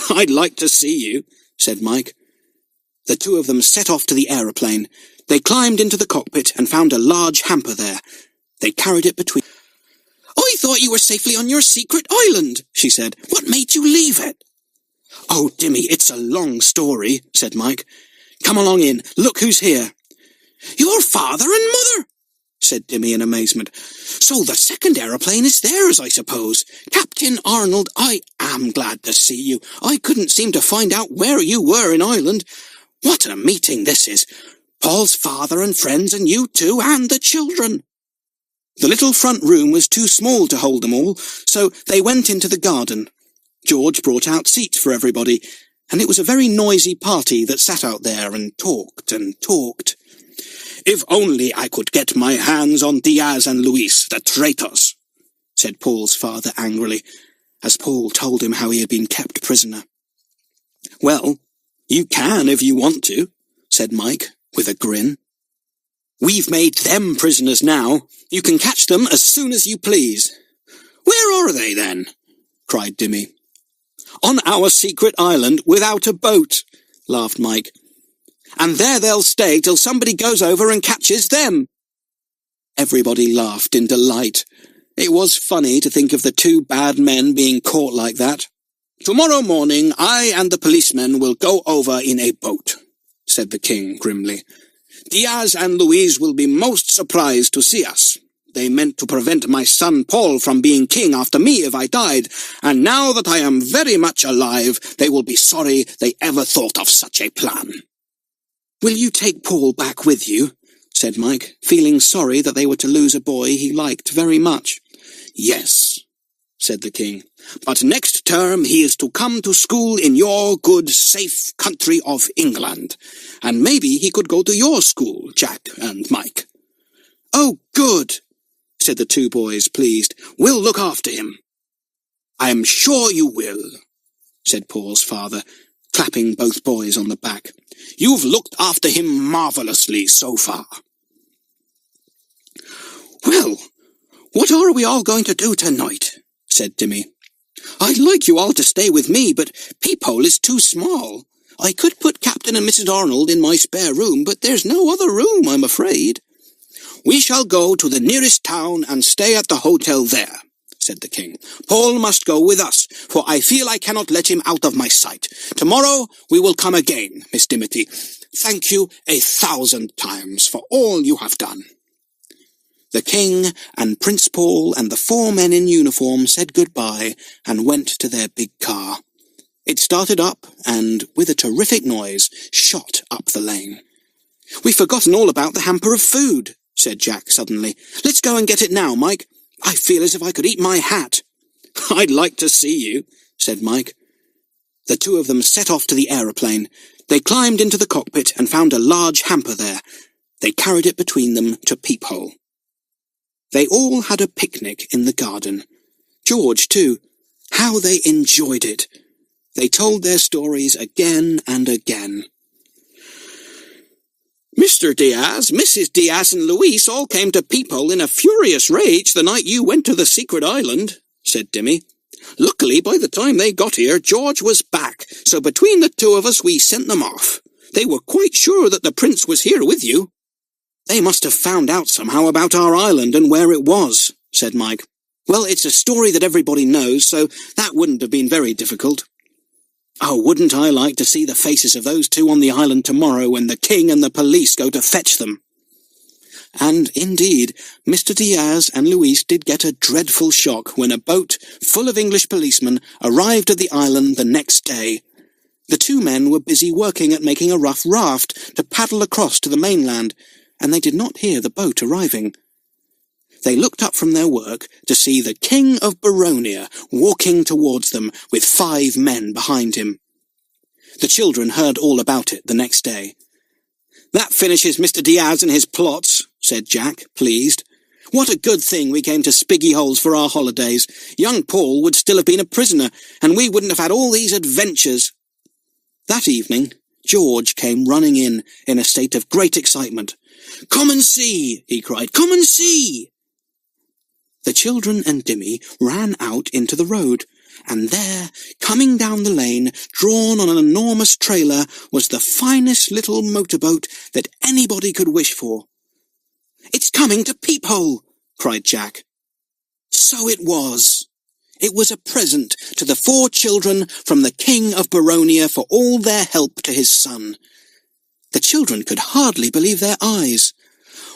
"I'd like to see you," said Mike. The two of them set off to the aeroplane. They climbed into the cockpit and found a large hamper there. They carried it between. "I thought you were safely on your secret island," she said. "What made you leave it?" "Oh, Dimmy, it's a long story," said Mike. "Come along in. Look who's here." "Your father and mother," said Dimmy in amazement. "So the second aeroplane is theirs, I suppose. Captain Arnold, I am glad to see you. I couldn't seem to find out where you were in Ireland. What a meeting this is. Paul's father and friends and you too, and the children." The little front room was too small to hold them all, so they went into the garden. George brought out seats for everybody, and it was a very noisy party that sat out there and talked and talked. "If only I could get my hands on Diaz and Luis, the traitors," said Paul's father angrily, as Paul told him how he had been kept prisoner. "Well, you can if you want to," said Mike, with a grin. "We've made them prisoners now. You can catch them as soon as you please." "Where are they, then?" cried Dimmy. "On our secret island without a boat," laughed Mike. "And there they'll stay till somebody goes over and catches them." Everybody laughed in delight. It was funny to think of the 2 bad men being caught like that. "Tomorrow morning I and the policemen will go over in a boat," said the king grimly. "Diaz and Louise will be most surprised to see us. They meant to prevent my son Paul from being king after me if I died, and now that I am very much alive, they will be sorry they ever thought of such a plan." "Will you take Paul back with you?" said Mike, feeling sorry that they were to lose a boy he liked very much. "Yes," said the king, "but next term he is to come to school in your good, safe country of England, and maybe he could go to your school, Jack and Mike." "Oh, good," said the 2 boys, pleased. "We'll look after him." "I am sure you will," said Paul's father, clapping both boys on the back. "You've looked after him marvellously so far." "Well, what are we all going to do tonight?" said Dimmy. "I'd like you all to stay with me, but Peephole is too small. I could put Captain and Mrs. Arnold in my spare room, but there's no other room, I'm afraid." "We shall go to the nearest town and stay at the hotel there," said the king. "Paul must go with us, for I feel I cannot let him out of my sight. Tomorrow we will come again, Miss Dimity. Thank you 1,000 times for all you have done." The king and Prince Paul and the 4 men in uniform said goodbye and went to their big car. It started up and, with a terrific noise, shot up the lane. "We've forgotten all about the hamper of food," said Jack suddenly. "Let's go and get it now, Mike. I feel as if I could eat my hat." "I'd like to see you," said Mike. The 2 of them set off to the aeroplane. They climbed into the cockpit and found a large hamper there. They carried it between them to Peephole. They all had a picnic in the garden. George, too. How they enjoyed it. They told their stories again and again. "Mr. Diaz, Mrs. Diaz and Luis all came to Peephole in a furious rage the night you went to the secret island," said Dimmy. "Luckily, by the time they got here, George was back, so between the 2 of us we sent them off. They were quite sure that the prince was here with you." "They must have found out somehow about our island and where it was," said Mike. Well, it's a story that everybody knows, so that wouldn't have been very difficult. Oh, wouldn't I like to see the faces of those two on the island tomorrow when the king and the police go to fetch them. And, indeed, Mr. Diaz and Louise did get a dreadful shock when a boat full of English policemen arrived at the island the next day. The two men were busy working at making a rough raft to paddle across to the mainland, and they did not hear the boat arriving. They looked up from their work to see the King of Baronia walking towards them with 5 men behind him. The children heard all about it the next day. "That finishes Mr. Diaz and his plots," said Jack, pleased. "What a good thing we came to Spiggy Holes for our holidays. Young Paul would still have been a prisoner, and we wouldn't have had all these adventures." That evening, George came running in a state of great excitement. "Come and see!" he cried. "Come and see!" The children and Dimmy ran out into the road, and there, coming down the lane, drawn on an enormous trailer, was the finest little motorboat that anybody could wish for. "It's coming to Peephole!" cried Jack. So it was. It was a present to the 4 children from the King of Baronia for all their help to his son. The children could hardly believe their eyes.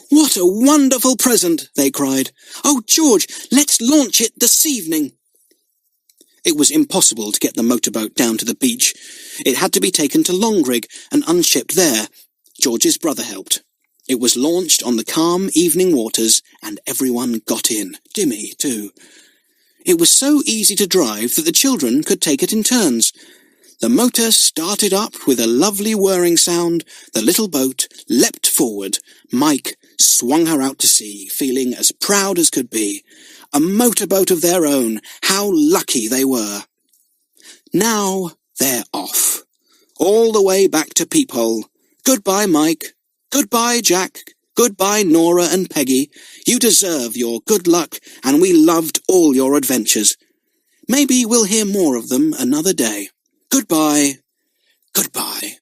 "What a wonderful present!" they cried. "Oh, George, let's launch it this evening." It was impossible to get the motorboat down to the beach. It had to be taken to Longrig and unshipped there. George's brother helped. It was launched on the calm evening waters, and everyone got in, Dimmy too. It was so easy to drive that the children could take it in turns. The motor started up with a lovely whirring sound. The little boat leapt forward. Mike swung her out to sea, feeling as proud as could be. A motorboat of their own. How lucky they were. Now they're off. All the way back to Peephole. Goodbye, Mike. Goodbye, Jack. Goodbye, Nora and Peggy. You deserve your good luck, and we loved all your adventures. Maybe we'll hear more of them another day. Goodbye. Goodbye.